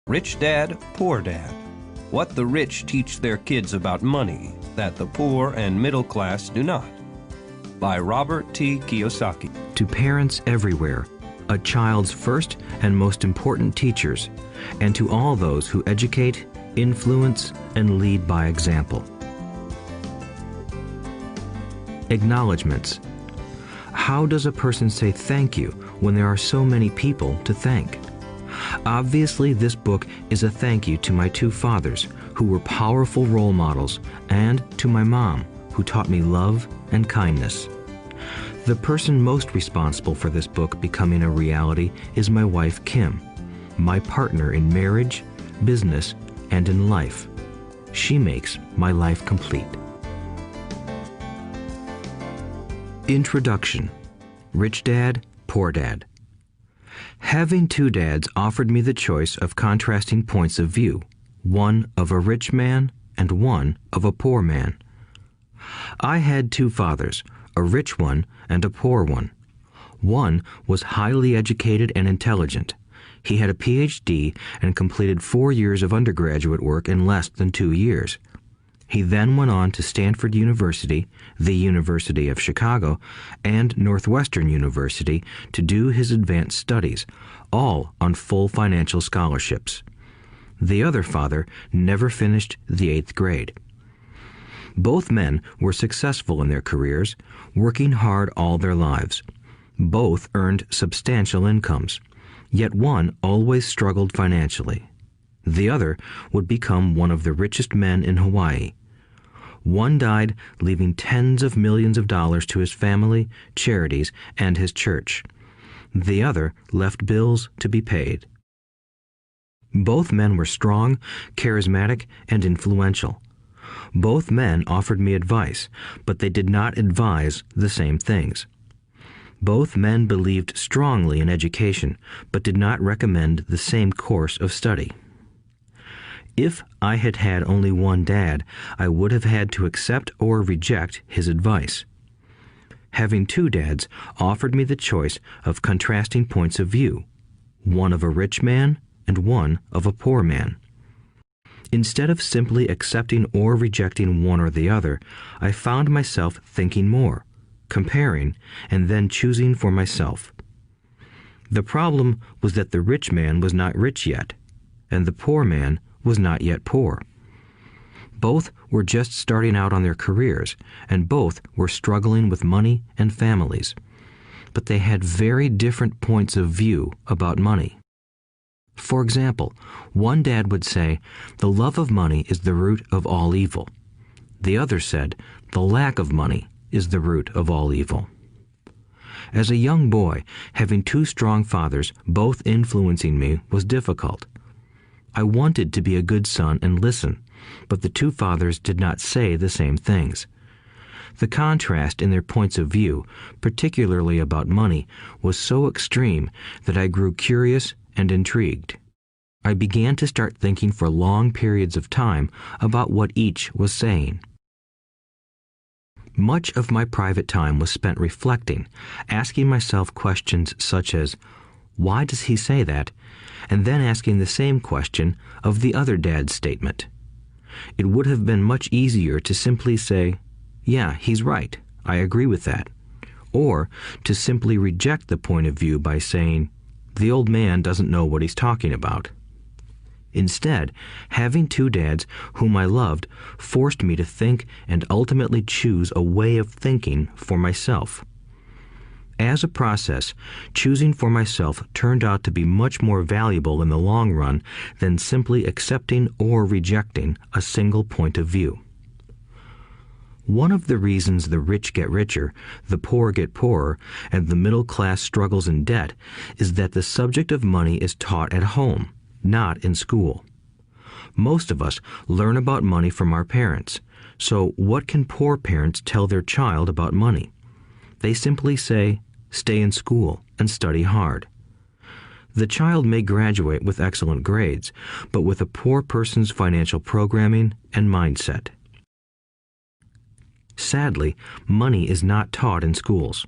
Rich Dad, Poor Dad. What the rich teach their kids about money that the poor and middle class do not. By Robert Kiyosaki. To parents everywhere, a child's first and most important teachers, and to all those who educate, influence, and lead by example. Acknowledgements. How does a person say thank you when there are so many people to thank? Obviously, this book is a thank you to my two fathers, who were powerful role models, and to my mom, who taught me love and kindness. The person most responsible for this book becoming a reality is my wife, Kim, my partner in marriage, business, and in life. She makes my life complete. Introduction. Rich Dad, Poor Dad. Having two dads offered me the choice of contrasting points of view, one of a rich man and one of a poor man. I had two fathers, a rich one and a poor one. One was highly educated and intelligent. He had a PhD and completed 4 years of undergraduate work in less than 2 years. He then went on to Stanford University, the University of Chicago, and Northwestern University to do his advanced studies, all on full financial scholarships. The other father never finished the 8th grade. Both men were successful in their careers, working hard all their lives. Both earned substantial incomes, yet one always struggled financially. The other would become one of the richest men in Hawaii. One died, leaving tens of millions of dollars to his family, charities, and his church. The other left bills to be paid. Both men were strong, charismatic, and influential. Both men offered me advice, but they did not advise the same things. Both men believed strongly in education, but did not recommend the same course of study. If I had had only one dad, I would have had to accept or reject his advice. Having two dads offered me the choice of contrasting points of view, one of a rich man and one of a poor man. Instead of simply accepting or rejecting one or the other, I found myself thinking more, comparing, and then choosing for myself. The problem was that the rich man was not rich yet, and the poor man was not yet poor. Both were just starting out on their careers, and both were struggling with money and families. But they had very different points of view about money. For example, one dad would say, "The love of money is the root of all evil." The other said, "The lack of money is the root of all evil." As a young boy, having two strong fathers, both influencing me, was difficult. I wanted to be a good son and listen, but the two fathers did not say the same things. The contrast in their points of view, particularly about money, was so extreme that I grew curious and intrigued. I began to start thinking for long periods of time about what each was saying. Much of my private time was spent reflecting, asking myself questions such as, "Why does he say that?" and then asking the same question of the other dad's statement. It would have been much easier to simply say, "Yeah, he's right, I agree with that," or to simply reject the point of view by saying, "The old man doesn't know what he's talking about." Instead, having two dads whom I loved forced me to think and ultimately choose a way of thinking for myself. As a process, choosing for myself turned out to be much more valuable in the long run than simply accepting or rejecting a single point of view. One of the reasons the rich get richer, the poor get poorer, and the middle class struggles in debt is that the subject of money is taught at home, not in school. Most of us learn about money from our parents, so what can poor parents tell their child about money? They simply say, "Stay in school and study hard." The child may graduate with excellent grades, but with a poor person's financial programming and mindset. Sadly, money is not taught in schools.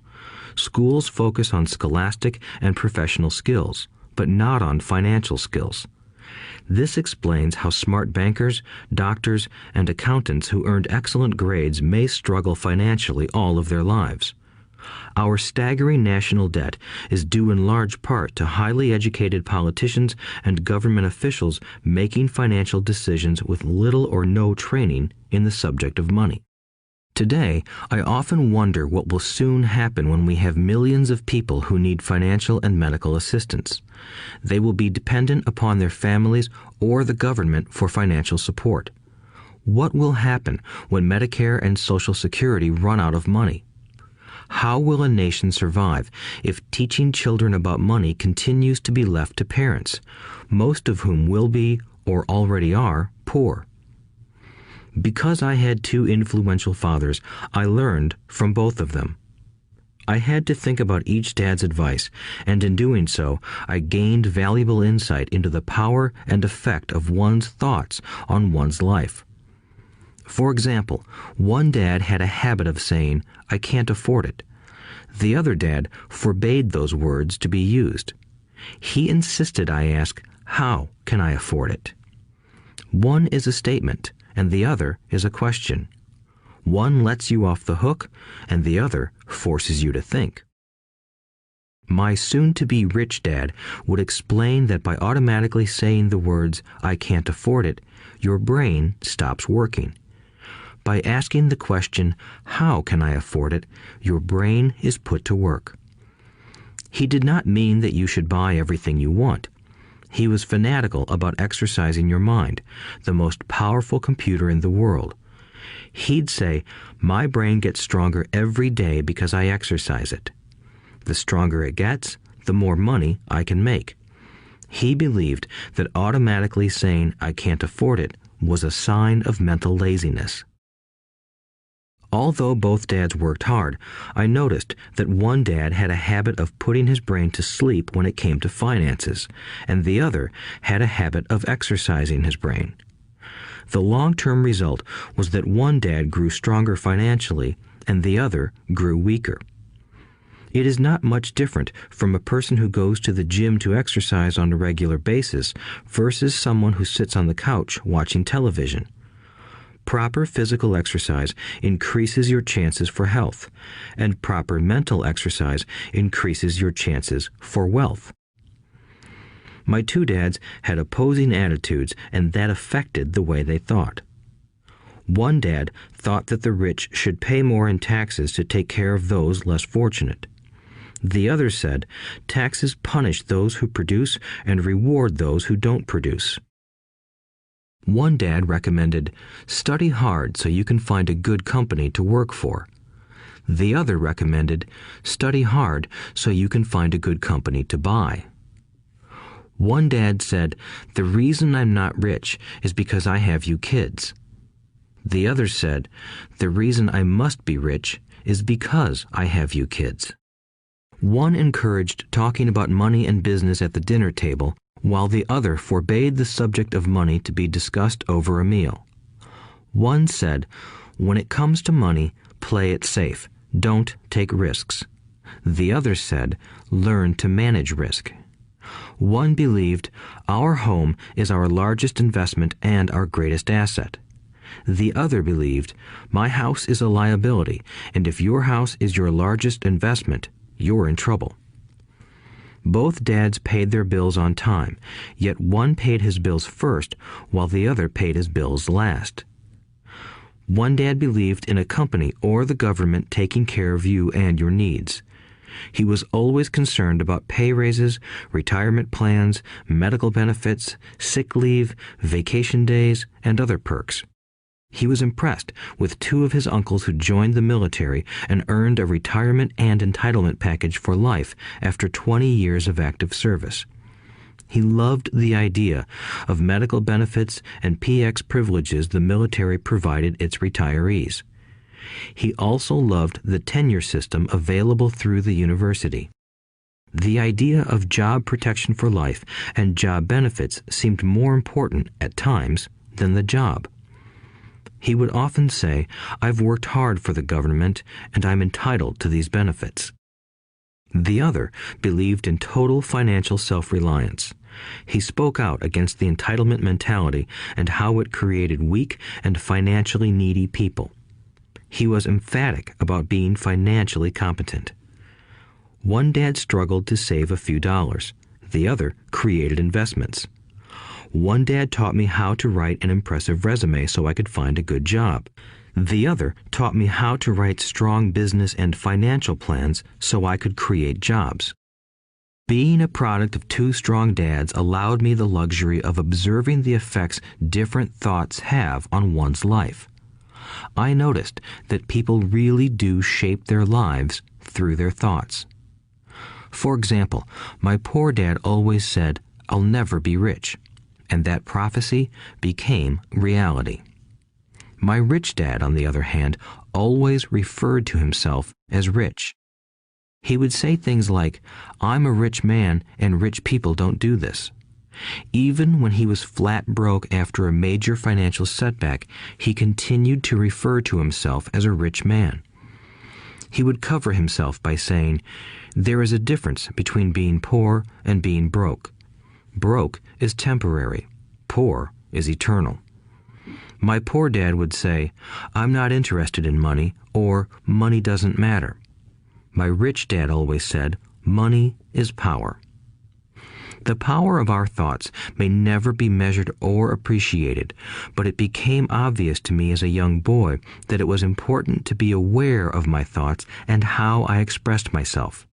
Schools focus on scholastic and professional skills, but not on financial skills. This explains how smart bankers, doctors, and accountants who earned excellent grades may struggle financially all of their lives. Our staggering national debt is due in large part to highly educated politicians and government officials making financial decisions with little or no training in the subject of money. Today, I often wonder what will soon happen when we have millions of people who need financial and medical assistance. They will be dependent upon their families or the government for financial support. What will happen when Medicare and Social Security run out of money? How will a nation survive if teaching children about money continues to be left to parents, most of whom will be, or already are, poor? Because I had two influential fathers, I learned from both of them. I had to think about each dad's advice, and in doing so, I gained valuable insight into the power and effect of one's thoughts on one's life. For example, one dad had a habit of saying, "I can't afford it." The other dad forbade those words to be used. He insisted I ask, "How can I afford it?" One is a statement, and the other is a question. One lets you off the hook, and the other forces you to think. My soon-to-be rich dad would explain that by automatically saying the words, "I can't afford it," your brain stops working. By asking the question, "How can I afford it?" your brain is put to work. He did not mean that you should buy everything you want. He was fanatical about exercising your mind, the most powerful computer in the world. He'd say, "My brain gets stronger every day because I exercise it. The stronger it gets, the more money I can make." He believed that automatically saying, "I can't afford it," was a sign of mental laziness. Although both dads worked hard, I noticed that one dad had a habit of putting his brain to sleep when it came to finances, and the other had a habit of exercising his brain. The long-term result was that one dad grew stronger financially, and the other grew weaker. It is not much different from a person who goes to the gym to exercise on a regular basis versus someone who sits on the couch watching television. Proper physical exercise increases your chances for health, and proper mental exercise increases your chances for wealth. My two dads had opposing attitudes, and that affected the way they thought. One dad thought that the rich should pay more in taxes to take care of those less fortunate. The other said, taxes punish those who produce and reward those who don't produce. One dad recommended, study hard so you can find a good company to work for. The other recommended, study hard so you can find a good company to buy. One dad said, the reason I'm not rich is because I have you kids. The other said, the reason I must be rich is because I have you kids. One encouraged talking about money and business at the dinner table, while the other forbade the subject of money to be discussed over a meal. One said, when it comes to money, play it safe, don't take risks. The other said, learn to manage risk. One believed, our home is our largest investment and our greatest asset. The other believed, my house is a liability, and if your house is your largest investment, you're in trouble. Both dads paid their bills on time, yet one paid his bills first while the other paid his bills last. One dad believed in a company or the government taking care of you and your needs. He was always concerned about pay raises, retirement plans, medical benefits, sick leave, vacation days, and other perks. He was impressed with two of his uncles who joined the military and earned a retirement and entitlement package for life after 20 years of active service. He loved the idea of medical benefits and PX privileges the military provided its retirees. He also loved the tenure system available through the university. The idea of job protection for life and job benefits seemed more important at times than the job. He would often say, I've worked hard for the government and I'm entitled to these benefits. The other believed in total financial self-reliance. He spoke out against the entitlement mentality and how it created weak and financially needy people. He was emphatic about being financially competent. One dad struggled to save a few dollars. The other created investments. One dad taught me how to write an impressive resume so I could find a good job. The other taught me how to write strong business and financial plans so I could create jobs. Being a product of two strong dads allowed me the luxury of observing the effects different thoughts have on one's life. I noticed that people really do shape their lives through their thoughts. For example, my poor dad always said, "I'll never be rich," and that prophecy became reality. My rich dad, on the other hand, always referred to himself as rich. He would say things like, "I'm a rich man and rich people don't do this." Even when he was flat broke after a major financial setback, he continued to refer to himself as a rich man. He would cover himself by saying, "There is a difference between being poor and being broke. Broke is temporary. Poor is eternal." My poor dad would say, "I'm not interested in money," or "money doesn't matter." My rich dad always said, "Money is power." The power of our thoughts may never be measured or appreciated, but it became obvious to me as a young boy that it was important to be aware of my thoughts and how I expressed myself.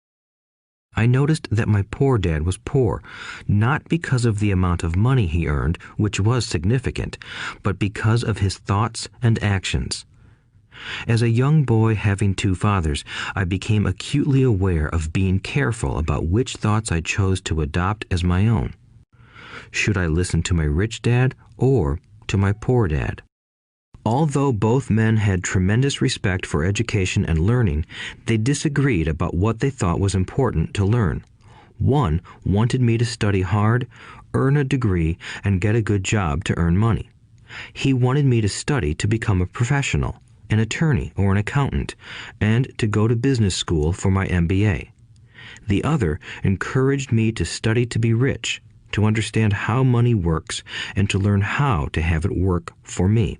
I noticed that my poor dad was poor, not because of the amount of money he earned, which was significant, but because of his thoughts and actions. As a young boy having two fathers, I became acutely aware of being careful about which thoughts I chose to adopt as my own. Should I listen to my rich dad or to my poor dad? Although both men had tremendous respect for education and learning, they disagreed about what they thought was important to learn. One wanted me to study hard, earn a degree, and get a good job to earn money. He wanted me to study to become a professional, an attorney or an accountant, and to go to business school for my MBA. The other encouraged me to study to be rich, to understand how money works, and to learn how to have it work for me.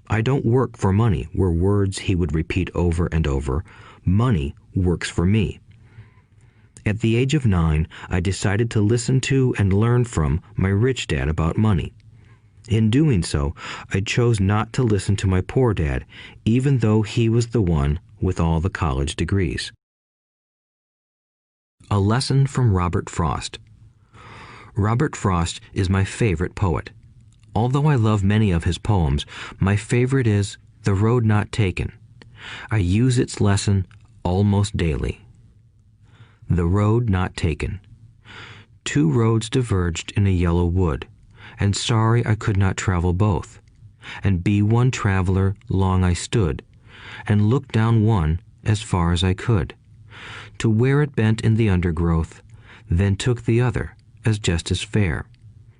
"I don't work for money" were words he would repeat over and over. "Money works for me." At the age of 9, I decided to listen to and learn from my rich dad about money. In doing so, I chose not to listen to my poor dad, even though he was the one with all the college degrees. A lesson from Robert Frost. Robert Frost is my favorite poet. Although I love many of his poems, my favorite is "The Road Not Taken." I use its lesson almost daily. The road not taken. Two roads diverged in a yellow wood, and sorry I could not travel both. And be one traveler long I stood, and looked down one as far as I could, to where it bent in the undergrowth, then took the other as just as fair,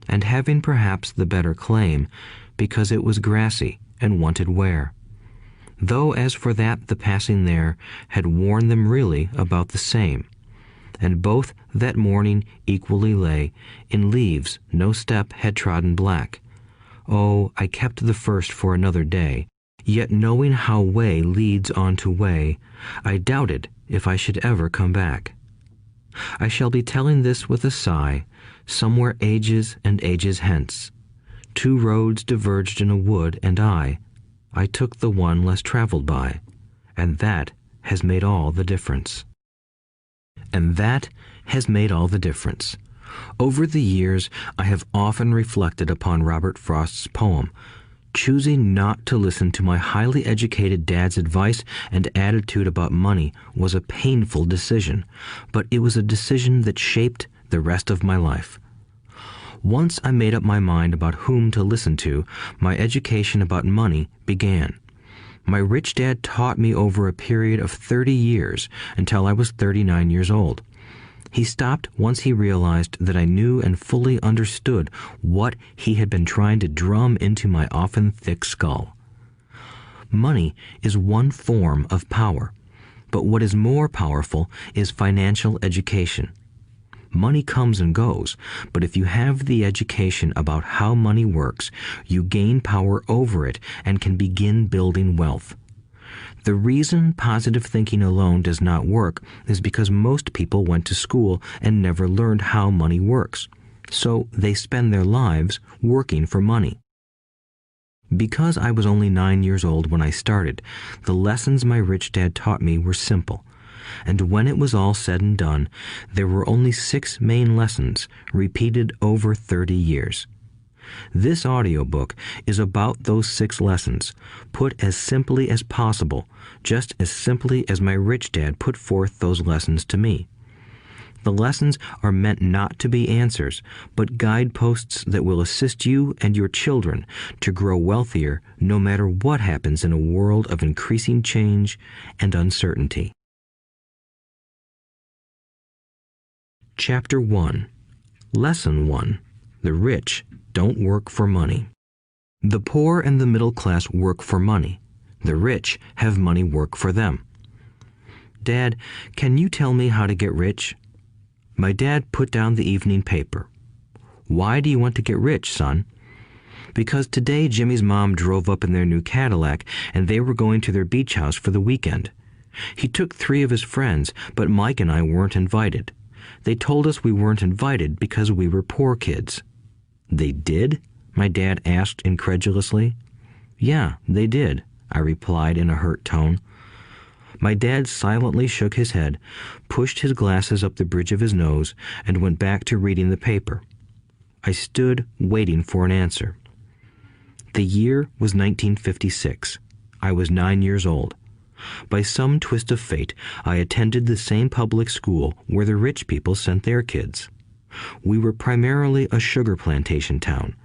and having perhaps the better claim, because it was grassy and wanted wear. Though as for that the passing there had worn them really about the same, and both that morning equally lay in leaves no step had trodden black. Oh, I kept the first for another day, yet knowing how way leads on to way, I doubted if I should ever come back. I shall be telling this with a sigh, somewhere ages and ages hence. Two roads diverged in a wood, and I took the one less traveled by, and that has made all the difference. And that has made all the difference. Over the years, I have often reflected upon Robert Frost's poem. Choosing not to listen to my highly educated dad's advice and attitude about money was a painful decision, but it was a decision that shaped the rest of my life. Once I made up my mind about whom to listen to, my education about money began. My rich dad taught me over a period of 30 years until I was 39 years old. He stopped once he realized that I knew and fully understood what he had been trying to drum into my often thick skull. Money is one form of power, but what is more powerful is financial education. Money comes and goes, but if you have the education about how money works, you gain power over it and can begin building wealth. The reason positive thinking alone does not work is because most people went to school and never learned how money works, so they spend their lives working for money. Because I was only 9 years old when I started, the lessons my rich dad taught me were simple. And when it was all said and done, there were only 6 main lessons, repeated over 30 years. This audiobook is about those 6 lessons, put as simply as possible, just as simply as my rich dad put forth those lessons to me. The lessons are meant not to be answers, but guideposts that will assist you and your children to grow wealthier no matter what happens in a world of increasing change and uncertainty. Chapter 1. Lesson 1. The rich don't work for money. The poor and the middle class work for money. The rich have money work for them. Dad, can you tell me how to get rich? My dad put down the evening paper. Why do you want to get rich, son? Because today Jimmy's mom drove up in their new Cadillac and they were going to their beach house for the weekend. He took 3 of his friends, but Mike and I weren't invited. They told us we weren't invited because we were poor kids. They did? My dad asked incredulously. Yeah, they did, I replied in a hurt tone. My dad silently shook his head, pushed his glasses up the bridge of his nose, and went back to reading the paper. I stood waiting for an answer. The year was 1956. I was 9 years old. By some twist of fate, I attended the same public school where the rich people sent their kids. We were primarily a sugar plantation town.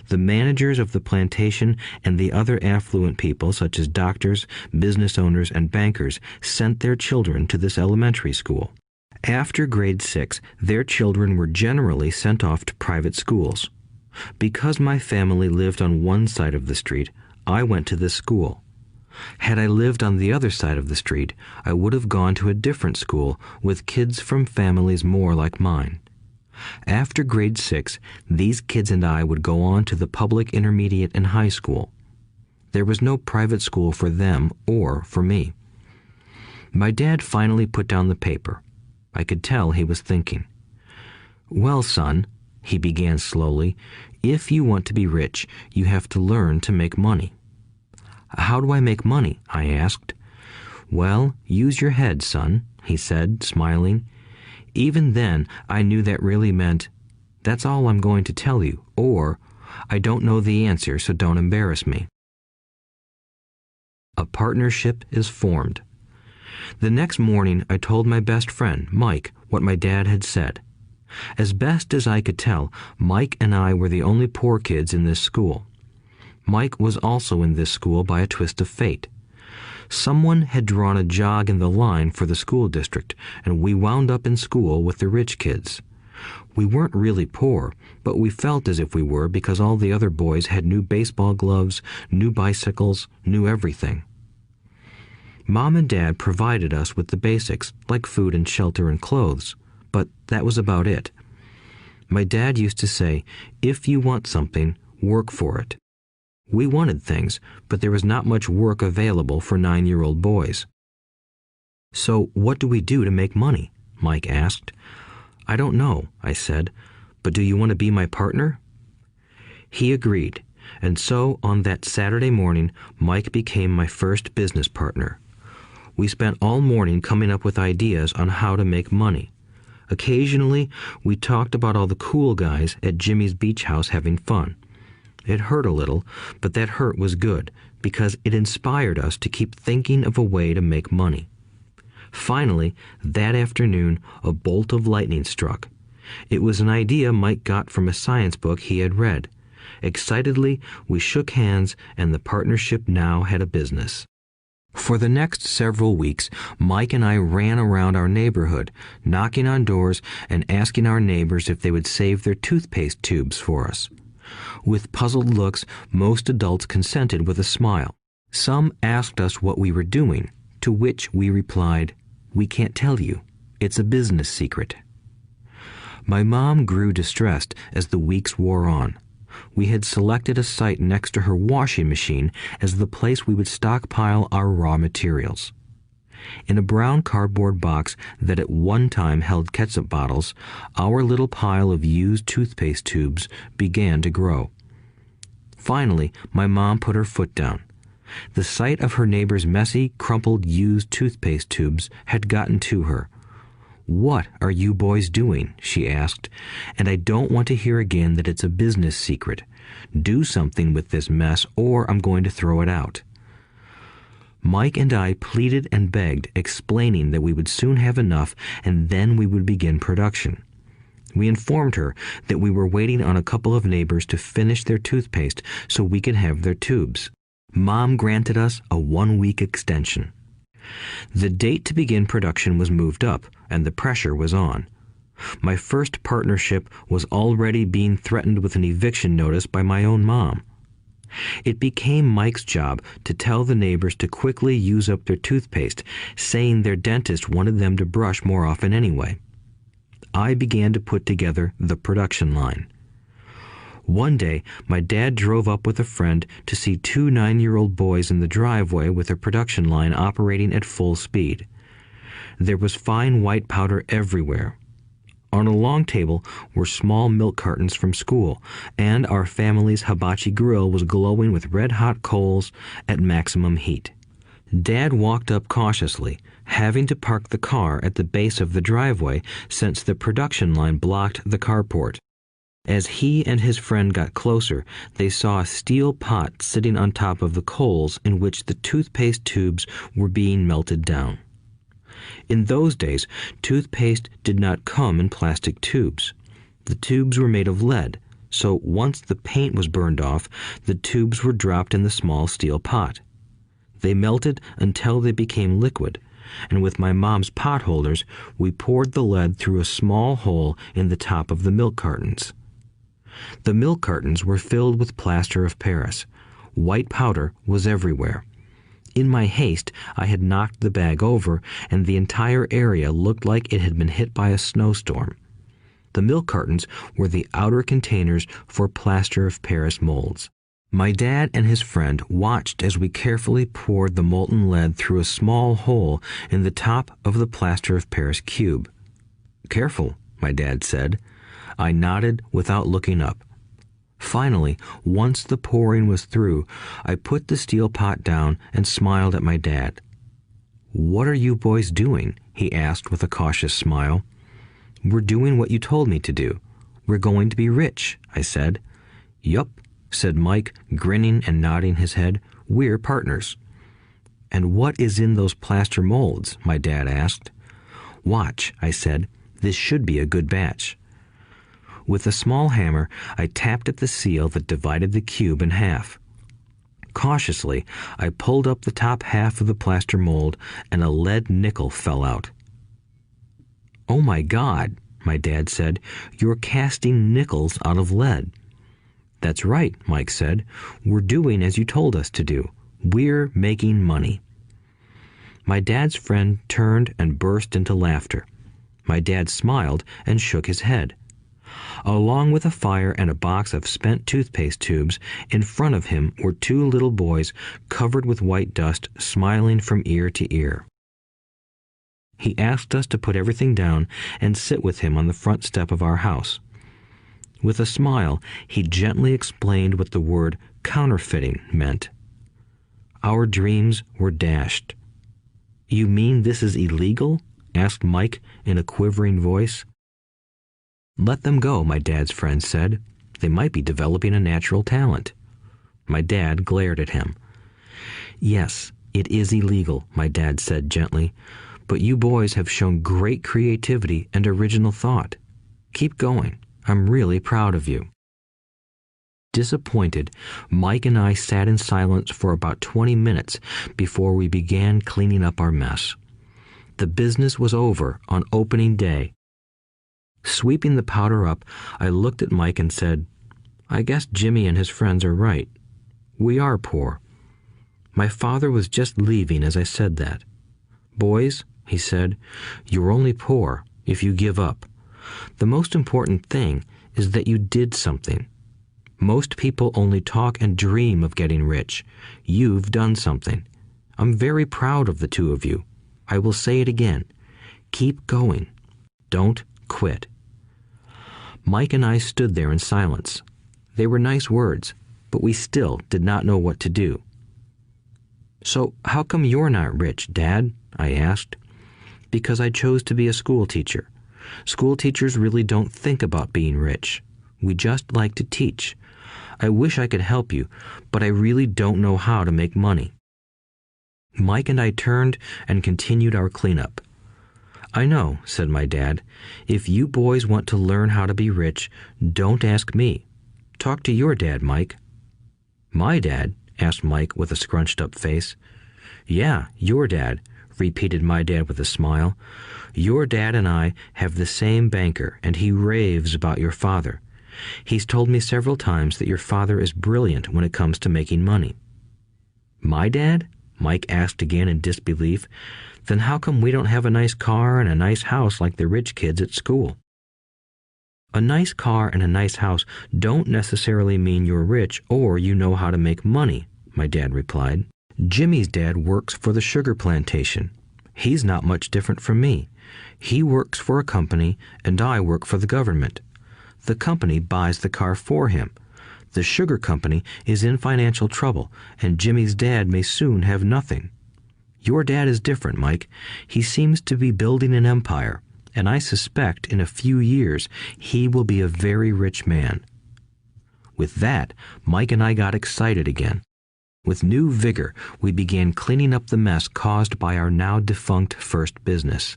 The managers of the plantation and the other affluent people, such as doctors, business owners, and bankers, sent their children to this elementary school. After grade 6, their children were generally sent off to private schools. Because my family lived on one side of the street, I went to this school. Had I lived on the other side of the street, I would have gone to a different school with kids from families more like mine. After grade 6, these kids and I would go on to the public intermediate and high school. There was no private school for them or for me. My dad finally put down the paper. I could tell he was thinking. Well, son, he began slowly, if you want to be rich, you have to learn to make money. How do I make money? I asked. Well, use your head, son, he said, smiling. Even then, I knew that really meant, that's all I'm going to tell you, or, I don't know the answer, so don't embarrass me. A partnership is formed. The next morning, I told my best friend, Mike, what my dad had said. As best as I could tell, Mike and I were the only poor kids in this school. Mike was also in this school by a twist of fate. Someone had drawn a jog in the line for the school district, and we wound up in school with the rich kids. We weren't really poor, but we felt as if we were because all the other boys had new baseball gloves, new bicycles, new everything. Mom and Dad provided us with the basics, like food and shelter and clothes, but that was about it. My dad used to say, if you want something, work for it. We wanted things, but there was not much work available for 9-year-old boys. So what do we do to make money? Mike asked. I don't know, I said, but do you want to be my partner? He agreed, and so on that Saturday morning, Mike became my first business partner. We spent all morning coming up with ideas on how to make money. Occasionally, we talked about all the cool guys at Jimmy's beach house having fun. It hurt a little, but that hurt was good, because it inspired us to keep thinking of a way to make money. Finally, that afternoon, a bolt of lightning struck. It was an idea Mike got from a science book he had read. Excitedly, we shook hands, and the partnership now had a business. For the next several weeks, Mike and I ran around our neighborhood, knocking on doors and asking our neighbors if they would save their toothpaste tubes for us. With puzzled looks, most adults consented with a smile. Some asked us what we were doing, to which we replied, "We can't tell you. It's a business secret." My mom grew distressed as the weeks wore on. We had selected a site next to her washing machine as the place we would stockpile our raw materials. In a brown cardboard box that at one time held ketchup bottles, our little pile of used toothpaste tubes began to grow. Finally, my mom put her foot down. The sight of her neighbor's messy, crumpled used toothpaste tubes had gotten to her. "What are you boys doing?" she asked, "and I don't want to hear again that it's a business secret. Do something with this mess or I'm going to throw it out." Mike and I pleaded and begged, explaining that we would soon have enough and then we would begin production. We informed her that we were waiting on a couple of neighbors to finish their toothpaste so we could have their tubes. Mom granted us a 1-week extension. The date to begin production was moved up, and the pressure was on. My first partnership was already being threatened with an eviction notice by my own mom. It became Mike's job to tell the neighbors to quickly use up their toothpaste, saying their dentist wanted them to brush more often anyway. I began to put together the production line. One day, my dad drove up with a friend to see 2 9-year-old boys in the driveway with a production line operating at full speed. There was fine white powder everywhere. On a long table were small milk cartons from school, and our family's hibachi grill was glowing with red-hot coals at maximum heat. Dad walked up cautiously, having to park the car at the base of the driveway since the production line blocked the carport. As he and his friend got closer, they saw a steel pot sitting on top of the coals in which the toothpaste tubes were being melted down. In those days, toothpaste did not come in plastic tubes. The tubes were made of lead, so once the paint was burned off, the tubes were dropped in the small steel pot. They melted until they became liquid, and with my mom's pot holders, we poured the lead through a small hole in the top of the milk cartons. The milk cartons were filled with plaster of Paris. White powder was everywhere. In my haste, I had knocked the bag over, and the entire area looked like it had been hit by a snowstorm. The milk cartons were the outer containers for plaster of Paris molds. My dad and his friend watched as we carefully poured the molten lead through a small hole in the top of the plaster of Paris cube. "Careful," my dad said. I nodded without looking up. Finally, once the pouring was through, I put the steel pot down and smiled at my dad. "What are you boys doing?" he asked with a cautious smile. "We're doing what you told me to do. We're going to be rich," I said. "Yup," said Mike, grinning and nodding his head. "We're partners." "And what is in those plaster molds?" my dad asked. "Watch," I said. "This should be a good batch." With a small hammer, I tapped at the seal that divided the cube in half. Cautiously, I pulled up the top half of the plaster mold, and a lead nickel fell out. "Oh my God," my dad said, "you're casting nickels out of lead." "That's right," Mike said. "We're doing as you told us to do. We're making money." My dad's friend turned and burst into laughter. My dad smiled and shook his head. Along with a fire and a box of spent toothpaste tubes, in front of him were 2 little boys covered with white dust, smiling from ear to ear. He asked us to put everything down and sit with him on the front step of our house. With a smile, he gently explained what the word counterfeiting meant. Our dreams were dashed. "You mean this is illegal?" asked Mike in a quivering voice. "Let them go," my dad's friend said. "They might be developing a natural talent." My dad glared at him. "Yes, it is illegal," my dad said gently, "but you boys have shown great creativity and original thought. Keep going. I'm really proud of you." Disappointed, Mike and I sat in silence for about 20 minutes before we began cleaning up our mess. The business was over on opening day. Sweeping the powder up, I looked at Mike and said, "I guess Jimmy and his friends are right. We are poor." My father was just leaving as I said that. "Boys," he said, "you're only poor if you give up. The most important thing is that you did something. Most people only talk and dream of getting rich. You've done something. I'm very proud of the two of you. I will say it again. Keep going. Don't quit. Mike and I stood there in silence. They were nice words, but we still did not know what to do. "So how come you're not rich, Dad?" I asked. "Because I chose to be a school teacher. School teachers really don't think about being rich. We just like to teach. I wish I could help you, but I really don't know how to make money." Mike and I turned and continued our cleanup. "I know," said my dad. "If you boys want to learn how to be rich, don't ask me. Talk to your dad, Mike." "My dad?" asked Mike with a scrunched-up face. "Yeah, your dad," repeated my dad with a smile. "Your dad and I have the same banker, and he raves about your father. He's told me several times that your father is brilliant when it comes to making money." "My dad?" Mike asked again in disbelief. "Then how come we don't have a nice car and a nice house like the rich kids at school?" "A nice car and a nice house don't necessarily mean you're rich or you know how to make money," my dad replied. "Jimmy's dad works for the sugar plantation. He's not much different from me. He works for a company and I work for the government. The company buys the car for him. The sugar company is in financial trouble, and Jimmy's dad may soon have nothing. Your dad is different, Mike. He seems to be building an empire, and I suspect in a few years he will be a very rich man." With that, Mike and I got excited again. With new vigor, we began cleaning up the mess caused by our now defunct first business.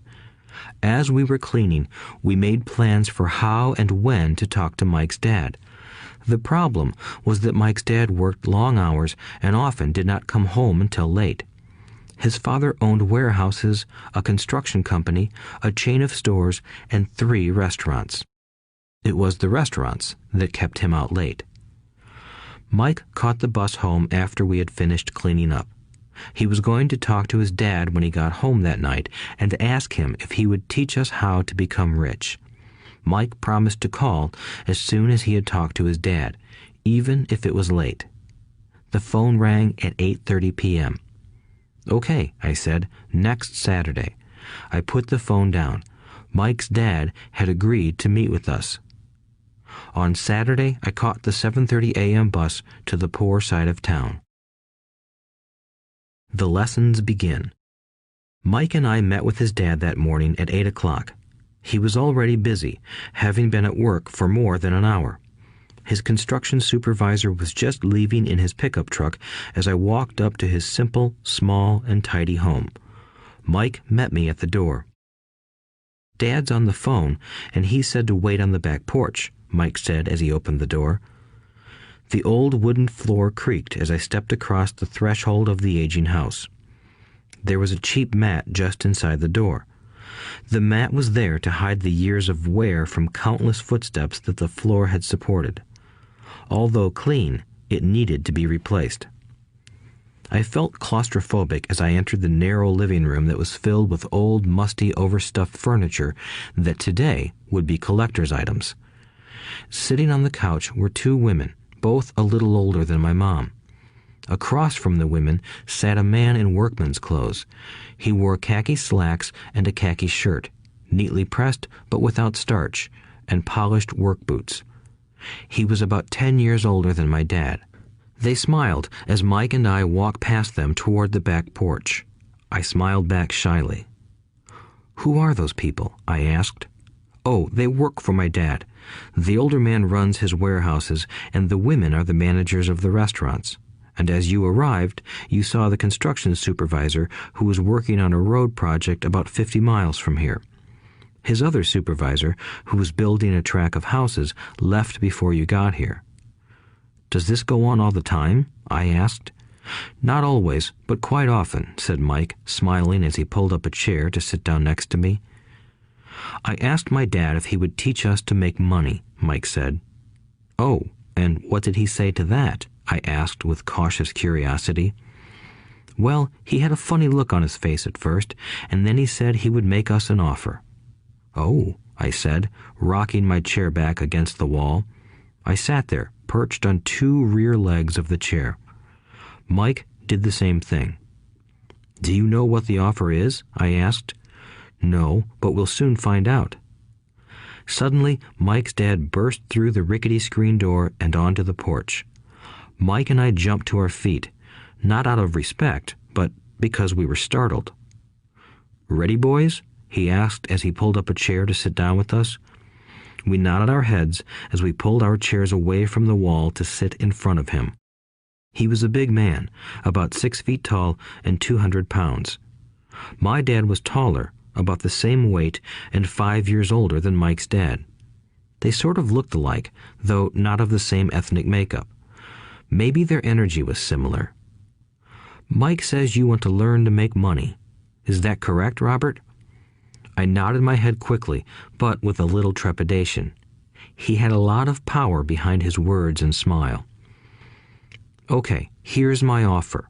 As we were cleaning, we made plans for how and when to talk to Mike's dad. The problem was that Mike's dad worked long hours and often did not come home until late. His father owned warehouses, a construction company, a chain of stores, and 3 restaurants. It was the restaurants that kept him out late. Mike caught the bus home after we had finished cleaning up. He was going to talk to his dad when he got home that night and ask him if he would teach us how to become rich. Mike promised to call as soon as he had talked to his dad, even if it was late. The phone rang at 8:30 p.m. "Okay," I said, "next Saturday." I put the phone down. Mike's dad had agreed to meet with us. On Saturday, I caught the 7:30 a.m. bus to the poor side of town. The lessons begin. Mike and I met with his dad that morning at 8 o'clock. He was already busy, having been at work for more than an hour. His construction supervisor was just leaving in his pickup truck as I walked up to his simple, small, and tidy home. Mike met me at the door. "Dad's on the phone, and he said to wait on the back porch," Mike said as he opened the door. The old wooden floor creaked as I stepped across the threshold of the aging house. There was a cheap mat just inside the door. The mat was there to hide the years of wear from countless footsteps that the floor had supported. Although clean, it needed to be replaced. I felt claustrophobic as I entered the narrow living room that was filled with old, musty, overstuffed furniture that today would be collector's items. Sitting on the couch were 2 women, both a little older than my mom. Across from the women sat a man in workman's clothes. He wore khaki slacks and a khaki shirt, neatly pressed but without starch, and polished work boots. He was about 10 years older than my dad. They smiled as Mike and I walked past them toward the back porch. I smiled back shyly. "Who are those people?" I asked. "Oh, they work for my dad. The older man runs his warehouses, and the women are the managers of the restaurants. And as you arrived, you saw the construction supervisor who was working on a road project about 50 miles from here. His other supervisor, who was building a track of houses, left before you got here." "Does this go on all the time?" I asked. "Not always, but quite often," said Mike, smiling as he pulled up a chair to sit down next to me. "I asked my dad if he would teach us to make money," Mike said. "Oh, and what did he say to that?" I asked with cautious curiosity. "Well, he had a funny look on his face at first, and then he said he would make us an offer." "Oh," I said, rocking my chair back against the wall. I sat there, perched on two rear legs of the chair. Mike did the same thing. "Do you know what the offer is?" I asked. "No, but we'll soon find out." Suddenly, Mike's dad burst through the rickety screen door and onto the porch. Mike and I jumped to our feet, not out of respect, but because we were startled. "Ready, boys?" he asked as he pulled up a chair to sit down with us. We nodded our heads as we pulled our chairs away from the wall to sit in front of him. He was a big man, about 6 feet tall and 200 pounds. My dad was taller, about the same weight, and 5 years older than Mike's dad. They sort of looked alike, though not of the same ethnic makeup. Maybe their energy was similar. "Mike says you want to learn to make money. Is that correct, Robert?" I nodded my head quickly, but with a little trepidation. He had a lot of power behind his words and smile. "Okay, here's my offer.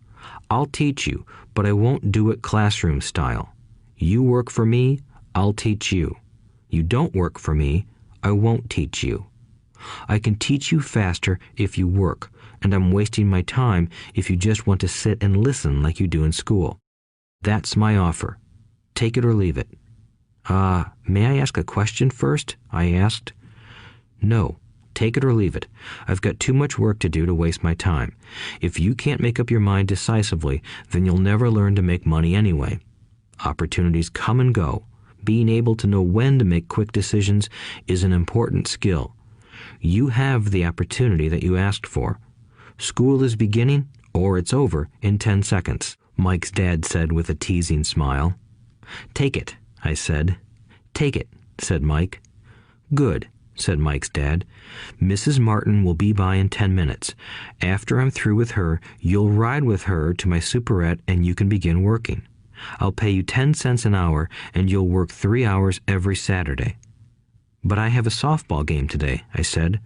I'll teach you, but I won't do it classroom style. You work for me, I'll teach you. You don't work for me, I won't teach you. I can teach you faster if you work, and I'm wasting my time if you just want to sit and listen like you do in school. That's my offer. Take it or leave it." May I ask a question first?" I asked. "No. Take it or leave it. I've got too much work to do to waste my time. If you can't make up your mind decisively, then you'll never learn to make money anyway. Opportunities come and go. Being able to know when to make quick decisions is an important skill. You have the opportunity that you asked for. School is beginning, or it's over, in 10 seconds, Mike's dad said with a teasing smile. "Take it," I said. "Take it," said Mike. "Good," said Mike's dad. "Mrs. Martin will be by in 10 minutes. After I'm through with her, you'll ride with her to my superette and you can begin working. I'll pay you 10 cents an hour and you'll work 3 hours every Saturday." "But I have a softball game today," I said.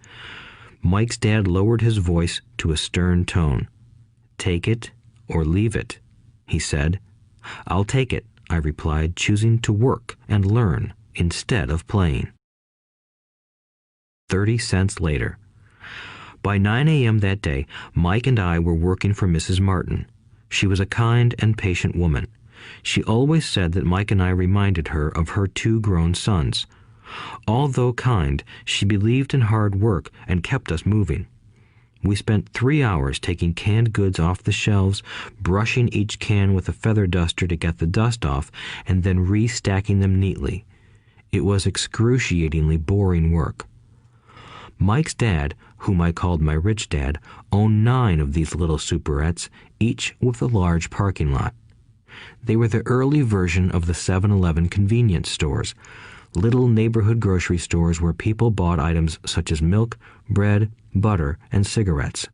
Mike's dad lowered his voice to a stern tone. "Take it or leave it," he said. "I'll take it," I replied, choosing to work and learn instead of playing. 30 cents later. By 9 a.m. that day, Mike and I were working for Mrs. Martin. She was a kind and patient woman. She always said that Mike and I reminded her of her 2 grown sons. Although kind, she believed in hard work and kept us moving. We spent 3 hours taking canned goods off the shelves, brushing each can with a feather duster to get the dust off, and then restacking them neatly. It was excruciatingly boring work. Mike's dad, whom I called my rich dad, owned 9 of these little superettes, each with a large parking lot. They were the early version of the 7-Eleven convenience stores, little neighborhood grocery stores where people bought items such as milk, bread, butter, and cigarettes.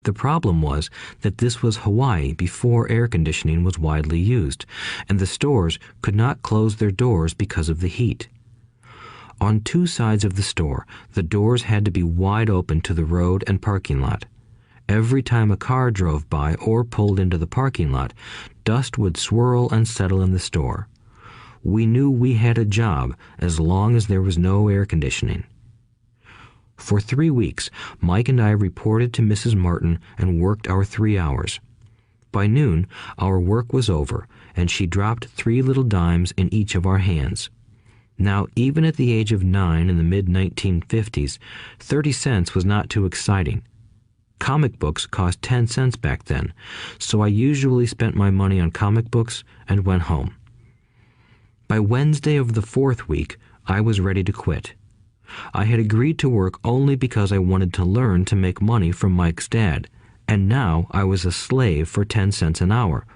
The problem was that this was Hawaii before air conditioning was widely used, and the stores could not close their doors because of the heat. On 2 sides of the store, the doors had to be wide open to the road and parking lot. Every time a car drove by or pulled into the parking lot, dust would swirl and settle in the store. We knew we had a job as long as there was no air conditioning. For 3 weeks, Mike and I reported to Mrs. Martin and worked our 3 hours. By noon, our work was over, and she dropped 3 little dimes in each of our hands. Now, even at the age of 9 in the mid-1950s, 30 cents was not too exciting. Comic books cost 10 cents back then, so I usually spent my money on comic books and went home. By Wednesday of the 4th week, I was ready to quit. I had agreed to work only because I wanted to learn to make money from Mike's dad, and now I was a slave for 10 cents an hour.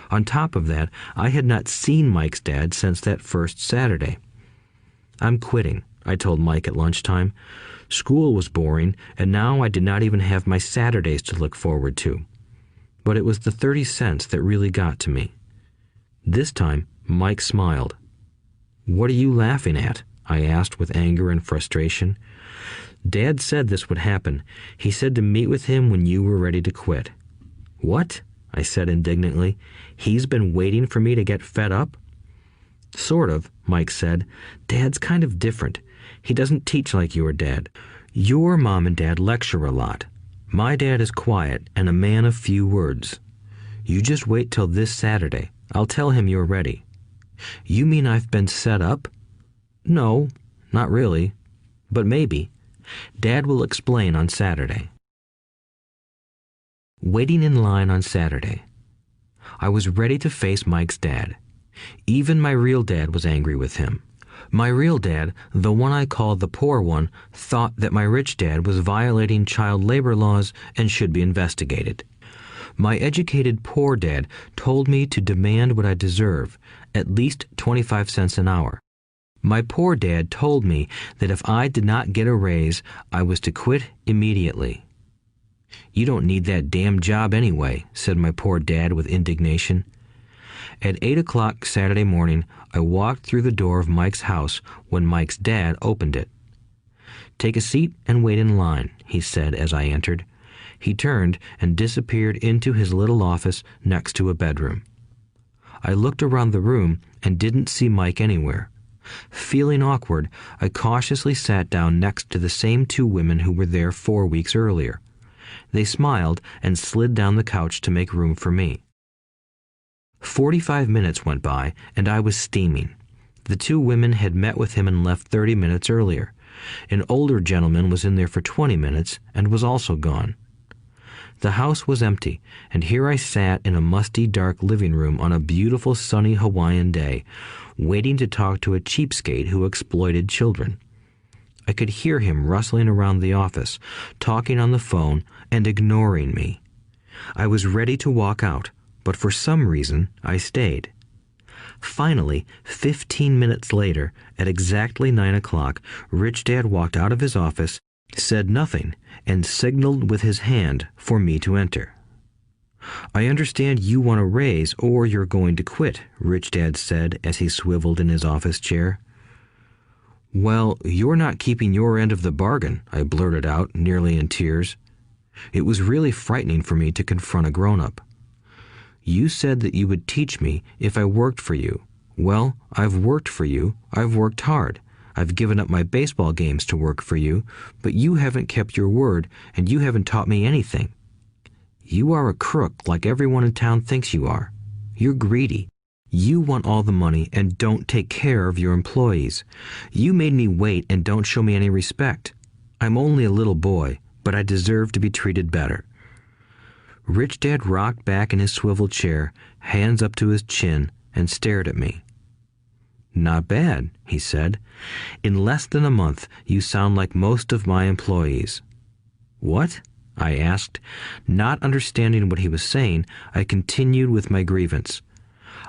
On top of that, I had not seen Mike's dad since that first Saturday. "I'm quitting," I told Mike at lunchtime. School was boring, and now I did not even have my Saturdays to look forward to. But it was the 30 cents that really got to me. This time, Mike smiled. "What are you laughing at?" I asked with anger and frustration. "Dad said this would happen. He said to meet with him when you were ready to quit." "What?" I said indignantly. "He's been waiting for me to get fed up?" Sort of, Mike said. Dad's kind of different. He doesn't teach like your dad. Your mom and dad lecture a lot. My dad is quiet and a man of few words. You just wait till this Saturday. I'll tell him you're ready. You mean I've been set up? No, not really. But maybe. Dad will explain on Saturday. Waiting in line on Saturday. I was ready to face Mike's dad. Even my real dad was angry with him. My real dad, the one I called the poor one, thought that my rich dad was violating child labor laws and should be investigated. My educated poor dad told me to demand what I deserve, at least 25 cents an hour. My poor dad told me that if I did not get a raise, I was to quit immediately. You don't need that damn job anyway, said my poor dad with indignation. At 8 o'clock Saturday morning, I walked through the door of Mike's house when Mike's dad opened it. Take a seat and wait in line, he said as I entered. He turned and disappeared into his little office next to a bedroom. I looked around the room and didn't see Mike anywhere. Feeling awkward, I cautiously sat down next to the same two women who were there 4 weeks earlier. They smiled and slid down the couch to make room for me. 45 minutes went by, and I was steaming. The two women had met with him and left 30 minutes earlier. An older gentleman was in there for 20 minutes and was also gone. The house was empty, and here I sat in a musty, dark living room on a beautiful, sunny Hawaiian day, waiting to talk to a cheapskate who exploited children. I could hear him rustling around the office, talking on the phone, and ignoring me. I was ready to walk out, but for some reason I stayed. Finally, 15 minutes later, at exactly 9 o'clock, Rich Dad walked out of his office, said nothing, and signaled with his hand for me to enter. I understand you want a raise or you're going to quit, Rich Dad said as he swiveled in his office chair. Well, you're not keeping your end of the bargain, I blurted out, nearly in tears. It was really frightening for me to confront a grown-up. You said that you would teach me if I worked for you. Well, I've worked for you. I've worked hard. I've given up my baseball games to work for you, but you haven't kept your word, and you haven't taught me anything. You are a crook like everyone in town thinks you are. You're greedy. You want all the money and don't take care of your employees. You made me wait and don't show me any respect. I'm only a little boy, but I deserve to be treated better. Rich Dad rocked back in his swivel chair, hands up to his chin, and stared at me. Not bad, he said. In less than a month, you sound like most of my employees. What? I asked. Not understanding what he was saying, I continued with my grievance.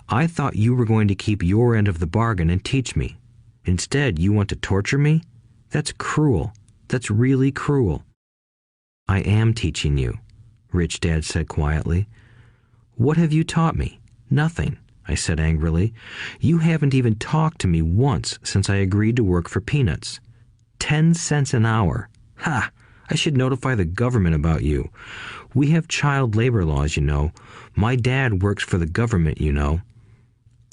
I thought you were going to keep your end of the bargain and teach me. Instead, you want to torture me? That's cruel. That's really cruel. I am teaching you, Rich Dad said quietly. What have you taught me? Nothing, I said angrily. You haven't even talked to me once since I agreed to work for peanuts. 10 cents an hour. Ha! I should notify the government about you. We have child labor laws, you know. My dad works for the government, you know.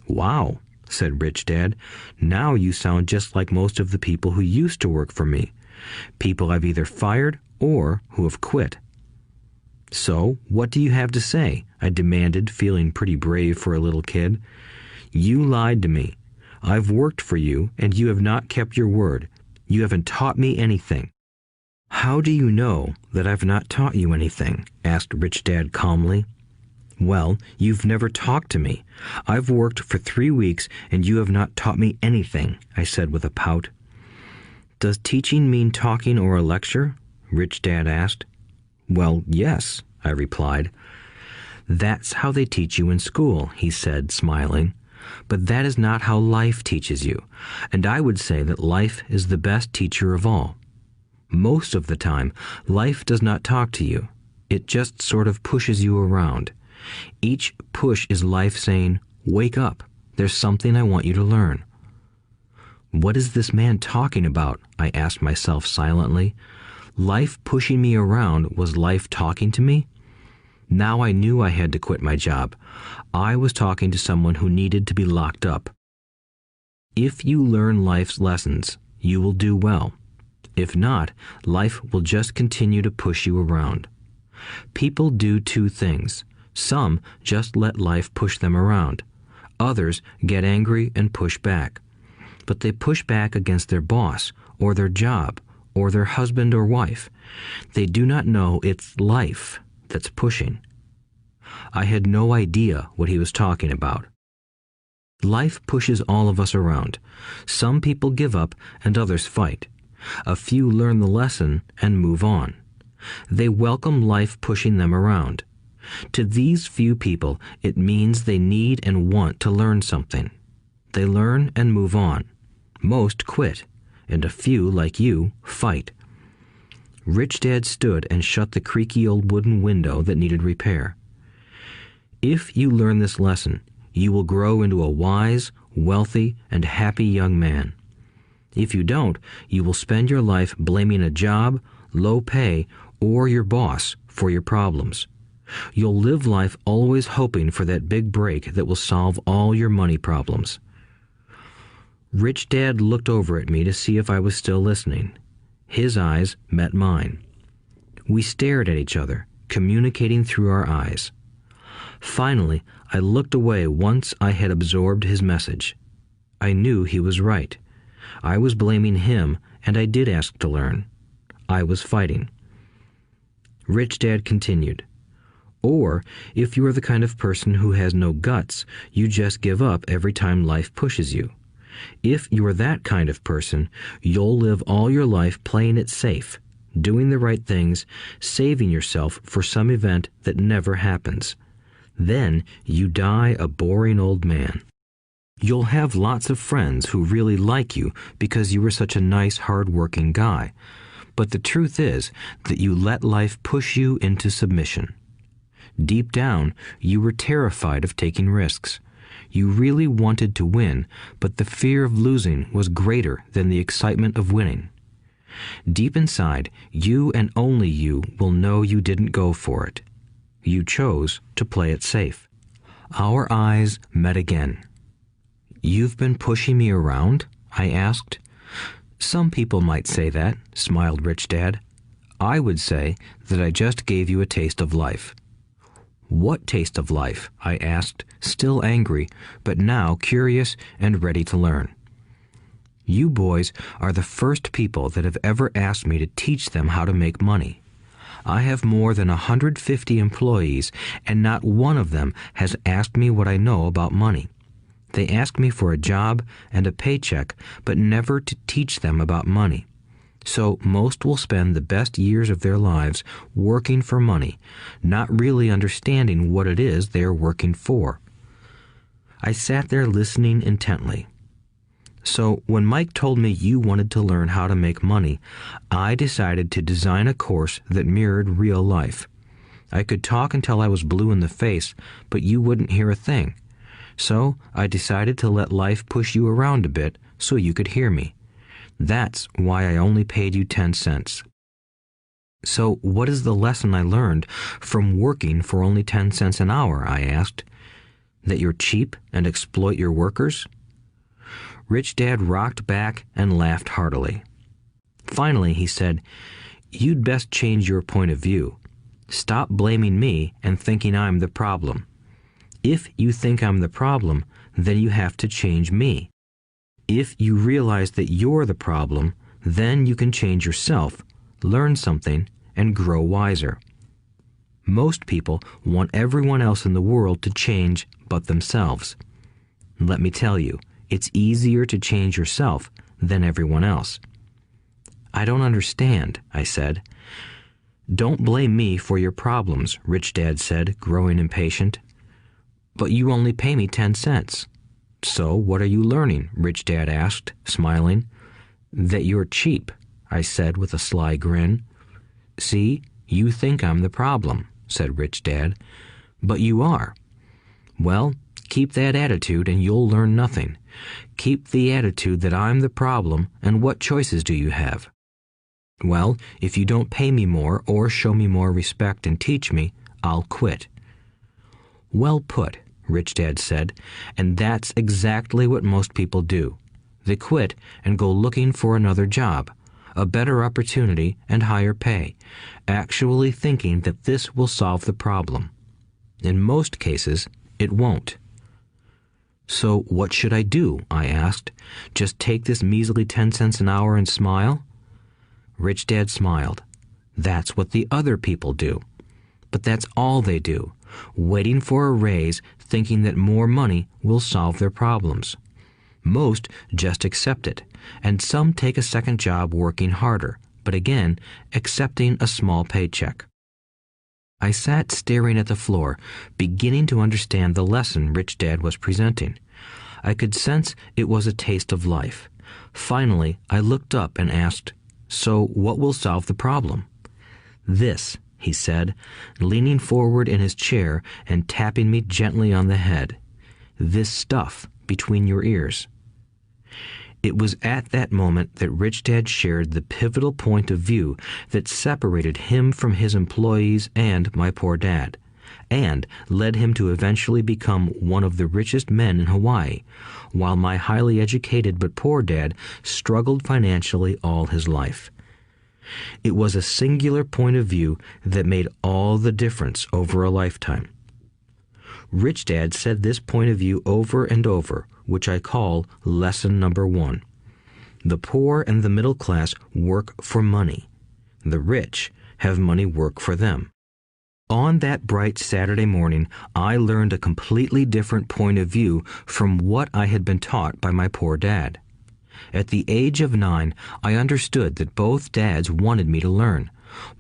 Wow, said Rich Dad. Now you sound just like most of the people who used to work for me. People I've either fired or who have quit. So, what do you have to say? I demanded, feeling pretty brave for a little kid. You lied to me. I've worked for you, and you have not kept your word. You haven't taught me anything. How do you know that I've not taught you anything? Asked Rich Dad calmly. Well, you've never talked to me. I've worked for 3 weeks, and you have not taught me anything, I said with a pout. Does teaching mean talking or a lecture? Rich Dad asked. Well, yes, I replied. That's how they teach you in school, he said, smiling. But that is not how life teaches you, and I would say that life is the best teacher of all. Most of the time, life does not talk to you. It just sort of pushes you around. Each push is life saying, wake up, there's something I want you to learn. What is this man talking about? I asked myself silently. Life pushing me around was life talking to me? Now I knew I had to quit my job. I was talking to someone who needed to be locked up. If you learn life's lessons, you will do well. If not, life will just continue to push you around. People do two things. Some just let life push them around. Others get angry and push back. But they push back against their boss, or their job, or their husband or wife. They do not know it's life that's pushing. I had no idea what he was talking about. Life pushes all of us around. Some people give up and others fight. A few learn the lesson and move on. They welcome life pushing them around. To these few people, it means they need and want to learn something. They learn and move on. Most quit, and a few, like you, fight. Rich Dad stood and shut the creaky old wooden window that needed repair. If you learn this lesson, you will grow into a wise, wealthy, and happy young man. If you don't, you will spend your life blaming a job, low pay, or your boss for your problems. You'll live life always hoping for that big break that will solve all your money problems. Rich Dad looked over at me to see if I was still listening. His eyes met mine. We stared at each other, communicating through our eyes. Finally, I looked away once I had absorbed his message. I knew he was right. I was blaming him, and I did ask to learn. I was fighting. Rich Dad continued, "Or, if you are the kind of person who has no guts, you just give up every time life pushes you. If you are that kind of person, you'll live all your life playing it safe, doing the right things, saving yourself for some event that never happens. Then you die a boring old man. You'll have lots of friends who really like you because you were such a nice, hard-working guy. But the truth is that you let life push you into submission. Deep down, you were terrified of taking risks. You really wanted to win, but the fear of losing was greater than the excitement of winning. Deep inside, you and only you will know you didn't go for it. You chose to play it safe." Our eyes met again. "You've been pushing me around?" I asked. "Some people might say that," smiled Rich Dad. "I would say that I just gave you a taste of life." "What taste of life?" I asked, still angry, but now curious and ready to learn. "You boys are the first people that have ever asked me to teach them how to make money. I have more than 150 employees, and not one of them has asked me what I know about money. They ask me for a job and a paycheck, but never to teach them about money. So most will spend the best years of their lives working for money, not really understanding what it is they are working for." I sat there listening intently. "So when Mike told me you wanted to learn how to make money, I decided to design a course that mirrored real life. I could talk until I was blue in the face, but you wouldn't hear a thing. So I decided to let life push you around a bit so you could hear me. That's why I only paid you 10 cents. "So what is the lesson I learned from working for only 10 cents an hour?" I asked. "That you're cheap and exploit your workers?" Rich Dad rocked back and laughed heartily. Finally, he said, "You'd best change your point of view. Stop blaming me and thinking I'm the problem. If you think I'm the problem, then you have to change me. If you realize that you're the problem, then you can change yourself, learn something, and grow wiser. Most people want everyone else in the world to change but themselves. Let me tell you, it's easier to change yourself than everyone else." "I don't understand," I said. "Don't blame me for your problems," Rich Dad said, growing impatient. "But you only pay me 10 cents. "So what are you learning?" Rich Dad asked, smiling. "That you're cheap," I said with a sly grin. "See, you think I'm the problem," said Rich Dad. "But you are. Well, keep that attitude and you'll learn nothing. Keep the attitude that I'm the problem, and what choices do you have?" "Well, if you don't pay me more or show me more respect and teach me, I'll quit." "Well put," Rich Dad said, "and that's exactly what most people do. They quit and go looking for another job, a better opportunity and higher pay, actually thinking that this will solve the problem. In most cases, it won't. So what should I do? I asked. Just take this measly 10 cents an hour and smile? Rich Dad smiled. That's what the other people do. But that's all they do, waiting for a raise, thinking that more money will solve their problems. Most just accept it, and some take a second job working harder, but again, accepting a small paycheck. I sat staring at the floor, beginning to understand the lesson Rich Dad was presenting. I could sense it was a taste of life. Finally, I looked up and asked, "So what will solve the problem?" "This," he said, leaning forward in his chair and tapping me gently on the head. "This stuff between your ears." It was at that moment that Rich Dad shared the pivotal point of view that separated him from his employees and my poor dad, and led him to eventually become one of the richest men in Hawaii, while my highly educated but poor dad struggled financially all his life. It was a singular point of view that made all the difference over a lifetime. Rich Dad said this point of view over and over, which I call lesson number 1. The poor and the middle class work for money. The rich have money work for them. On that bright Saturday morning, I learned a completely different point of view from what I had been taught by my poor dad. At the age of 9, I understood that both dads wanted me to learn.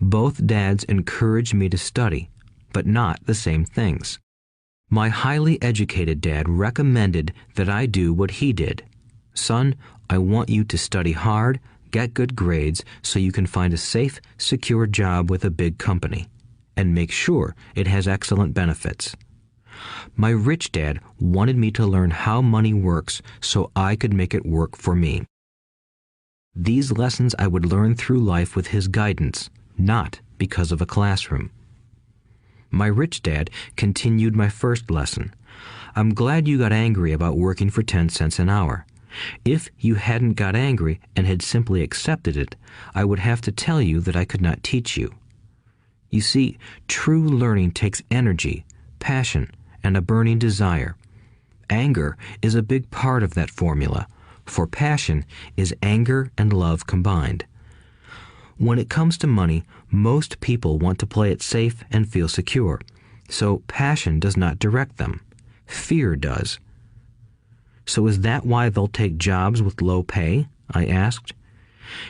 Both dads encouraged me to study, but not the same things. My highly educated dad recommended that I do what he did. "Son, I want you to study hard, get good grades so you can find a safe, secure job with a big company, and make sure it has excellent benefits." My rich dad wanted me to learn how money works so I could make it work for me. These lessons I would learn through life with his guidance, not because of a classroom. My rich dad continued my first lesson. "I'm glad you got angry about working for 10 cents an hour. If you hadn't got angry and had simply accepted it, I would have to tell you that I could not teach you. You see, true learning takes energy, passion, and a burning desire. Anger is a big part of that formula, for passion is anger and love combined. When it comes to money, most people want to play it safe and feel secure, so passion does not direct them. Fear does." "So is that why they'll take jobs with low pay?" I asked.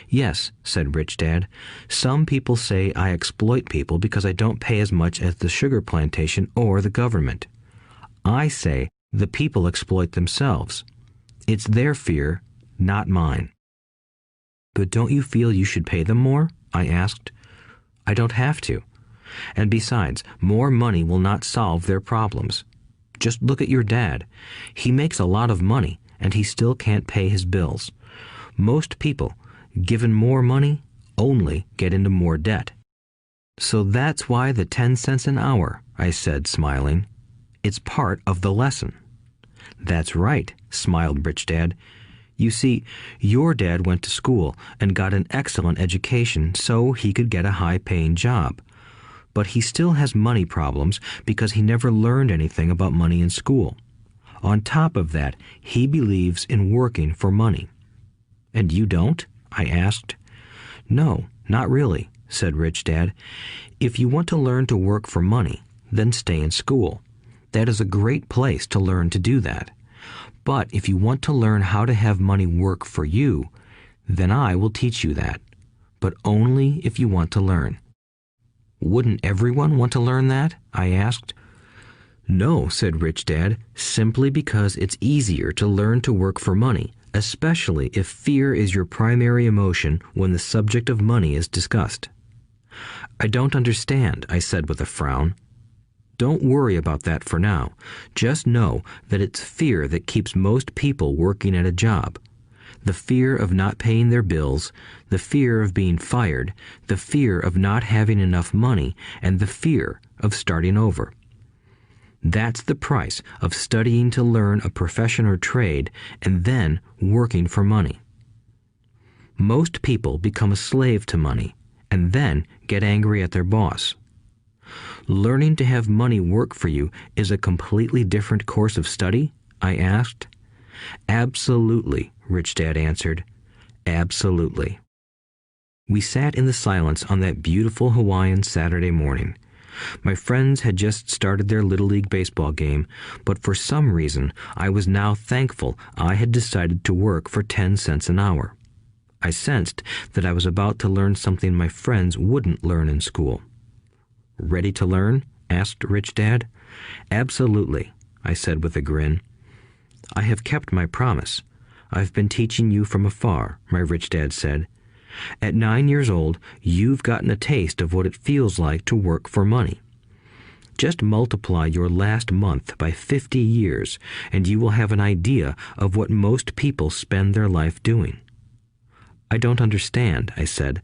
"Yes," said Rich Dad. "Some people say I exploit people because I don't pay as much as the sugar plantation or the government. I say the people exploit themselves. It's their fear, not mine." "But don't you feel you should pay them more?" I asked. "I don't have to. And besides, more money will not solve their problems. Just look at your dad. He makes a lot of money, and he still can't pay his bills. Most people, given more money, only get into more debt." "So that's why the 10 cents an hour," I said, smiling. "It's part of the lesson." "That's right," smiled Rich Dad. "You see, your dad went to school and got an excellent education so he could get a high-paying job. But he still has money problems because he never learned anything about money in school. On top of that, he believes in working for money." "And you don't?" I asked. "No, not really," said Rich Dad. "If you want to learn to work for money, then stay in school. That is a great place to learn to do that. But if you want to learn how to have money work for you, then I will teach you that. But only if you want to learn." "Wouldn't everyone want to learn that?" I asked. "No," said Rich Dad, "simply because it's easier to learn to work for money, especially if fear is your primary emotion when the subject of money is discussed." "I don't understand," I said with a frown. "Don't worry about that for now. Just know that it's fear that keeps most people working at a job. The fear of not paying their bills, the fear of being fired, the fear of not having enough money, and the fear of starting over. That's the price of studying to learn a profession or trade and then working for money. Most people become a slave to money and then get angry at their boss. Learning to have money work for you is a completely different course of study? I asked. Absolutely, Rich Dad answered. Absolutely. We sat in the silence on that beautiful Hawaiian Saturday morning. My friends had just started their Little League baseball game, but for some reason I was now thankful I had decided to work for 10 cents an hour. I sensed that I was about to learn something my friends wouldn't learn in school. Ready to learn? Asked Rich Dad. Absolutely, I said with a grin. I have kept my promise. I've been teaching you from afar, my Rich Dad said. At 9 years old, you've gotten a taste of what it feels like to work for money. Just multiply your last month by 50 years, and you will have an idea of what most people spend their life doing. I don't understand, I said.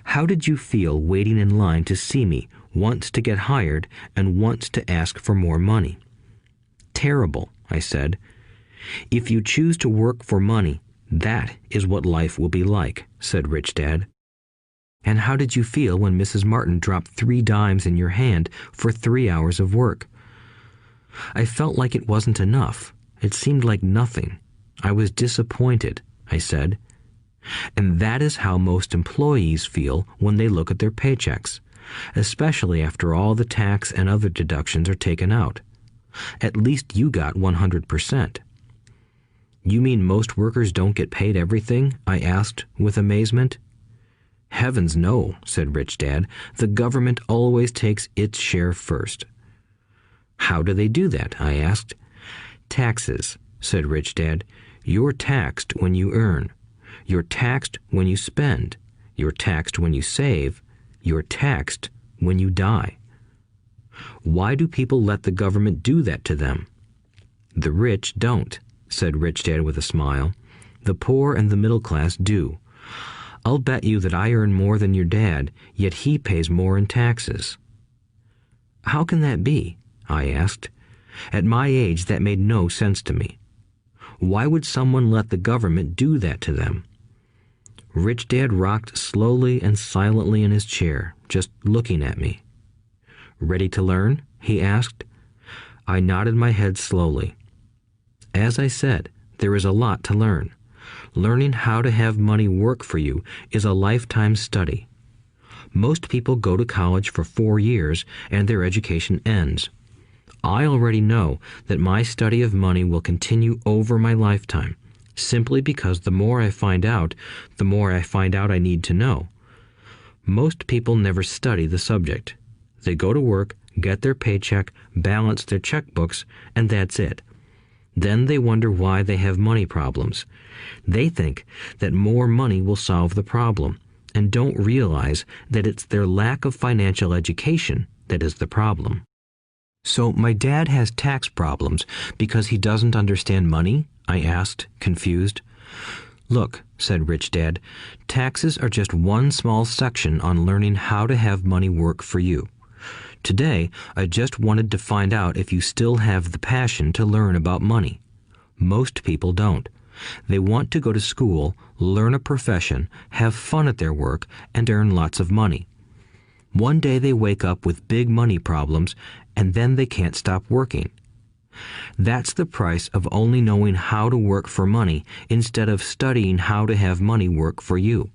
How did you feel waiting in line to see me, once to get hired and once to ask for more money? Terrible, I said. If you choose to work for money, that is what life will be like, said Rich Dad. And how did you feel when Mrs. Martin dropped 3 dimes in your hand for 3 hours of work? I felt like it wasn't enough. It seemed like nothing. I was disappointed, I said. And that is how most employees feel when they look at their paychecks, especially after all the tax and other deductions are taken out. At least you got 100%. You mean most workers don't get paid everything? I asked with amazement. Heavens no, said Rich Dad. The government always takes its share first. How do they do that? I asked. Taxes, said Rich Dad. You're taxed when you earn. You're taxed when you spend. You're taxed when you save. You're taxed when you die. Why do people let the government do that to them? The rich don't, said Rich Dad with a smile. The poor and the middle class do. I'll bet you that I earn more than your dad, yet he pays more in taxes. How can that be? I asked. At my age, that made no sense to me. Why would someone let the government do that to them? Rich Dad rocked slowly and silently in his chair, just looking at me. Ready to learn? He asked. I nodded my head slowly. As I said, there is a lot to learn. Learning how to have money work for you is a lifetime study. Most people go to college for 4 years and their education ends. I already know that my study of money will continue over my lifetime, simply because the more I find out I need to know. Most people never study the subject. They go to work, get their paycheck, balance their checkbooks, and that's it. Then they wonder why they have money problems. They think that more money will solve the problem, and don't realize that it's their lack of financial education that is the problem. So my dad has tax problems because he doesn't understand money? I asked, confused. Look, said Rich Dad, taxes are just one small section on learning how to have money work for you. Today, I just wanted to find out if you still have the passion to learn about money. Most people don't. They want to go to school, learn a profession, have fun at their work, and earn lots of money. One day they wake up with big money problems, and then they can't stop working. That's the price of only knowing how to work for money instead of studying how to have money work for you.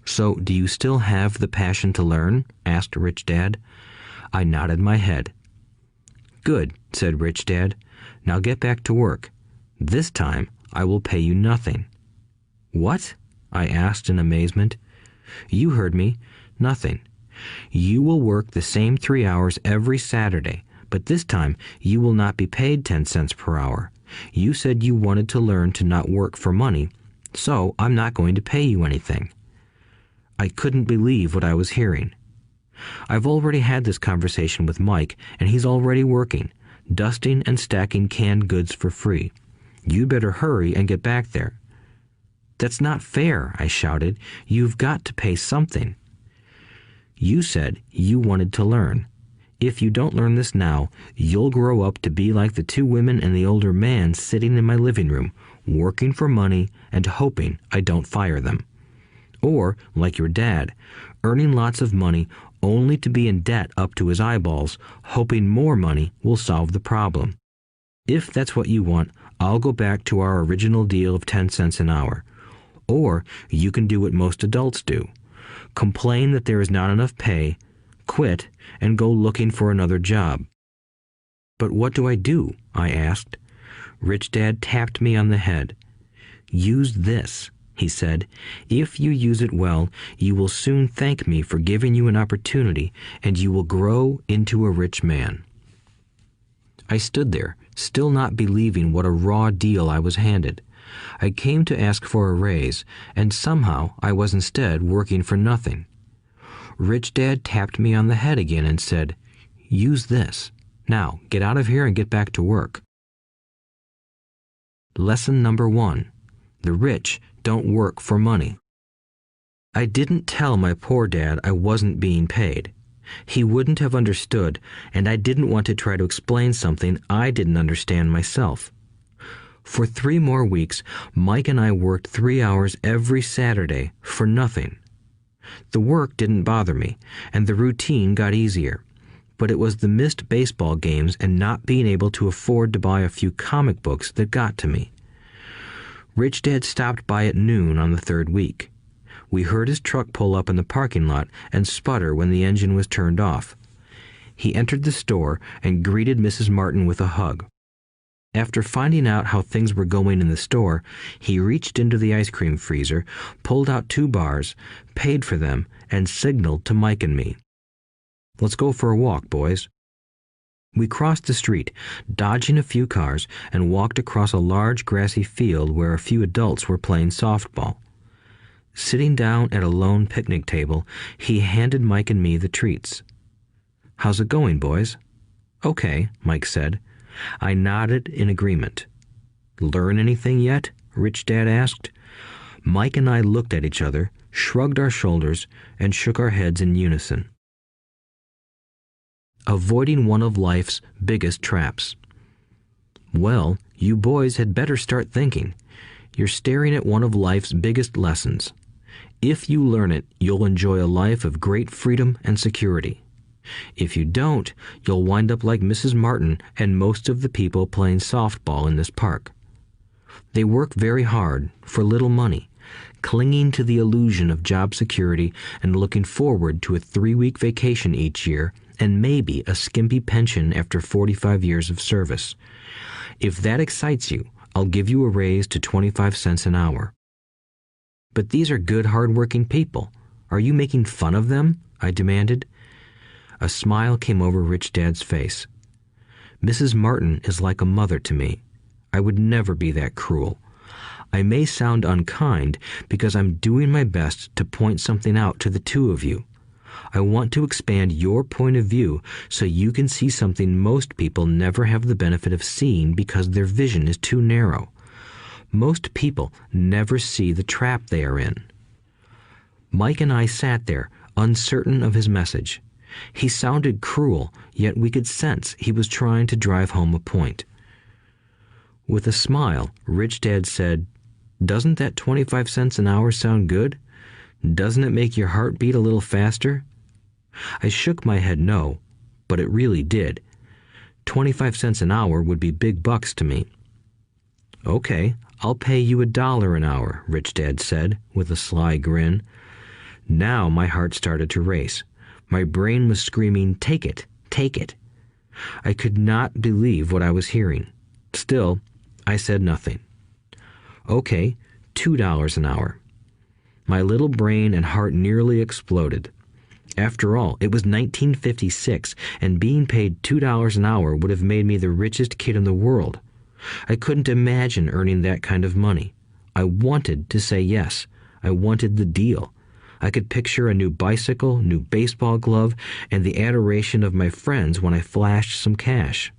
So, do you still have the passion to learn? Asked Rich Dad. I nodded my head. Good, said Rich Dad. Now get back to work. This time, I will pay you nothing. What? I asked in amazement. You heard me. Nothing. You will work the same 3 hours every Saturday, but this time you will not be paid 10 cents per hour. You said you wanted to learn to not work for money, so I'm not going to pay you anything. I couldn't believe what I was hearing. I've already had this conversation with Mike, and he's already working, dusting and stacking canned goods for free. You better hurry and get back there. That's not fair, I shouted. You've got to pay something. You said you wanted to learn. If you don't learn this now, you'll grow up to be like the two women and the older man sitting in my living room, working for money and hoping I don't fire them. Or, like your dad, earning lots of money only to be in debt up to his eyeballs, hoping more money will solve the problem. If that's what you want, I'll go back to our original deal of 10 cents an hour. Or you can do what most adults do. Complain that there is not enough pay, quit, and go looking for another job. But what do I do? I asked. Rich Dad tapped me on the head. Use this, he said. If you use it well, you will soon thank me for giving you an opportunity, and you will grow into a rich man. I stood there, still not believing what a raw deal I was handed. I came to ask for a raise, and somehow I was instead working for nothing. Rich Dad tapped me on the head again and said, "Use this. Now, get out of here and get back to work." Lesson number 1. The rich don't work for money. I didn't tell my poor dad I wasn't being paid. He wouldn't have understood, and I didn't want to try to explain something I didn't understand myself. For 3 more weeks, Mike and I worked 3 hours every Saturday for nothing. The work didn't bother me, and the routine got easier. But it was the missed baseball games and not being able to afford to buy a few comic books that got to me. Rich Dad stopped by at noon on the 3rd week. We heard his truck pull up in the parking lot and sputter when the engine was turned off. He entered the store and greeted Mrs. Martin with a hug. After finding out how things were going in the store, he reached into the ice cream freezer, pulled out 2 bars, paid for them, and signaled to Mike and me. "Let's go for a walk, boys." We crossed the street, dodging a few cars, and walked across a large grassy field where a few adults were playing softball. Sitting down at a lone picnic table, he handed Mike and me the treats. "How's it going, boys?" "Okay," Mike said. I nodded in agreement. "Learn anything yet?" Rich Dad asked. Mike and I looked at each other, shrugged our shoulders, and shook our heads in unison. Avoiding one of life's biggest traps. Well, you boys had better start thinking. You're staring at one of life's biggest lessons. If you learn it, you'll enjoy a life of great freedom and security. If you don't, you'll wind up like Mrs. Martin and most of the people playing softball in this park. They work very hard for little money, clinging to the illusion of job security and looking forward to a 3-week vacation each year and maybe a skimpy pension after 45 years of service. If that excites you, I'll give you a raise to 25 cents an hour. But these are good, hard-working people. Are you making fun of them? I demanded. A smile came over Rich Dad's face. Mrs. Martin is like a mother to me. I would never be that cruel. I may sound unkind because I'm doing my best to point something out to the 2 of you. I want to expand your point of view so you can see something most people never have the benefit of seeing because their vision is too narrow. Most people never see the trap they are in. Mike and I sat there, uncertain of his message. He sounded cruel, yet we could sense he was trying to drive home a point. With a smile, Rich Dad said, "Doesn't that 25 cents an hour sound good? Doesn't it make your heart beat a little faster?" I shook my head no, but it really did. 25 cents an hour would be big bucks to me. "Okay, I'll pay you $1 an hour," Rich Dad said, with a sly grin. Now my heart started to race. My brain was screaming, "Take it, take it." I could not believe what I was hearing. Still, I said nothing. "Okay, $2 an hour." My little brain and heart nearly exploded. After all, it was 1956, and being paid $2 an hour would have made me the richest kid in the world. I couldn't imagine earning that kind of money. I wanted to say yes. I wanted the deal. I could picture a new bicycle, new baseball glove, and the adoration of my friends when I flashed some cash.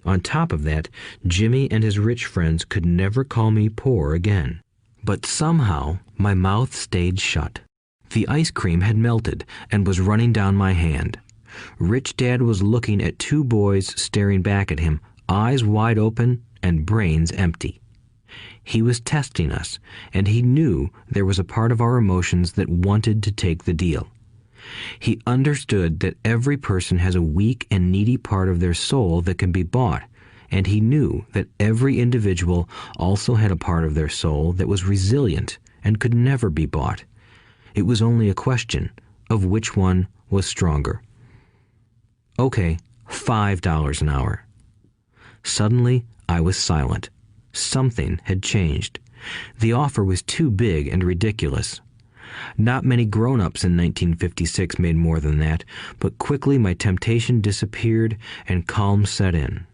On top of that, Jimmy and his rich friends could never call me poor again. But somehow, my mouth stayed shut. The ice cream had melted and was running down my hand. Rich Dad was looking at two boys staring back at him, eyes wide open and brains empty. He was testing us, and he knew there was a part of our emotions that wanted to take the deal. He understood that every person has a weak and needy part of their soul that can be bought, and he knew that every individual also had a part of their soul that was resilient and could never be bought. It was only a question of which one was stronger. Okay, $5 an hour. Suddenly, I was silent. Something had changed. The offer was too big and ridiculous. Not many grown-ups in 1956 made more than that, but quickly my temptation disappeared and calm set in.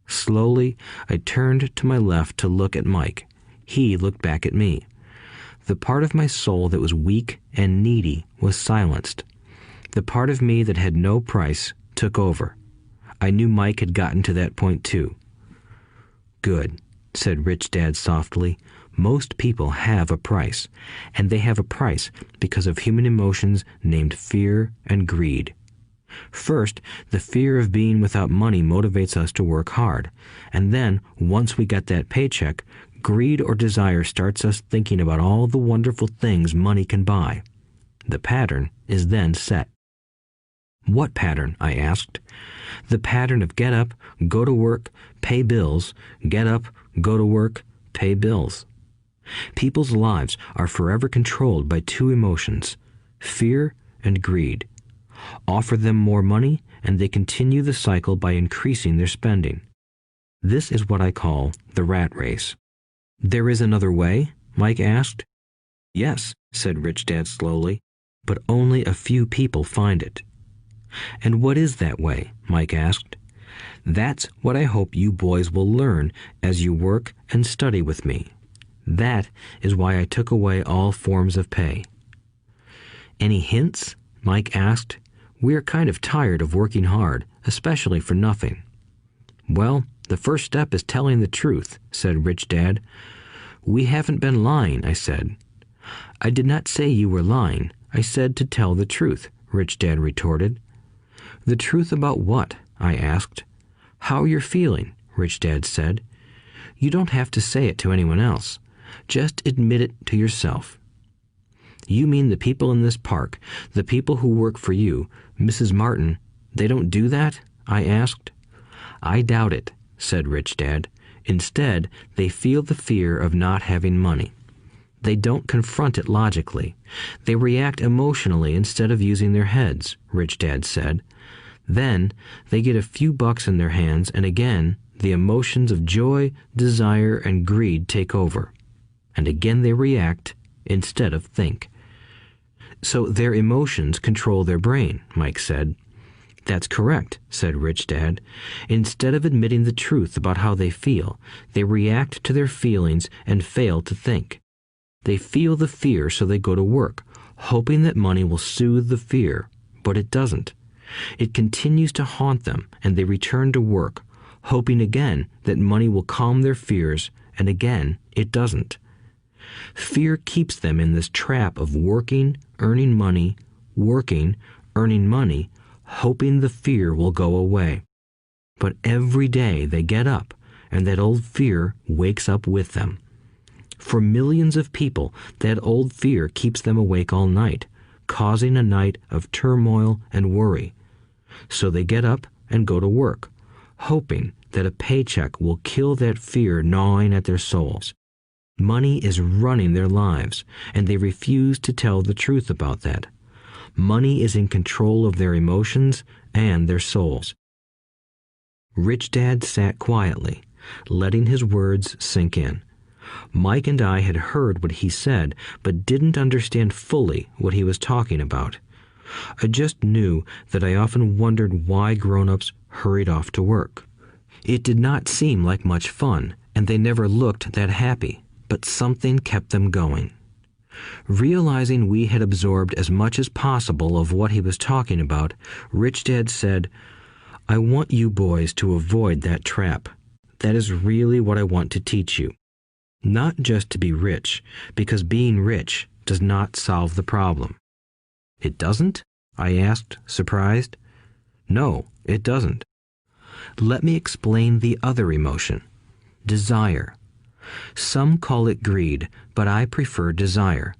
Slowly, I turned to my left to look at Mike. He looked back at me. The part of my soul that was weak and needy was silenced. The part of me that had no price took over. I knew Mike had gotten to that point too. "Good," said Rich Dad softly. "Most people have a price, and they have a price because of human emotions named fear and greed. First, the fear of being without money motivates us to work hard, and then, once we get that paycheck, greed or desire starts us thinking about all the wonderful things money can buy. The pattern is then set." "What pattern?" I asked. "The pattern of get up, go to work, pay bills, get up, go to work, pay bills." People's lives are forever controlled by two emotions, fear and greed. Offer them more money, and they continue the cycle by increasing their spending. This is what I call the rat race. "There is another way?" Mike asked. "Yes," said Rich Dad slowly, "but only a few people find it." "And what is that way?" Mike asked. "That's what I hope you boys will learn as you work and study with me. That is why I took away all forms of pay." "Any hints?" Mike asked. "We're kind of tired of working hard, especially for nothing." "Well, the first step is telling the truth," said Rich Dad. "We haven't been lying," I said. "I did not say you were lying. I said to tell the truth," Rich Dad retorted. "The truth about what?" I asked. "How you're feeling," Rich Dad said. "You don't have to say it to anyone else. Just admit it to yourself." "You mean the people in this park, the people who work for you, Mrs. Martin, they don't do that?" I asked. "I doubt it," said Rich Dad. "Instead, they feel the fear of not having money. They don't confront it logically. They react emotionally instead of using their heads," Rich Dad said. "Then they get a few bucks in their hands, and again, the emotions of joy, desire, and greed take over. And again they react instead of think." "So their emotions control their brain," Mike said. "That's correct," said Rich Dad. "Instead of admitting the truth about how they feel, they react to their feelings and fail to think. They feel the fear, so they go to work, hoping that money will soothe the fear, but it doesn't. It continues to haunt them, and they return to work, hoping again that money will calm their fears, and again it doesn't. Fear keeps them in this trap of working, earning money, working, earning money, hoping the fear will go away. But every day they get up, and that old fear wakes up with them. For millions of people, that old fear keeps them awake all night, causing a night of turmoil and worry. So they get up and go to work, hoping that a paycheck will kill that fear gnawing at their souls. Money is running their lives, and they refuse to tell the truth about that. Money is in control of their emotions and their souls." Rich Dad sat quietly, letting his words sink in. Mike and I had heard what he said, but didn't understand fully what he was talking about. I just knew that I often wondered why grown-ups hurried off to work. It did not seem like much fun, and they never looked that happy, but something kept them going. Realizing we had absorbed as much as possible of what he was talking about, Rich Dad said, "I want you boys to avoid that trap. That is really what I want to teach you. Not just to be rich, because being rich does not solve the problem." "It doesn't?" I asked, surprised. No, it doesn't. Let me explain the other emotion, desire. Some call it greed, but I prefer desire.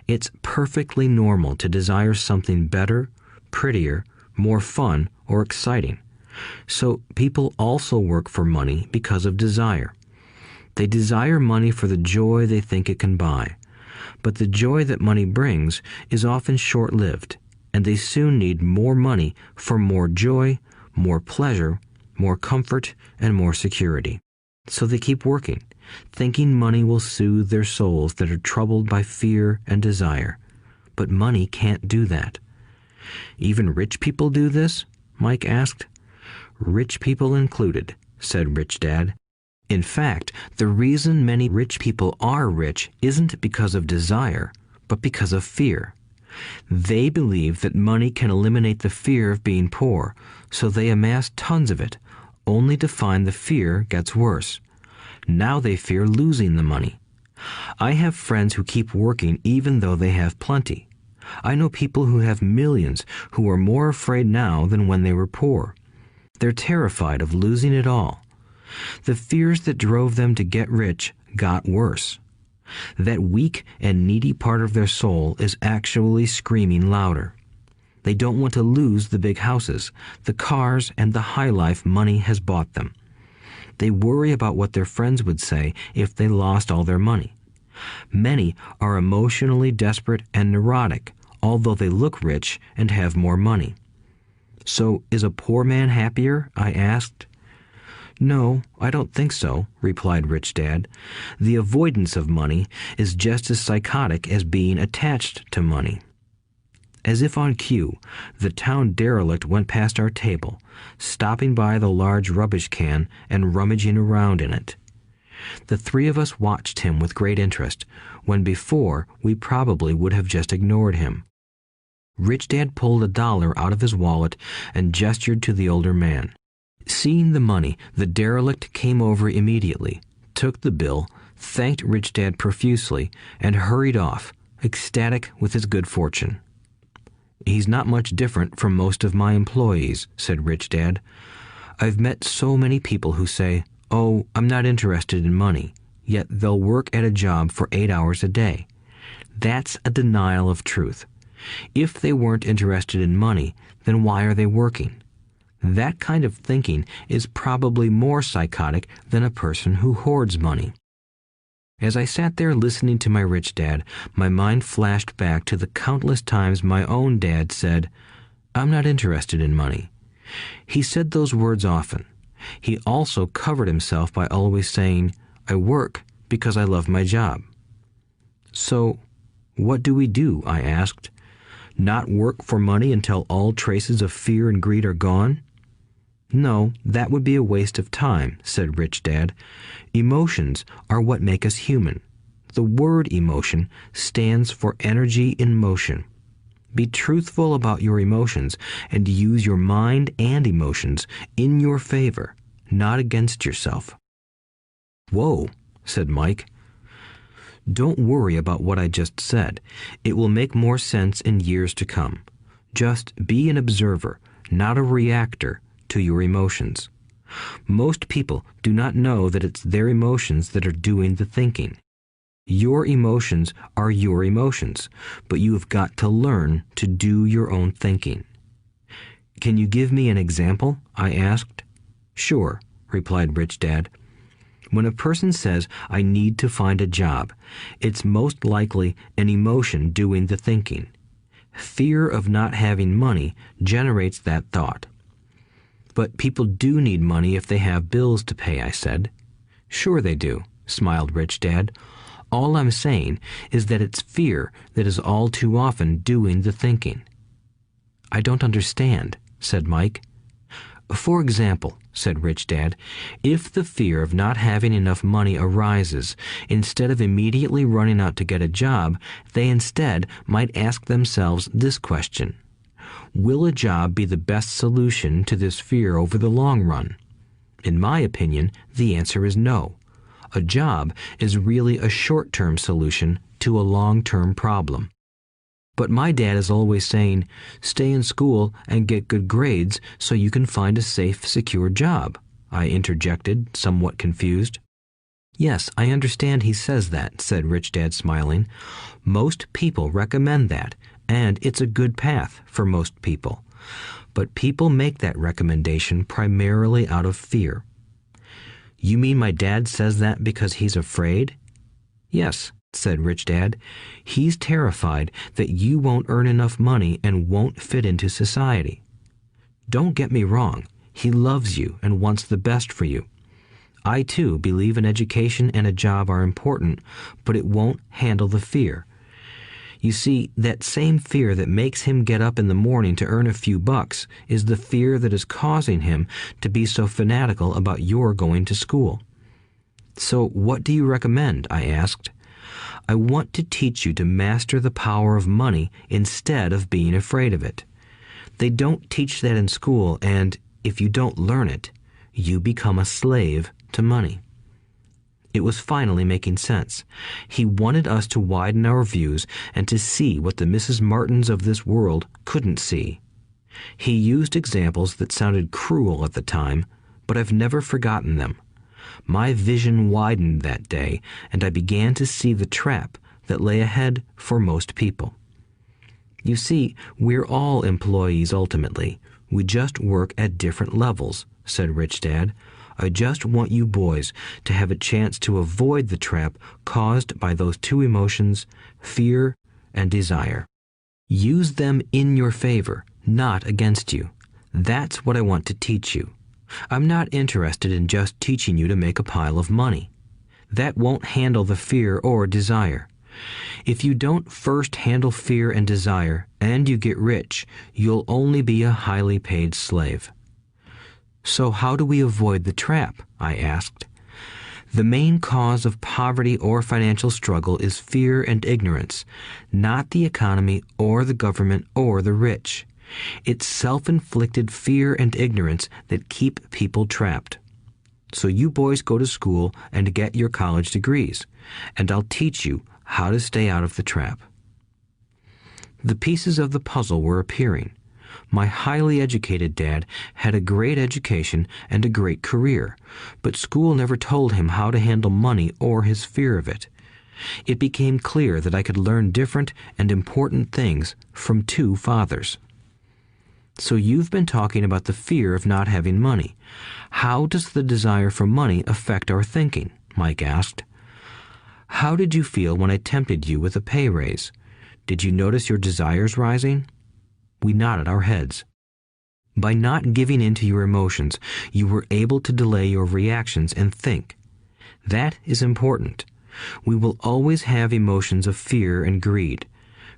It's perfectly normal to desire something better, prettier, more fun, or exciting. So people also work for money because of desire. They desire money for the joy they think it can buy. But the joy that money brings is often short-lived, and they soon need more money for more joy, more pleasure, more comfort, and more security. So they keep working, thinking money will soothe their souls that are troubled by fear and desire. But money can't do that. Even rich people do this? Mike asked. Rich people included, said Rich Dad. In fact, the reason many rich people are rich isn't because of desire, but because of fear. They believe that money can eliminate the fear of being poor, so they amass tons of it, only to find the fear gets worse. Now they fear losing the money. I have friends who keep working even though they have plenty. I know people who have millions who are more afraid now than when they were poor. They're terrified of losing it all. The fears that drove them to get rich got worse. That weak and needy part of their soul is actually screaming louder. They don't want to lose the big houses, the cars, and the high life money has bought them. They worry about what their friends would say if they lost all their money. Many are emotionally desperate and neurotic, although they look rich and have more money. So, is a poor man happier? I asked. No, I don't think so, replied Rich Dad. The avoidance of money is just as psychotic as being attached to money. As if on cue, the town derelict went past our table, stopping by the large rubbish can and rummaging around in it. The three of us watched him with great interest, when before we probably would have just ignored him. Rich Dad pulled $1 out of his wallet and gestured to the older man. Seeing the money, the derelict came over immediately, took the bill, thanked Rich Dad profusely, and hurried off, ecstatic with his good fortune. He's not much different from most of my employees, said Rich Dad. I've met so many people who say, "Oh, I'm not interested in money," yet they'll work at a job for 8 hours a day. That's a denial of truth. If they weren't interested in money, then why are they working? That kind of thinking is probably more psychotic than a person who hoards money. As I sat there listening to my Rich Dad, my mind flashed back to the countless times my own dad said, "I'm not interested in money." He said those words often. He also covered himself by always saying, "I work because I love my job." So, what do we do? I asked. Not work for money until all traces of fear and greed are gone? No, that would be a waste of time, said Rich Dad. Emotions are what make us human. The word emotion stands for energy in motion. Be truthful about your emotions and use your mind and emotions in your favor, not against yourself. Whoa, said Mike. Don't worry about what I just said. It will make more sense in years to come. Just be an observer, not a reactor, to your emotions. Most people do not know that it's their emotions that are doing the thinking. Your emotions are your emotions, but you have got to learn to do your own thinking. Can you give me an example? I asked. Sure, replied Rich Dad. When a person says, "I need to find a job," it's most likely an emotion doing the thinking. Fear of not having money generates that thought. But people do need money if they have bills to pay, I said. Sure they do, smiled Rich Dad. All I'm saying is that it's fear that is all too often doing the thinking. I don't understand, said Mike. For example, said Rich Dad, if the fear of not having enough money arises, instead of immediately running out to get a job, they instead might ask themselves this question. Will a job be the best solution to this fear over the long run? In my opinion, the answer is no. A job is really a short-term solution to a long-term problem. But my dad is always saying, stay in school and get good grades so you can find a safe, secure job, I interjected, somewhat confused. Yes, I understand he says that, said Rich Dad, smiling. Most people recommend that, and it's a good path for most people. But people make that recommendation primarily out of fear. You mean my dad says that because he's afraid? Yes, said Rich Dad. He's terrified that you won't earn enough money and won't fit into society. Don't get me wrong. He loves you and wants the best for you. I, too, believe an education and a job are important, but it won't handle the fear. You see, that same fear that makes him get up in the morning to earn a few bucks is the fear that is causing him to be so fanatical about your going to school. So what do you recommend? I asked. I want to teach you to master the power of money instead of being afraid of it. They don't teach that in school, and if you don't learn it, you become a slave to money. It was finally making sense. He wanted us to widen our views and to see what the Mrs. Martins of this world couldn't see. He used examples that sounded cruel at the time, but I've never forgotten them. My vision widened that day, and I began to see the trap that lay ahead for most people. You see, we're all employees ultimately. We just work at different levels, said Rich Dad. I just want you boys to have a chance to avoid the trap caused by those two emotions, fear and desire. Use them in your favor, not against you. That's what I want to teach you. I'm not interested in just teaching you to make a pile of money. That won't handle the fear or desire. If you don't first handle fear and desire, and you get rich, you'll only be a highly paid slave. So how do we avoid the trap? I asked. The main cause of poverty or financial struggle is fear and ignorance, not the economy or the government or the rich. It's self-inflicted fear and ignorance that keep people trapped. So you boys go to school and get your college degrees, and I'll teach you how to stay out of the trap. The pieces of the puzzle were appearing. My highly educated dad had a great education and a great career, but school never told him how to handle money or his fear of it. It became clear that I could learn different and important things from two fathers. So you've been talking about the fear of not having money. How does the desire for money affect our thinking? Mike asked. How did you feel when I tempted you with a pay raise? Did you notice your desires rising? We nodded our heads. By not giving in to your emotions, you were able to delay your reactions and think. That is important. We will always have emotions of fear and greed.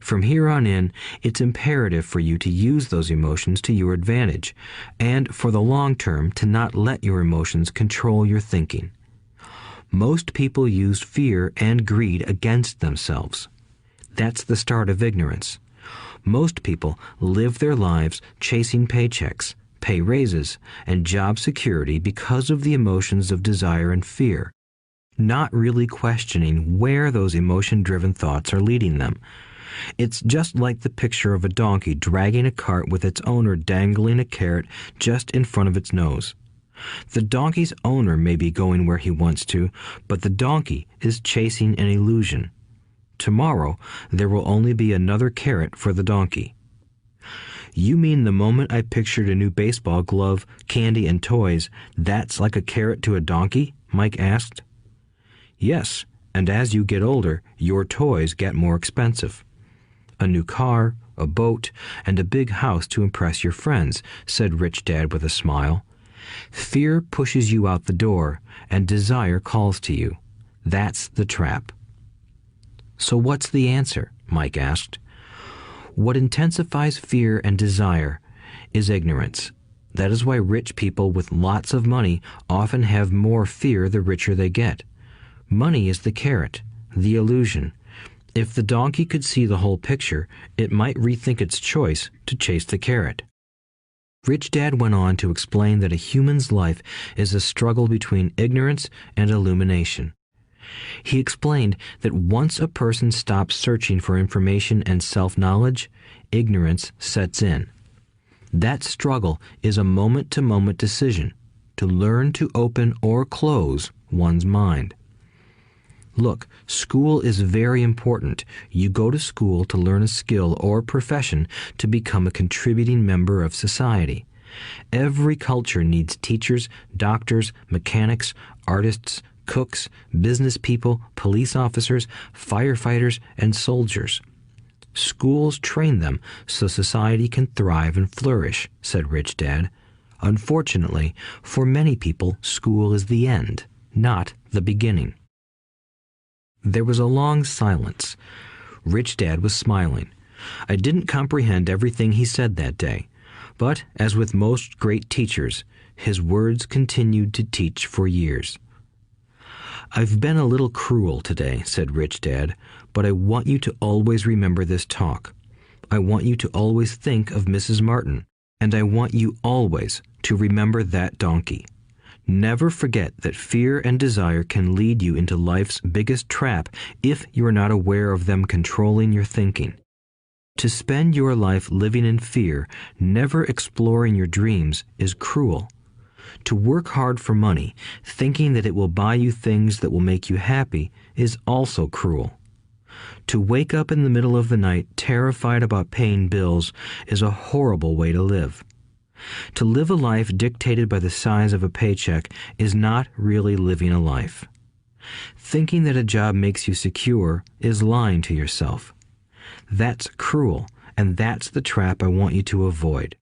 From here on in, it's imperative for you to use those emotions to your advantage, and for the long term to not let your emotions control your thinking. Most people use fear and greed against themselves. That's the start of ignorance. Most people live their lives chasing paychecks, pay raises, and job security because of the emotions of desire and fear, not really questioning where those emotion-driven thoughts are leading them. It's just like the picture of a donkey dragging a cart with its owner dangling a carrot just in front of its nose. The donkey's owner may be going where he wants to, but the donkey is chasing an illusion. Tomorrow, there will only be another carrot for the donkey. You mean the moment I pictured a new baseball glove, candy, and toys, that's like a carrot to a donkey? Mike asked. Yes, and as you get older, your toys get more expensive. A new car, a boat, and a big house to impress your friends, said Rich Dad with a smile. Fear pushes you out the door, and desire calls to you. That's the trap. So what's the answer? Mike asked. What intensifies fear and desire is ignorance. That is why rich people with lots of money often have more fear the richer they get. Money is the carrot, the illusion. If the donkey could see the whole picture, it might rethink its choice to chase the carrot. Rich Dad went on to explain that a human's life is a struggle between ignorance and illumination. He explained that once a person stops searching for information and self-knowledge, ignorance sets in. That struggle is a moment-to-moment decision to learn to open or close one's mind. Look, school is very important. You go to school to learn a skill or profession to become a contributing member of society. Every culture needs teachers, doctors, mechanics, artists, cooks, business people, police officers, firefighters, and soldiers. Schools train them so society can thrive and flourish, said Rich Dad. Unfortunately, for many people, school is the end, not the beginning. There was a long silence. Rich Dad was smiling. I didn't comprehend everything he said that day, but as with most great teachers, his words continued to teach for years. I've been a little cruel today, said Rich Dad, but I want you to always remember this talk. I want you to always think of Mrs. Martin, and I want you always to remember that donkey. Never forget that fear and desire can lead you into life's biggest trap if you are not aware of them controlling your thinking. To spend your life living in fear, never exploring your dreams, is cruel. To work hard for money, thinking that it will buy you things that will make you happy, is also cruel. To wake up in the middle of the night terrified about paying bills is a horrible way to live. To live a life dictated by the size of a paycheck is not really living a life. Thinking that a job makes you secure is lying to yourself. That's cruel, and that's the trap I want you to avoid.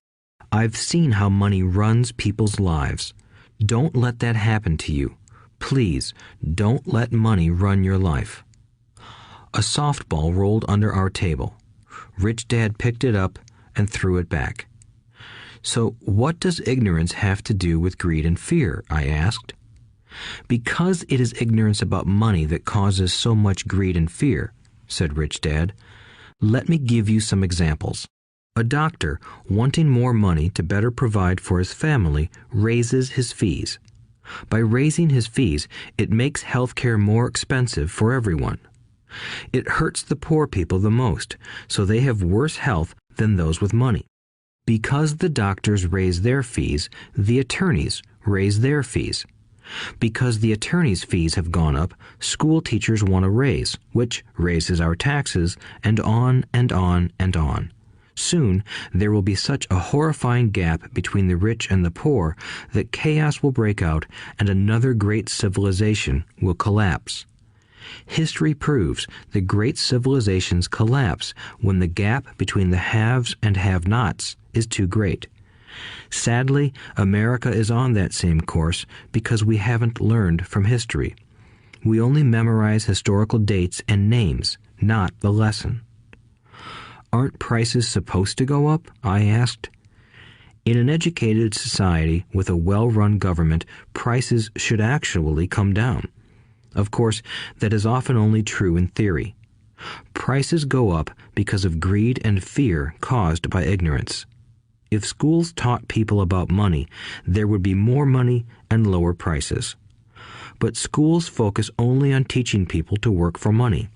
I've seen how money runs people's lives. Don't let that happen to you. Please, don't let money run your life. A softball rolled under our table. Rich Dad picked it up and threw it back. So what does ignorance have to do with greed and fear? I asked. Because it is ignorance about money that causes so much greed and fear, said Rich Dad. Let me give you some examples. A doctor, wanting more money to better provide for his family, raises his fees. By raising his fees, it makes healthcare more expensive for everyone. It hurts the poor people the most, so they have worse health than those with money. Because the doctors raise their fees, the attorneys raise their fees. Because the attorneys' fees have gone up, school teachers want a raise, which raises our taxes, and on and on and on. Soon, there will be such a horrifying gap between the rich and the poor that chaos will break out and another great civilization will collapse. History proves that great civilizations collapse when the gap between the haves and have-nots is too great. Sadly, America is on that same course because we haven't learned from history. We only memorize historical dates and names, not the lesson. Aren't prices supposed to go up? I asked. In an educated society with a well-run government, prices should actually come down. Of course, that is often only true in theory. Prices go up because of greed and fear caused by ignorance. If schools taught people about money, there would be more money and lower prices. But schools focus only on teaching people to work for money,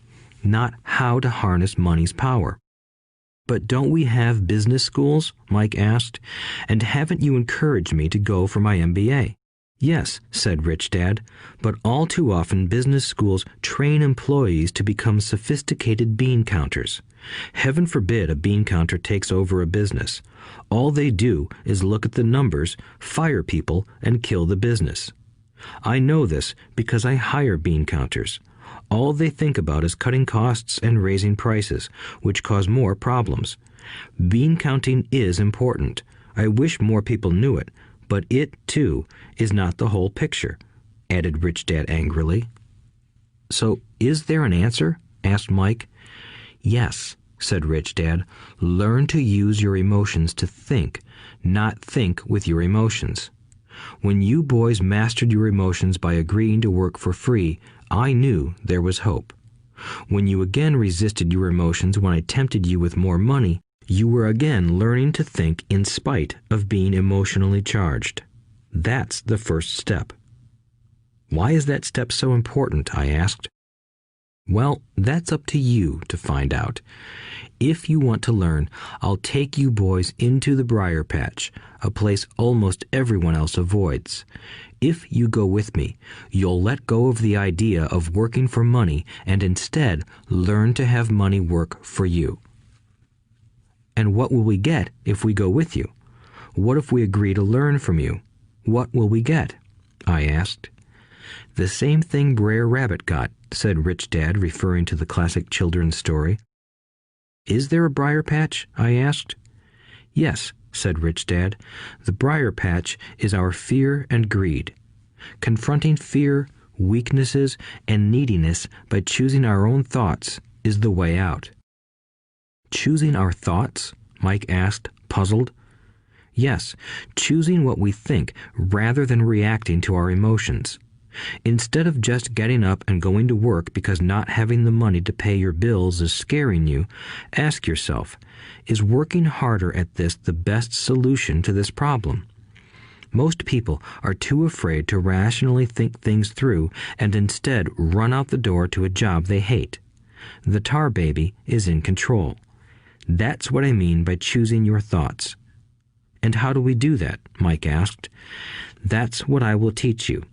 not how to harness money's power. But don't we have business schools? Mike asked. And haven't you encouraged me to go for my MBA? Yes, said Rich Dad, but all too often business schools train employees to become sophisticated bean counters. Heaven forbid a bean counter takes over a business. All they do is look at the numbers, fire people, and kill the business. I know this because I hire bean counters. All they think about is cutting costs and raising prices, which cause more problems. Bean counting is important. I wish more people knew it, but it, too, is not the whole picture, added Rich Dad angrily. So, is there an answer? Asked Mike. Yes, said Rich Dad. Learn to use your emotions to think, not think with your emotions. When you boys mastered your emotions by agreeing to work for free, I knew there was hope. When you again resisted your emotions when I tempted you with more money, you were again learning to think in spite of being emotionally charged. That's the first step. Why is that step so important? I asked. Well, that's up to you to find out. If you want to learn, I'll take you boys into the briar patch, a place almost everyone else avoids. If you go with me, you'll let go of the idea of working for money and instead learn to have money work for you. And what will we get if we go with you? What if we agree to learn from you? What will we get? I asked. The same thing Brer Rabbit got, said Rich Dad, referring to the classic children's story. Is there a briar patch? I asked. Yes, said Rich Dad. The briar patch is our fear and greed. Confronting fear, weaknesses, and neediness by choosing our own thoughts is the way out. Choosing our thoughts? Mike asked, puzzled. Yes, choosing what we think rather than reacting to our emotions. Instead of just getting up and going to work because not having the money to pay your bills is scaring you, ask yourself, is working harder at this the best solution to this problem? Most people are too afraid to rationally think things through and instead run out the door to a job they hate. The tar baby is in control. That's what I mean by choosing your thoughts. And how do we do that? Mike asked. That's what I will teach you.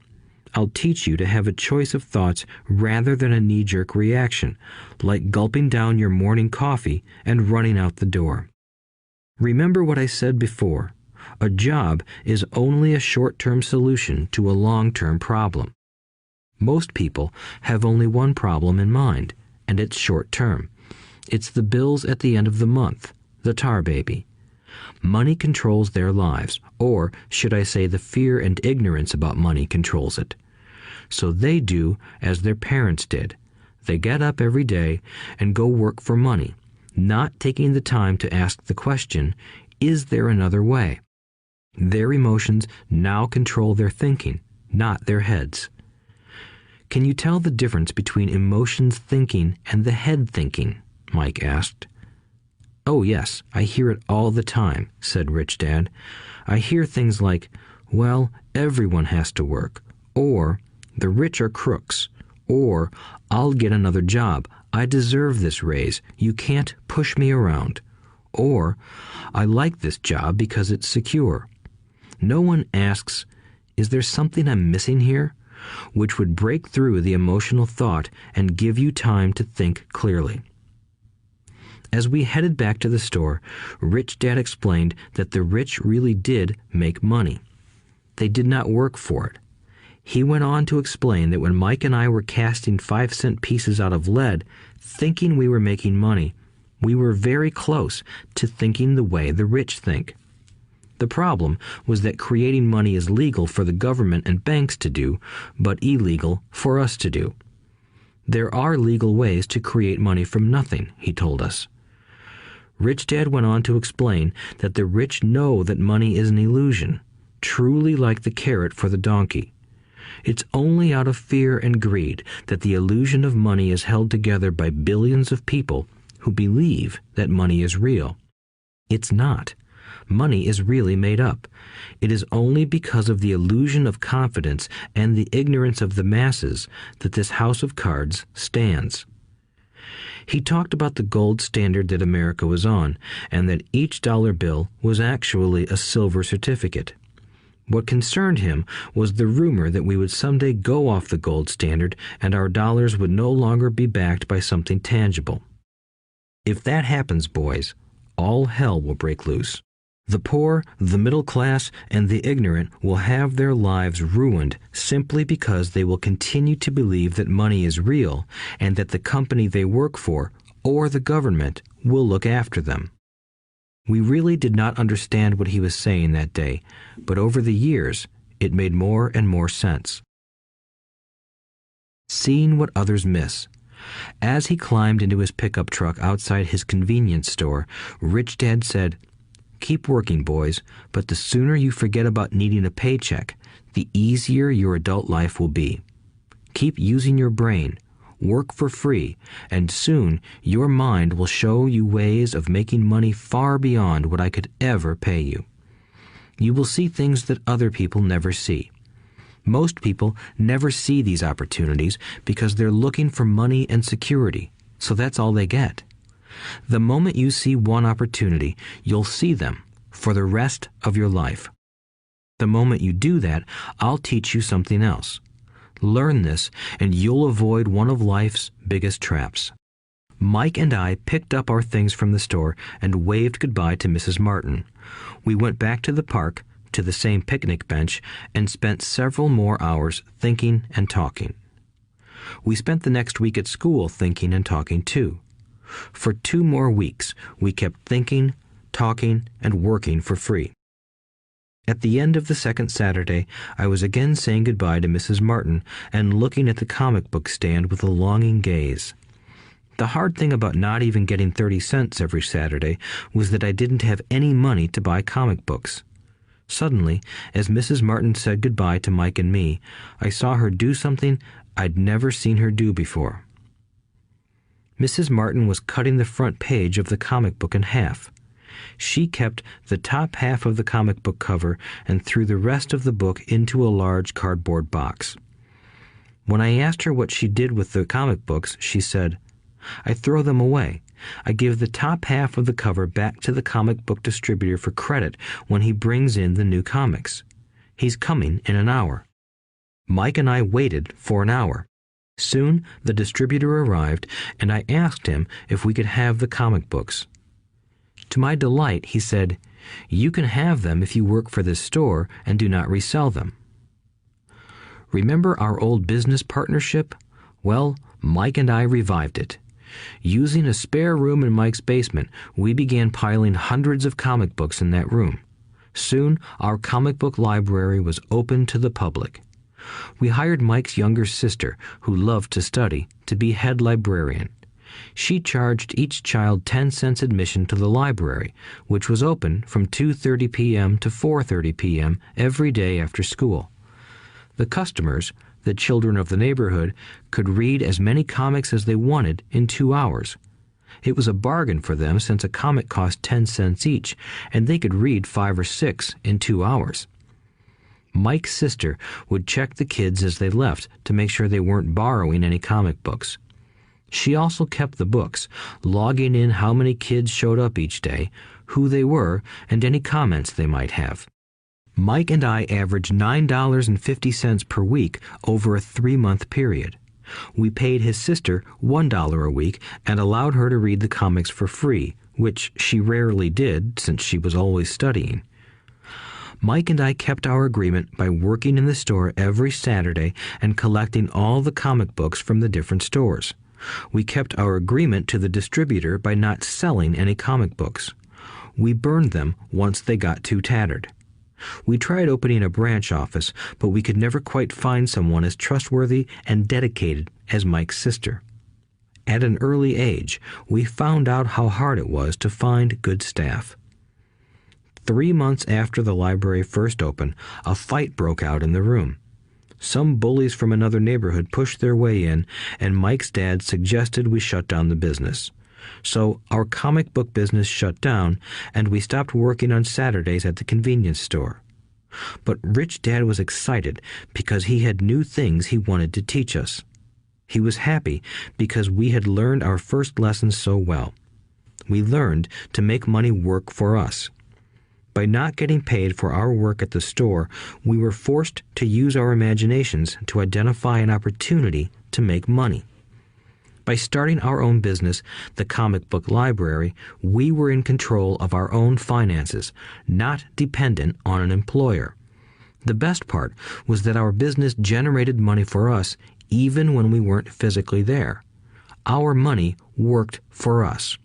I'll teach you to have a choice of thoughts rather than a knee-jerk reaction, like gulping down your morning coffee and running out the door. Remember what I said before. A job is only a short-term solution to a long-term problem. Most people have only one problem in mind, and it's short-term. It's the bills at the end of the month, the tar baby. Money controls their lives, or should I say the fear and ignorance about money controls it. So they do as their parents did. They get up every day and go work for money, not taking the time to ask the question, is there another way? Their emotions now control their thinking, not their heads. Can you tell the difference between emotions thinking and the head thinking? Mike asked. Oh yes, I hear it all the time, said Rich Dad. I hear things like, well, everyone has to work, or the rich are crooks, or I'll get another job, I deserve this raise, you can't push me around, or I like this job because it's secure. No one asks, is there something I'm missing here? Which would break through the emotional thought and give you time to think clearly. As we headed back to the store, Rich Dad explained that the rich really did make money. They did not work for it. He went on to explain that when Mike and I were casting 5-cent pieces out of lead, thinking we were making money, we were very close to thinking the way the rich think. The problem was that creating money is legal for the government and banks to do, but illegal for us to do. There are legal ways to create money from nothing, he told us. Rich Dad went on to explain that the rich know that money is an illusion, truly like the carrot for the donkey. It's only out of fear and greed that the illusion of money is held together by billions of people who believe that money is real. It's not. Money is really made up. It is only because of the illusion of confidence and the ignorance of the masses that this house of cards stands. He talked about the gold standard that America was on, and that each dollar bill was actually a silver certificate. What concerned him was the rumor that we would someday go off the gold standard and our dollars would no longer be backed by something tangible. If that happens, boys, all hell will break loose. The poor, the middle class, and the ignorant will have their lives ruined simply because they will continue to believe that money is real and that the company they work for or the government will look after them. We really did not understand what he was saying that day, but over the years, it made more and more sense. Seeing what others miss. As he climbed into his pickup truck outside his convenience store, Rich Dad said, "Keep working, boys, but the sooner you forget about needing a paycheck, the easier your adult life will be. Keep using your brain, work for free, and soon your mind will show you ways of making money far beyond what I could ever pay you. You will see things that other people never see. Most people never see these opportunities because they're looking for money and security, so that's all they get. The moment you see one opportunity, you'll see them for the rest of your life. The moment you do that, I'll teach you something else. Learn this, and you'll avoid one of life's biggest traps. Mike and I picked up our things from the store and waved goodbye to Mrs. Martin. We went back to the park, to the same picnic bench, and spent several more hours thinking and talking. We spent the next week at school thinking and talking too. For 2 more weeks, we kept thinking, talking, and working for free. At the end of the second Saturday, I was again saying goodbye to Mrs. Martin and looking at the comic book stand with a longing gaze. The hard thing about not even getting 30 cents every Saturday was that I didn't have any money to buy comic books. Suddenly, as Mrs. Martin said goodbye to Mike and me, I saw her do something I'd never seen her do before. Mrs. Martin was cutting the front page of the comic book in half. She kept the top half of the comic book cover and threw the rest of the book into a large cardboard box. When I asked her what she did with the comic books, she said, "I throw them away. I give the top half of the cover back to the comic book distributor for credit when he brings in the new comics. He's coming in an hour." Mike and I waited for an hour. Soon the distributor arrived, and I asked him if we could have the comic books. To my delight, he said, "You can have them if you work for this store and do not resell them." Remember our old business partnership? Well, Mike and I revived it. Using a spare room in Mike's basement, we began piling hundreds of comic books in that room. Soon, our comic book library was open to the public. We hired Mike's younger sister, who loved to study, to be head librarian. She charged each child 10 cents admission to the library, which was open from 2:30 p.m. to 4:30 p.m. every day after school. The customers, the children of the neighborhood, could read as many comics as they wanted in 2 hours. It was a bargain for them since a comic cost 10 cents each, and they could read 5 or 6 in 2 hours. Mike's sister would check the kids as they left to make sure they weren't borrowing any comic books. She also kept the books, logging in how many kids showed up each day, who they were, and any comments they might have. Mike and I averaged $9.50 per week over a 3-month period. We paid his sister $1 a week and allowed her to read the comics for free, which she rarely did since she was always studying. Mike and I kept our agreement by working in the store every Saturday and collecting all the comic books from the different stores. We kept our agreement to the distributor by not selling any comic books. We burned them once they got too tattered. We tried opening a branch office, but we could never quite find someone as trustworthy and dedicated as Mike's sister. At an early age, we found out how hard it was to find good staff. 3 months after the library first opened, a fight broke out in the room. Some bullies from another neighborhood pushed their way in, and Mike's dad suggested we shut down the business. So our comic book business shut down, and we stopped working on Saturdays at the convenience store. But Rich Dad was excited because he had new things he wanted to teach us. He was happy because we had learned our first lessons so well. We learned to make money work for us. By not getting paid for our work at the store, we were forced to use our imaginations to identify an opportunity to make money. By starting our own business, the comic book library, we were in control of our own finances, not dependent on an employer. The best part was that our business generated money for us even when we weren't physically there. Our money worked for us.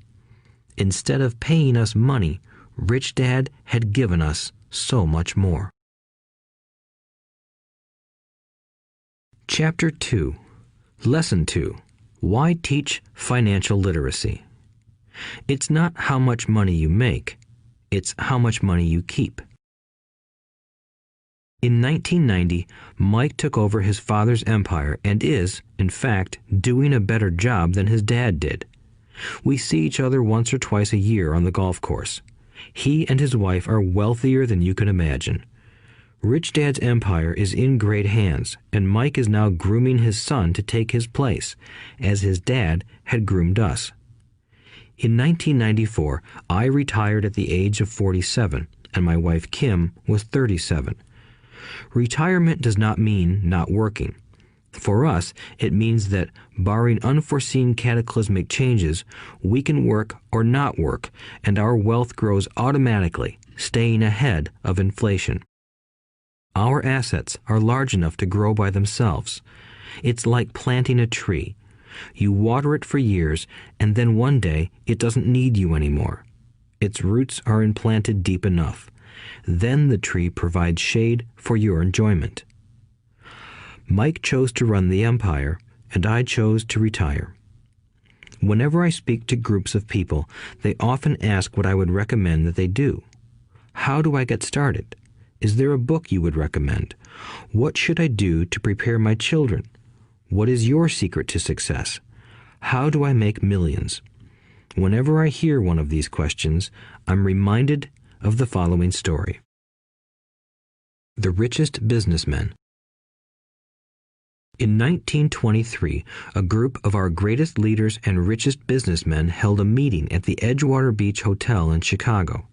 Instead of paying us money, Rich Dad had given us so much more. Chapter 2. Lesson 2. Why teach financial literacy? It's not how much money you make, it's how much money you keep. In 1990, Mike took over his father's empire and is, in fact, doing a better job than his dad did. We see each other once or twice a year on the golf course. He and his wife are wealthier than you can imagine. Rich Dad's empire is in great hands, and Mike is now grooming his son to take his place, as his dad had groomed us. In 1994, I retired at the age of 47, and my wife Kim was 37. Retirement does not mean not working. For us, it means that, barring unforeseen cataclysmic changes, we can work or not work, and our wealth grows automatically, staying ahead of inflation. Our assets are large enough to grow by themselves. It's like planting a tree. You water it for years, and then one day it doesn't need you anymore. Its roots are implanted deep enough. Then the tree provides shade for your enjoyment. Mike chose to run the empire, and I chose to retire. Whenever I speak to groups of people, they often ask what I would recommend that they do. How do I get started? Is there a book you would recommend? What should I do to prepare my children? What is your secret to success? How do I make millions? Whenever I hear one of these questions, I'm reminded of the following story. The Richest Businessmen. In 1923, a group of our greatest leaders and richest businessmen held a meeting at the Edgewater Beach Hotel in Chicago.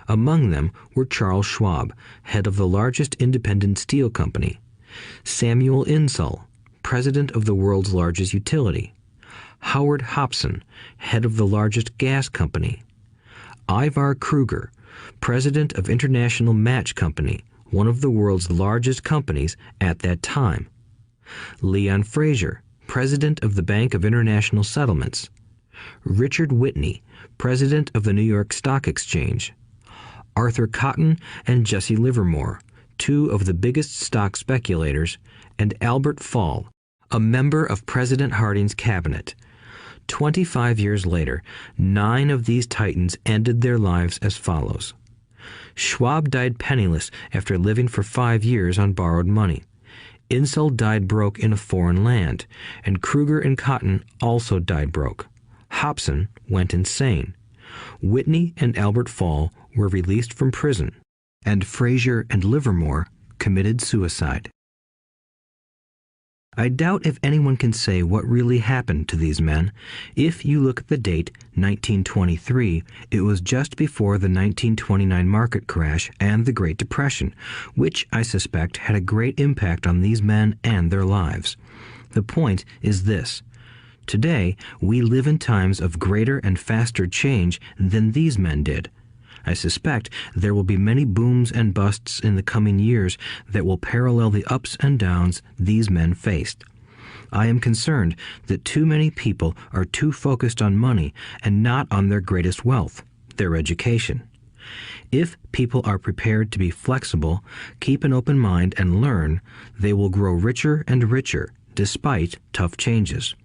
Among them were Charles Schwab, head of the largest independent steel company; Samuel Insull, president of the world's largest utility; Howard Hobson, head of the largest gas company; Ivar Kruger, president of International Match Company, one of the world's largest companies at that time; Leon Fraser, president of the Bank of International Settlements; Richard Whitney, president of the New York Stock Exchange; Arthur Cotton and Jesse Livermore, two of the biggest stock speculators; and Albert Fall, a member of President Harding's cabinet. 25 years later, 9 of these titans ended their lives as follows. Schwab died penniless after living for 5 years on borrowed money. Insull died broke in a foreign land, and Kruger and Cotton also died broke. Hobson went insane. Whitney and Albert Fall were released from prison, and Fraser and Livermore committed suicide. I doubt if anyone can say what really happened to these men. If you look at the date, 1923, it was just before the 1929 market crash and the Great Depression, which I suspect had a great impact on these men and their lives. The point is this. Today, we live in times of greater and faster change than these men did. I suspect there will be many booms and busts in the coming years that will parallel the ups and downs these men faced. I am concerned that too many people are too focused on money and not on their greatest wealth, their education. If people are prepared to be flexible, keep an open mind and learn, they will grow richer and richer despite tough changes.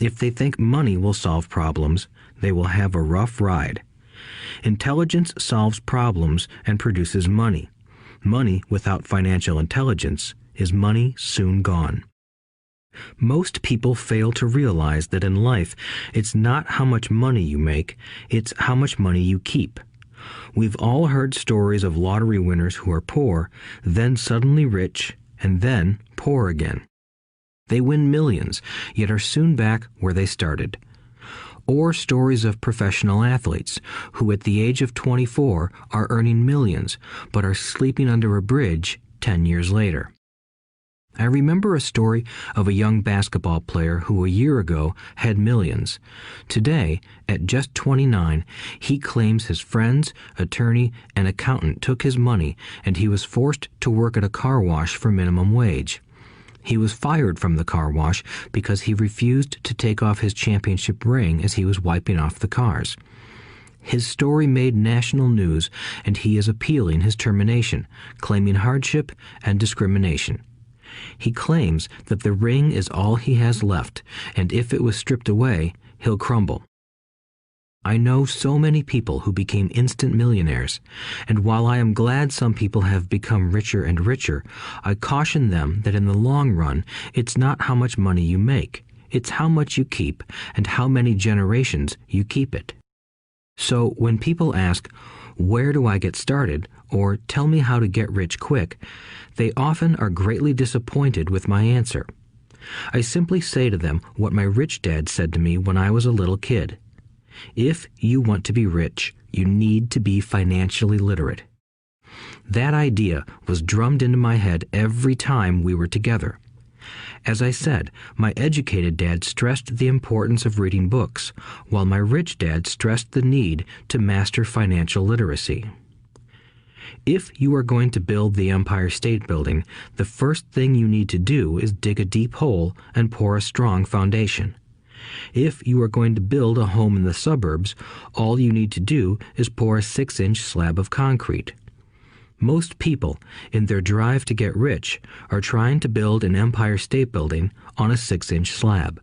If they think money will solve problems, they will have a rough ride. Intelligence solves problems and produces money. Money without financial intelligence is money soon gone. Most people fail to realize that in life, it's not how much money you make, it's how much money you keep. We've all heard stories of lottery winners who are poor, then suddenly rich, and then poor again. They win millions, yet are soon back where they started. Or stories of professional athletes who at the age of 24 are earning millions but are sleeping under a bridge 10 years later. I remember a story of a young basketball player who a year ago had millions. Today, at just 29, he claims his friends, attorney, and accountant took his money and he was forced to work at a car wash for minimum wage. He was fired from the car wash because he refused to take off his championship ring as he was wiping off the cars. His story made national news, and he is appealing his termination, claiming hardship and discrimination. He claims that the ring is all he has left, and if it was stripped away, he'll crumble. I know so many people who became instant millionaires, and while I am glad some people have become richer and richer, I caution them that in the long run, it's not how much money you make, it's how much you keep and how many generations you keep it. So when people ask, where do I get started, or tell me how to get rich quick, they often are greatly disappointed with my answer. I simply say to them what my rich dad said to me when I was a little kid. If you want to be rich, you need to be financially literate. That idea was drummed into my head every time we were together. As I said, my educated dad stressed the importance of reading books, while my rich dad stressed the need to master financial literacy. If you are going to build the Empire State Building, the first thing you need to do is dig a deep hole and pour a strong foundation. If you are going to build a home in the suburbs, all you need to do is pour a 6-inch slab of concrete. Most people, in their drive to get rich, are trying to build an Empire State Building on a 6-inch slab.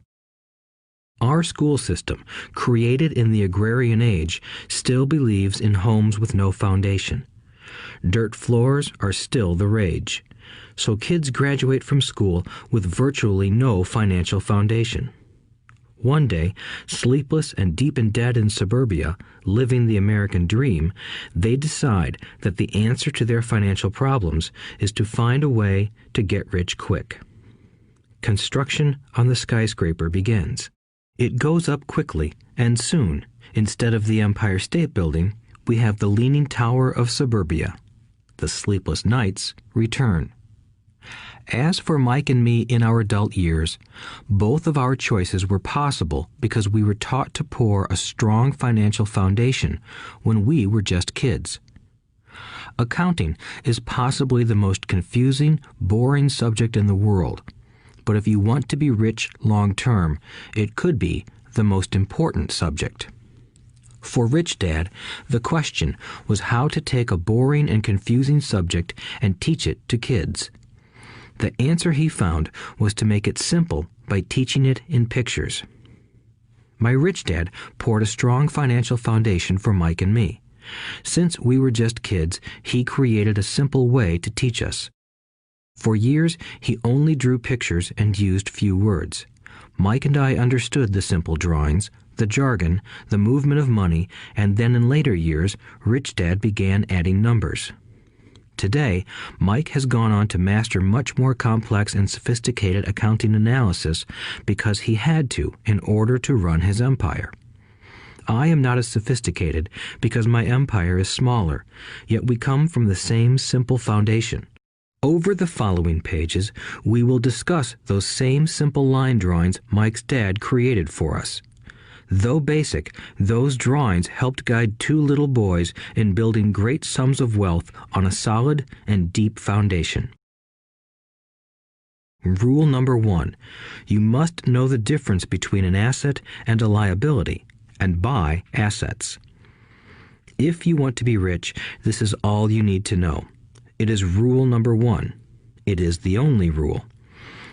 Our school system, created in the agrarian age, still believes in homes with no foundation. Dirt floors are still the rage, so kids graduate from school with virtually no financial foundation. One day, sleepless and deep in debt in suburbia, living the American dream, they decide that the answer to their financial problems is to find a way to get rich quick. Construction on the skyscraper begins. It goes up quickly, and soon, instead of the Empire State Building, we have the Leaning Tower of suburbia. The sleepless nights return. As for Mike and me in our adult years, both of our choices were possible because we were taught to pour a strong financial foundation when we were just kids. Accounting is possibly the most confusing, boring subject in the world, but if you want to be rich long term, it could be the most important subject. For Rich Dad, the question was how to take a boring and confusing subject and teach it to kids. The answer he found was to make it simple by teaching it in pictures. My rich dad poured a strong financial foundation for Mike and me. Since we were just kids, he created a simple way to teach us. For years, he only drew pictures and used few words. Mike and I understood the simple drawings, the jargon, the movement of money, and then in later years, Rich Dad began adding numbers. Today, Mike has gone on to master much more complex and sophisticated accounting analysis because he had to in order to run his empire. I am not as sophisticated because my empire is smaller, yet we come from the same simple foundation. Over the following pages, we will discuss those same simple line drawings Mike's dad created for us. Though basic, those drawings helped guide two little boys in building great sums of wealth on a solid and deep foundation. Rule number 1. You must know the difference between an asset and a liability, and buy assets. If you want to be rich, this is all you need to know. It is rule number 1. It is the only rule.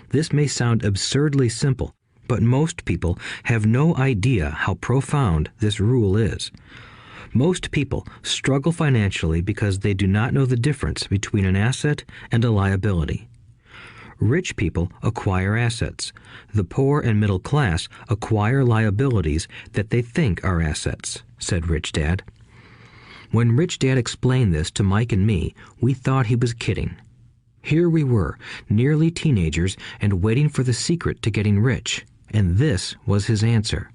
This may sound absurdly simple, but most people have no idea how profound this rule is. Most people struggle financially because they do not know the difference between an asset and a liability. Rich people acquire assets. The poor and middle class acquire liabilities that they think are assets, said Rich Dad. When Rich Dad explained this to Mike and me, we thought he was kidding. Here we were, nearly teenagers, and waiting for the secret to getting rich. And this was his answer.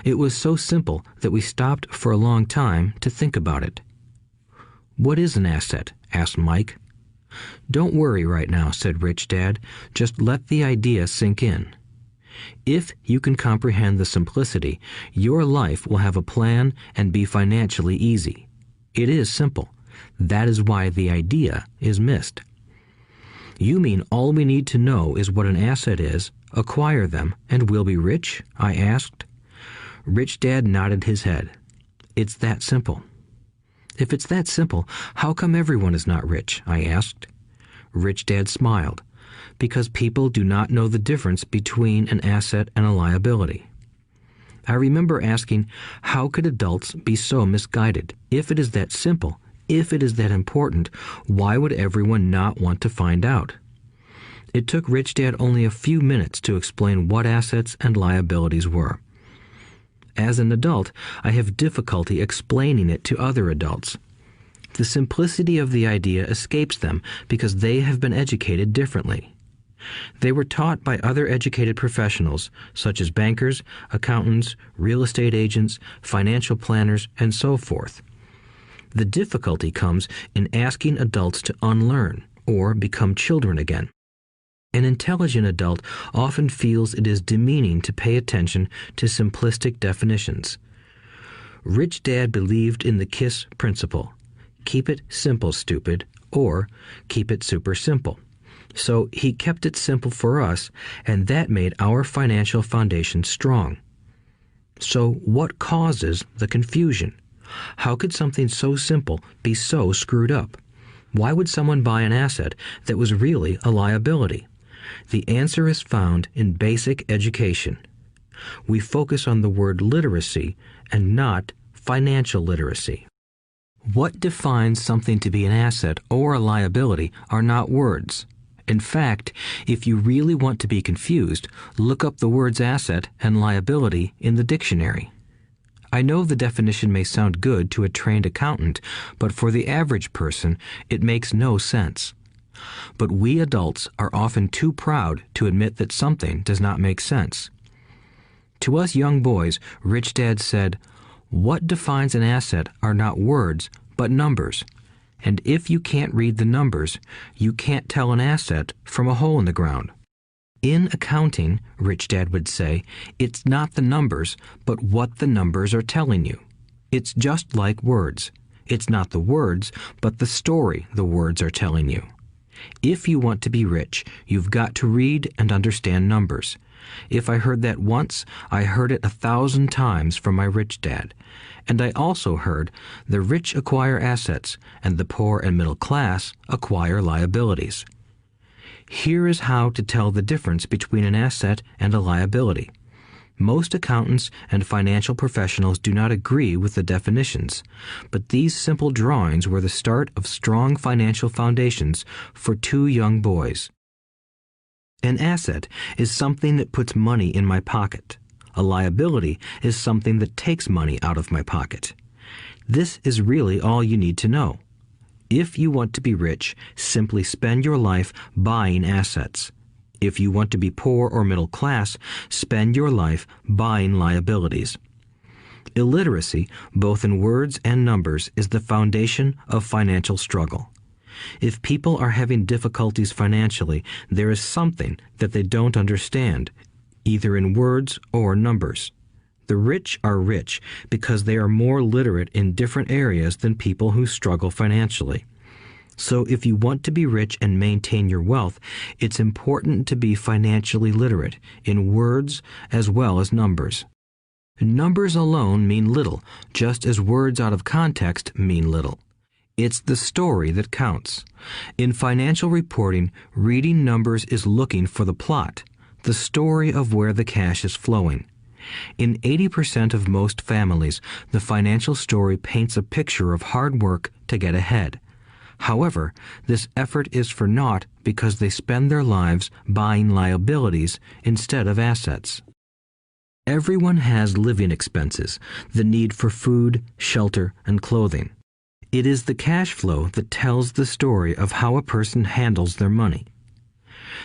It was so simple that we stopped for a long time to think about it. "What is an asset?" asked Mike. "Don't worry right now," said Rich Dad. "Just let the idea sink in. If you can comprehend the simplicity, your life will have a plan and be financially easy. It is simple. That is why the idea is missed." "You mean all we need to know is what an asset is, acquire them, and we'll be rich?" I asked. Rich Dad nodded his head. "It's that simple." "If it's that simple, how come everyone is not rich?" I asked. Rich Dad smiled. "Because people do not know the difference between an asset and a liability." I remember asking, how could adults be so misguided? If it is that simple, if it is that important, why would everyone not want to find out? It took Rich Dad only a few minutes to explain what assets and liabilities were. As an adult, I have difficulty explaining it to other adults. The simplicity of the idea escapes them because they have been educated differently. They were taught by other educated professionals, such as bankers, accountants, real estate agents, financial planners, and so forth. The difficulty comes in asking adults to unlearn or become children again. An intelligent adult often feels it is demeaning to pay attention to simplistic definitions. Rich Dad believed in the KISS principle: keep it simple, stupid, or keep it super simple. So he kept it simple for us, and that made our financial foundation strong. So what causes the confusion? How could something so simple be so screwed up? Why would someone buy an asset that was really a liability? The answer is found in basic education. We focus on the word literacy and not financial literacy. What defines something to be an asset or a liability are not words. In fact, if you really want to be confused, look up the words asset and liability in the dictionary. I know the definition may sound good to a trained accountant, but for the average person, it makes no sense. But we adults are often too proud to admit that something does not make sense. To us young boys, Rich Dad said, "What defines an asset are not words, but numbers. And if you can't read the numbers, you can't tell an asset from a hole in the ground." In accounting, Rich Dad would say, it's not the numbers, but what the numbers are telling you. It's just like words. It's not the words, but the story the words are telling you. If you want to be rich, you've got to read and understand numbers. If I heard that once, I heard it 1,000 times from my rich dad. And I also heard the rich acquire assets and the poor and middle class acquire liabilities. Here is how to tell the difference between an asset and a liability. Most accountants and financial professionals do not agree with the definitions, but these simple drawings were the start of strong financial foundations for two young boys. An asset is something that puts money in my pocket. A liability is something that takes money out of my pocket. This is really all you need to know. If you want to be rich, simply spend your life buying assets. If you want to be poor or middle class, spend your life buying liabilities. Illiteracy, both in words and numbers, is the foundation of financial struggle. If people are having difficulties financially, there is something that they don't understand, either in words or numbers. The rich are rich because they are more literate in different areas than people who struggle financially. So if you want to be rich and maintain your wealth, it's important to be financially literate in words as well as numbers. Numbers alone mean little, just as words out of context mean little. It's the story that counts. In financial reporting, reading numbers is looking for the plot, the story of where the cash is flowing. In 80% of most families, the financial story paints a picture of hard work to get ahead. However, this effort is for naught because they spend their lives buying liabilities instead of assets. Everyone has living expenses, the need for food, shelter, and clothing. It is the cash flow that tells the story of how a person handles their money.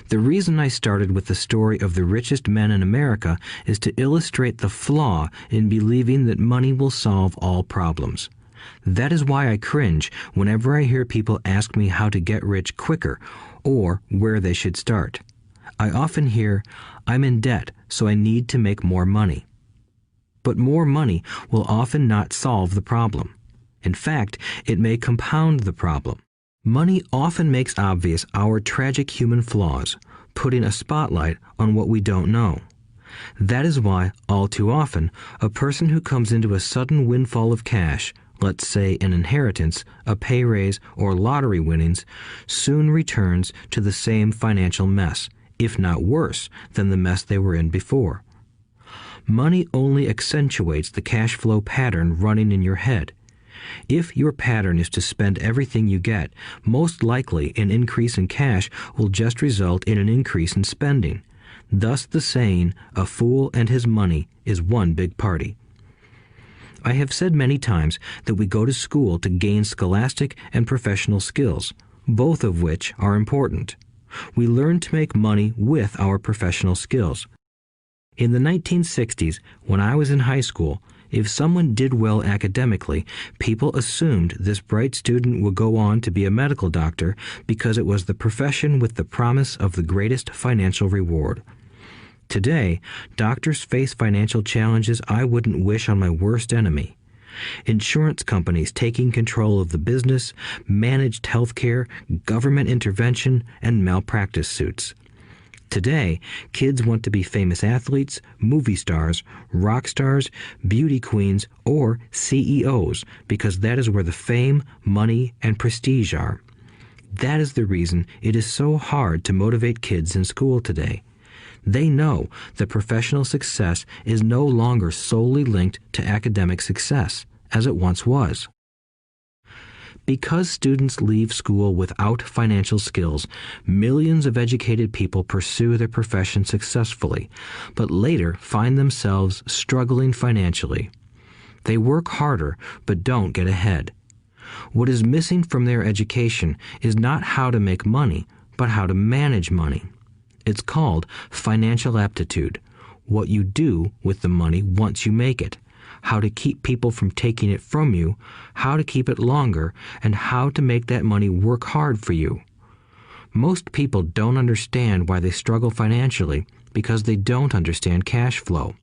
The reason I started with the story of the richest men in America is to illustrate the flaw in believing that money will solve all problems. That is why I cringe whenever I hear people ask me how to get rich quicker or where they should start. I often hear, "I'm in debt, so I need to make more money." But more money will often not solve the problem. In fact, it may compound the problem. Money often makes obvious our tragic human flaws, putting a spotlight on what we don't know. That is why, all too often, a person who comes into a sudden windfall of cash, let's say an inheritance, a pay raise, or lottery winnings, soon returns to the same financial mess, if not worse than the mess they were in before. Money only accentuates the cash flow pattern running in your head. If your pattern is to spend everything you get, most likely an increase in cash will just result in an increase in spending. Thus the saying, "A fool and his money is one big party." I have said many times that we go to school to gain scholastic and professional skills, both of which are important. We learn to make money with our professional skills. In the 1960s, when I was in high school, if someone did well academically, people assumed this bright student would go on to be a medical doctor because it was the profession with the promise of the greatest financial reward. Today, doctors face financial challenges I wouldn't wish on my worst enemy. Insurance companies taking control of the business, managed health care, government intervention, and malpractice suits. Today, kids want to be famous athletes, movie stars, rock stars, beauty queens, or CEOs because that is where the fame, money, and prestige are. That is the reason it is so hard to motivate kids in school today. They know that professional success is no longer solely linked to academic success, as it once was. Because students leave school without financial skills, millions of educated people pursue their profession successfully, but later find themselves struggling financially. They work harder, but don't get ahead. What is missing from their education is not how to make money, but how to manage money. It's called financial aptitude, what you do with the money once you make it, how to keep people from taking it from you, how to keep it longer, and how to make that money work hard for you. Most people don't understand why they struggle financially because they don't understand cash flow.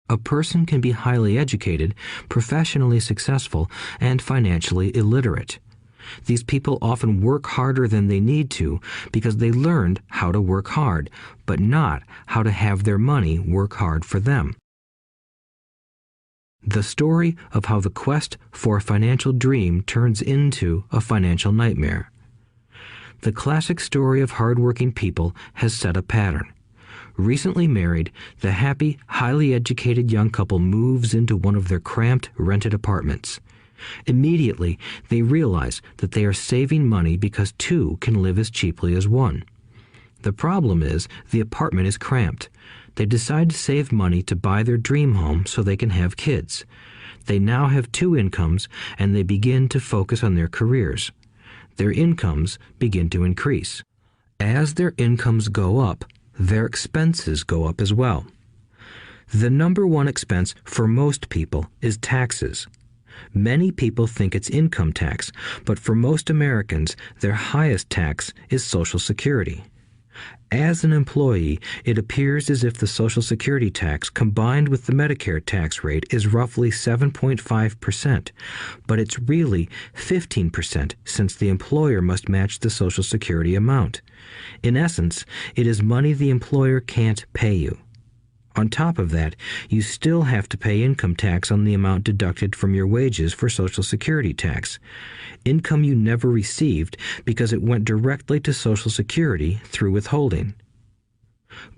A person can be highly educated, professionally successful, and financially illiterate. These people often work harder than they need to because they learned how to work hard, but not how to have their money work hard for them. The story of how the quest for a financial dream turns into a financial nightmare. The classic story of hardworking people has set a pattern. Recently married, the happy, highly educated young couple moves into one of their cramped, rented apartments. Immediately, they realize that they are saving money because two can live as cheaply as one. The problem is the apartment is cramped. They decide to save money to buy their dream home so they can have kids. They now have two incomes, and they begin to focus on their careers. Their incomes begin to increase. As their incomes go up, their expenses go up as well. The number one expense for most people is taxes. Many people think it's income tax, but for most Americans, their highest tax is Social Security. As an employee, it appears as if the Social Security tax combined with the Medicare tax rate is roughly 7.5%, but it's really 15% since the employer must match the Social Security amount. In essence, it is money the employer can't pay you. On top of that, you still have to pay income tax on the amount deducted from your wages for Social Security tax. Income you never received because it went directly to Social Security through withholding.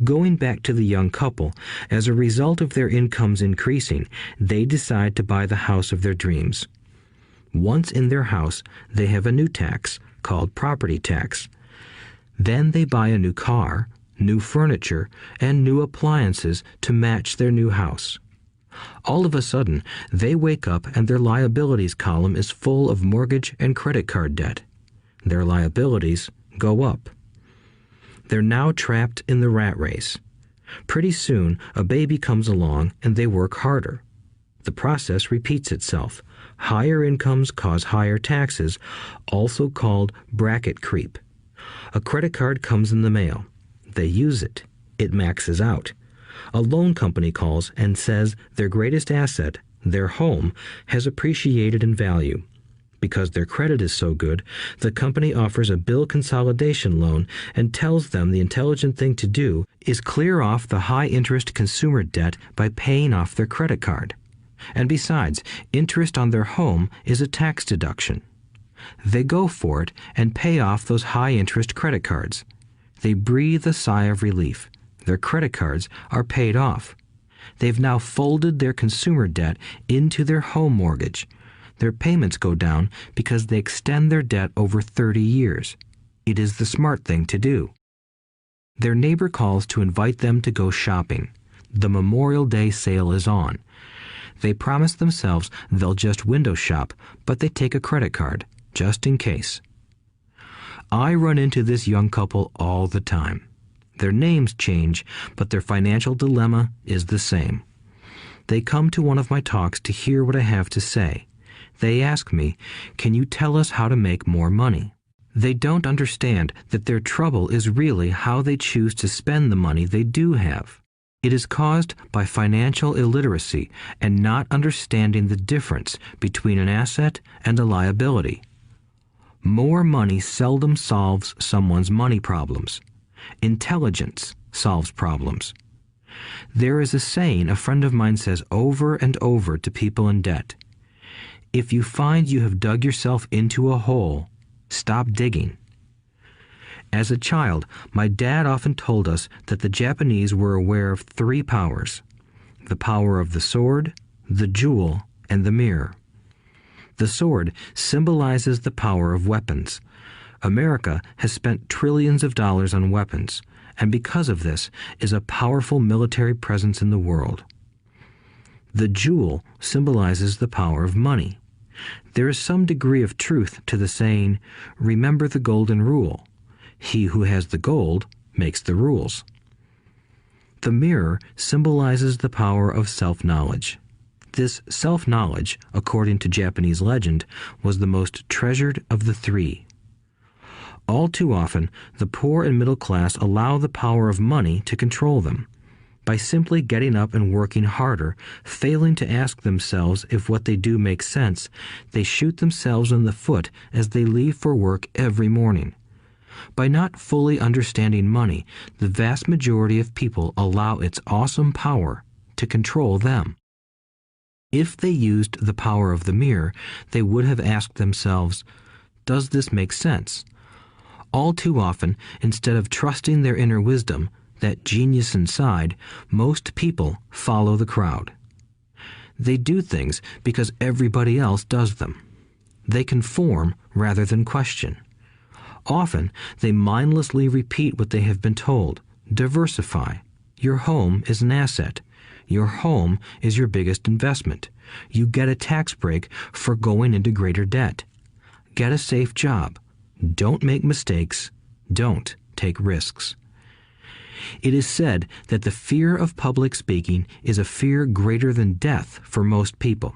Going back to the young couple, as a result of their incomes increasing, they decide to buy the house of their dreams. Once in their house, they have a new tax called property tax. Then they buy a new car, new furniture, and new appliances to match their new house. All of a sudden, they wake up and their liabilities column is full of mortgage and credit card debt. Their liabilities go up. They're now trapped in the rat race. Pretty soon, a baby comes along and they work harder. The process repeats itself. Higher incomes cause higher taxes, also called bracket creep. A credit card comes in the mail. They use it. It maxes out. A loan company calls and says their greatest asset, their home, has appreciated in value. Because their credit is so good, the company offers a bill consolidation loan and tells them the intelligent thing to do is clear off the high-interest consumer debt by paying off their credit card. And besides, interest on their home is a tax deduction. They go for it and pay off those high-interest credit cards. They breathe a sigh of relief. Their credit cards are paid off. They've now folded their consumer debt into their home mortgage. Their payments go down because they extend their debt over 30 years. It is the smart thing to do. Their neighbor calls to invite them to go shopping. The Memorial Day sale is on. They promise themselves they'll just window shop, but they take a credit card, just in case. I run into this young couple all the time. Their names change, but their financial dilemma is the same. They come to one of my talks to hear what I have to say. They ask me, "Can you tell us how to make more money?" They don't understand that their trouble is really how they choose to spend the money they do have. It is caused by financial illiteracy and not understanding the difference between an asset and a liability. More money seldom solves someone's money problems. Intelligence solves problems. There is a saying a friend of mine says over and over to people in debt. If you find you have dug yourself into a hole, stop digging. As a child, my dad often told us that the Japanese were aware of 3 powers: the power of the sword, the jewel, and the mirror. The sword symbolizes the power of weapons. America has spent trillions of dollars on weapons, and because of this is a powerful military presence in the world. The jewel symbolizes the power of money. There is some degree of truth to the saying, "Remember the golden rule. He who has the gold makes the rules." The mirror symbolizes the power of self-knowledge. This self-knowledge, according to Japanese legend, was the most treasured of the 3. All too often, the poor and middle class allow the power of money to control them. By simply getting up and working harder, failing to ask themselves if what they do makes sense, they shoot themselves in the foot as they leave for work every morning. By not fully understanding money, the vast majority of people allow its awesome power to control them. If they used the power of the mirror, they would have asked themselves, "Does this make sense?" All too often, instead of trusting their inner wisdom, that genius inside, most people follow the crowd. They do things because everybody else does them. They conform rather than question. Often, they mindlessly repeat what they have been told. Diversify. Your home is an asset. Your home is your biggest investment. You get a tax break for going into greater debt. Get a safe job. Don't make mistakes. Don't take risks. It is said that the fear of public speaking is a fear greater than death for most people.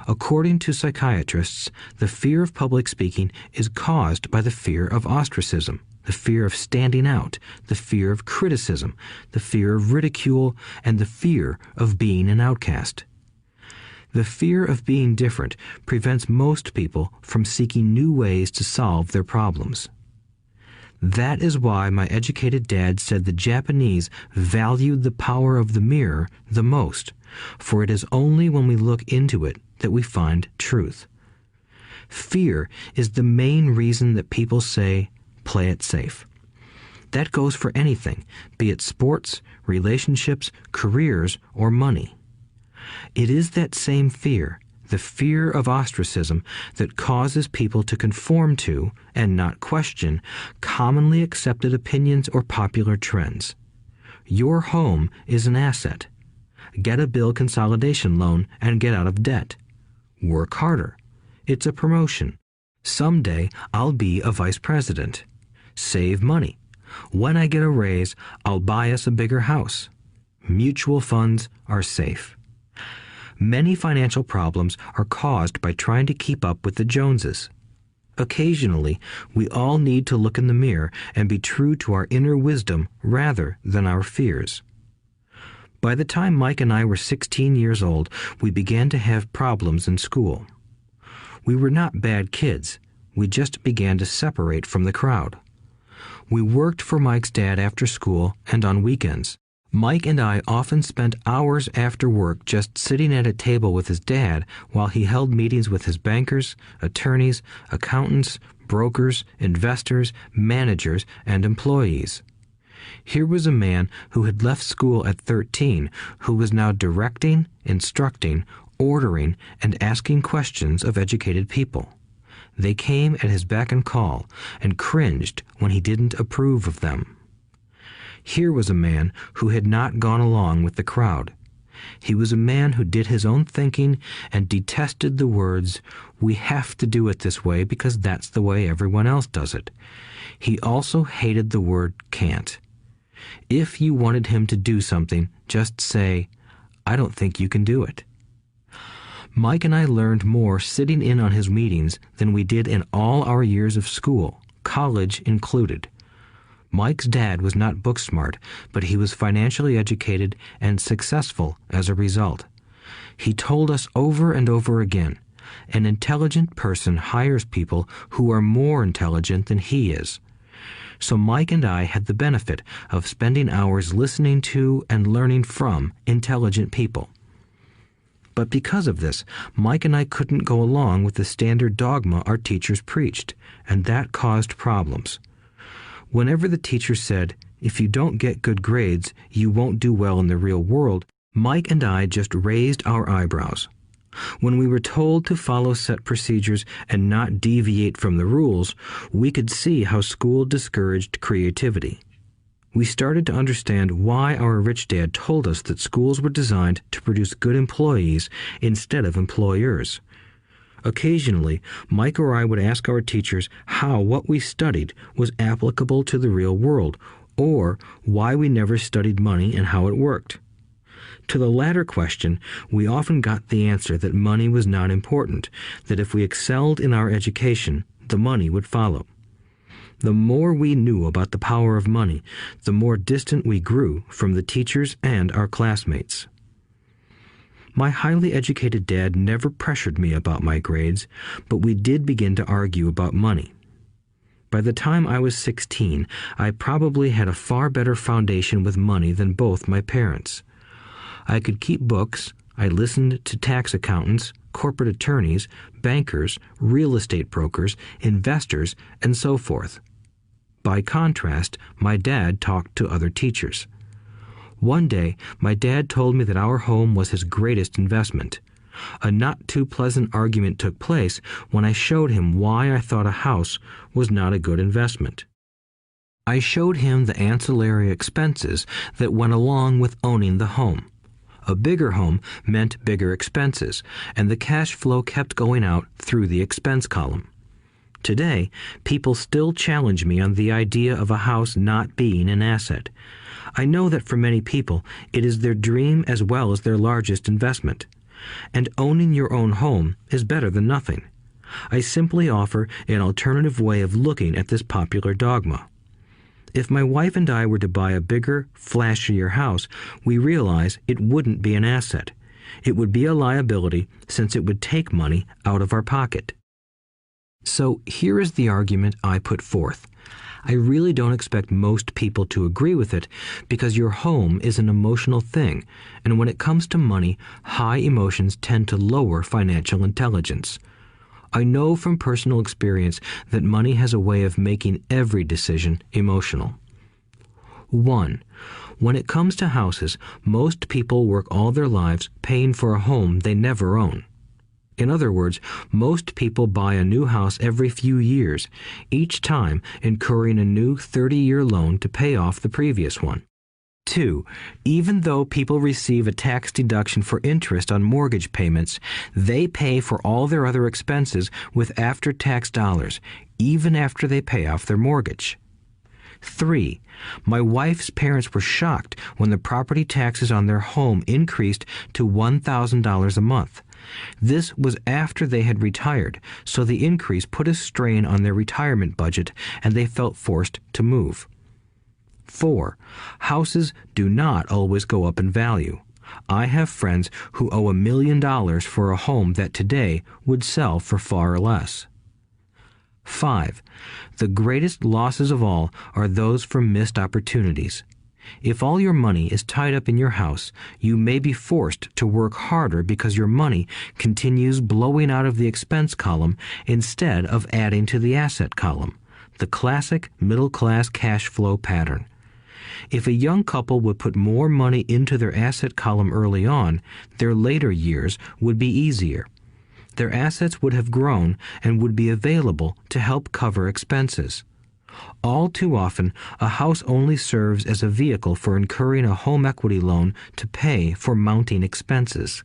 According to psychiatrists, the fear of public speaking is caused by the fear of ostracism, the fear of standing out, the fear of criticism, the fear of ridicule, and the fear of being an outcast. The fear of being different prevents most people from seeking new ways to solve their problems. That is why my educated dad said the Japanese valued the power of the mirror the most, for it is only when we look into it that we find truth. Fear is the main reason that people say, "Play it safe." That goes for anything, be it sports, relationships, careers, or money. It is that same fear, the fear of ostracism, that causes people to conform to, and not question, commonly accepted opinions or popular trends. Your home is an asset. Get a bill consolidation loan and get out of debt. Work harder. It's a promotion. Someday I'll be a vice president. Save money. When I get a raise, I'll buy us a bigger house. Mutual funds are safe. Many financial problems are caused by trying to keep up with the Joneses. Occasionally, we all need to look in the mirror and be true to our inner wisdom rather than our fears. By the time Mike and I were 16 years old, we began to have problems in school. We were not bad kids. We just began to separate from the crowd. We worked for Mike's dad after school and on weekends. Mike and I often spent hours after work just sitting at a table with his dad while he held meetings with his bankers, attorneys, accountants, brokers, investors, managers, and employees. Here was a man who had left school at 13, who was now directing, instructing, ordering, and asking questions of educated people. They came at his beck and call and cringed when he didn't approve of them. Here was a man who had not gone along with the crowd. He was a man who did his own thinking and detested the words, "We have to do it this way because that's the way everyone else does it." He also hated the word can't. If you wanted him to do something, just say, "I don't think you can do it." Mike and I learned more sitting in on his meetings than we did in all our years of school, college included. Mike's dad was not book smart, but he was financially educated and successful as a result. He told us over and over again, an intelligent person hires people who are more intelligent than he is. So Mike and I had the benefit of spending hours listening to and learning from intelligent people. But because of this, Mike and I couldn't go along with the standard dogma our teachers preached, and that caused problems. Whenever the teacher said, "If you don't get good grades, you won't do well in the real world," Mike and I just raised our eyebrows. When we were told to follow set procedures and not deviate from the rules, we could see how school discouraged creativity. We started to understand why our rich dad told us that schools were designed to produce good employees instead of employers. Occasionally, Mike or I would ask our teachers how what we studied was applicable to the real world, or why we never studied money and how it worked. To the latter question, we often got the answer that money was not important, that if we excelled in our education, the money would follow. The more we knew about the power of money, the more distant we grew from the teachers and our classmates. My highly educated dad never pressured me about my grades, but we did begin to argue about money. By the time I was 16, I probably had a far better foundation with money than both my parents. I could keep books, I listened to tax accountants, corporate attorneys, bankers, real estate brokers, investors, and so forth. By contrast, my dad talked to other teachers. One day, my dad told me that our home was his greatest investment. A not too pleasant argument took place when I showed him why I thought a house was not a good investment. I showed him the ancillary expenses that went along with owning the home. A bigger home meant bigger expenses, and the cash flow kept going out through the expense column. Today, people still challenge me on the idea of a house not being an asset. I know that for many people, it is their dream as well as their largest investment. And owning your own home is better than nothing. I simply offer an alternative way of looking at this popular dogma. If my wife and I were to buy a bigger, flashier house, we realize it wouldn't be an asset. It would be a liability since it would take money out of our pocket. So here is the argument I put forth. I really don't expect most people to agree with it because your home is an emotional thing, and when it comes to money, high emotions tend to lower financial intelligence. I know from personal experience that money has a way of making every decision emotional. 1. When it comes to houses, most people work all their lives paying for a home they never own. In other words, most people buy a new house every few years, each time incurring a new 30-year loan to pay off the previous one. 2. Even though people receive a tax deduction for interest on mortgage payments, they pay for all their other expenses with after-tax dollars, even after they pay off their mortgage. 3. My wife's parents were shocked when the property taxes on their home increased to $1,000 a month. This was after they had retired, so the increase put a strain on their retirement budget and they felt forced to move. 4. Houses do not always go up in value. I have friends who owe $1 million for a home that today would sell for far less. 5. The greatest losses of all are those from missed opportunities. If all your money is tied up in your house, you may be forced to work harder because your money continues blowing out of the expense column instead of adding to the asset column, the classic middle-class cash flow pattern. If a young couple would put more money into their asset column early on, their later years would be easier. Their assets would have grown and would be available to help cover expenses. All too often, a house only serves as a vehicle for incurring a home equity loan to pay for mounting expenses.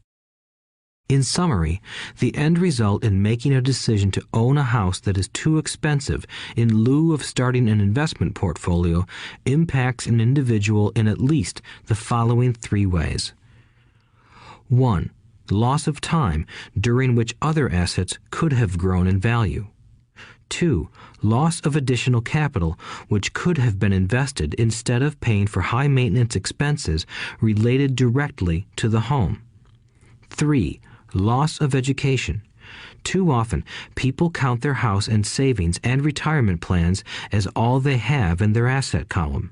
In summary, the end result in making a decision to own a house that is too expensive in lieu of starting an investment portfolio impacts an individual in at least the following 3 ways. 1. Loss of time during which other assets could have grown in value. 2. Loss of additional capital which could have been invested instead of paying for high maintenance expenses related directly to the home. 3. Loss of education. Too often, people count their house and savings and retirement plans as all they have in their asset column.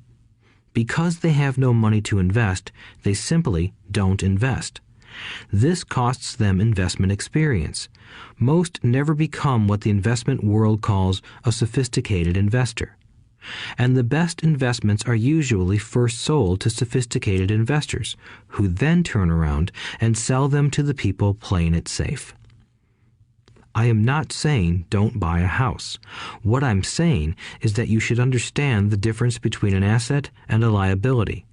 Because they have no money to invest, they simply don't invest. This costs them investment experience. Most never become what the investment world calls a sophisticated investor. And the best investments are usually first sold to sophisticated investors, who then turn around and sell them to the people playing it safe. I am not saying don't buy a house. What I'm saying is that you should understand the difference between an asset and a liability.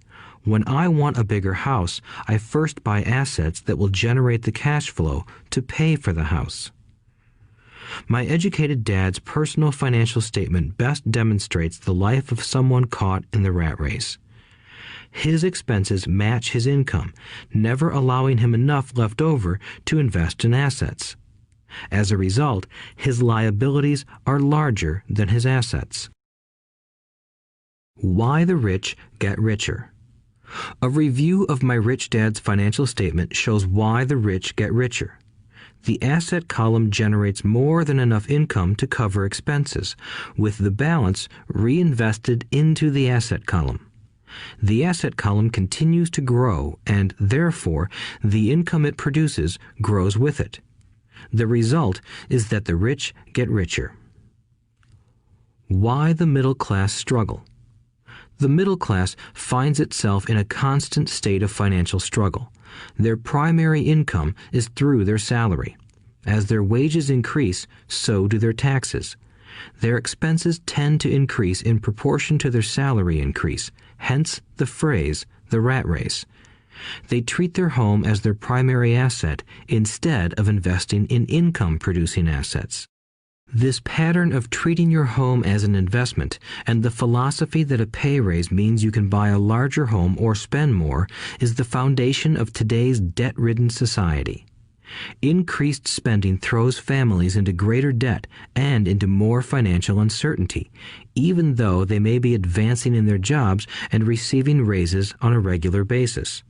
When I want a bigger house, I first buy assets that will generate the cash flow to pay for the house. My educated dad's personal financial statement best demonstrates the life of someone caught in the rat race. His expenses match his income, never allowing him enough left over to invest in assets. As a result, his liabilities are larger than his assets. Why the rich get richer. A review of my rich dad's financial statement shows why the rich get richer. The asset column generates more than enough income to cover expenses, with the balance reinvested into the asset column. The asset column continues to grow, and therefore the income it produces grows with it. The result is that the rich get richer. Why the middle class struggle. The middle class finds itself in a constant state of financial struggle. Their primary income is through their salary. As their wages increase, so do their taxes. Their expenses tend to increase in proportion to their salary increase, hence the phrase, the rat race. They treat their home as their primary asset instead of investing in income-producing assets. This pattern of treating your home as an investment and the philosophy that a pay raise means you can buy a larger home or spend more is the foundation of today's debt-ridden society. Increased spending throws families into greater debt and into more financial uncertainty, even though they may be advancing in their jobs and receiving raises on a regular basis.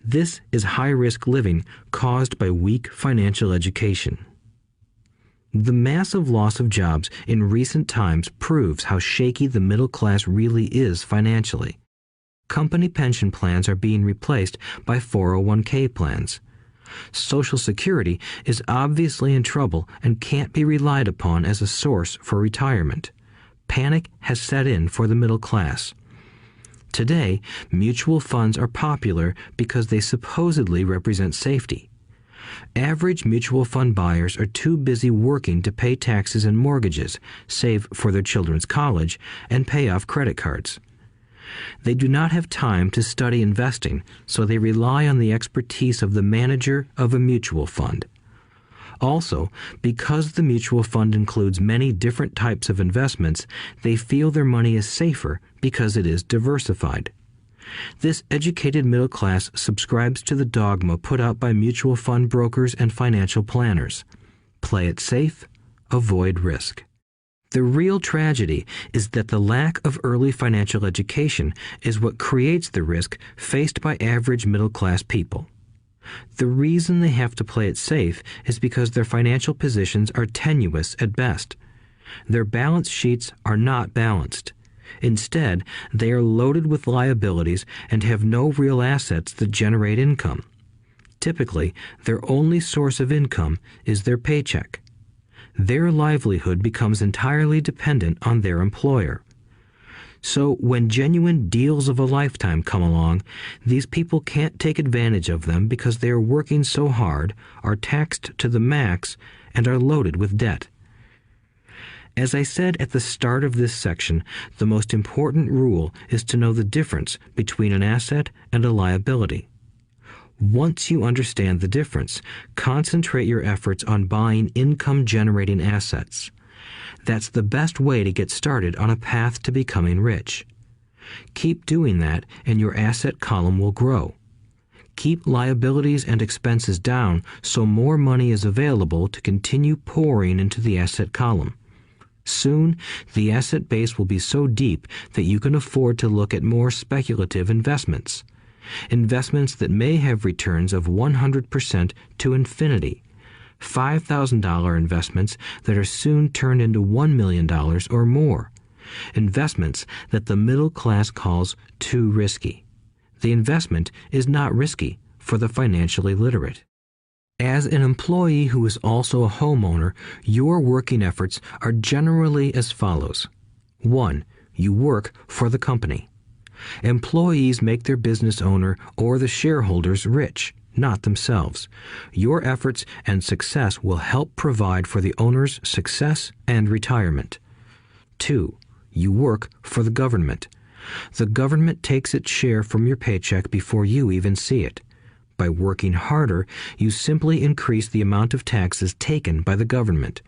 This is high-risk living caused by weak financial education. The massive loss of jobs in recent times proves how shaky the middle class really is financially. Company pension plans are being replaced by 401k plans. Social Security is obviously in trouble and can't be relied upon as a source for retirement. Panic has set in for the middle class. Today, mutual funds are popular because they supposedly represent safety. Average mutual fund buyers are too busy working to pay taxes and mortgages, save for their children's college, and pay off credit cards. They do not have time to study investing, so they rely on the expertise of the manager of a mutual fund. Also, because the mutual fund includes many different types of investments, they feel their money is safer because it is diversified. This educated middle class subscribes to the dogma put out by mutual fund brokers and financial planners. Play it safe, avoid risk. The real tragedy is that the lack of early financial education is what creates the risk faced by average middle class people. The reason they have to play it safe is because their financial positions are tenuous at best. Their balance sheets are not balanced. Instead, they are loaded with liabilities and have no real assets that generate income. Typically, their only source of income is their paycheck. Their livelihood becomes entirely dependent on their employer. So when genuine deals of a lifetime come along, these people can't take advantage of them because they are working so hard, are taxed to the max, and are loaded with debt. As I said at the start of this section, the most important rule is to know the difference between an asset and a liability. Once you understand the difference, concentrate your efforts on buying income-generating assets. That's the best way to get started on a path to becoming rich. Keep doing that and your asset column will grow. Keep liabilities and expenses down so more money is available to continue pouring into the asset column. Soon, the asset base will be so deep that you can afford to look at more speculative investments. Investments that may have returns of 100% to infinity. $5,000 investments that are soon turned into $1 million or more. Investments that the middle class calls too risky. The investment is not risky for the financially literate. As an employee who is also a homeowner, your working efforts are generally as follows. 1. You work for the company. Employees make their business owner or the shareholders rich, not themselves. Your efforts and success will help provide for the owner's success and retirement. 2. You work for the government. The government takes its share from your paycheck before you even see it. By working harder, you simply increase the amount of taxes taken by the government.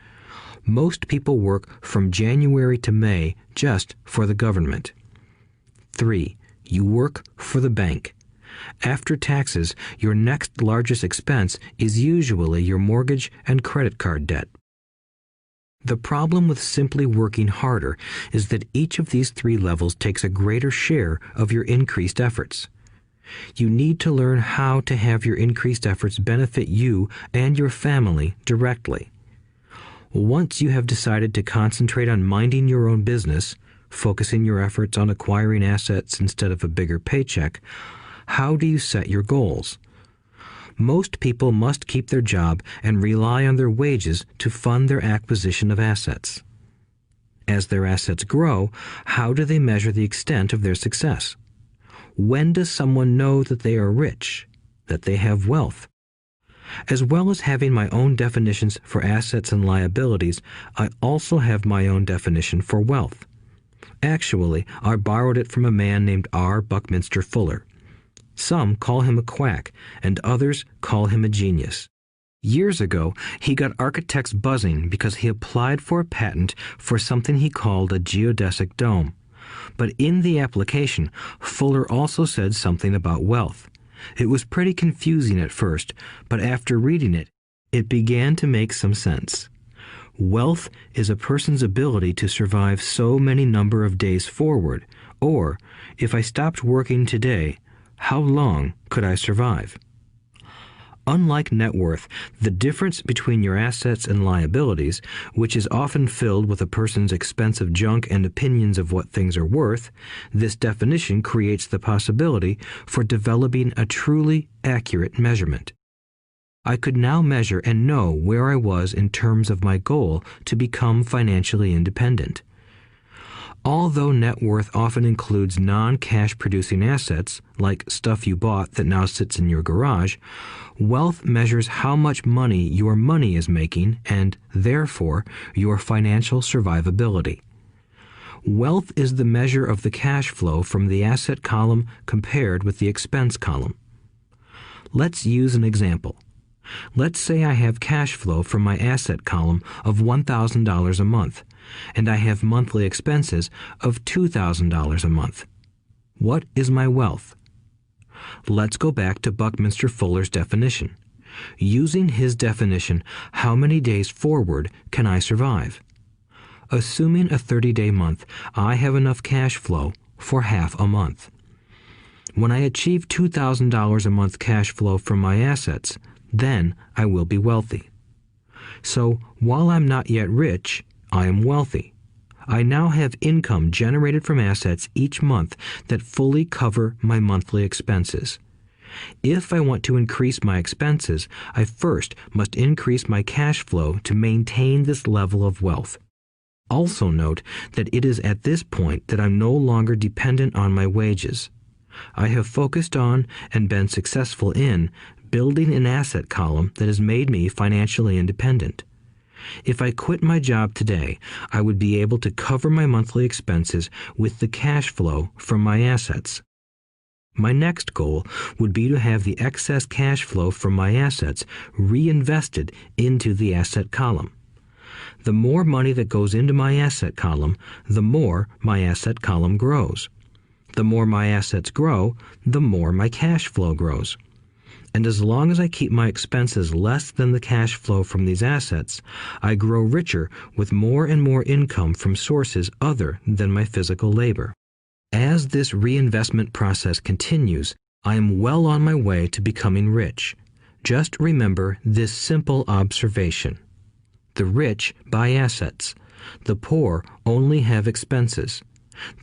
Most people work from January to May just for the government. 3. You work for the bank. After taxes, your next largest expense is usually your mortgage and credit card debt. The problem with simply working harder is that each of these 3 levels takes a greater share of your increased efforts. You need to learn how to have your increased efforts benefit you and your family directly. Once you have decided to concentrate on minding your own business, focusing your efforts on acquiring assets instead of a bigger paycheck, how do you set your goals? Most people must keep their job and rely on their wages to fund their acquisition of assets. As their assets grow, how do they measure the extent of their success? When does someone know that they are rich, that they have wealth? As well as having my own definitions for assets and liabilities, I also have my own definition for wealth. Actually, I borrowed it from a man named R. Buckminster Fuller. Some call him a quack, and others call him a genius. Years ago, he got architects buzzing because he applied for a patent for something he called a geodesic dome. But in the application, Fuller also said something about wealth. It was pretty confusing at first, but after reading it, it began to make some sense. Wealth is a person's ability to survive so many number of days forward, or, if I stopped working today, how long could I survive? Unlike net worth, the difference between your assets and liabilities, which is often filled with a person's expensive junk and opinions of what things are worth, this definition creates the possibility for developing a truly accurate measurement. I could now measure and know where I was in terms of my goal to become financially independent. Although net worth often includes non-cash producing assets, like stuff you bought that now sits in your garage, wealth measures how much money your money is making and, therefore, your financial survivability. Wealth is the measure of the cash flow from the asset column compared with the expense column. Let's use an example. Let's say I have cash flow from my asset column of $1,000 a month, and I have monthly expenses of $2,000 a month. What is my wealth? Let's go back to Buckminster Fuller's definition. Using his definition, how many days forward can I survive? Assuming a 30-day month, I have enough cash flow for half a month. When I achieve $2,000 a month cash flow from my assets, then I will be wealthy. So, while I'm not yet rich, I am wealthy. I now have income generated from assets each month that fully cover my monthly expenses. If I want to increase my expenses, I first must increase my cash flow to maintain this level of wealth. Also note that it is at this point that I'm no longer dependent on my wages. I have focused on and been successful in building an asset column that has made me financially independent. If I quit my job today, I would be able to cover my monthly expenses with the cash flow from my assets. My next goal would be to have the excess cash flow from my assets reinvested into the asset column. The more money that goes into my asset column, the more my asset column grows. The more my assets grow, the more my cash flow grows. And as long as I keep my expenses less than the cash flow from these assets, I grow richer with more and more income from sources other than my physical labor. As this reinvestment process continues, I am well on my way to becoming rich. Just remember this simple observation. The rich buy assets. The poor only have expenses.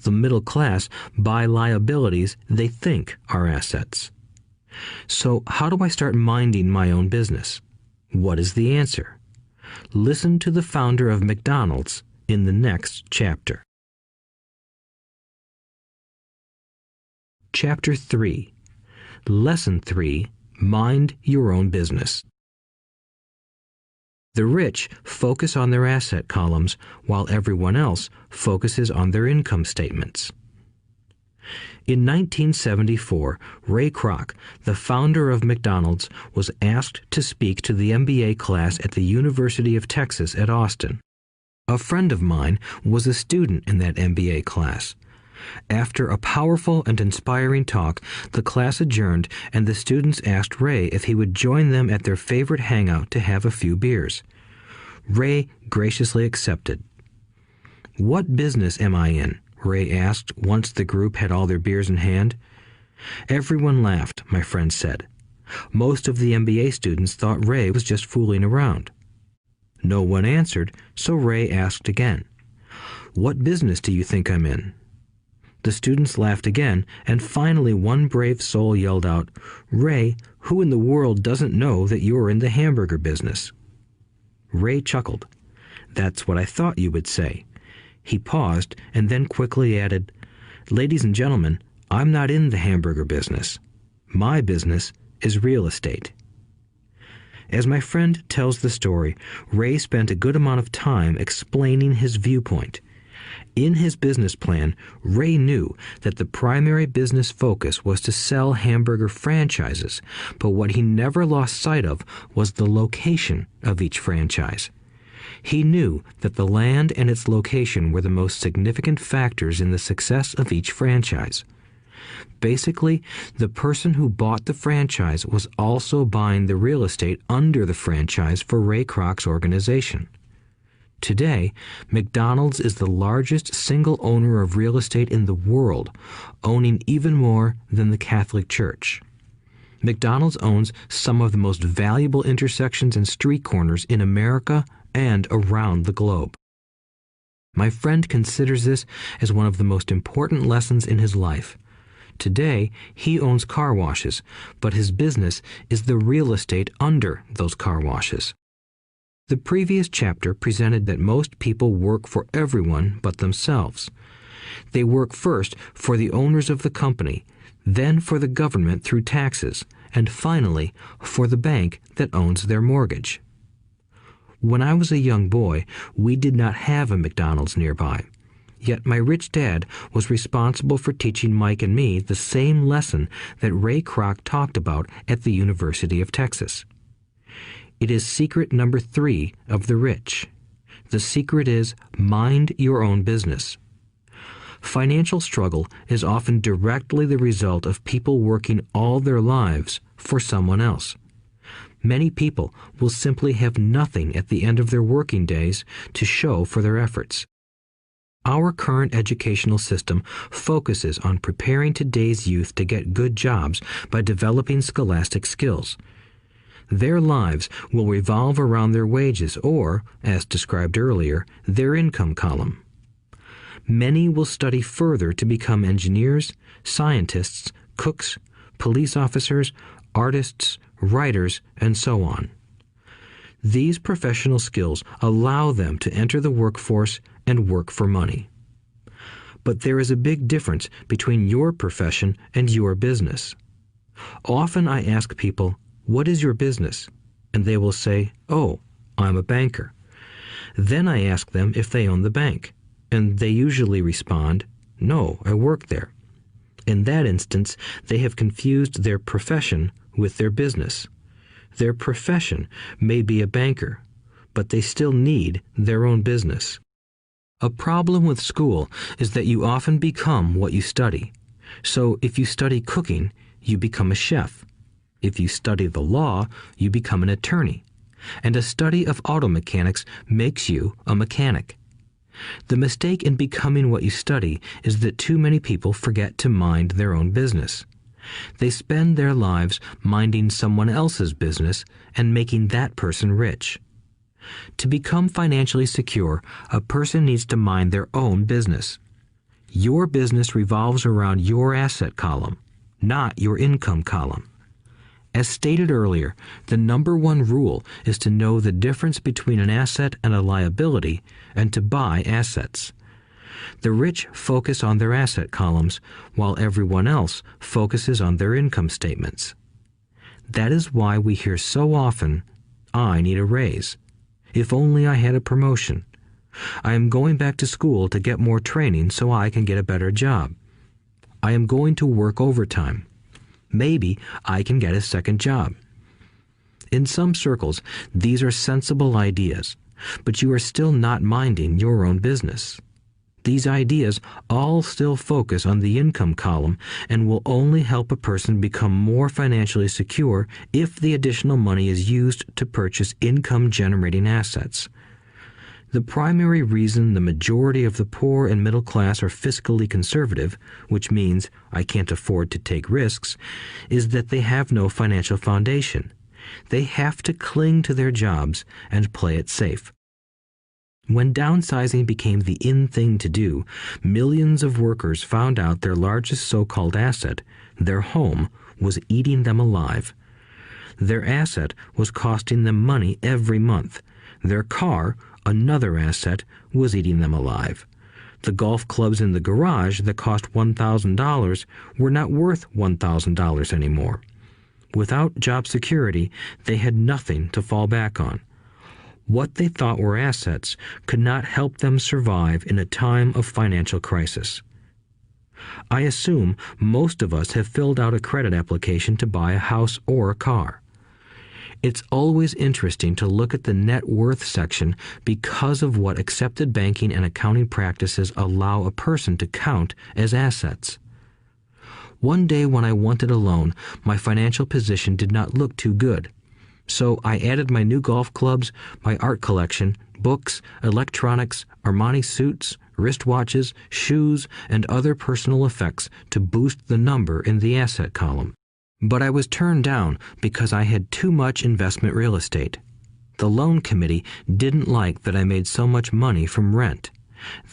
The middle class buy liabilities they think are assets. So how do I start minding my own business? What is the answer? Listen to the founder of McDonald's in the next chapter. Chapter 3. Lesson 3. Mind your own business. The rich focus on their asset columns while everyone else focuses on their income statements. In 1974, Ray Kroc, the founder of McDonald's, was asked to speak to the MBA class at the University of Texas at Austin. A friend of mine was a student in that MBA class. After a powerful and inspiring talk, the class adjourned and the students asked Ray if he would join them at their favorite hangout to have a few beers. Ray graciously accepted. "What business am I in?" Ray asked once the group had all their beers in hand. Everyone laughed, my friend said. Most of the MBA students thought Ray was just fooling around. No one answered, so Ray asked again. "What business do you think I'm in?" The students laughed again, and finally one brave soul yelled out, "Ray, who in the world doesn't know that you're in the hamburger business?" Ray chuckled. "That's what I thought you would say." He paused and then quickly added, "Ladies and gentlemen, I'm not in the hamburger business. My business is real estate." As my friend tells the story, Ray spent a good amount of time explaining his viewpoint. In his business plan, Ray knew that the primary business focus was to sell hamburger franchises, but what he never lost sight of was the location of each franchise. He knew that the land and its location were the most significant factors in the success of each franchise. Basically, the person who bought the franchise was also buying the real estate under the franchise for Ray Kroc's organization. Today, McDonald's is the largest single owner of real estate in the world, owning even more than the Catholic Church. McDonald's owns some of the most valuable intersections and street corners in America and around the globe. My friend considers this as one of the most important lessons in his life. Today, he owns car washes, but his business is the real estate under those car washes. The previous chapter presented that most people work for everyone but themselves. They work first for the owners of the company, then for the government through taxes, and finally for the bank that owns their mortgage. When I was a young boy, we did not have a McDonald's nearby. Yet my rich dad was responsible for teaching Mike and me the same lesson that Ray Kroc talked about at the University of Texas. It is secret number 3 of the rich. The secret is mind your own business. Financial struggle is often directly the result of people working all their lives for someone else. Many people will simply have nothing at the end of their working days to show for their efforts. Our current educational system focuses on preparing today's youth to get good jobs by developing scholastic skills. Their lives will revolve around their wages or, as described earlier, their income column. Many will study further to become engineers, scientists, cooks, police officers, artists, writers, and so on. These professional skills allow them to enter the workforce and work for money. But there is a big difference between your profession and your business. Often I ask people, "What is your business?" And they will say, "Oh, I'm a banker." Then I ask them if they own the bank, and they usually respond, "No, I work there." In that instance, they have confused their profession with their business. Their profession may be a banker, but they still need their own business. A problem with school is that you often become what you study. So if you study cooking, you become a chef. If you study the law, you become an attorney. And a study of auto mechanics makes you a mechanic. The mistake in becoming what you study is that too many people forget to mind their own business. They spend their lives minding someone else's business and making that person rich. To become financially secure, a person needs to mind their own business. Your business revolves around your asset column, not your income column. As stated earlier, the number one rule is to know the difference between an asset and a liability and to buy assets. The rich focus on their asset columns, while everyone else focuses on their income statements. That is why we hear so often, "I need a raise. If only I had a promotion. I am going back to school to get more training so I can get a better job. I am going to work overtime. Maybe I can get a second job." In some circles, these are sensible ideas, but you are still not minding your own business. These ideas all still focus on the income column and will only help a person become more financially secure if the additional money is used to purchase income-generating assets. The primary reason the majority of the poor and middle class are fiscally conservative, which means I can't afford to take risks, is that they have no financial foundation. They have to cling to their jobs and play it safe. When downsizing became the in thing to do, millions of workers found out their largest so-called asset, their home, was eating them alive. Their asset was costing them money every month. Their car, another asset, was eating them alive. The golf clubs in the garage that cost $1,000 were not worth $1,000 anymore. Without job security, they had nothing to fall back on. What they thought were assets could not help them survive in a time of financial crisis. I assume most of us have filled out a credit application to buy a house or a car. It's always interesting to look at the net worth section because of what accepted banking and accounting practices allow a person to count as assets. One day when I wanted a loan, my financial position did not look too good. So I added my new golf clubs, my art collection, books, electronics, Armani suits, wristwatches, shoes, and other personal effects to boost the number in the asset column. But I was turned down because I had too much investment real estate. The loan committee didn't like that I made so much money from rent.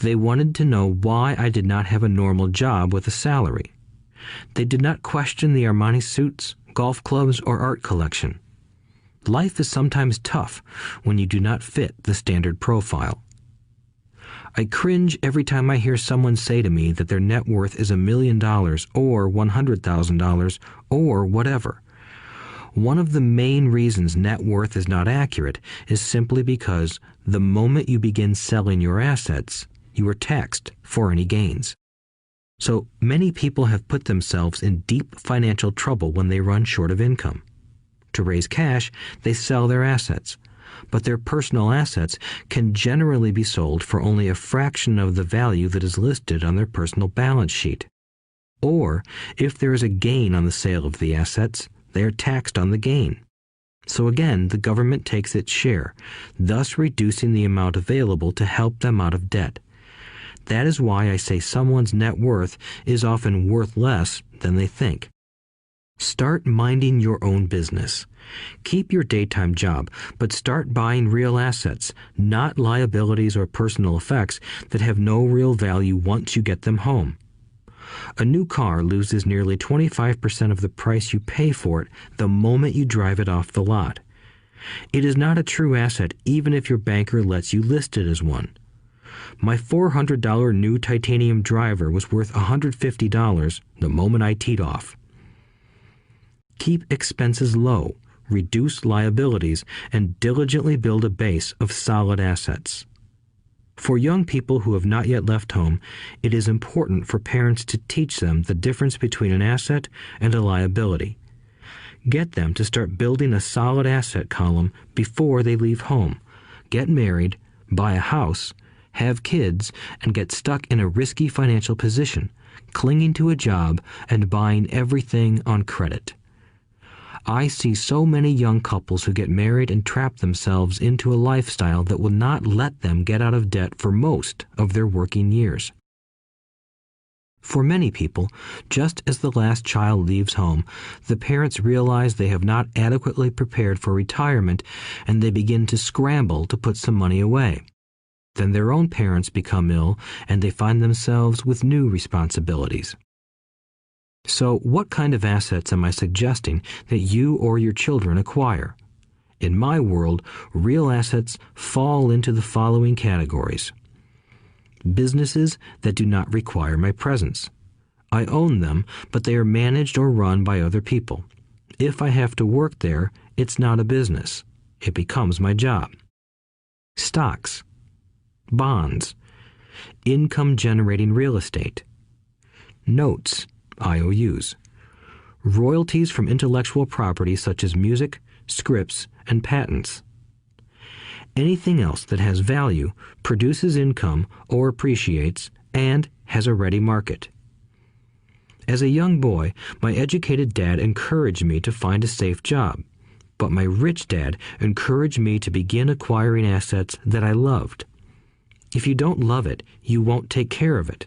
They wanted to know why I did not have a normal job with a salary. They did not question the Armani suits, golf clubs, or art collection. Life is sometimes tough when you do not fit the standard profile. I cringe every time I hear someone say to me that their net worth is $1 million or $100,000 or whatever. One of the main reasons net worth is not accurate is simply because the moment you begin selling your assets, you are taxed for any gains. So many people have put themselves in deep financial trouble when they run short of income. To raise cash, they sell their assets, but their personal assets can generally be sold for only a fraction of the value that is listed on their personal balance sheet. Or, if there is a gain on the sale of the assets, they are taxed on the gain. So again, the government takes its share, thus reducing the amount available to help them out of debt. That is why I say someone's net worth is often worth less than they think. Start minding your own business. Keep your daytime job, but start buying real assets, not liabilities or personal effects that have no real value once you get them home. A new car loses nearly 25% of the price you pay for it the moment you drive it off the lot. It is not a true asset even if your banker lets you list it as one. My $400 new titanium driver was worth $150 the moment I teed off. Keep expenses low, reduce liabilities, and diligently build a base of solid assets. For young people who have not yet left home, it is important for parents to teach them the difference between an asset and a liability. Get them to start building a solid asset column before they leave home, get married, buy a house, have kids, and get stuck in a risky financial position, clinging to a job and buying everything on credit. I see so many young couples who get married and trap themselves into a lifestyle that will not let them get out of debt for most of their working years. For many people, just as the last child leaves home, the parents realize they have not adequately prepared for retirement and they begin to scramble to put some money away. Then their own parents become ill and they find themselves with new responsibilities. So, what kind of assets am I suggesting that you or your children acquire? In my world, real assets fall into the following categories. Businesses that do not require my presence. I own them, but they are managed or run by other people. If I have to work there, it's not a business. It becomes my job. Stocks, bonds, income-generating real estate, notes, IOUs, royalties from intellectual property such as music, scripts, and patents. Anything else that has value, produces income, or appreciates, and has a ready market. As a young boy, my educated dad encouraged me to find a safe job, but my rich dad encouraged me to begin acquiring assets that I loved. If you don't love it, you won't take care of it.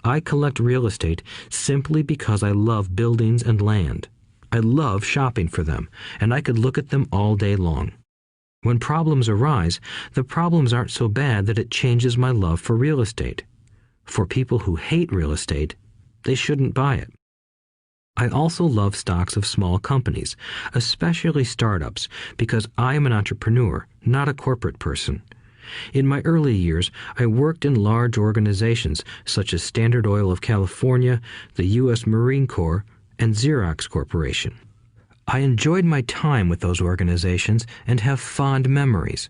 I collect real estate simply because I love buildings and land. I love shopping for them, and I could look at them all day long. When problems arise, the problems aren't so bad that it changes my love for real estate. For people who hate real estate, they shouldn't buy it. I also love stocks of small companies, especially startups, because I am an entrepreneur, not a corporate person. In my early years, I worked in large organizations such as Standard Oil of California, the U.S. Marine Corps, and Xerox Corporation. I enjoyed my time with those organizations and have fond memories,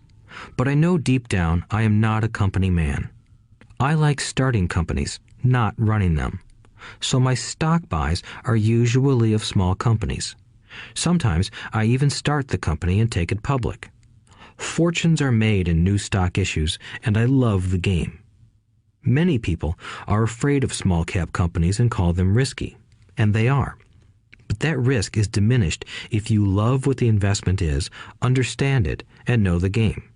but I know deep down I am not a company man. I like starting companies, not running them. So my stock buys are usually of small companies. Sometimes I even start the company and take it public. Fortunes are made in new stock issues, and I love the game. Many people are afraid of small-cap companies and call them risky, and they are. But that risk is diminished if you love what the investment is, understand it, and know the game.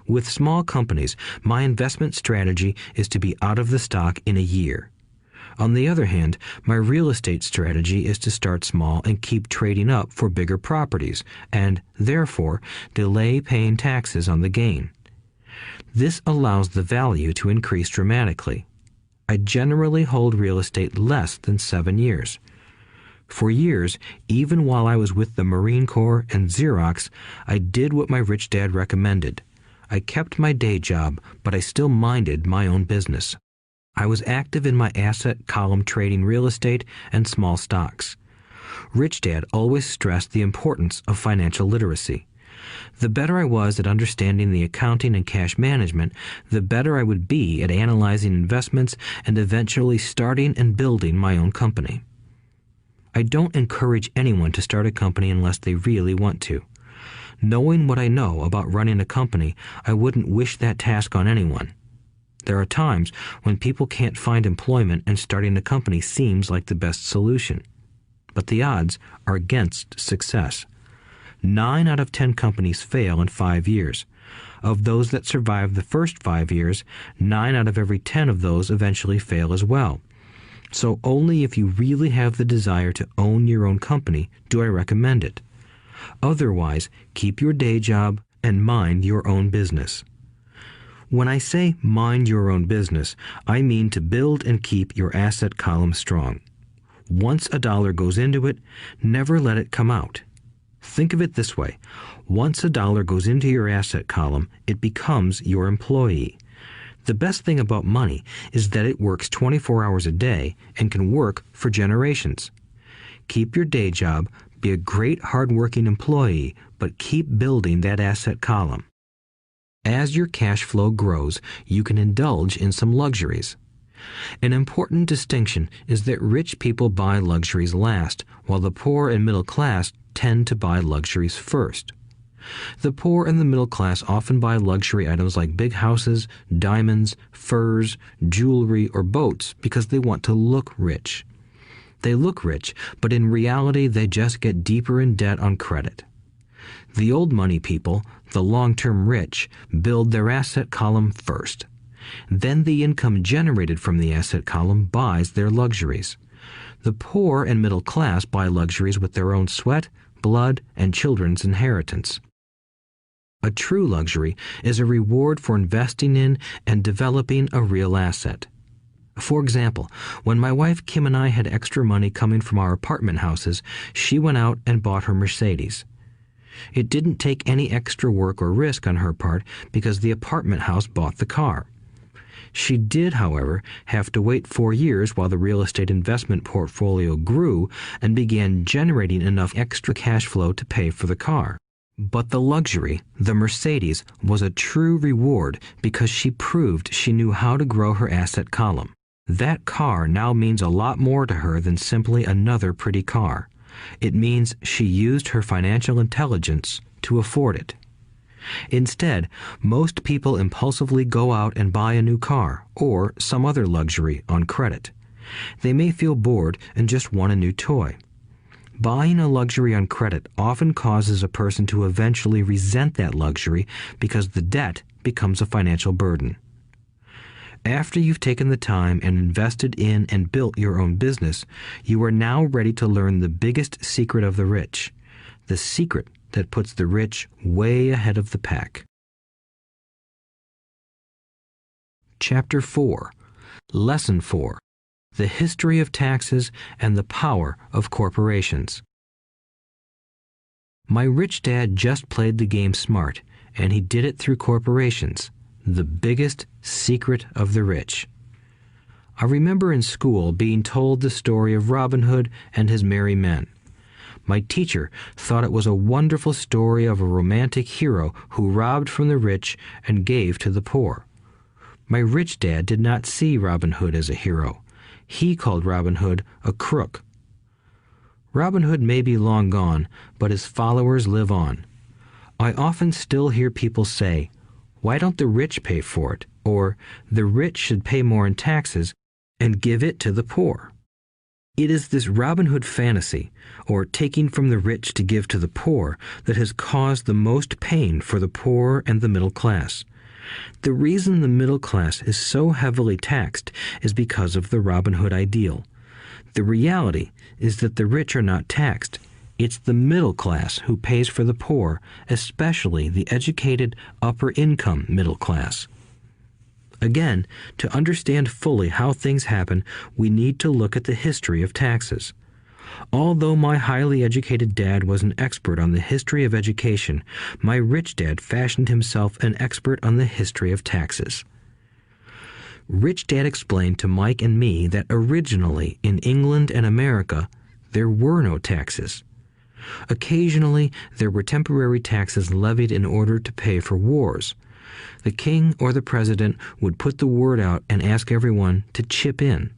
With small companies, my investment strategy is to be out of the stock in a year. On the other hand, my real estate strategy is to start small and keep trading up for bigger properties, and, therefore, delay paying taxes on the gain. This allows the value to increase dramatically. I generally hold real estate less than 7 years. For years, even while I was with the Marine Corps and Xerox, I did what my rich dad recommended. I kept my day job, but I still minded my own business. I was active in my asset column trading real estate and small stocks. Rich Dad always stressed the importance of financial literacy. The better I was at understanding the accounting and cash management, the better I would be at analyzing investments and eventually starting and building my own company. I don't encourage anyone to start a company unless they really want to. Knowing what I know about running a company, I wouldn't wish that task on anyone. There are times when people can't find employment and starting a company seems like the best solution. But the odds are against success. 9 out of 10 companies fail in 5 years. Of those that survive the first 5 years, 9 out of every 10 of those eventually fail as well. So only if you really have the desire to own your own company do I recommend it. Otherwise, keep your day job and mind your own business. When I say mind your own business, I mean to build and keep your asset column strong. Once a dollar goes into it, never let it come out. Think of it this way. Once a dollar goes into your asset column, it becomes your employee. The best thing about money is that it works 24 hours a day and can work for generations. Keep your day job, be a great hard-working employee, but keep building that asset column. As your cash flow grows, you can indulge in some luxuries. An important distinction is that rich people buy luxuries last, while the poor and middle class tend to buy luxuries first. The poor and the middle class often buy luxury items like big houses, diamonds, furs, jewelry, or boats because they want to look rich. They look rich, but in reality they just get deeper in debt on credit. The old money people, the long-term rich, build their asset column first. Then the income generated from the asset column buys their luxuries. The poor and middle class buy luxuries with their own sweat, blood, and children's inheritance. A true luxury is a reward for investing in and developing a real asset. For example, when my wife Kim and I had extra money coming from our apartment houses, she went out and bought her Mercedes. It didn't take any extra work or risk on her part because the apartment house bought the car. She did, however, have to wait 4 years while the real estate investment portfolio grew and began generating enough extra cash flow to pay for the car. But the luxury, the Mercedes, was a true reward because she proved she knew how to grow her asset column. That car now means a lot more to her than simply another pretty car. It means she used her financial intelligence to afford it. Instead, most people impulsively go out and buy a new car or some other luxury on credit. They may feel bored and just want a new toy. Buying a luxury on credit often causes a person to eventually resent that luxury because the debt becomes a financial burden. After you've taken the time and invested in and built your own business, you are now ready to learn the biggest secret of the rich, the secret that puts the rich way ahead of the pack. Chapter 4. Lesson 4. The History of Taxes and the Power of Corporations. My rich dad just played the game smart, and he did it through corporations, the biggest secret of the rich. I remember in school being told the story of Robin Hood and his merry men. My teacher thought it was a wonderful story of a romantic hero who robbed from the rich and gave to the poor. My rich dad did not see Robin Hood as a hero. He called Robin Hood a crook. Robin Hood may be long gone, but his followers live on. I often still hear people say, "Why don't the rich pay for it?" Or, "The rich should pay more in taxes and give it to the poor." It is this Robin Hood fantasy, or taking from the rich to give to the poor, that has caused the most pain for the poor and the middle class. The reason the middle class is so heavily taxed is because of the Robin Hood ideal. The reality is that the rich are not taxed. It's the middle class who pays for the poor, especially the educated, upper-income middle class. Again, to understand fully how things happen, we need to look at the history of taxes. Although my highly educated dad was an expert on the history of education, my rich dad fashioned himself an expert on the history of taxes. Rich Dad explained to Mike and me that originally in England and America, there were no taxes. Occasionally, there were temporary taxes levied in order to pay for wars. The king or the president would put the word out and ask everyone to chip in.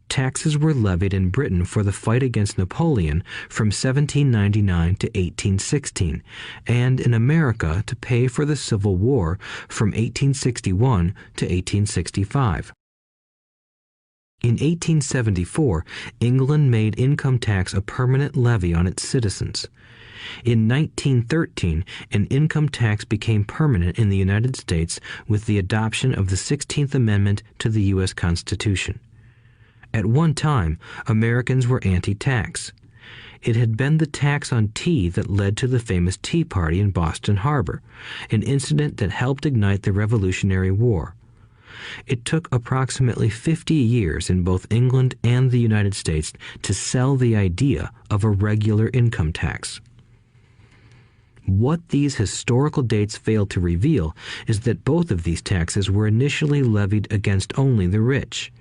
Taxes were levied in Britain for the fight against Napoleon from 1799 to 1816, and in America to pay for the Civil War from 1861 to 1865. In 1874, England made income tax a permanent levy on its citizens. In 1913, an income tax became permanent in the United States with the adoption of the 16th Amendment to the U.S. Constitution. At one time, Americans were anti-tax. It had been the tax on tea that led to the famous Tea Party in Boston Harbor, an incident that helped ignite the Revolutionary War. It took approximately 50 years in both England and the United States to sell the idea of a regular income tax. What these historical dates fail to reveal is that both of these taxes were initially levied against only the rich.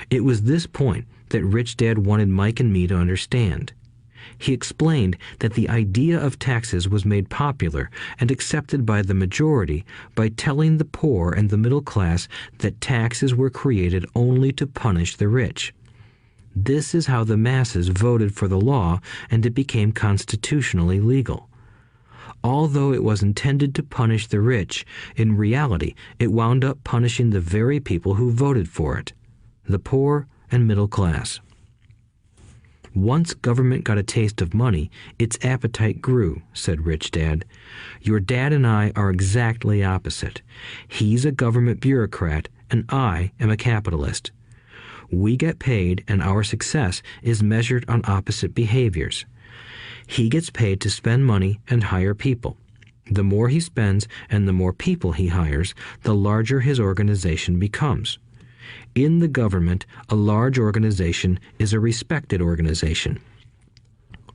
It was this point that Rich Dad wanted Mike and me to understand. He explained that the idea of taxes was made popular and accepted by the majority by telling the poor and the middle class that taxes were created only to punish the rich. This is how the masses voted for the law, and it became constitutionally legal. Although it was intended to punish the rich, in reality it wound up punishing the very people who voted for it, the poor and middle class. Once government got a taste of money, its appetite grew, said Rich Dad. Your dad and I are exactly opposite. He's a government bureaucrat, and I am a capitalist. We get paid, and our success is measured on opposite behaviors. He gets paid to spend money and hire people. The more he spends and the more people he hires, the larger his organization becomes. In the government, a large organization is a respected organization.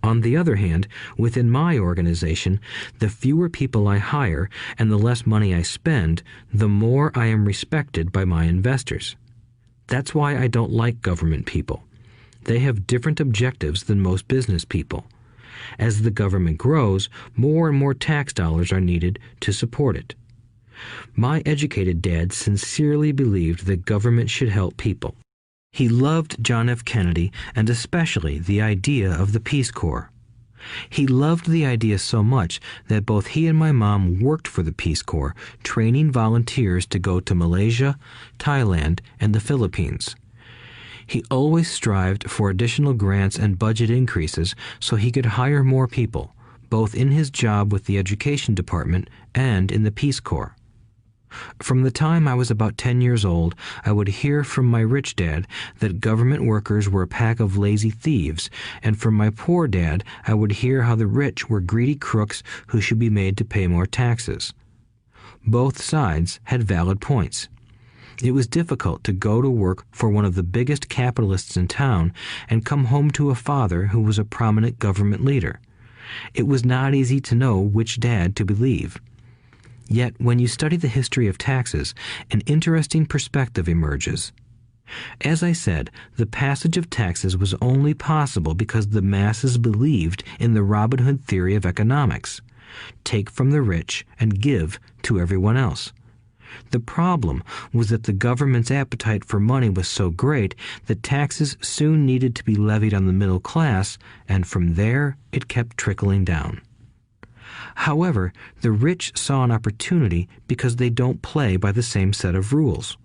On the other hand, within my organization, the fewer people I hire and the less money I spend, the more I am respected by my investors. That's why I don't like government people. They have different objectives than most business people. As the government grows, more and more tax dollars are needed to support it. My educated dad sincerely believed that government should help people. He loved John F. Kennedy and especially the idea of the Peace Corps. He loved the idea so much that both he and my mom worked for the Peace Corps, training volunteers to go to Malaysia, Thailand, and the Philippines. He always strived for additional grants and budget increases so he could hire more people, both in his job with the Education Department and in the Peace Corps. From the time I was about 10 years old, I would hear from my rich dad that government workers were a pack of lazy thieves, and from my poor dad I would hear how the rich were greedy crooks who should be made to pay more taxes. Both sides had valid points. It was difficult to go to work for one of the biggest capitalists in town and come home to a father who was a prominent government leader. It was not easy to know which dad to believe. Yet, when you study the history of taxes, an interesting perspective emerges. As I said, the passage of taxes was only possible because the masses believed in the Robin Hood theory of economics. Take from the rich and give to everyone else. The problem was that the government's appetite for money was so great that taxes soon needed to be levied on the middle class, and from there it kept trickling down. However, the rich saw an opportunity because they don't play by the same set of rules.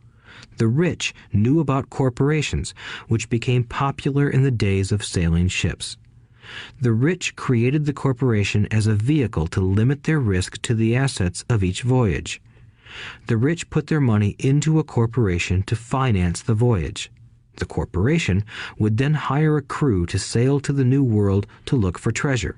The rich knew about corporations, which became popular in the days of sailing ships. The rich created the corporation as a vehicle to limit their risk to the assets of each voyage. The rich put their money into a corporation to finance the voyage. The corporation would then hire a crew to sail to the New World to look for treasure.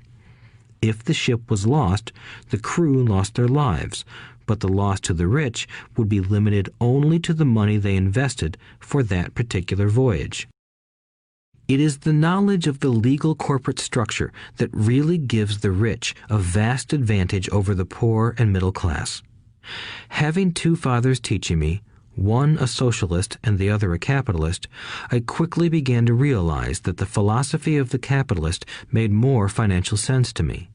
If the ship was lost, the crew lost their lives, but the loss to the rich would be limited only to the money they invested for that particular voyage. It is the knowledge of the legal corporate structure that really gives the rich a vast advantage over the poor and middle class. Having two fathers teaching me, one a socialist and the other a capitalist, I quickly began to realize that the philosophy of the capitalist made more financial sense to me.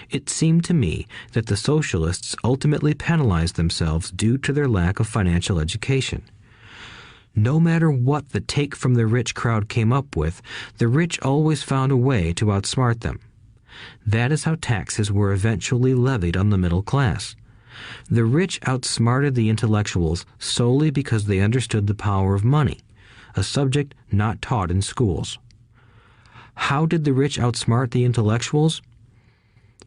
It seemed to me that the socialists ultimately penalized themselves due to their lack of financial education. No matter what the take from the rich crowd came up with, the rich always found a way to outsmart them. That is how taxes were eventually levied on the middle class. The rich outsmarted the intellectuals solely because they understood the power of money, a subject not taught in schools. How did the rich outsmart the intellectuals?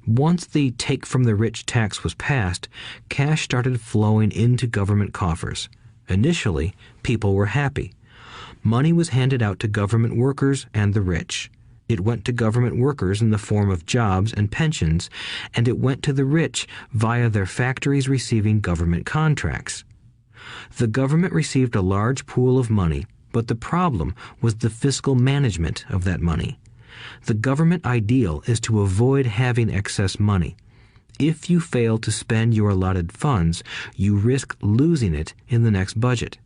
Once the take from the rich tax was passed, cash started flowing into government coffers. Initially, people were happy. Money was handed out to government workers and the rich. It went to government workers in the form of jobs and pensions, and it went to the rich via their factories receiving government contracts. The government received a large pool of money, but the problem was the fiscal management of that money. The government ideal is to avoid having excess money. If you fail to spend your allotted funds, you risk losing it in the next budget.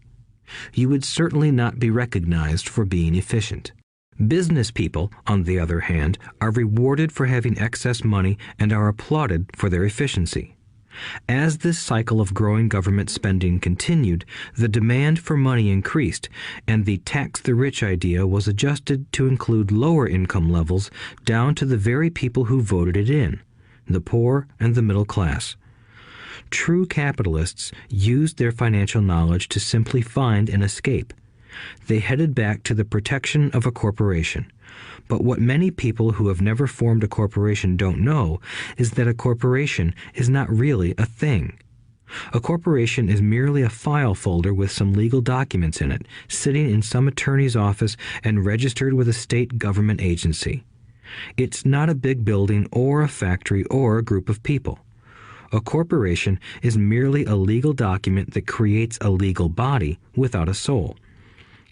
You would certainly not be recognized for being efficient. Business people, on the other hand, are rewarded for having excess money and are applauded for their efficiency. As this cycle of growing government spending continued, the demand for money increased, and the tax the rich idea was adjusted to include lower income levels down to the very people who voted it in, the poor and the middle class. True capitalists used their financial knowledge to simply find an escape. They headed back to the protection of a corporation. But what many people who have never formed a corporation don't know is that a corporation is not really a thing. A corporation is merely a file folder with some legal documents in it, sitting in some attorney's office and registered with a state government agency. It's not a big building or a factory or a group of people. A corporation is merely a legal document that creates a legal body without a soul.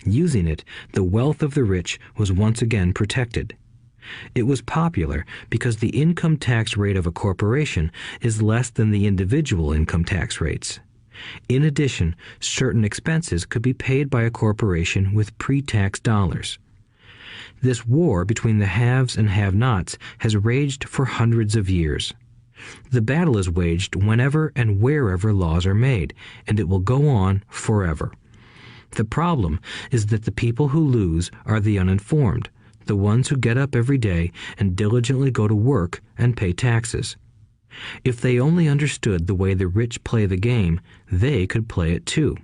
Using it, the wealth of the rich was once again protected. It was popular because the income tax rate of a corporation is less than the individual income tax rates. In addition, certain expenses could be paid by a corporation with pre-tax dollars. This war between the haves and have-nots has raged for hundreds of years. The battle is waged whenever and wherever laws are made, and it will go on forever. The problem is that the people who lose are the uninformed, the ones who get up every day and diligently go to work and pay taxes. If they only understood the way the rich play the game, they could play it too.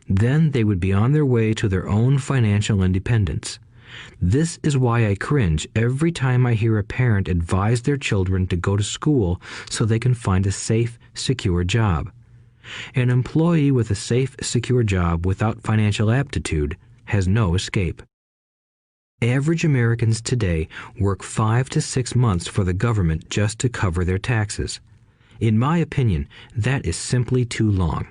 Then they would be on their way to their own financial independence. This is why I cringe every time I hear a parent advise their children to go to school so they can find a safe, secure job. An employee with a safe, secure job without financial aptitude has no escape. Average Americans today work 5 to 6 months for the government just to cover their taxes. In my opinion, that is simply too long.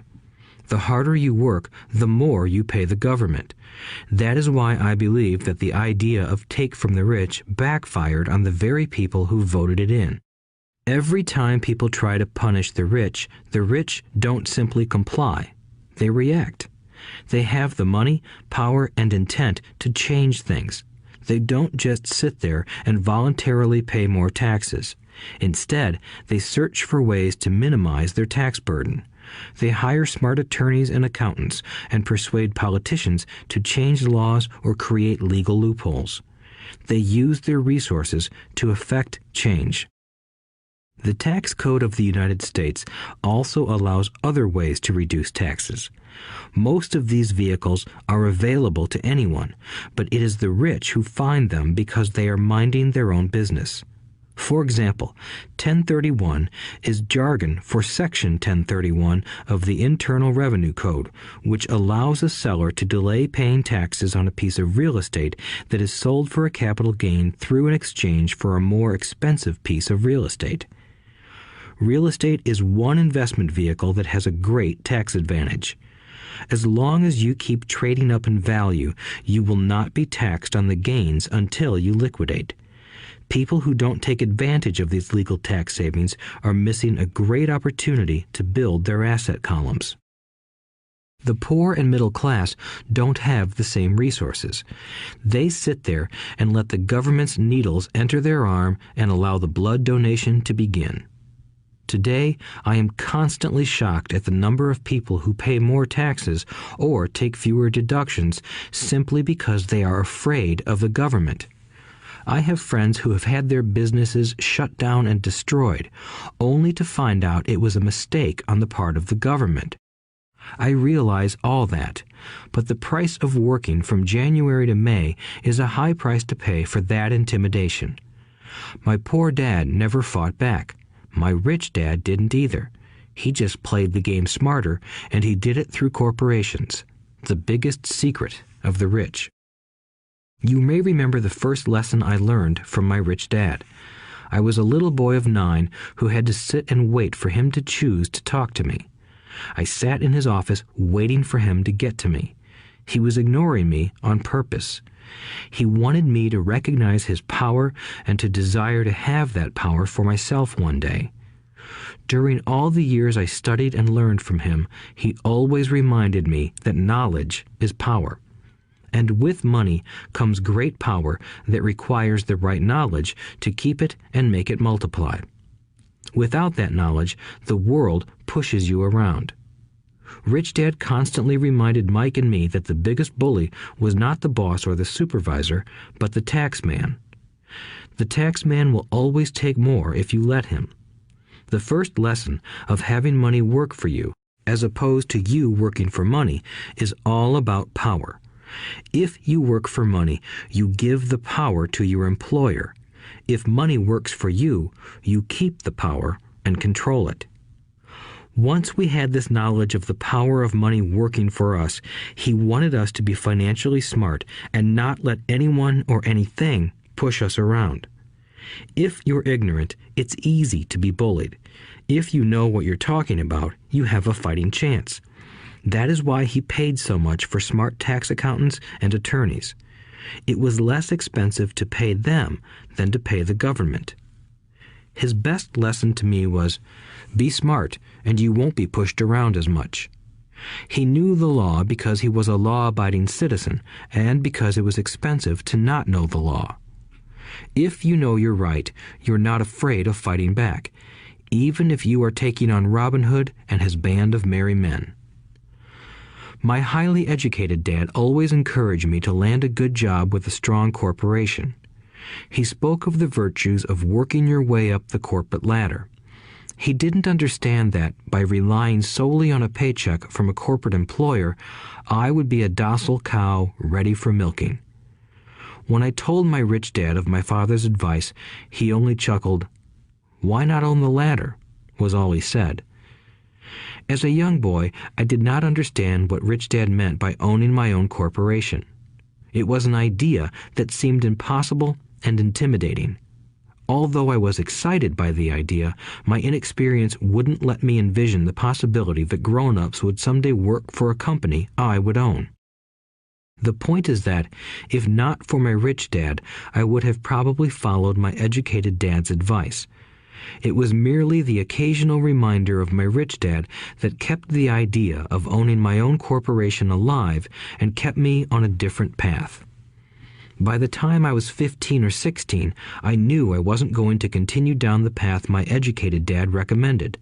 The harder you work, the more you pay the government. That is why I believe that the idea of take from the rich backfired on the very people who voted it in. Every time people try to punish the rich don't simply comply. They react. They have the money, power, and intent to change things. They don't just sit there and voluntarily pay more taxes. Instead, they search for ways to minimize their tax burden. They hire smart attorneys and accountants and persuade politicians to change laws or create legal loopholes. They use their resources to effect change. The tax code of the United States also allows other ways to reduce taxes. Most of these vehicles are available to anyone, but it is the rich who find them because they are minding their own business. For example, 1031 is jargon for Section 1031 of the Internal Revenue Code, which allows a seller to delay paying taxes on a piece of real estate that is sold for a capital gain through an exchange for a more expensive piece of real estate. Real estate is one investment vehicle that has a great tax advantage. As long as you keep trading up in value, you will not be taxed on the gains until you liquidate. People who don't take advantage of these legal tax savings are missing a great opportunity to build their asset columns. The poor and middle class don't have the same resources. They sit there and let the government's needles enter their arm and allow the blood donation to begin. Today, I am constantly shocked at the number of people who pay more taxes or take fewer deductions simply because they are afraid of the government. I have friends who have had their businesses shut down and destroyed, only to find out it was a mistake on the part of the government. I realize all that, but the price of working from January to May is a high price to pay for that intimidation. My poor dad never fought back. My rich dad didn't either. He just played the game smarter, and he did it through corporations, the biggest secret of the rich. You may remember the first lesson I learned from my rich dad. I was a little boy of 9 who had to sit and wait for him to choose to talk to me. I sat in his office waiting for him to get to me. He was ignoring me on purpose. He wanted me to recognize his power and to desire to have that power for myself one day. During all the years I studied and learned from him, he always reminded me that knowledge is power. And with money comes great power that requires the right knowledge to keep it and make it multiply. Without that knowledge, the world pushes you around. Rich Dad constantly reminded Mike and me that the biggest bully was not the boss or the supervisor, but the tax man. The tax man will always take more if you let him. The first lesson of having money work for you, as opposed to you working for money, is all about power. If you work for money, you give the power to your employer. If money works for you, you keep the power and control it. Once we had this knowledge of the power of money working for us, he wanted us to be financially smart and not let anyone or anything push us around. If you're ignorant, it's easy to be bullied. If you know what you're talking about, you have a fighting chance. That is why he paid so much for smart tax accountants and attorneys. It was less expensive to pay them than to pay the government. His best lesson to me was, be smart and you won't be pushed around as much. He knew the law because he was a law-abiding citizen and because it was expensive to not know the law. If you know you're right, you're not afraid of fighting back, even if you are taking on Robin Hood and his band of merry men. My highly educated dad always encouraged me to land a good job with a strong corporation. He spoke of the virtues of working your way up the corporate ladder. He didn't understand that, by relying solely on a paycheck from a corporate employer, I would be a docile cow ready for milking. When I told my rich dad of my father's advice, he only chuckled. "Why not own the ladder?" was all he said. As a young boy, I did not understand what Rich Dad meant by owning my own corporation. It was an idea that seemed impossible and intimidating. Although I was excited by the idea, my inexperience wouldn't let me envision the possibility that grown-ups would someday work for a company I would own. The point is that, if not for my rich dad, I would have probably followed my educated dad's advice. It was merely the occasional reminder of my rich dad that kept the idea of owning my own corporation alive and kept me on a different path. By the time I was 15 or 16, I knew I wasn't going to continue down the path my educated dad recommended.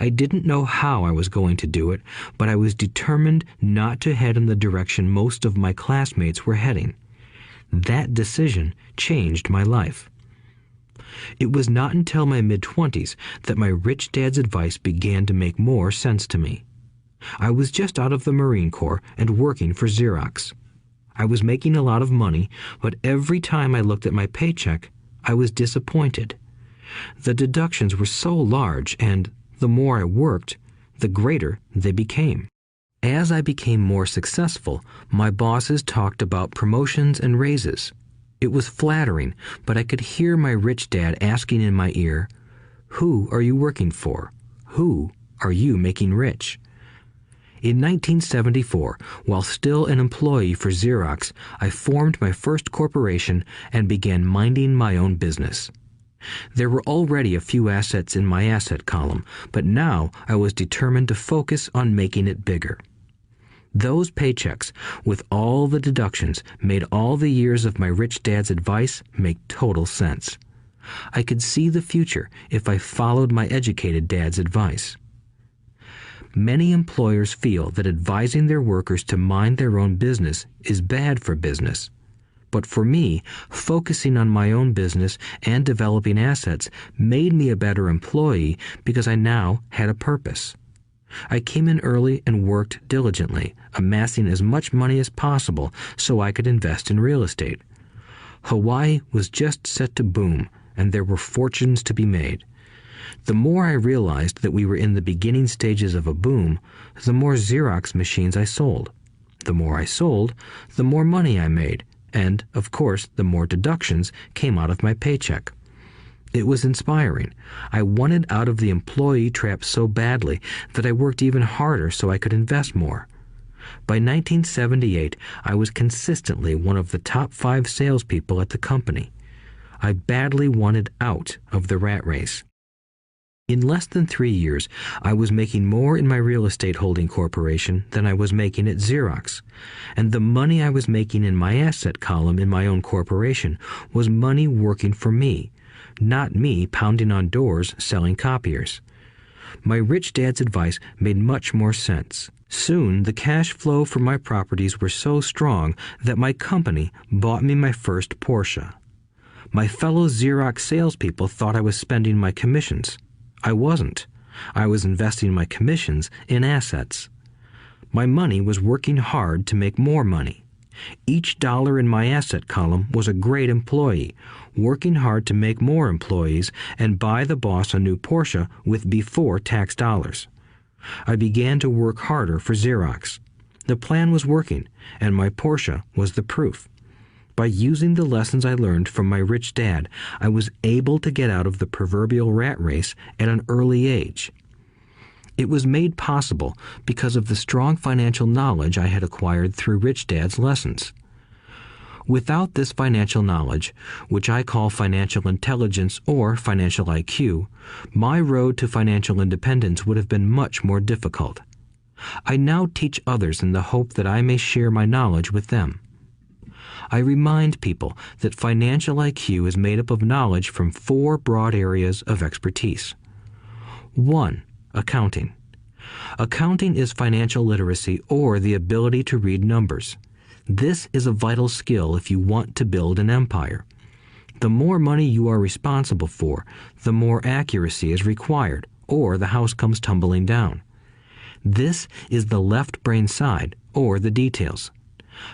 I didn't know how I was going to do it, but I was determined not to head in the direction most of my classmates were heading. That decision changed my life. It was not until my mid-20s that my rich dad's advice began to make more sense to me. I was just out of the Marine Corps and working for Xerox. I was making a lot of money, but every time I looked at my paycheck, I was disappointed. The deductions were so large, and the more I worked, the greater they became. As I became more successful, my bosses talked about promotions and raises. It was flattering, but I could hear my rich dad asking in my ear, "Who are you working for? Who are you making rich?" In 1974, while still an employee for Xerox, I formed my first corporation and began minding my own business. There were already a few assets in my asset column, but now I was determined to focus on making it bigger. Those paychecks, with all the deductions, made all the years of my rich dad's advice make total sense. I could see the future if I followed my educated dad's advice. Many employers feel that advising their workers to mind their own business is bad for business. But for me, focusing on my own business and developing assets made me a better employee because I now had a purpose. I came in early and worked diligently, amassing as much money as possible so I could invest in real estate. Hawaii was just set to boom, and there were fortunes to be made. The more I realized that we were in the beginning stages of a boom, the more Xerox machines I sold. The more I sold, the more money I made, and, of course, the more deductions came out of my paycheck. It was inspiring. I wanted out of the employee trap so badly that I worked even harder so I could invest more. By 1978, I was consistently one of the top 5 salespeople at the company. I badly wanted out of the rat race. In less than 3 years, I was making more in my real estate holding corporation than I was making at Xerox, and the money I was making in my asset column in my own corporation was money working for me, not me pounding on doors selling copiers. My rich dad's advice made much more sense. Soon, the cash flow from my properties were so strong that my company bought me my first Porsche. My fellow Xerox salespeople thought I was spending my commissions. I wasn't. I was investing my commissions in assets. My money was working hard to make more money. Each dollar in my asset column was a great employee, working hard to make more employees and buy the boss a new Porsche with before-tax dollars. I began to work harder for Xerox. The plan was working, and my Porsche was the proof. By using the lessons I learned from my rich dad, I was able to get out of the proverbial rat race at an early age. It was made possible because of the strong financial knowledge I had acquired through Rich Dad's lessons. Without this financial knowledge, which I call financial intelligence or financial IQ, my road to financial independence would have been much more difficult. I now teach others in the hope that I may share my knowledge with them. I remind people that financial IQ is made up of knowledge from 4 broad areas of expertise. 1. Accounting. Accounting is financial literacy or the ability to read numbers. This is a vital skill if you want to build an empire. The more money you are responsible for, the more accuracy is required, or the house comes tumbling down. This is the left brain side, or the details.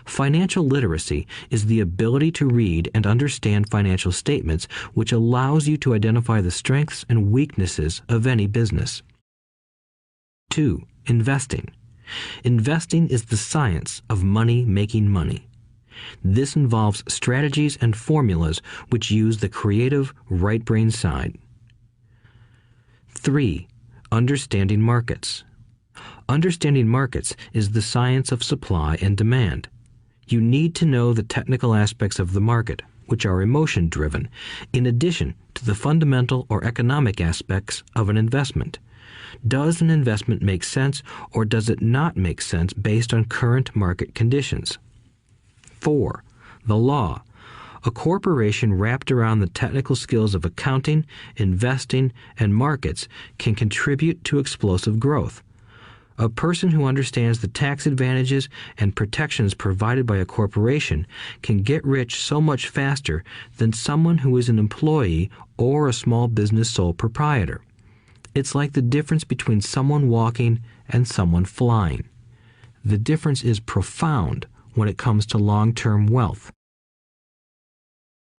Financial literacy is the ability to read and understand financial statements, which allows you to identify the strengths and weaknesses of any business. 2. Investing. Investing is the science of money making money. This involves strategies and formulas which use the creative right brain side. 3. Understanding markets. Understanding markets is the science of supply and demand. You need to know the technical aspects of the market, which are emotion-driven, in addition to the fundamental or economic aspects of an investment. Does an investment make sense or does it not make sense based on current market conditions? 4. The law. A corporation wrapped around the technical skills of accounting, investing, and markets can contribute to explosive growth. A person who understands the tax advantages and protections provided by a corporation can get rich so much faster than someone who is an employee or a small business sole proprietor. It's like the difference between someone walking and someone flying. The difference is profound when it comes to long-term wealth.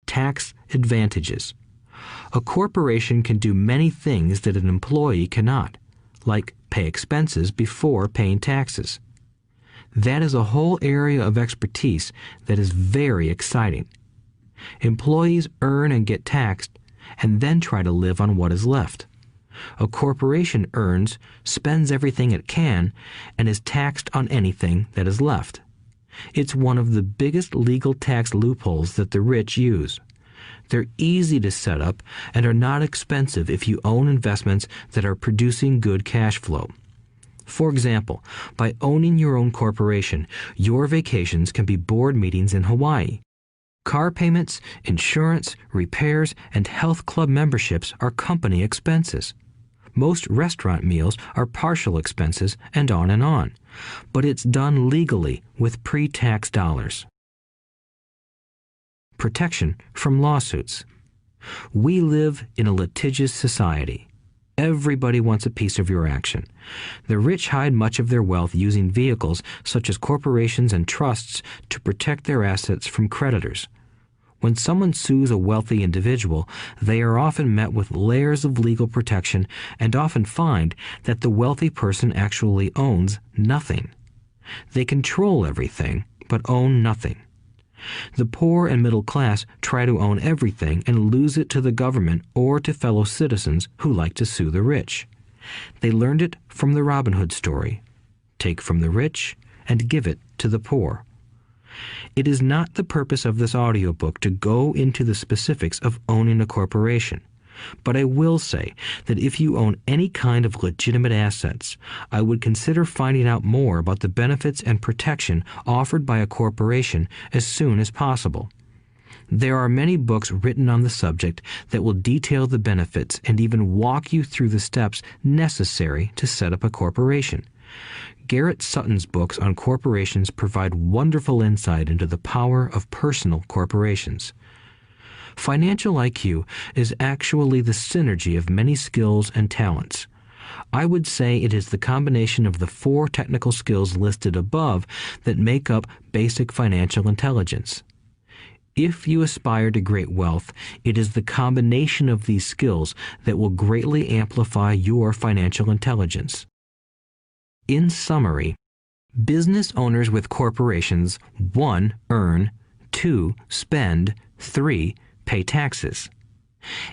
Tax advantages. A corporation can do many things that an employee cannot, like pay expenses before paying taxes. That is a whole area of expertise that is very exciting. Employees earn and get taxed and then try to live on what is left. A corporation earns, spends everything it can, and is taxed on anything that is left. It's one of the biggest legal tax loopholes that the rich use. They're easy to set up and are not expensive if you own investments that are producing good cash flow. For example, by owning your own corporation, your vacations can be board meetings in Hawaii. Car payments, insurance, repairs, and health club memberships are company expenses. Most restaurant meals are partial expenses, and on. But it's done legally with pre-tax dollars. Protection from lawsuits. We live in a litigious society. Everybody wants a piece of your action. The rich hide much of their wealth using vehicles such as corporations and trusts to protect their assets from creditors. When someone sues a wealthy individual, they are often met with layers of legal protection and often find that the wealthy person actually owns nothing. They control everything, but own nothing. The poor and middle class try to own everything and lose it to the government or to fellow citizens who like to sue the rich. They learned it from the Robin Hood story. Take from the rich and give it to the poor. It is not the purpose of this audiobook to go into the specifics of owning a corporation. But I will say that if you own any kind of legitimate assets, I would consider finding out more about the benefits and protection offered by a corporation as soon as possible. There are many books written on the subject that will detail the benefits and even walk you through the steps necessary to set up a corporation. Garrett Sutton's books on corporations provide wonderful insight into the power of personal corporations. Financial IQ is actually the synergy of many skills and talents. I would say it is the combination of the 4 technical skills listed above that make up basic financial intelligence. If you aspire to great wealth, it is the combination of these skills that will greatly amplify your financial intelligence. In summary, business owners with corporations 1. Earn, 2. Spend, 3. Pay taxes.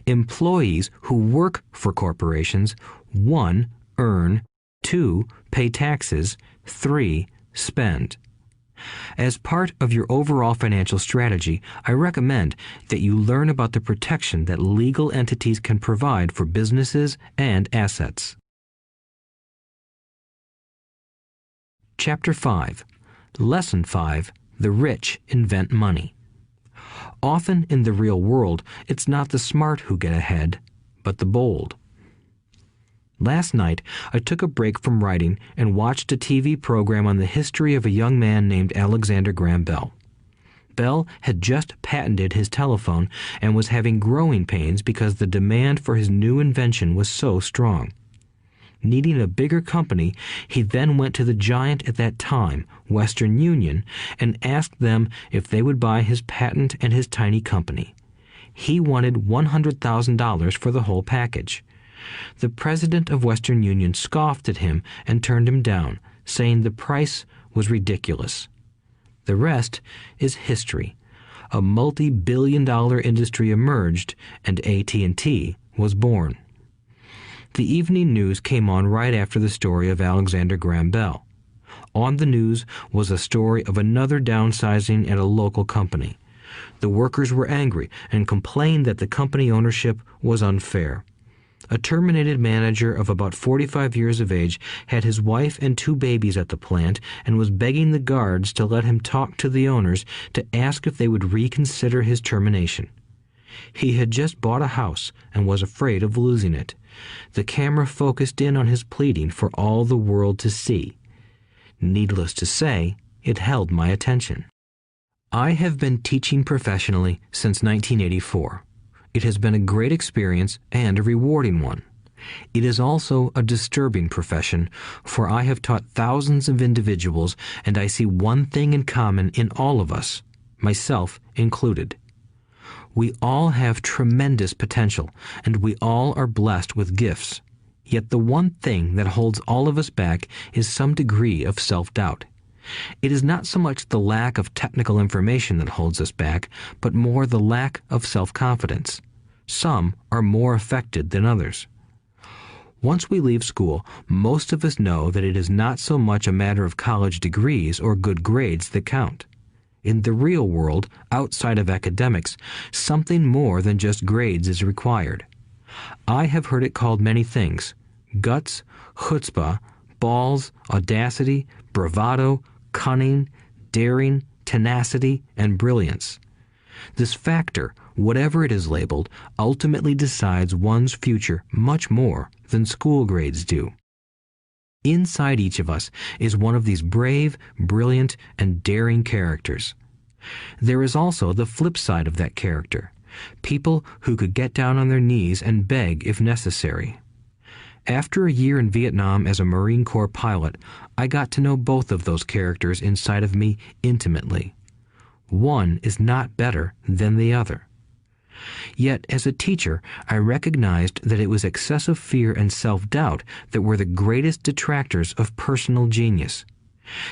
Employees who work for corporations 1. Earn, 2. Pay taxes, 3. Spend. As part of your overall financial strategy, I recommend that you learn about the protection that legal entities can provide for businesses and assets. Chapter 5. Lesson 5. The rich invent money. Often in the real world, it's not the smart who get ahead, but the bold. Last night, I took a break from writing and watched a TV program on the history of a young man named Alexander Graham Bell. Bell had just patented his telephone and was having growing pains because the demand for his new invention was so strong. Needing a bigger company, he then went to the giant at that time, Western Union, and asked them if they would buy his patent and his tiny company. He wanted $100,000 for the whole package. The president of Western Union scoffed at him and turned him down, saying the price was ridiculous. The rest is history. A multi-billion-dollar industry emerged, and AT&T was born. The evening news came on right after the story of Alexander Graham Bell. On the news was a story of another downsizing at a local company. The workers were angry and complained that the company ownership was unfair. A terminated manager of about 45 years of age had his wife and 2 babies at the plant and was begging the guards to let him talk to the owners to ask if they would reconsider his termination. He had just bought a house and was afraid of losing it. The camera focused in on his pleading for all the world to see. Needless to say, it held my attention. I have been teaching professionally since 1984. It has been a great experience and a rewarding one. It is also a disturbing profession, for I have taught thousands of individuals, and I see one thing in common in all of us, myself included. We all have tremendous potential, and we all are blessed with gifts. Yet the one thing that holds all of us back is some degree of self-doubt. It is not so much the lack of technical information that holds us back, but more the lack of self-confidence. Some are more affected than others. Once we leave school, most of us know that it is not so much a matter of college degrees or good grades that count. In the real world, outside of academics, something more than just grades is required. I have heard it called many things: guts, chutzpah, balls, audacity, bravado, cunning, daring, tenacity, and brilliance. This factor, whatever it is labeled, ultimately decides one's future much more than school grades do. Inside each of us is one of these brave, brilliant, and daring characters. There is also the flip side of that character, people who could get down on their knees and beg if necessary. After a year in Vietnam as a Marine Corps pilot, I got to know both of those characters inside of me intimately. One is not better than the other. Yet, as a teacher, I recognized that it was excessive fear and self-doubt that were the greatest detractors of personal genius.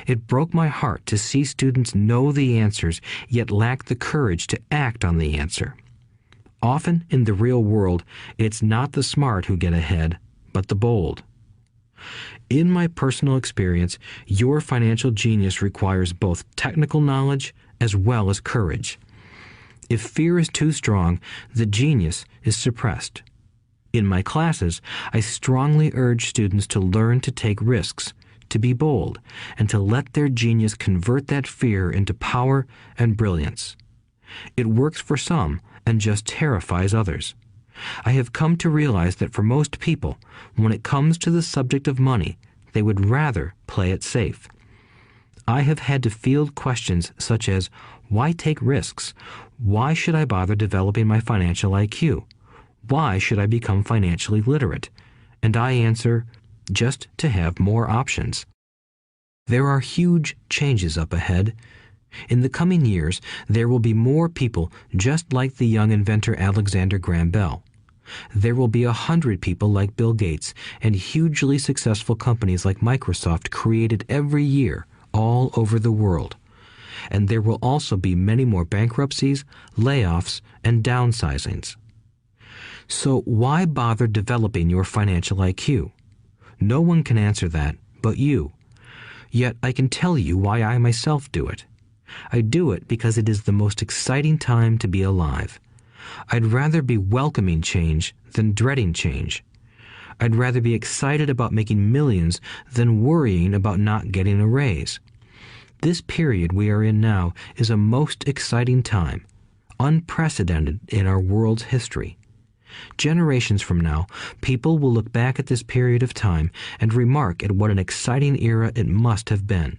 It broke my heart to see students know the answers, yet lack the courage to act on the answer. Often in the real world, it's not the smart who get ahead, but the bold. In my personal experience, your financial genius requires both technical knowledge as well as courage. If fear is too strong, the genius is suppressed. In my classes, I strongly urge students to learn to take risks, to be bold, and to let their genius convert that fear into power and brilliance. It works for some and just terrifies others. I have come to realize that for most people, when it comes to the subject of money, they would rather play it safe. I have had to field questions such as, why take risks? Why should I bother developing my financial IQ? Why should I become financially literate? And I answer, just to have more options. There are huge changes up ahead. In the coming years, there will be more people just like the young inventor Alexander Graham Bell. There will be 100 people like Bill Gates and hugely successful companies like Microsoft created every year all over the world. And there will also be many more bankruptcies, layoffs, and downsizings. So why bother developing your financial IQ? No one can answer that but you. Yet I can tell you why I myself do it. I do it because it is the most exciting time to be alive. I'd rather be welcoming change than dreading change. I'd rather be excited about making millions than worrying about not getting a raise. This period we are in now is a most exciting time, unprecedented in our world's history. Generations from now, people will look back at this period of time and remark at what an exciting era it must have been.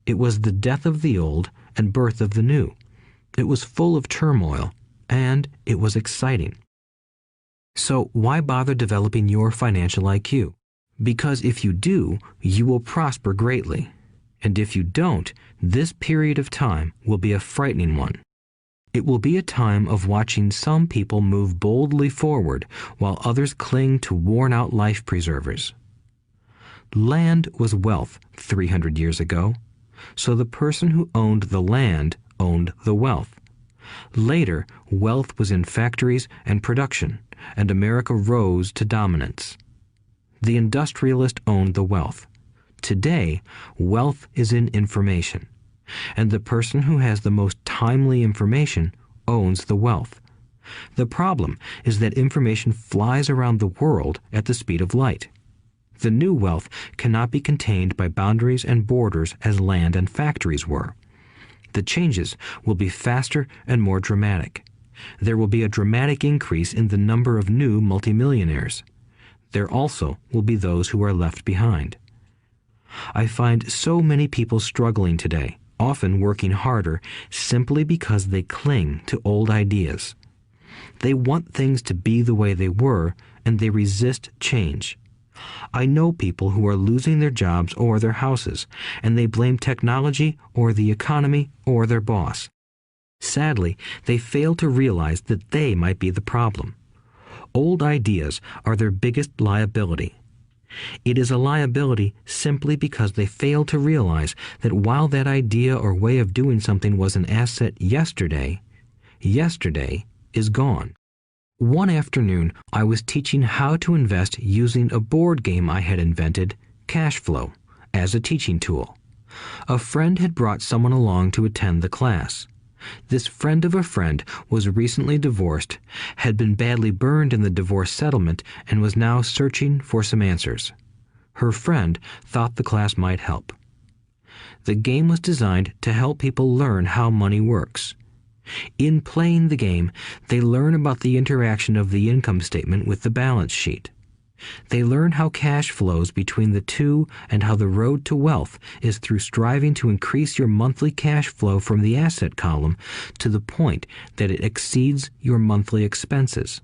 It was the death of the old and birth of the new. It was full of turmoil, and it was exciting. So why bother developing your financial IQ? Because if you do, you will prosper greatly. And if you don't, this period of time will be a frightening one. It will be a time of watching some people move boldly forward while others cling to worn-out life preservers. Land was wealth 300 years ago, so the person who owned the land owned the wealth. Later, wealth was in factories and production, and America rose to dominance. The industrialist owned the wealth. Today, wealth is in information, and the person who has the most timely information owns the wealth. The problem is that information flies around the world at the speed of light. The new wealth cannot be contained by boundaries and borders as land and factories were. The changes will be faster and more dramatic. There will be a dramatic increase in the number of new multimillionaires. There also will be those who are left behind. I find so many people struggling today, often working harder, simply because they cling to old ideas. They want things to be the way they were, and they resist change. I know people who are losing their jobs or their houses, and they blame technology or the economy or their boss. Sadly, they fail to realize that they might be the problem. Old ideas are their biggest liability. It is a liability simply because they fail to realize that while that idea or way of doing something was an asset yesterday, yesterday is gone. One afternoon, I was teaching how to invest using a board game I had invented, Cash Flow, as a teaching tool. A friend had brought someone along to attend the class. This friend of a friend was recently divorced, had been badly burned in the divorce settlement, and was now searching for some answers. Her friend thought the class might help. The game was designed to help people learn how money works. In playing the game, they learn about the interaction of the income statement with the balance sheet. They learn how cash flows between the two and how the road to wealth is through striving to increase your monthly cash flow from the asset column to the point that it exceeds your monthly expenses.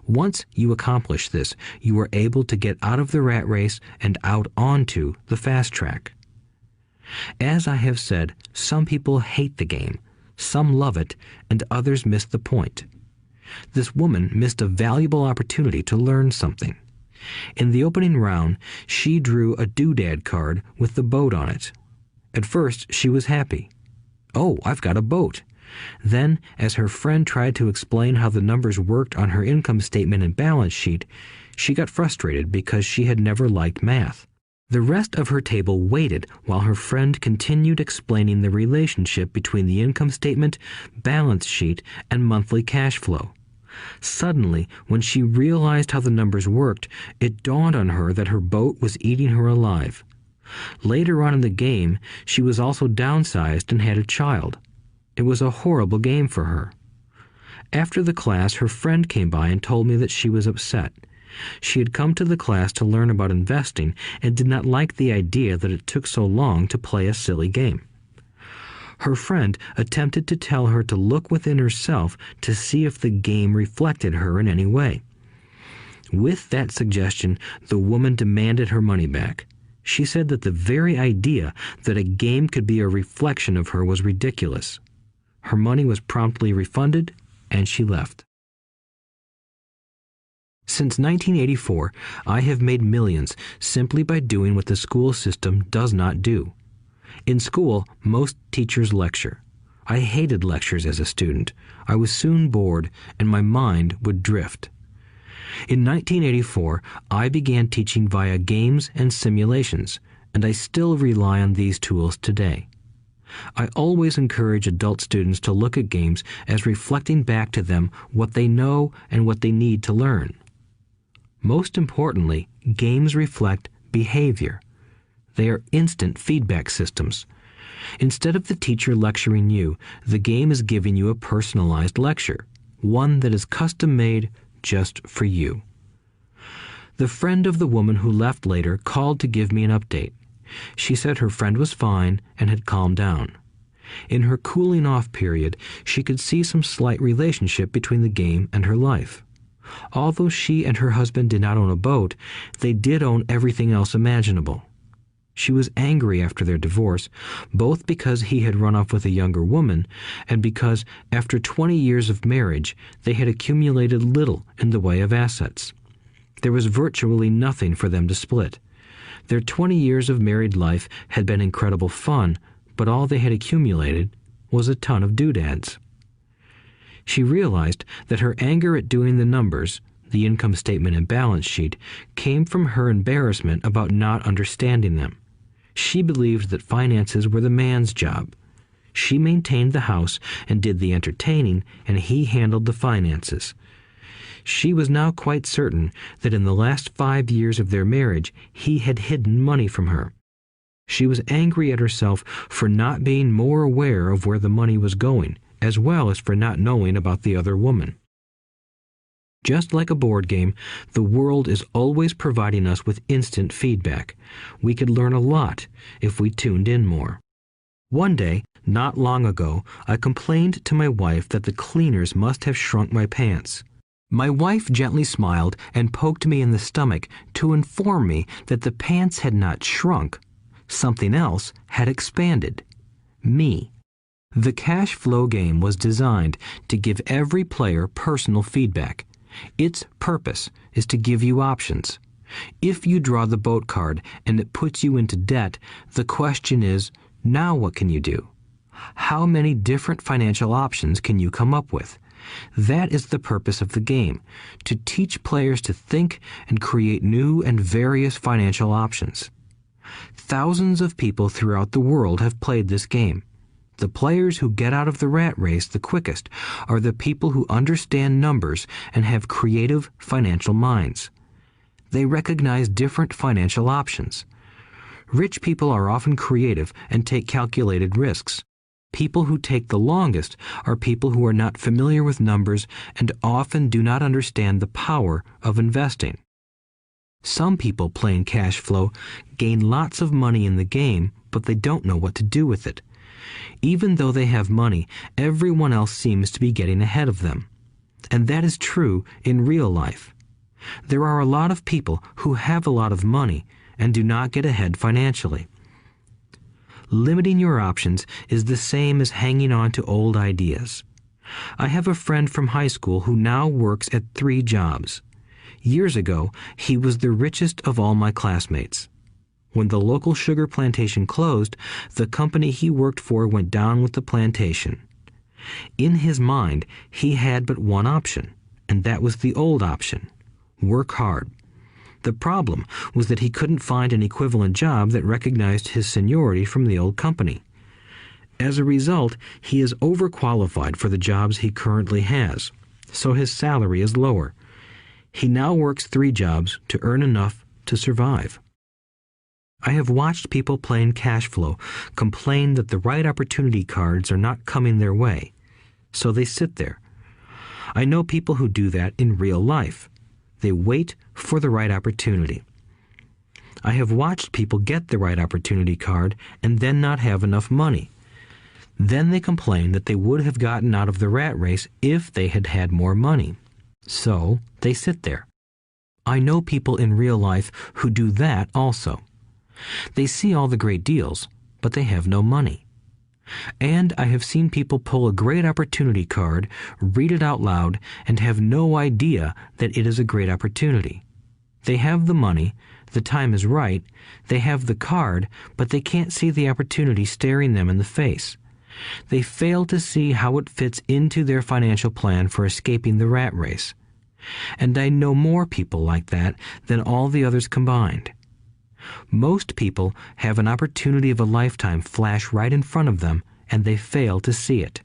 Once you accomplish this, you are able to get out of the rat race and out onto the fast track. As I have said, some people hate the game, some love it, and others miss the point. This woman missed a valuable opportunity to learn something. In the opening round, she drew a doodad card with the boat on it. At first, she was happy. "Oh, I've got a boat." Then, as her friend tried to explain how the numbers worked on her income statement and balance sheet, she got frustrated because she had never liked math. The rest of her table waited while her friend continued explaining the relationship between the income statement, balance sheet, and monthly cash flow. Suddenly, when she realized how the numbers worked, it dawned on her that her boat was eating her alive. Later on in the game, she was also downsized and had a child. It was a horrible game for her. After the class, her friend came by and told me that she was upset. She had come to the class to learn about investing and did not like the idea that it took so long to play a silly game. Her friend attempted to tell her to look within herself to see if the game reflected her in any way. With that suggestion, the woman demanded her money back. She said that the very idea that a game could be a reflection of her was ridiculous. Her money was promptly refunded, and she left. Since 1984, I have made millions simply by doing what the school system does not do. In school, most teachers lecture. I hated lectures as a student. I was soon bored, and my mind would drift. In 1984, I began teaching via games and simulations, and I still rely on these tools today. I always encourage adult students to look at games as reflecting back to them what they know and what they need to learn. Most importantly, games reflect behavior. They are instant feedback systems. Instead of the teacher lecturing you, the game is giving you a personalized lecture, one that is custom-made just for you. The friend of the woman who left later called to give me an update. She said her friend was fine and had calmed down. In her cooling-off period, she could see some slight relationship between the game and her life. Although she and her husband did not own a boat, they did own everything else imaginable. She was angry after their divorce, both because he had run off with a younger woman and because, after 20 years of marriage, they had accumulated little in the way of assets. There was virtually nothing for them to split. Their 20 years of married life had been incredible fun, but all they had accumulated was a ton of doodads. She realized that her anger at doing the numbers, the income statement and balance sheet, came from her embarrassment about not understanding them. She believed that finances were the man's job. She maintained the house and did the entertaining, and he handled the finances. She was now quite certain that in the last 5 years of their marriage, he had hidden money from her. She was angry at herself for not being more aware of where the money was going, as well as for not knowing about the other woman. Just like a board game, the world is always providing us with instant feedback. We could learn a lot if we tuned in more. One day, not long ago, I complained to my wife that the cleaners must have shrunk my pants. My wife gently smiled and poked me in the stomach to inform me that the pants had not shrunk. Something else had expanded. Me. The cash flow game was designed to give every player personal feedback. Its purpose is to give you options. If you draw the boat card and it puts you into debt, the question is, now what can you do? How many different financial options can you come up with? That is the purpose of the game, to teach players to think and create new and various financial options. Thousands of people throughout the world have played this game. The players who get out of the rat race the quickest are the people who understand numbers and have creative financial minds. They recognize different financial options. Rich people are often creative and take calculated risks. People who take the longest are people who are not familiar with numbers and often do not understand the power of investing. Some people playing cash flow gain lots of money in the game, but they don't know what to do with it. Even though they have money, everyone else seems to be getting ahead of them. And that is true in real life. There are a lot of people who have a lot of money and do not get ahead financially. Limiting your options is the same as hanging on to old ideas. I have a friend from high school who now works at 3 jobs. Years ago, he was the richest of all my classmates. When the local sugar plantation closed, the company he worked for went down with the plantation. In his mind, he had but one option, and that was the old option: work hard. The problem was that he couldn't find an equivalent job that recognized his seniority from the old company. As a result, he is overqualified for the jobs he currently has. so his salary is lower. He now works 3 jobs to earn enough to survive. I have watched people playing cash flow complain that the right opportunity cards are not coming their way, so they sit there. I know people who do that in real life. They wait for the right opportunity. I have watched people get the right opportunity card and then not have enough money. Then they complain that they would have gotten out of the rat race if they had had more money. So they sit there. I know people in real life who do that also. They see all the great deals, but they have no money. And I have seen people pull a great opportunity card, read it out loud, and have no idea that it is a great opportunity. They have the money, the time is right, they have the card, but they can't see the opportunity staring them in the face. They fail to see how it fits into their financial plan for escaping the rat race. And I know more people like that than all the others combined. Most people have an opportunity of a lifetime flash right in front of them, and they fail to see it.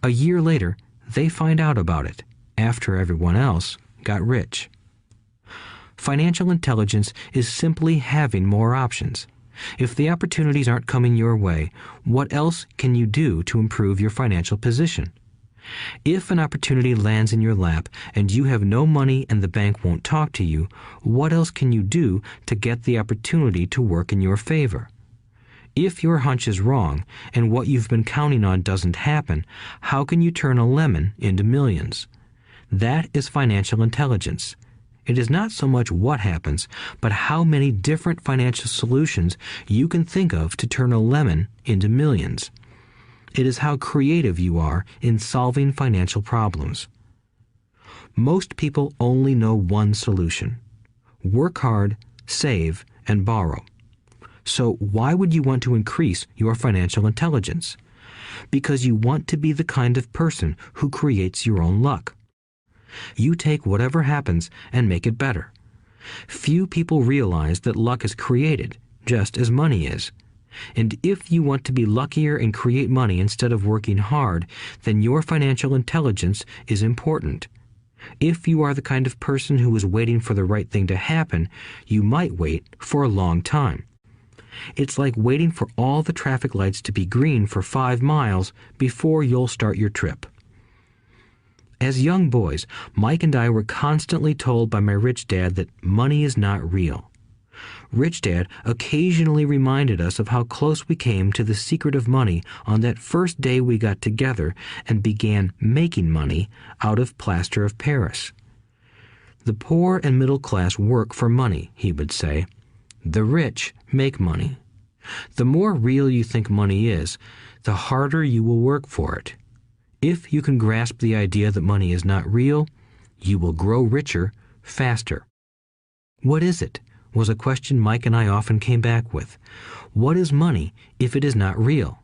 A year later, they find out about it, after everyone else got rich. Financial intelligence is simply having more options. If the opportunities aren't coming your way, what else can you do to improve your financial position? If an opportunity lands in your lap and you have no money and the bank won't talk to you, what else can you do to get the opportunity to work in your favor? If your hunch is wrong and what you've been counting on doesn't happen, how can you turn a lemon into millions? That is financial intelligence. It is not so much what happens, but how many different financial solutions you can think of to turn a lemon into millions. It is how creative you are in solving financial problems. Most people only know one solution: work hard, save, and borrow. So why would you want to increase your financial intelligence? Because you want to be the kind of person who creates your own luck. You take whatever happens and make it better. Few people realize that luck is created, just as money is. And if you want to be luckier and create money instead of working hard, then your financial intelligence is important. If you are the kind of person who is waiting for the right thing to happen, you might wait for a long time. It's like waiting for all the traffic lights to be green for 5 miles before you'll start your trip. As young boys, Mike and I were constantly told by my rich dad that money is not real. Rich Dad occasionally reminded us of how close we came to the secret of money on that first day we got together and began making money out of plaster of Paris. The poor and middle class work for money, he would say. The rich make money. The more real you think money is, the harder you will work for it. If you can grasp the idea that money is not real, you will grow richer faster. What is it? Was a question Mike and I often came back with. What is money if it is not real?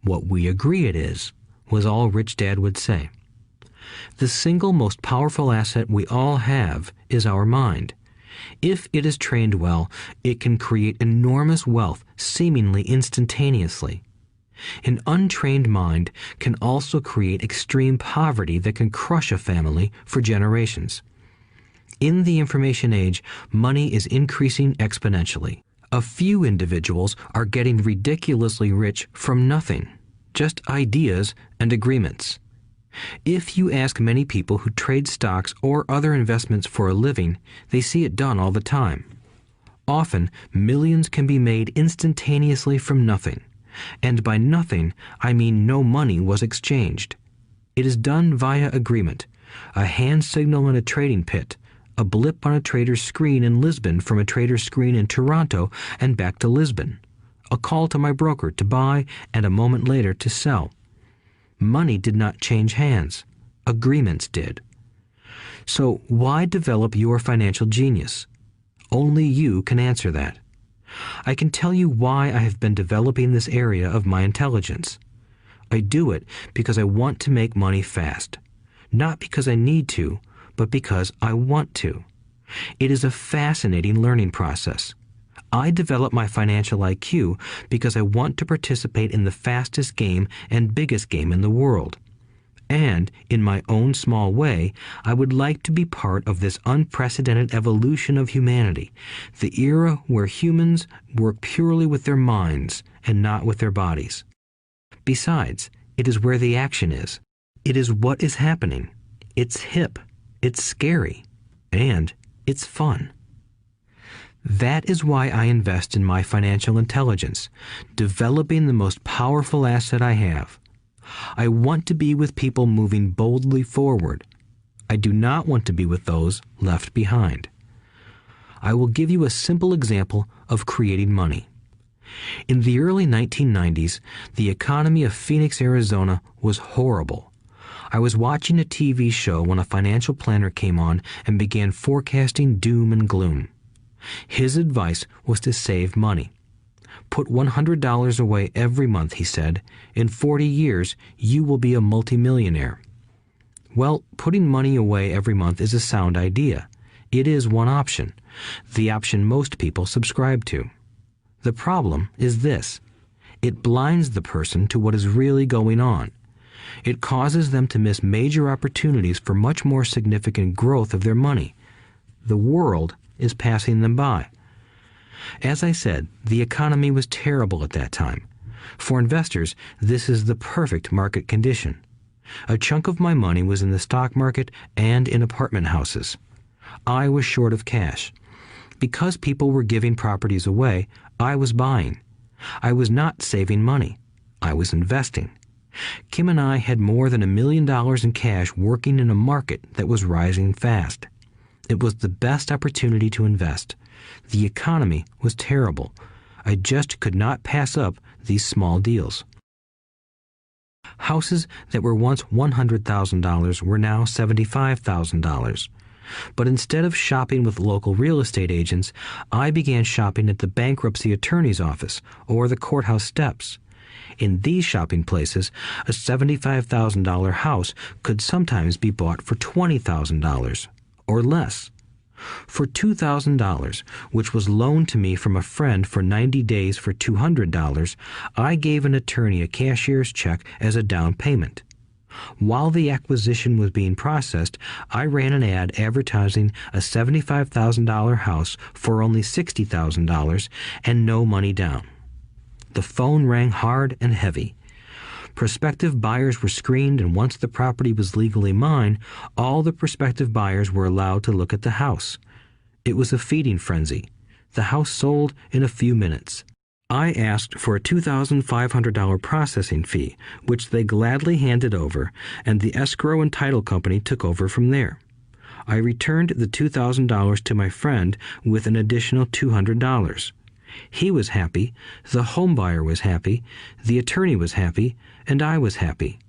What we agree it is, was all Rich Dad would say. The single most powerful asset we all have is our mind. If it is trained well, it can create enormous wealth seemingly instantaneously. An untrained mind can also create extreme poverty that can crush a family for generations. In the information age, money is increasing exponentially. A few individuals are getting ridiculously rich from nothing, just ideas and agreements. If you ask many people who trade stocks or other investments for a living, they see it done all the time. Often, millions can be made instantaneously from nothing. And by nothing, I mean no money was exchanged. It is done via agreement, a hand signal in a trading pit, a blip on a trader's screen in Lisbon from a trader's screen in Toronto and back to Lisbon, a call to my broker to buy and a moment later to sell. Money did not change hands. Agreements did. So why develop your financial genius? Only you can answer that. I can tell you why I have been developing this area of my intelligence. I do it because I want to make money fast. Not because I need to, but because I want to. It is a fascinating learning process. I develop my financial IQ because I want to participate in the fastest game and biggest game in the world. And, in my own small way, I would like to be part of this unprecedented evolution of humanity, the era where humans work purely with their minds and not with their bodies. Besides, it is where the action is. It is what is happening. It's hip, it's scary, and it's fun. That is why I invest in my financial intelligence, developing the most powerful asset I have. I want to be with people moving boldly forward. I do not want to be with those left behind. I will give you a simple example of creating money. In the early 1990s, the economy of Phoenix, Arizona was horrible. I was watching a TV show when a financial planner came on and began forecasting doom and gloom. His advice was to save money. Put $100 away every month, he said. In 40 years, you will be a multimillionaire. Well, putting money away every month is a sound idea. It is one option, the option most people subscribe to. The problem is this. It blinds the person to what is really going on. It causes them to miss major opportunities for much more significant growth of their money. The world is passing them by. As I said, the economy was terrible at that time. For investors, this is the perfect market condition. A chunk of my money was in the stock market and in apartment houses. I was short of cash. Because people were giving properties away, I was buying. I was not saving money. I was investing. Kim and I had more than $1 million in cash working in a market that was rising fast. It was the best opportunity to invest. The economy was terrible. I just could not pass up these small deals. Houses that were once $100,000 were now $75,000. But instead of shopping with local real estate agents, I began shopping at the bankruptcy attorney's office or the courthouse steps. In these shopping places, a $75,000 house could sometimes be bought for $20,000 or less. For $2,000, which was loaned to me from a friend for 90 days for $200, I gave an attorney a cashier's check as a down payment. While the acquisition was being processed, I ran an ad advertising a $75,000 house for only $60,000 and no money down. The phone rang hard and heavy. Prospective buyers were screened, and once the property was legally mine, all the prospective buyers were allowed to look at the house. It was a feeding frenzy. The house sold in a few minutes. I asked for a $2,500 processing fee, which they gladly handed over, and the escrow and title company took over from there. I returned the $2,000 to my friend with an additional $200. He was happy, the home buyer was happy, the attorney was happy, and I was happy.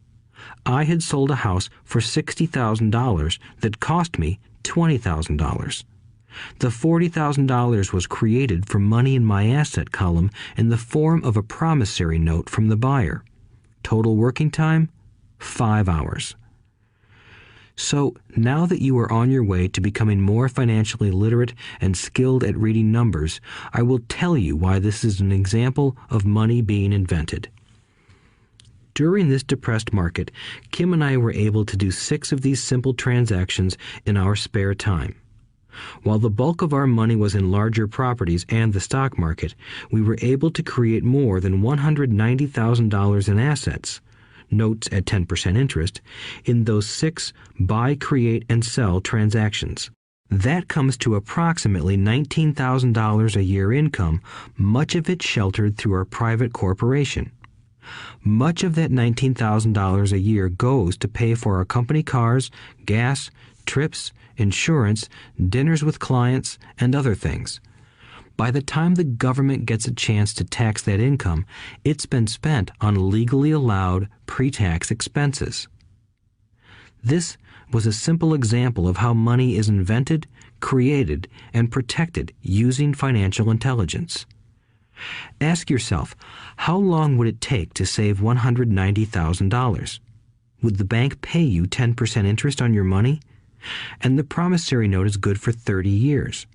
I had sold a house for $60,000 that cost me $20,000. The $40,000 was created from money in my asset column in the form of a promissory note from the buyer. Total working time, 5 hours. So, now that you are on your way to becoming more financially literate and skilled at reading numbers, I will tell you why this is an example of money being invented. During this depressed market, Kim and I were able to do 6 of these simple transactions in our spare time. While the bulk of our money was in larger properties and the stock market, we were able to create more than $190,000 in assets, notes at 10% interest, in those 6 buy, create, and sell transactions. That comes to approximately $19,000 a year income, much of it sheltered through our private corporation. Much of that $19,000 a year goes to pay for our company cars, gas, trips, insurance, dinners with clients, and other things. By the time the government gets a chance to tax that income, it's been spent on legally allowed pre-tax expenses. This was a simple example of how money is invented, created, and protected using financial intelligence. Ask yourself, how long would it take to save $190,000? Would the bank pay you 10% interest on your money? And the promissory note is good for 30 years.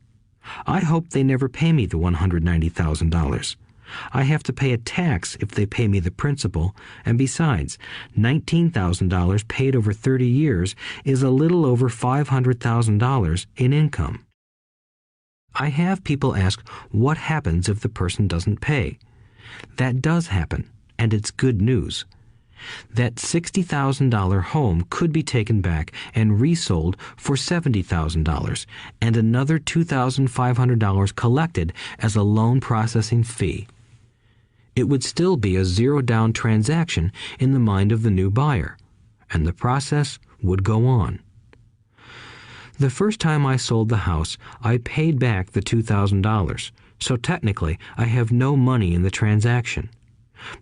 I hope they never pay me the $190,000. I have to pay a tax if they pay me the principal, and besides, $19,000 paid over 30 years is a little over $500,000 in income. I have people ask what happens if the person doesn't pay. That does happen, and it's good news. That $60,000 home could be taken back and resold for $70,000 and another $2,500 collected as a loan processing fee. It would still be a zero-down transaction in the mind of the new buyer, and the process would go on. The first time I sold the house, I paid back the $2,000, so technically I have no money in the transaction.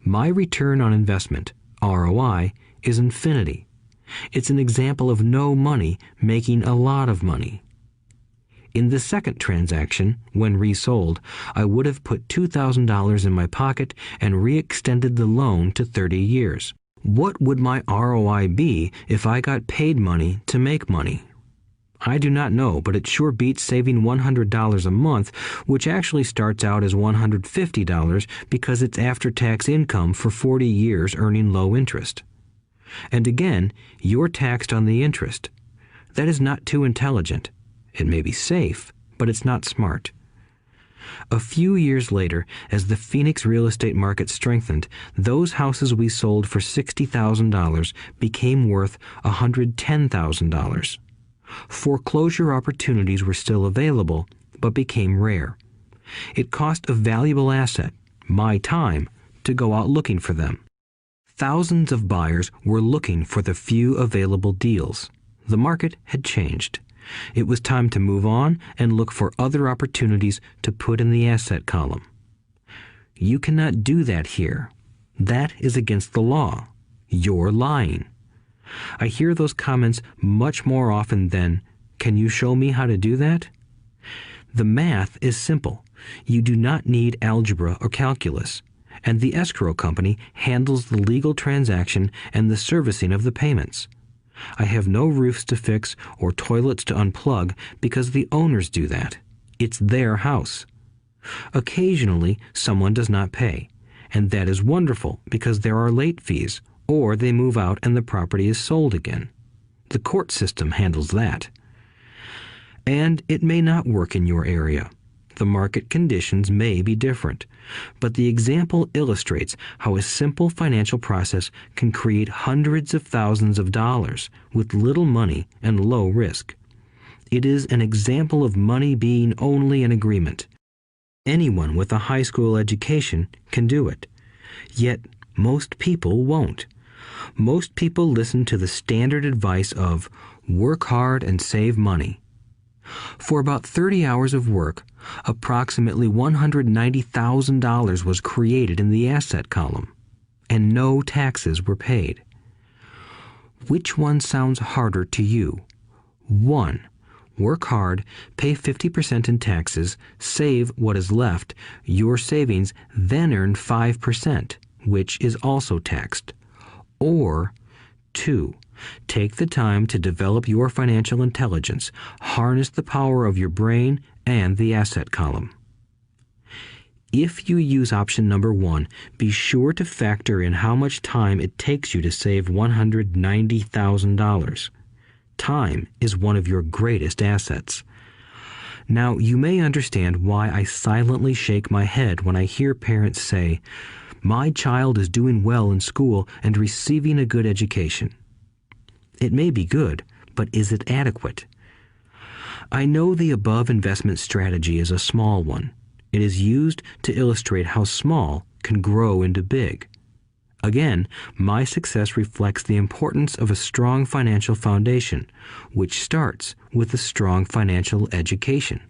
My return on investment, ROI, is infinity. It's an example of no money making a lot of money. In the second transaction, when resold, I would have put $2,000 in my pocket and re-extended the loan to 30 years. What would my ROI be if I got paid money to make money? I do not know, but it sure beats saving $100 a month, which actually starts out as $150 because it's after-tax income for 40 years earning low interest. And again, you're taxed on the interest. That is not too intelligent. It may be safe, but it's not smart. A few years later, as the Phoenix real estate market strengthened, those houses we sold for $60,000 became worth $110,000. Foreclosure opportunities were still available, but became rare. It cost a valuable asset, my time, to go out looking for them. Thousands of buyers were looking for the few available deals. The market had changed. It was time to move on and look for other opportunities to put in the asset column. You cannot do that here. That is against the law. You're lying. I hear those comments much more often than, "Can you show me how to do that?" The math is simple. You do not need algebra or calculus, and the escrow company handles the legal transaction and the servicing of the payments. I have no roofs to fix or toilets to unplug because the owners do that. It's their house. Occasionally, someone does not pay, and that is wonderful because there are late fees, or they move out and the property is sold again. The court system handles that. And it may not work in your area. The market conditions may be different, but the example illustrates how a simple financial process can create hundreds of thousands of dollars with little money and low risk. It is an example of money being only an agreement. Anyone with a high school education can do it. Yet most people won't. Most people listen to the standard advice of work hard and save money. For about 30 hours of work, approximately $190,000 was created in the asset column, and no taxes were paid. Which one sounds harder to you? 1. Work hard, pay 50% in taxes, save what is left, your savings, then earn 5%, which is also taxed. Or 2. Take the time to develop your financial intelligence, harness the power of your brain and the asset column. If you use option number 1, be sure to factor in how much time it takes you to save $190,000. Time is one of your greatest assets. Now, you may understand why I silently shake my head when I hear parents say, "My child is doing well in school and receiving a good education." It may be good, but is it adequate? I know the above investment strategy is a small one. It is used to illustrate how small can grow into big. Again, my success reflects the importance of a strong financial foundation, which starts with a strong financial education.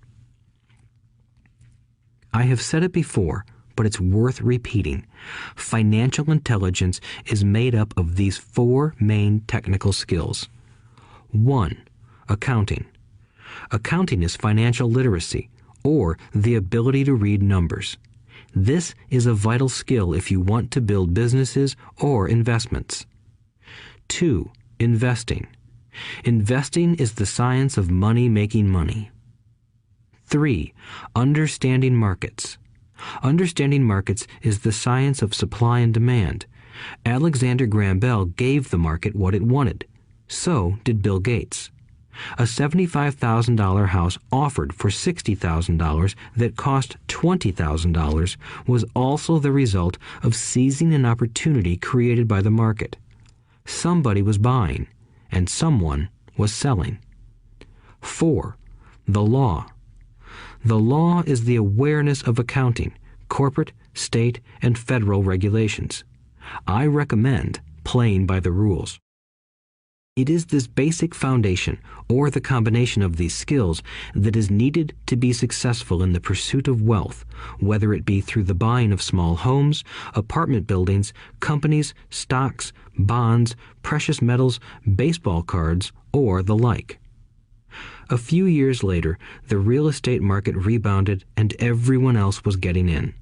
I have said it before, but it's worth repeating. Financial intelligence is made up of these 4 main technical skills. 1. Accounting. Accounting is financial literacy, or the ability to read numbers. This is a vital skill if you want to build businesses or investments. 2. Investing. Investing is the science of money making money. 3. Understanding markets. Understanding markets is the science of supply and demand. Alexander Graham Bell gave the market what it wanted. So did Bill Gates. A $75,000 house offered for $60,000 that cost $20,000 was also the result of seizing an opportunity created by the market. Somebody was buying, and someone was selling. 4. The law. The law is the awareness of accounting, corporate, state, and federal regulations. I recommend playing by the rules. It is this basic foundation, or the combination of these skills, that is needed to be successful in the pursuit of wealth, whether it be through the buying of small homes, apartment buildings, companies, stocks, bonds, precious metals, baseball cards, or the like. A few years later, the real estate market rebounded and everyone else was getting in.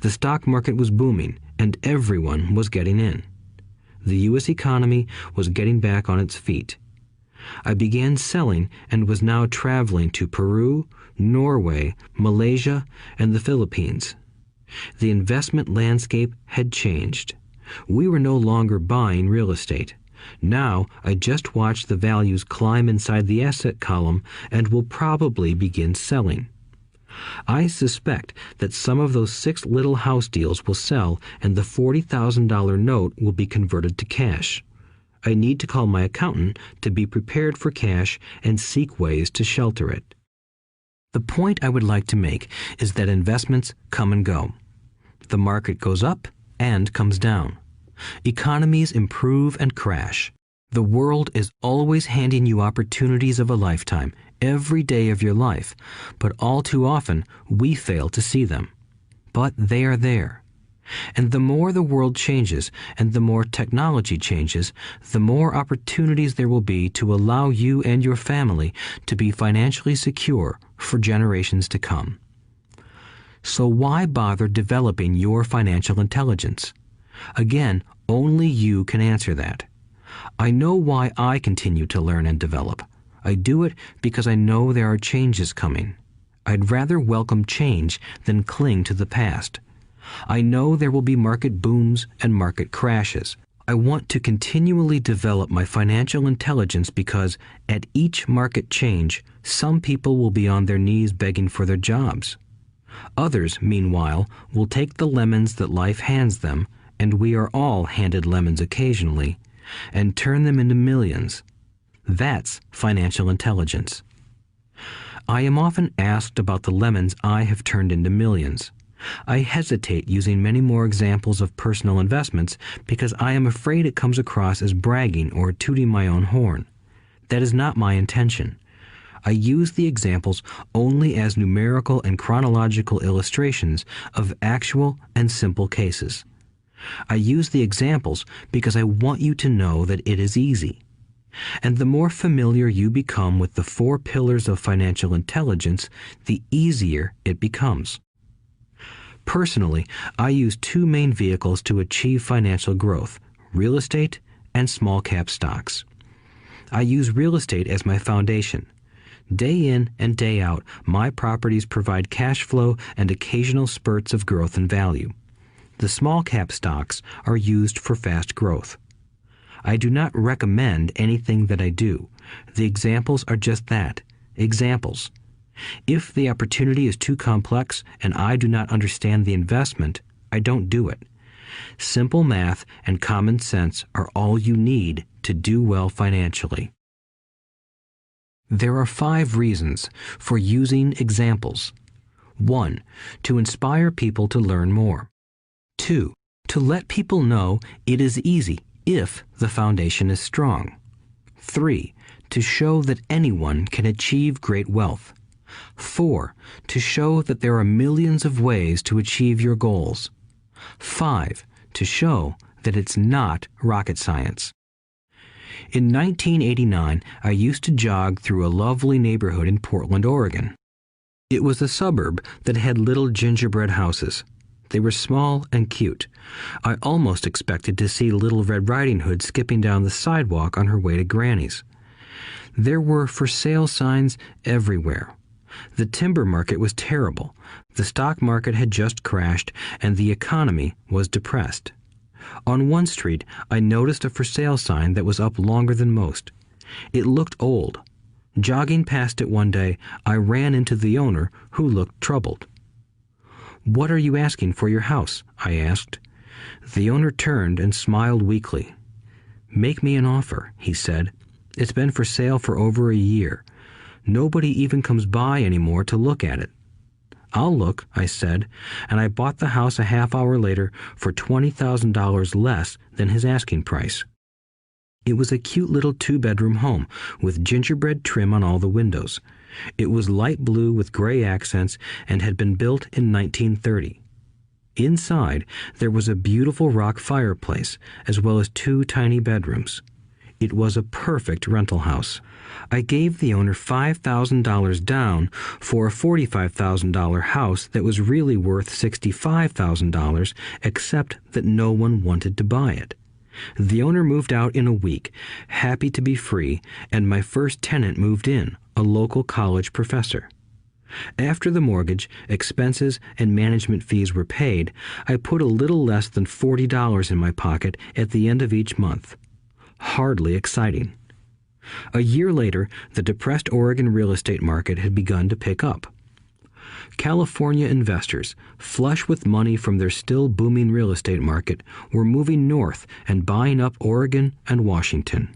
The stock market was booming and everyone was getting in. The U.S. economy was getting back on its feet. I began selling and was now traveling to Peru, Norway, Malaysia, and the Philippines. The investment landscape had changed. We were no longer buying real estate. Now I just watch the values climb inside the asset column and will probably begin selling. I suspect that some of those 6 little house deals will sell and the $40,000 note will be converted to cash. I need to call my accountant to be prepared for cash and seek ways to shelter it. The point I would like to make is that investments come and go. The market goes up and comes down. Economies improve and crash. The world is always handing you opportunities of a lifetime, every day of your life, but all too often we fail to see them. But they are there. And the more the world changes and the more technology changes, the more opportunities there will be to allow you and your family to be financially secure for generations to come. So why bother developing your financial intelligence? Again, only you can answer that. I know why I continue to learn and develop. I do it because I know there are changes coming. I'd rather welcome change than cling to the past. I know there will be market booms and market crashes. I want to continually develop my financial intelligence because at each market change, some people will be on their knees begging for their jobs. Others, meanwhile, will take the lemons that life hands them, and we are all handed lemons occasionally, and turn them into millions. That's financial intelligence. I am often asked about the lemons I have turned into millions. I hesitate using many more examples of personal investments because I am afraid it comes across as bragging or tooting my own horn. That is not my intention. I use the examples only as numerical and chronological illustrations of actual and simple cases. I use the examples because I want you to know that it is easy. And the more familiar you become with the 4 pillars of financial intelligence, the easier it becomes. Personally, I use 2 main vehicles to achieve financial growth: real estate and small cap stocks. I use real estate as my foundation. Day in and day out, my properties provide cash flow and occasional spurts of growth and value. The small cap stocks are used for fast growth. I do not recommend anything that I do. The examples are just that, examples. If the opportunity is too complex and I do not understand the investment, I don't do it. Simple math and common sense are all you need to do well financially. There are 5 reasons for using examples. 1. To inspire people to learn more. 2. To let people know it is easy if the foundation is strong. 3. To show that anyone can achieve great wealth. 4. To show that there are millions of ways to achieve your goals. 5. To show that it's not rocket science. In 1989, I used to jog through a lovely neighborhood in Portland, Oregon. It was a suburb that had little gingerbread houses. They were small and cute. I almost expected to see Little Red Riding Hood skipping down the sidewalk on her way to Granny's. There were for sale signs everywhere. The timber market was terrible. The stock market had just crashed, and the economy was depressed. On one street, I noticed a for sale sign that was up longer than most. It looked old. Jogging past it one day, I ran into the owner, who looked troubled. "What are you asking for your house?" I asked. The owner turned and smiled weakly. "Make me an offer," he said. "It's been for sale for over a year. Nobody even comes by anymore to look at it." "I'll look," I said, and I bought the house a half hour later for $20,000 less than his asking price. It was a cute little 2-bedroom home with gingerbread trim on all the windows. It was light blue with gray accents and had been built in 1930. Inside, there was a beautiful rock fireplace, as well as 2 tiny bedrooms. It was a perfect rental house. I gave the owner $5,000 down for a $45,000 house that was really worth $65,000, except that no one wanted to buy it. The owner moved out in a week, happy to be free, and my first tenant moved in, a local college professor. After the mortgage, expenses, and management fees were paid, I put a little less than $40 in my pocket at the end of each month. Hardly exciting. A year later, the depressed Oregon real estate market had begun to pick up. California investors, flush with money from their still booming real estate market, were moving north and buying up Oregon and Washington.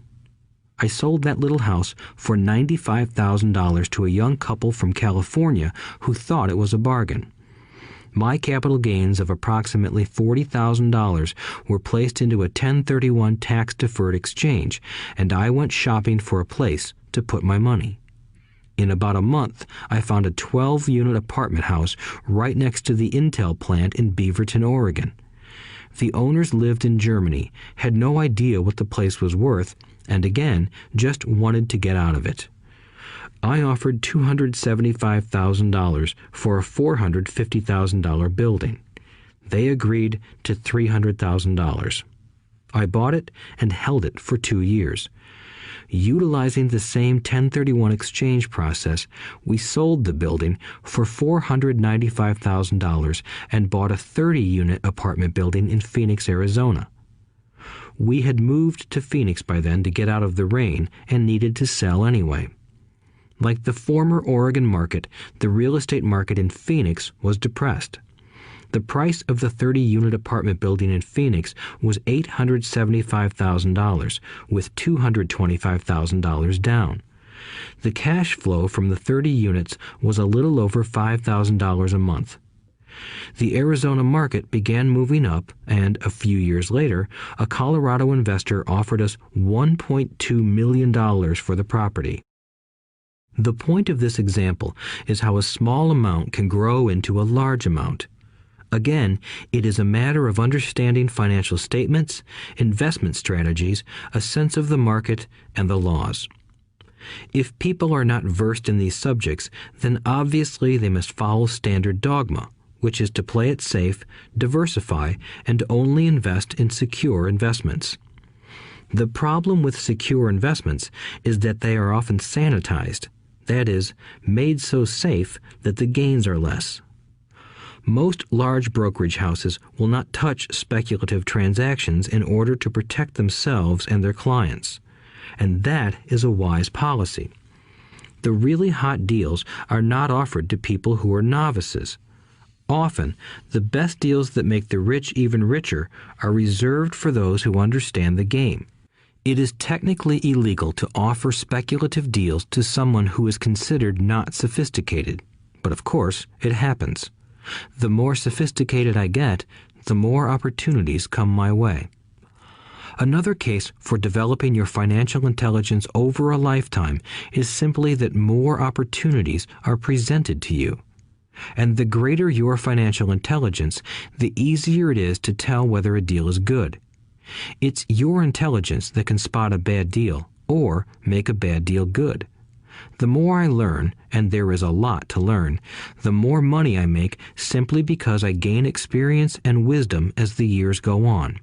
I sold that little house for $95,000 to a young couple from California who thought it was a bargain. My capital gains of approximately $40,000 were placed into a 1031 tax-deferred exchange, and I went shopping for a place to put my money. In about a month, I found a 12-unit apartment house right next to the Intel plant in Beaverton, Oregon. The owners lived in Germany, had no idea what the place was worth, and again, just wanted to get out of it. I offered $275,000 for a $450,000 building. They agreed to $300,000. I bought it and held it for 2 years. Utilizing the same 1031 exchange process, we sold the building for $495,000 and bought a 30-unit apartment building in Phoenix, Arizona. We had moved to Phoenix by then to get out of the rain and needed to sell anyway. Like the former Oregon market, the real estate market in Phoenix was depressed. The price of the 30-unit apartment building in Phoenix was $875,000, with $225,000 down. The cash flow from the 30 units was a little over $5,000 a month. The Arizona market began moving up, and a few years later, a Colorado investor offered us $1.2 million for the property. The point of this example is how a small amount can grow into a large amount. Again, it is a matter of understanding financial statements, investment strategies, a sense of the market, and the laws. If people are not versed in these subjects, then obviously they must follow standard dogma, which is to play it safe, diversify, and only invest in secure investments. The problem with secure investments is that they are often sanitized, that is, made so safe that the gains are less. Most large brokerage houses will not touch speculative transactions in order to protect themselves and their clients, and that is a wise policy. The really hot deals are not offered to people who are novices. Often, the best deals that make the rich even richer are reserved for those who understand the game. It is technically illegal to offer speculative deals to someone who is considered not sophisticated, but of course, it happens. The more sophisticated I get, the more opportunities come my way. Another case for developing your financial intelligence over a lifetime is simply that more opportunities are presented to you. And the greater your financial intelligence, the easier it is to tell whether a deal is good. It's your intelligence that can spot a bad deal or make a bad deal good. The more I learn, and there is a lot to learn, the more money I make simply because I gain experience and wisdom as the years go on.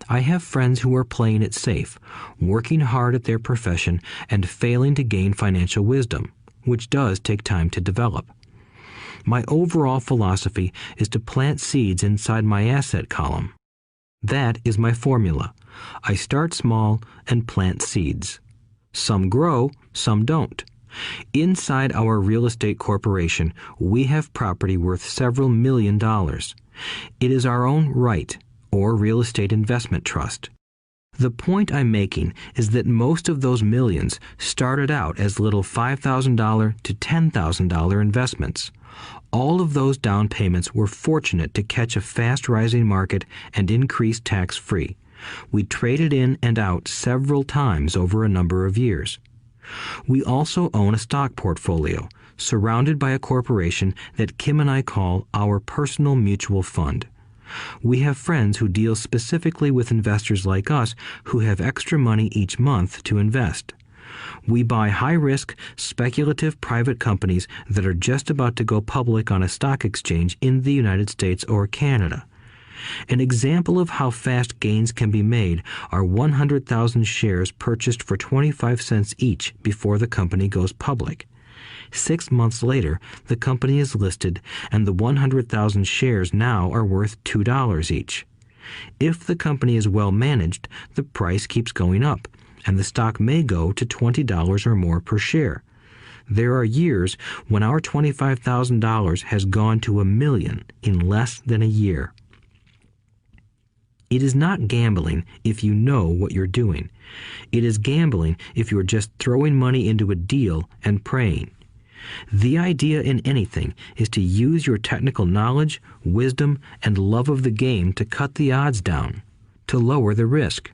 I have friends who are playing it safe, working hard at their profession and failing to gain financial wisdom, which does take time to develop. My overall philosophy is to plant seeds inside my asset column. That is my formula. I start small and plant seeds. Some grow, some don't. Inside our real estate corporation, we have property worth several $million. It is our own right, or real estate investment trust. The point I'm making is that most of those millions started out as little $5,000 to $10,000 investments. All of those down payments were fortunate to catch a fast-rising market and increase tax-free. We traded in and out several times over a number of years. We also own a stock portfolio, surrounded by a corporation that Kim and I call our personal mutual fund. We have friends who deal specifically with investors like us who have extra money each month to invest. We buy high-risk, speculative private companies that are just about to go public on a stock exchange in the United States or Canada. An example of how fast gains can be made are 100,000 shares purchased for 25 cents each before the company goes public. 6 months later, the company is listed, and the 100,000 shares now are worth $2 each. If the company is well managed, the price keeps going up, and the stock may go to $20 or more per share. There are years when our $25,000 has gone to $1 million in less than a year. It is not gambling if you know what you're doing. It is gambling if you're just throwing money into a deal and praying. The idea in anything is to use your technical knowledge, wisdom, and love of the game to cut the odds down, to lower the risk.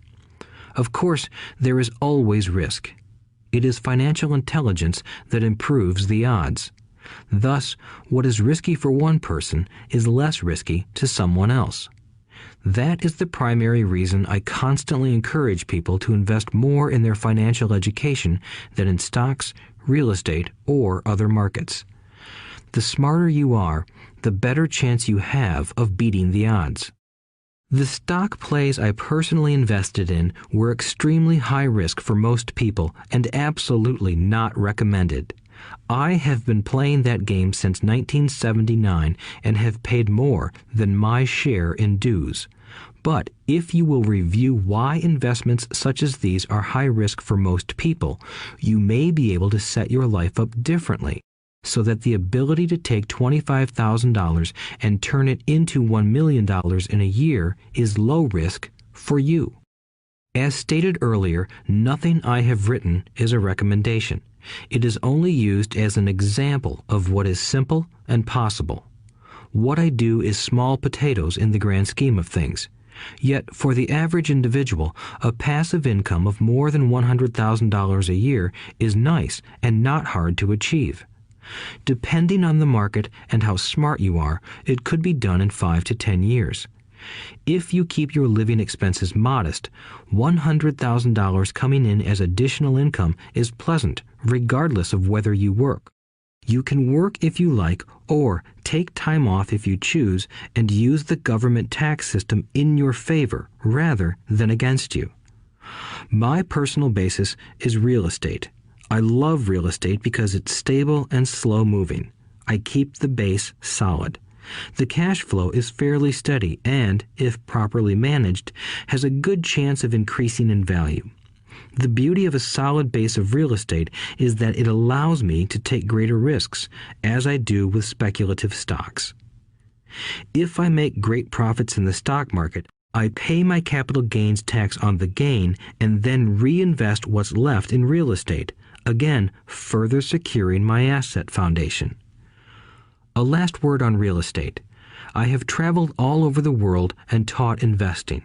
Of course, there is always risk. It is financial intelligence that improves the odds. Thus, what is risky for one person is less risky to someone else. That is the primary reason I constantly encourage people to invest more in their financial education than in stocks, real estate, or other markets. The smarter you are, the better chance you have of beating the odds. The stock plays I personally invested in were extremely high risk for most people and absolutely not recommended. I have been playing that game since 1979 and have paid more than my share in dues. But if you will review why investments such as these are high risk for most people, you may be able to set your life up differently, so that the ability to take $25,000 and turn it into $1 million in a year is low risk for you. As stated earlier, nothing I have written is a recommendation. It is only used as an example of what is simple and possible. What I do is small potatoes in the grand scheme of things. Yet, for the average individual, a passive income of more than $100,000 a year is nice and not hard to achieve. Depending on the market and how smart you are, it could be done in 5 to 10 years. If you keep your living expenses modest, $100,000 coming in as additional income is pleasant, regardless of whether you work. You can work if you like, or take time off if you choose, and use the government tax system in your favor rather than against you. My personal basis is real estate. I love real estate because it's stable and slow-moving. I keep the base solid. The cash flow is fairly steady and, if properly managed, has a good chance of increasing in value. The beauty of a solid base of real estate is that it allows me to take greater risks, as I do with speculative stocks. If I make great profits in the stock market, I pay my capital gains tax on the gain and then reinvest what's left in real estate, again further securing my asset foundation. A last word on real estate. I have traveled all over the world and taught investing.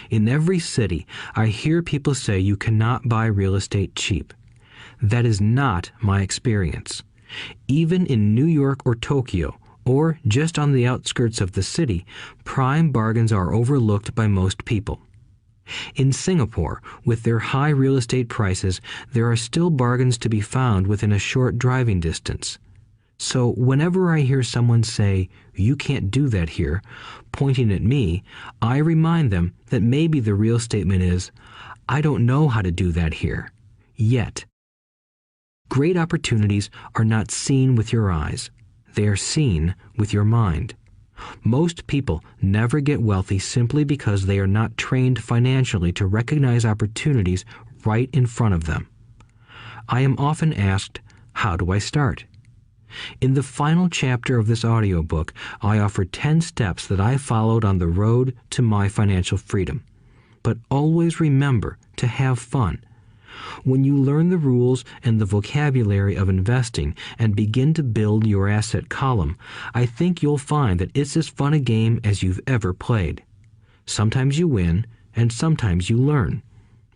In every city, I hear people say you cannot buy real estate cheap. That is not my experience. Even in New York or Tokyo, or just on the outskirts of the city, prime bargains are overlooked by most people. In Singapore, with their high real estate prices, there are still bargains to be found within a short driving distance. So whenever I hear someone say, "You can't do that here," pointing at me, I remind them that maybe the real statement is, "I don't know how to do that here. Yet." Great opportunities are not seen with your eyes. They are seen with your mind. Most people never get wealthy simply because they are not trained financially to recognize opportunities right in front of them. I am often asked, how do I start? In the final chapter of this audiobook, I offer 10 steps that I followed on the road to my financial freedom. But always remember to have fun. When you learn the rules and the vocabulary of investing and begin to build your asset column, I think you'll find that it's as fun a game as you've ever played. Sometimes you win, and sometimes you learn.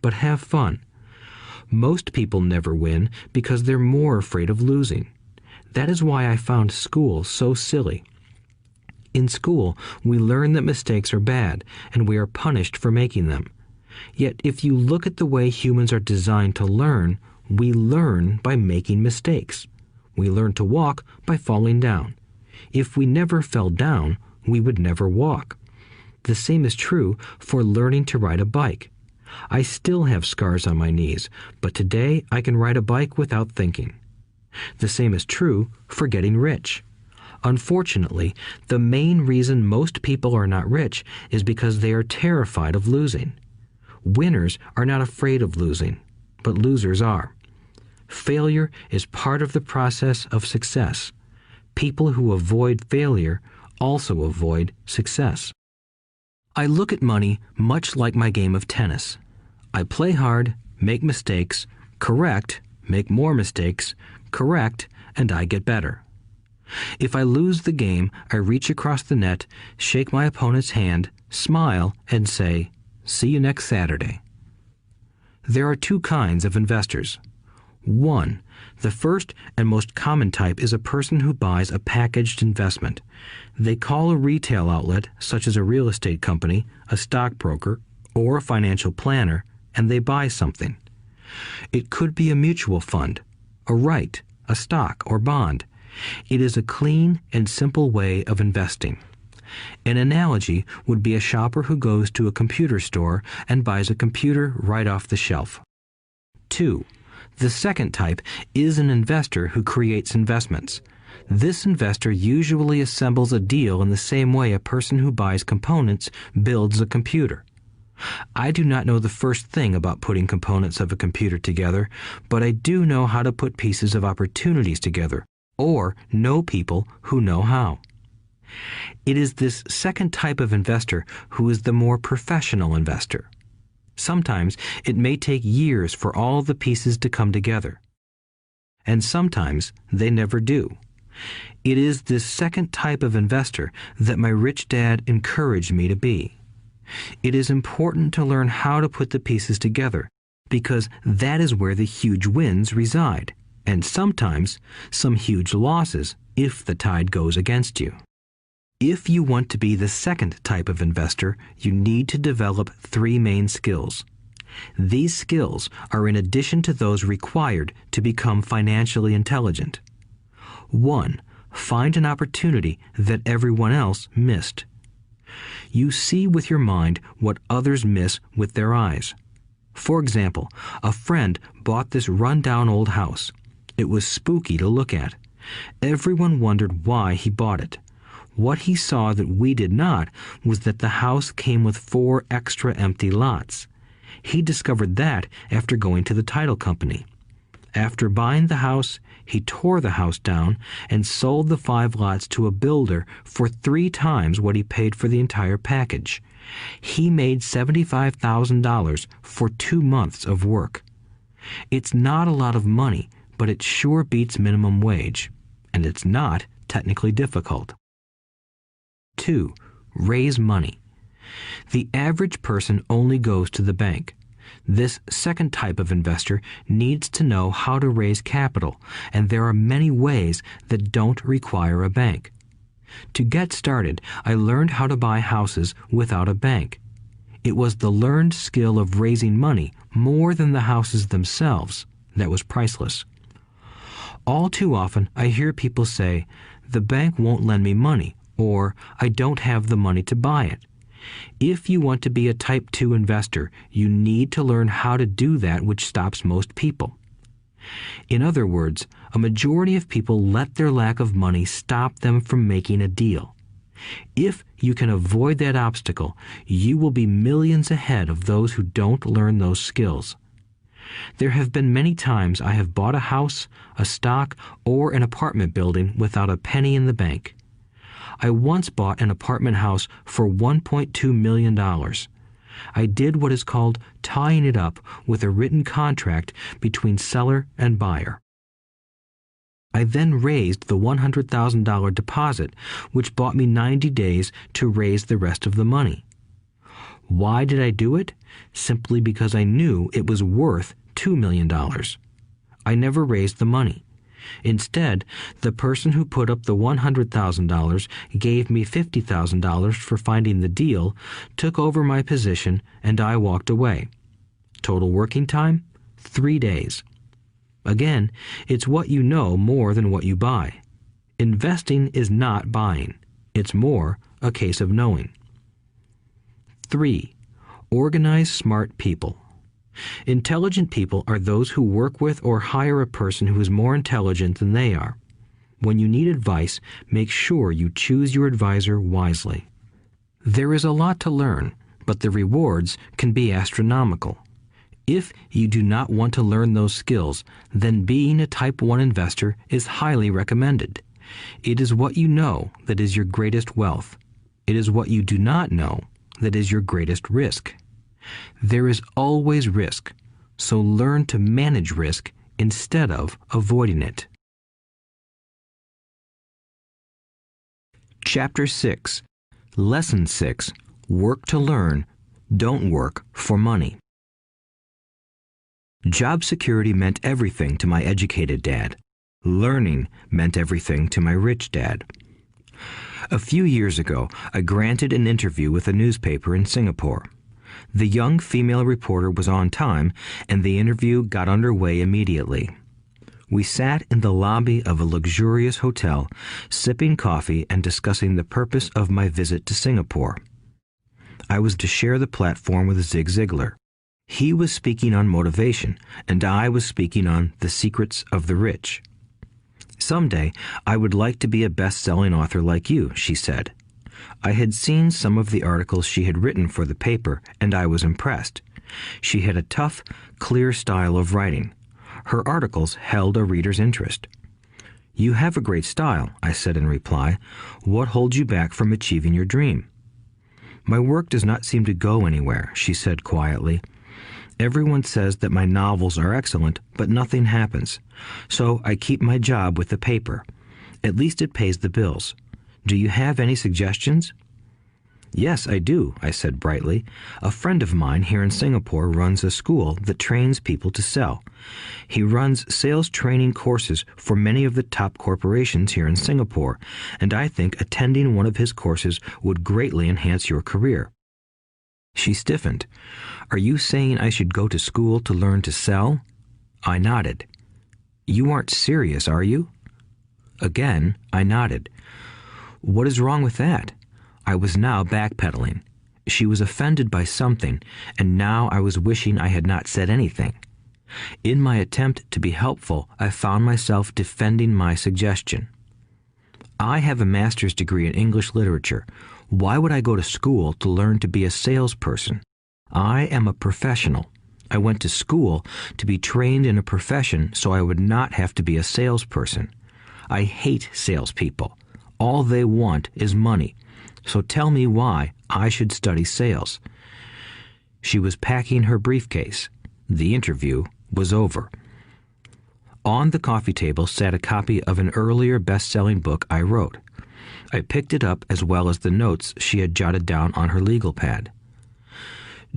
But have fun. Most people never win because they're more afraid of losing. That is why I found school so silly. In school, we learn that mistakes are bad, and we are punished for making them. Yet if you look at the way humans are designed to learn, we learn by making mistakes. We learn to walk by falling down. If we never fell down, we would never walk. The same is true for learning to ride a bike. I still have scars on my knees, but today I can ride a bike without thinking. The same is true for getting rich. Unfortunately, the main reason most people are not rich is because they are terrified of losing. Winners are not afraid of losing, but losers are. Failure is part of the process of success. People who avoid failure also avoid success. I look at money much like my game of tennis. I play hard, make mistakes, correct, make more mistakes, correct, and I get better. If I lose the game, I reach across the net, shake my opponent's hand, smile, and say, "See you next Saturday." There are two kinds of investors. One, the first and most common type is a person who buys a packaged investment. They call a retail outlet, such as a real estate company, a stockbroker, or a financial planner, and they buy something. It could be a mutual fund, a right, a stock, or bond. It is a clean and simple way of investing. An analogy would be a shopper who goes to a computer store and buys a computer right off the shelf. 2. The second type is an investor who creates investments. This investor usually assembles a deal in the same way a person who buys components builds a computer. I do not know the first thing about putting components of a computer together, but I do know how to put pieces of opportunities together, or know people who know how. It is this second type of investor who is the more professional investor. Sometimes it may take years for all the pieces to come together, and sometimes they never do. It is this second type of investor that my rich dad encouraged me to be. It is important to learn how to put the pieces together, because that is where the huge wins reside, and sometimes some huge losses if the tide goes against you. If you want to be the second type of investor, you need to develop 3 main skills. These skills are in addition to those required to become financially intelligent. 1. Find an opportunity that everyone else missed. You see with your mind what others miss with their eyes. For example, a friend bought this run-down old house. It was spooky to look at. Everyone wondered why he bought it. What he saw that we did not was that the house came with 4 extra empty lots. He discovered that after going to the title company. After buying the house, he tore the house down and sold the 5 lots to a builder for 3 times what he paid for the entire package. He made $75,000 for 2 months of work. It's not a lot of money, but it sure beats minimum wage, and it's not technically difficult. 2. Raise money. The average person only goes to the bank. This second type of investor needs to know how to raise capital, and there are many ways that don't require a bank. To get started, I learned how to buy houses without a bank. It was the learned skill of raising money more than the houses themselves that was priceless. All too often, I hear people say, "The bank won't lend me money," or "I don't have the money to buy it." If you want to be a Type 2 investor, you need to learn how to do that which stops most people. In other words, a majority of people let their lack of money stop them from making a deal. If you can avoid that obstacle, you will be millions ahead of those who don't learn those skills. There have been many times I have bought a house, a stock, or an apartment building without a penny in the bank. I once bought an apartment house for $1.2 million. I did what is called tying it up with a written contract between seller and buyer. I then raised the $100,000 deposit, which bought me 90 days to raise the rest of the money. Why did I do it? Simply because I knew it was worth $2 million. I never raised the money. Instead, the person who put up the $100,000 gave me $50,000 for finding the deal, took over my position, and I walked away. Total working time? 3 days. Again, it's what you know more than what you buy. Investing is not buying. It's more a case of knowing. 3. Organize smart people. Intelligent people are those who work with or hire a person who is more intelligent than they are. When you need advice, make sure you choose your advisor wisely. There is a lot to learn, but the rewards can be astronomical. If you do not want to learn those skills, then being a Type 1 investor is highly recommended. It is what you know that is your greatest wealth. It is what you do not know that is your greatest risk. There is always risk, so learn to manage risk instead of avoiding it. Chapter 6. Lesson 6. Work to learn, don't work for money. Job security meant everything to my educated dad. Learning meant everything to my rich dad. A few years ago, I granted an interview with a newspaper in Singapore. The young female reporter was on time, and the interview got underway immediately. We sat in the lobby of a luxurious hotel, sipping coffee and discussing the purpose of my visit to Singapore. I was to share the platform with Zig Ziglar. He was speaking on motivation, and I was speaking on the secrets of the rich. Someday, I would like to be a best-selling author like you, she said. I had seen some of the articles she had written for the paper, and I was impressed. She had a tough, clear style of writing. Her articles held a reader's interest. You have a great style, I said in reply. What holds you back from achieving your dream? My work does not seem to go anywhere, she said quietly. Everyone says that my novels are excellent, but nothing happens. So I keep my job with the paper. At least it pays the bills. Do you have any suggestions? Yes, I do, I said brightly. A friend of mine here in Singapore runs a school that trains people to sell. He runs sales training courses for many of the top corporations here in Singapore, and I think attending one of his courses would greatly enhance your career. She stiffened. Are you saying I should go to school to learn to sell? I nodded. You aren't serious, are you? Again, I nodded. What is wrong with that? I was now backpedaling. She was offended by something, and now I was wishing I had not said anything. In my attempt to be helpful, I found myself defending my suggestion. I have a master's degree in English literature. Why would I go to school to learn to be a salesperson? I am a professional. I went to school to be trained in a profession so I would not have to be a salesperson. I hate salespeople. All they want is money. So tell me why I should study sales. She was packing her briefcase. The interview was over. On the coffee table sat a copy of an earlier best-selling book I wrote. I picked it up as well as the notes she had jotted down on her legal pad.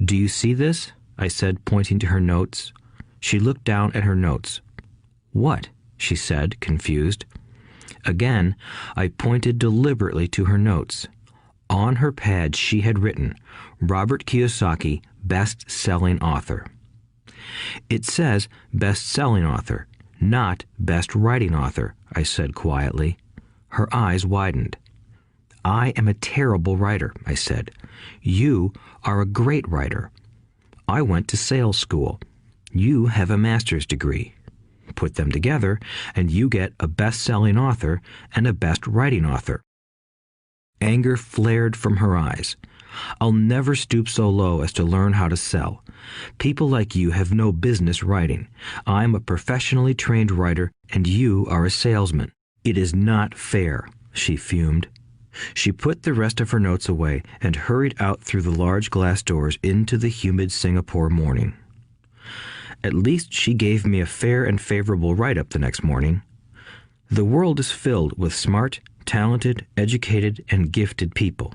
Do you see this? I said, pointing to her notes. She looked down at her notes. What? She said, confused. Again, I pointed deliberately to her notes. On her pad she had written, Robert Kiyosaki, best-selling author. It says best-selling author, not best writing author, I said quietly. Her eyes widened. I am a terrible writer, I said. You are a great writer. I went to sales school. You have a master's degree. Put them together, and you get a best-selling author and a best writing author. Anger flared from her eyes. I'll never stoop so low as to learn how to sell. People like you have no business writing. I'm a professionally trained writer, and you are a salesman. It is not fair, she fumed. She put the rest of her notes away and hurried out through the large glass doors into the humid Singapore morning. At least she gave me a fair and favorable write-up the next morning. The world is filled with smart, talented, educated, and gifted people.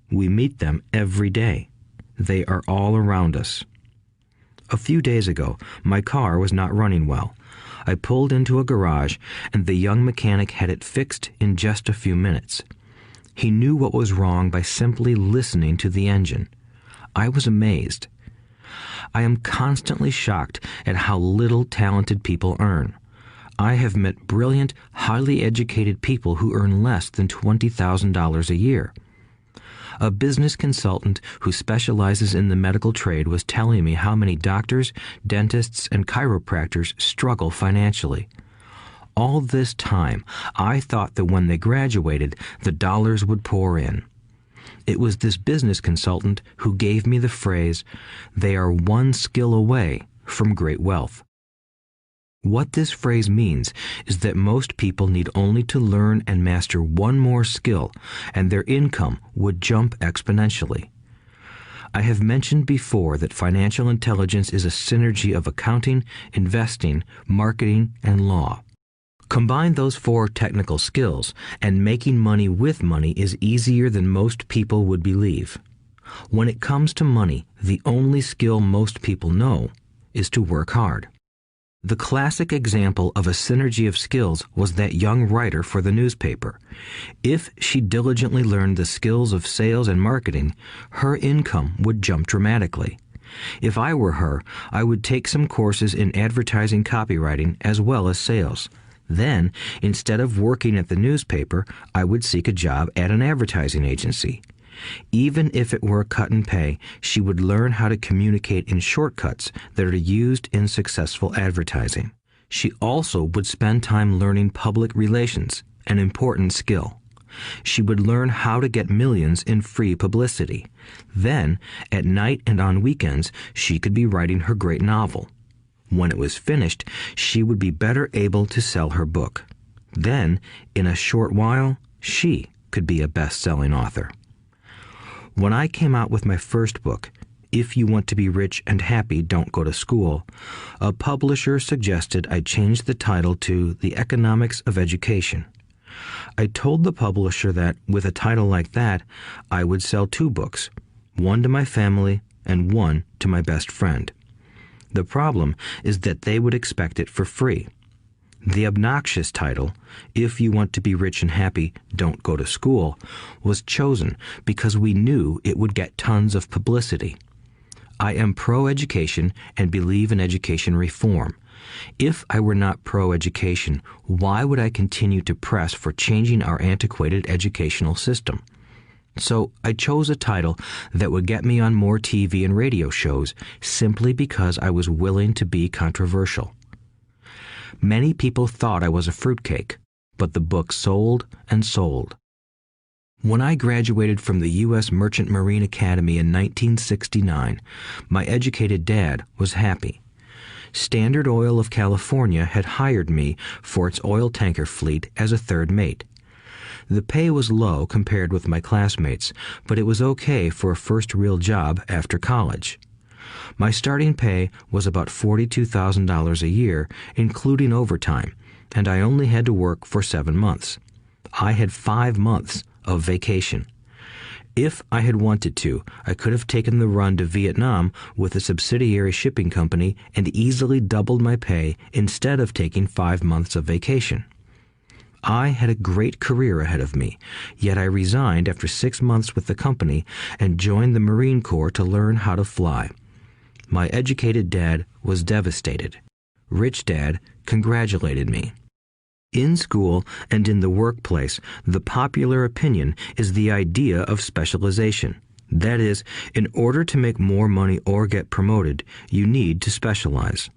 We meet them every day. They are all around us. A few days ago, my car was not running well. I pulled into a garage, and the young mechanic had it fixed in just a few minutes. He knew what was wrong by simply listening to the engine. I was amazed. I am constantly shocked at how little talented people earn. I have met brilliant, highly educated people who earn less than $20,000 a year. A business consultant who specializes in the medical trade was telling me how many doctors, dentists, and chiropractors struggle financially. All this time, I thought that when they graduated, the dollars would pour in. It was this business consultant who gave me the phrase, "They are one skill away from great wealth." What this phrase means is that most people need only to learn and master one more skill, and their income would jump exponentially. I have mentioned before that financial intelligence is a synergy of accounting, investing, marketing, and law. Combine those 4 technical skills, and making money with money is easier than most people would believe. When it comes to money, the only skill most people know is to work hard. The classic example of a synergy of skills was that young writer for the newspaper. If she diligently learned the skills of sales and marketing, her income would jump dramatically. If I were her, I would take some courses in advertising copywriting as well as sales. Then, instead of working at the newspaper, I would seek a job at an advertising agency. Even if it were a cut in pay, she would learn how to communicate in shortcuts that are used in successful advertising. She also would spend time learning public relations, an important skill. She would learn how to get millions in free publicity. Then, at night and on weekends, she could be writing her great novel. When it was finished, she would be better able to sell her book. Then, in a short while, she could be a best-selling author. When I came out with my first book, If You Want to Be Rich and Happy, Don't Go to School, a publisher suggested I change the title to The Economics of Education. I told the publisher that, with a title like that, I would sell 2 books, one to my family and one to my best friend. The problem is that they would expect it for free. The obnoxious title, If You Want to Be Rich and Happy, Don't Go to School, was chosen because we knew it would get tons of publicity. I am pro-education and believe in education reform. If I were not pro-education, why would I continue to press for changing our antiquated educational system? So I chose a title that would get me on more TV and radio shows simply because I was willing to be controversial. Many people thought I was a fruitcake, but the book sold and sold. When I graduated from the U.S. Merchant Marine Academy in 1969, my educated dad was happy. Standard Oil of California had hired me for its oil tanker fleet as a third mate. The pay was low compared with my classmates, but it was okay for a first real job after college. My starting pay was about $42,000 a year, including overtime, and I only had to work for 7 months. I had 5 months of vacation. If I had wanted to, I could have taken the run to Vietnam with a subsidiary shipping company and easily doubled my pay instead of taking 5 months of vacation. I had a great career ahead of me, yet I resigned after 6 months with the company and joined the Marine Corps to learn how to fly. My educated dad was devastated. Rich Dad congratulated me. In school and in the workplace, the popular opinion is the idea of specialization. That is, in order to make more money or get promoted, you need to specialize.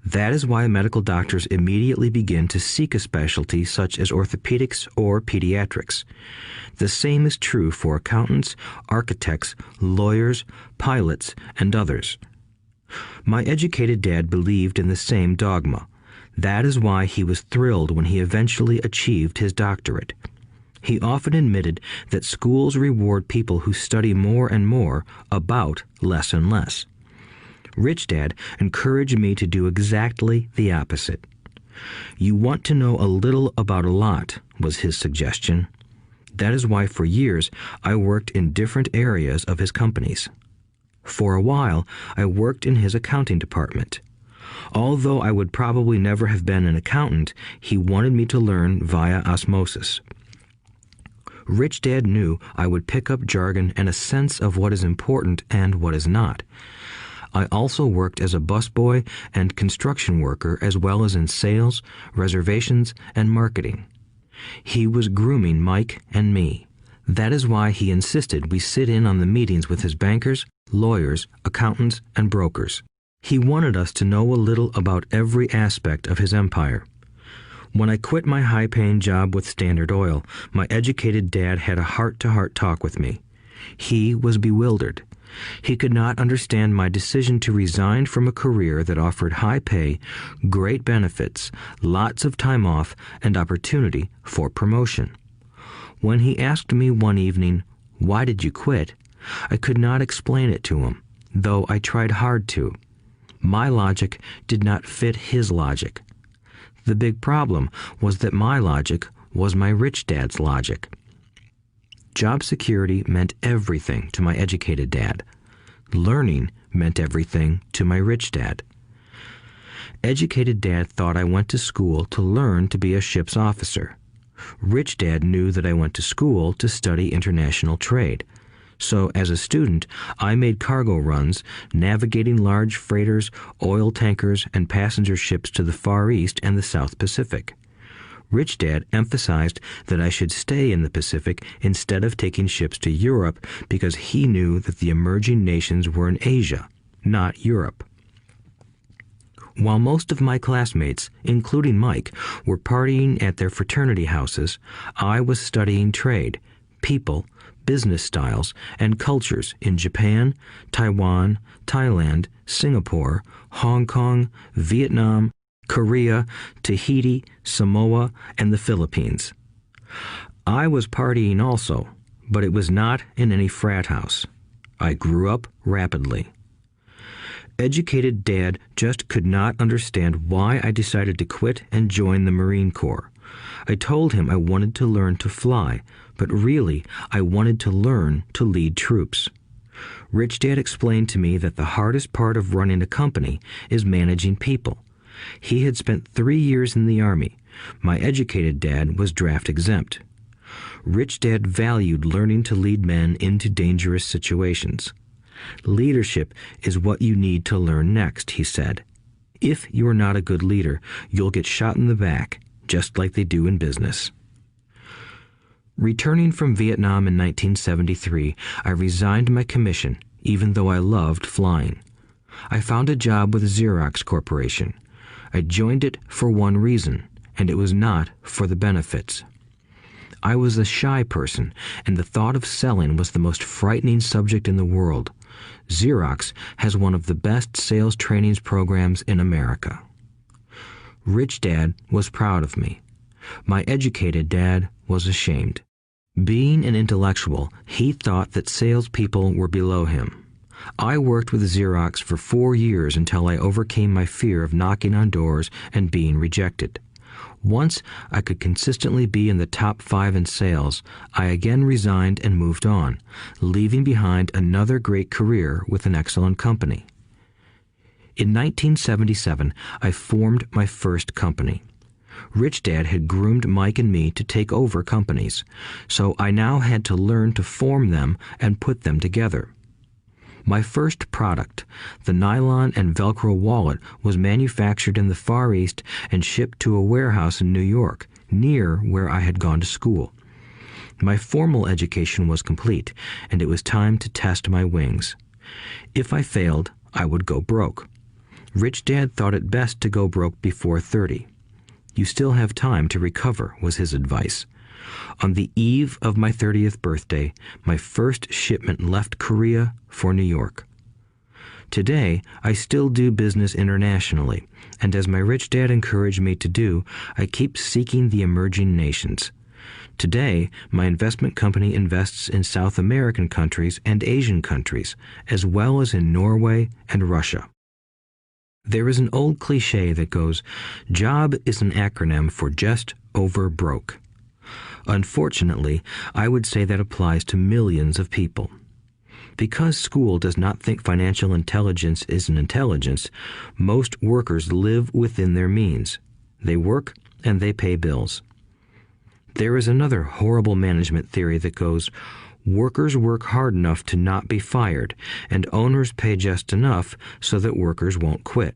That is why medical doctors immediately begin to seek a specialty such as orthopedics or pediatrics. The same is true for accountants, architects, lawyers, pilots, and others. My educated dad believed in the same dogma. That is why he was thrilled when he eventually achieved his doctorate. He often admitted that schools reward people who study more and more about less and less. Rich Dad encouraged me to do exactly the opposite. You want to know a little about a lot, was his suggestion. That is why for years I worked in different areas of his companies. For a while, I worked in his accounting department. Although I would probably never have been an accountant, he wanted me to learn via osmosis. Rich Dad knew I would pick up jargon and a sense of what is important and what is not. I also worked as a busboy and construction worker as well as in sales, reservations, and marketing. He was grooming Mike and me. That is why he insisted we sit in on the meetings with his bankers, lawyers, accountants, and brokers. He wanted us to know a little about every aspect of his empire. When I quit my high-paying job with Standard Oil, my educated dad had a heart-to-heart talk with me. He was bewildered. He could not understand my decision to resign from a career that offered high pay, great benefits, lots of time off, and opportunity for promotion. When he asked me one evening, "Why did you quit?" I could not explain it to him, though I tried hard to. My logic did not fit his logic. The big problem was that my logic was my rich dad's logic. Job security meant everything to my educated dad. Learning meant everything to my rich dad. Educated dad thought I went to school to learn to be a ship's officer. Rich dad knew that I went to school to study international trade. So as a student, I made cargo runs, navigating large freighters, oil tankers, and passenger ships to the Far East and the South Pacific. Rich Dad emphasized that I should stay in the Pacific instead of taking ships to Europe because he knew that the emerging nations were in Asia, not Europe. While most of my classmates, including Mike, were partying at their fraternity houses, I was studying trade, people, business styles, and cultures in Japan, Taiwan, Thailand, Singapore, Hong Kong, Vietnam, Korea, Tahiti, Samoa, and the Philippines. I was partying also, but it was not in any frat house. I grew up rapidly. Educated Dad just could not understand why I decided to quit and join the Marine Corps. I told him I wanted to learn to fly, but really I wanted to learn to lead troops. Rich Dad explained to me that the hardest part of running a company is managing people. He had spent 3 years in the Army. My educated dad was draft exempt. Rich Dad valued learning to lead men into dangerous situations. Leadership is what you need to learn next, he said. If you are not a good leader, you'll get shot in the back, just like they do in business. Returning from Vietnam in 1973, I resigned my commission, even though I loved flying. I found a job with Xerox Corporation. I joined it for one reason, and it was not for the benefits. I was a shy person, and the thought of selling was the most frightening subject in the world. Xerox has one of the best sales trainings programs in America. Rich Dad was proud of me. My educated dad was ashamed. Being an intellectual, he thought that salespeople were below him. I worked with Xerox for 4 years until I overcame my fear of knocking on doors and being rejected. Once I could consistently be in the top 5 in sales, I again resigned and moved on, leaving behind another great career with an excellent company. In 1977, I formed my first company. Rich Dad had groomed Mike and me to take over companies, so I now had to learn to form them and put them together. My first product, the nylon and Velcro wallet, was manufactured in the Far East and shipped to a warehouse in New York, near where I had gone to school. My formal education was complete, and it was time to test my wings. If I failed, I would go broke. Rich Dad thought it best to go broke before 30. You still have time to recover, was his advice. On the eve of my 30th birthday, my first shipment left Korea for New York. Today, I still do business internationally, and as my rich dad encouraged me to do, I keep seeking the emerging nations. Today, my investment company invests in South American countries and Asian countries, as well as in Norway and Russia. There is an old cliche that goes, "Job is an acronym for just over broke." Unfortunately, I would say that applies to millions of people. Because school does not think financial intelligence is an intelligence, most workers live within their means. They work and they pay bills. There is another horrible management theory that goes, workers work hard enough to not be fired, and owners pay just enough so that workers won't quit.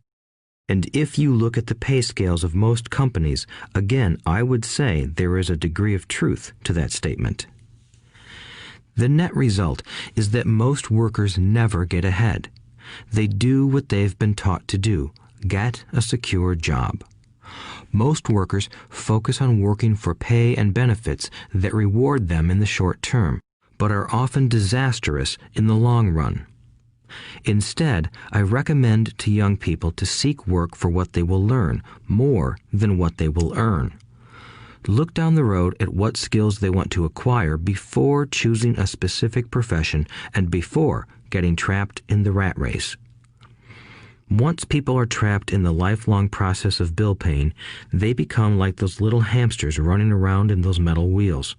And if you look at the pay scales of most companies, again, I would say there is a degree of truth to that statement. The net result is that most workers never get ahead. They do what they've been taught to do, get a secure job. Most workers focus on working for pay and benefits that reward them in the short term, but are often disastrous in the long run. Instead, I recommend to young people to seek work for what they will learn more than what they will earn. Look down the road at what skills they want to acquire before choosing a specific profession and before getting trapped in the rat race. Once people are trapped in the lifelong process of bill paying, they become like those little hamsters running around in those metal wheels.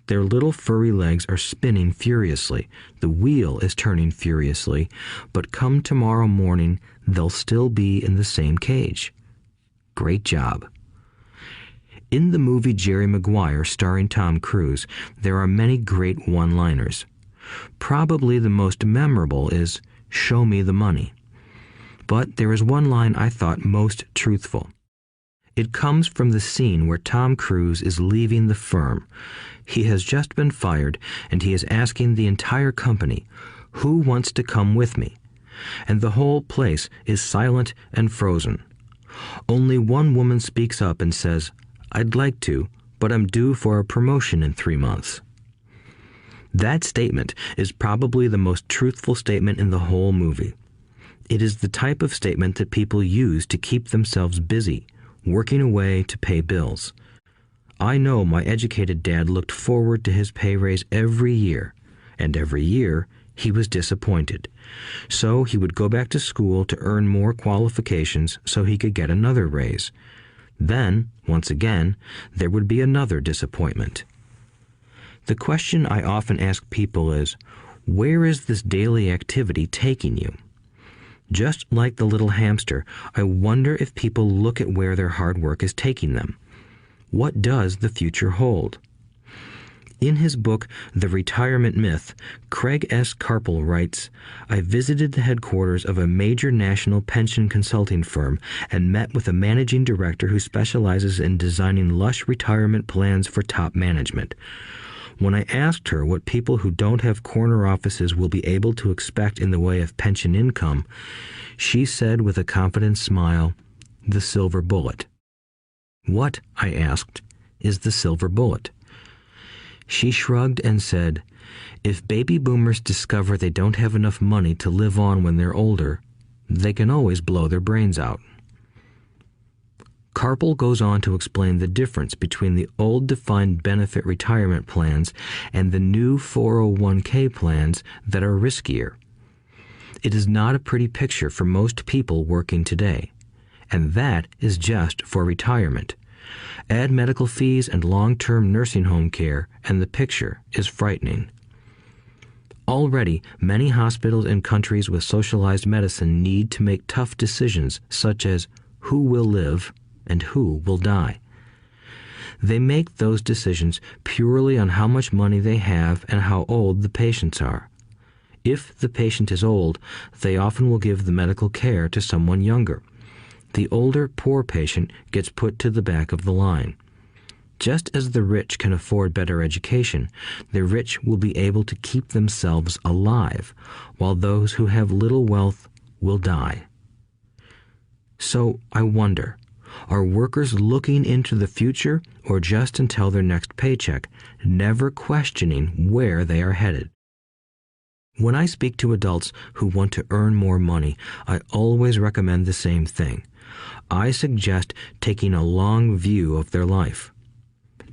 Their little furry legs are spinning furiously, the wheel is turning furiously, but come tomorrow morning, they'll still be in the same cage. Great job. In the movie Jerry Maguire, starring Tom Cruise, there are many great one-liners. Probably the most memorable is, "Show me the money." But there is one line I thought most truthful. It comes from the scene where Tom Cruise is leaving the firm. He has just been fired, and he is asking the entire company, "Who wants to come with me?" And the whole place is silent and frozen. Only one woman speaks up and says, "I'd like to, but I'm due for a promotion in 3 months." That statement is probably the most truthful statement in the whole movie. It is the type of statement that people use to keep themselves busy, working away to pay bills. I know my educated dad looked forward to his pay raise every year, and every year he was disappointed. So he would go back to school to earn more qualifications so he could get another raise. Then, once again, there would be another disappointment. The question I often ask people is, where is this daily activity taking you? Just like the little hamster, I wonder if people look at where their hard work is taking them. What does the future hold? In his book, The Retirement Myth, Craig S. Carpel writes, "I visited the headquarters of a major national pension consulting firm and met with a managing director who specializes in designing lush retirement plans for top management. When I asked her what people who don't have corner offices will be able to expect in the way of pension income, she said with a confident smile, 'The silver bullet.'" "What," I asked, "is the silver bullet?" She shrugged and said, "If baby boomers discover they don't have enough money to live on when they're older, they can always blow their brains out." Carpel goes on to explain the difference between the old defined benefit retirement plans and the new 401k plans that are riskier. It is not a pretty picture for most people working today, and that is just for retirement. Add medical fees and long-term nursing home care, and the picture is frightening. Already, many hospitals in countries with socialized medicine need to make tough decisions such as who will live and who will die. They make those decisions purely on how much money they have and how old the patients are. If the patient is old, they often will give the medical care to someone younger. The older, poor patient gets put to the back of the line. Just as the rich can afford better education, the rich will be able to keep themselves alive, while those who have little wealth will die. So I wonder, are workers looking into the future or just until their next paycheck, never questioning where they are headed? When I speak to adults who want to earn more money, I always recommend the same thing. I suggest taking a long view of their life.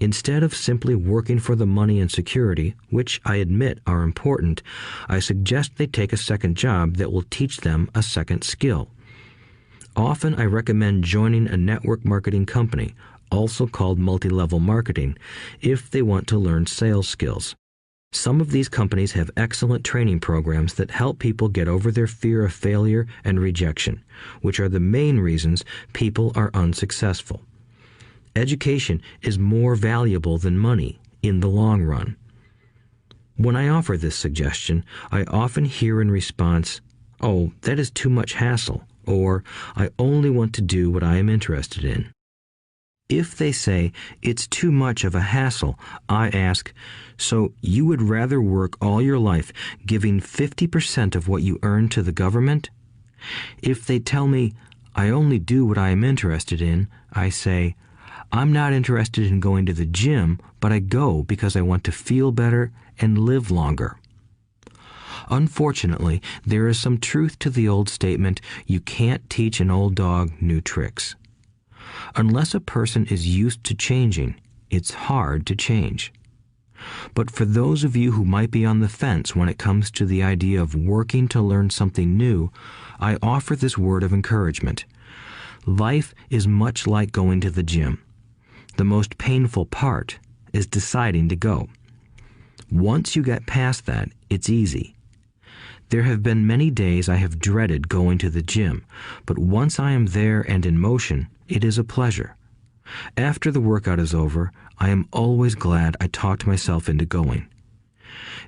Instead of simply working for the money and security, which I admit are important, I suggest they take a second job that will teach them a second skill. Often I recommend joining a network marketing company, also called multi-level marketing, if they want to learn sales skills. Some of these companies have excellent training programs that help people get over their fear of failure and rejection, which are the main reasons people are unsuccessful. Education is more valuable than money in the long run. When I offer this suggestion, I often hear in response, "Oh, that is too much hassle," or "I only want to do what I am interested in." If they say it's too much of a hassle, I ask, so you would rather work all your life giving 50% of what you earn to the government? If they tell me, I only do what I am interested in, I say, I'm not interested in going to the gym, but I go because I want to feel better and live longer. Unfortunately, there is some truth to the old statement, you can't teach an old dog new tricks. Unless a person is used to changing, it's hard to change. But for those of you who might be on the fence when it comes to the idea of working to learn something new, I offer this word of encouragement. Life is much like going to the gym. The most painful part is deciding to go. Once you get past that, it's easy. There have been many days I have dreaded going to the gym, but once I am there and in motion, it is a pleasure. After the workout is over, I am always glad I talked myself into going.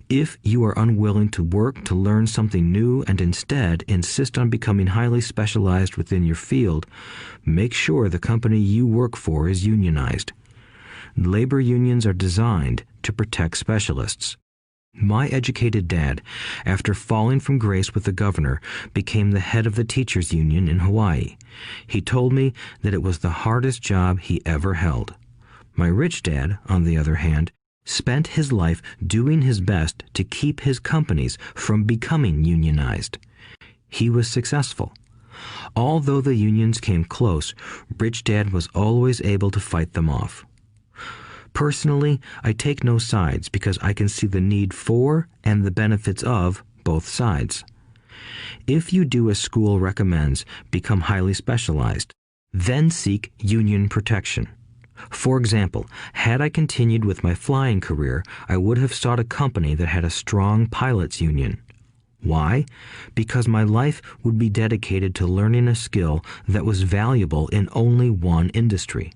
If you are unwilling to work to learn something new and instead insist on becoming highly specialized within your field, make sure the company you work for is unionized. Labor unions are designed to protect specialists. My educated dad, after falling from grace with the governor, became the head of the teachers' union in Hawaii. He told me that it was the hardest job he ever held. My rich dad, on the other hand, spent his life doing his best to keep his companies from becoming unionized. He was successful. Although the unions came close, Rich Dad was always able to fight them off. Personally, I take no sides because I can see the need for and the benefits of both sides. If you do as school recommends, become highly specialized, then seek union protection. For example, had I continued with my flying career, I would have sought a company that had a strong pilots' union. Why? Because my life would be dedicated to learning a skill that was valuable in only one industry.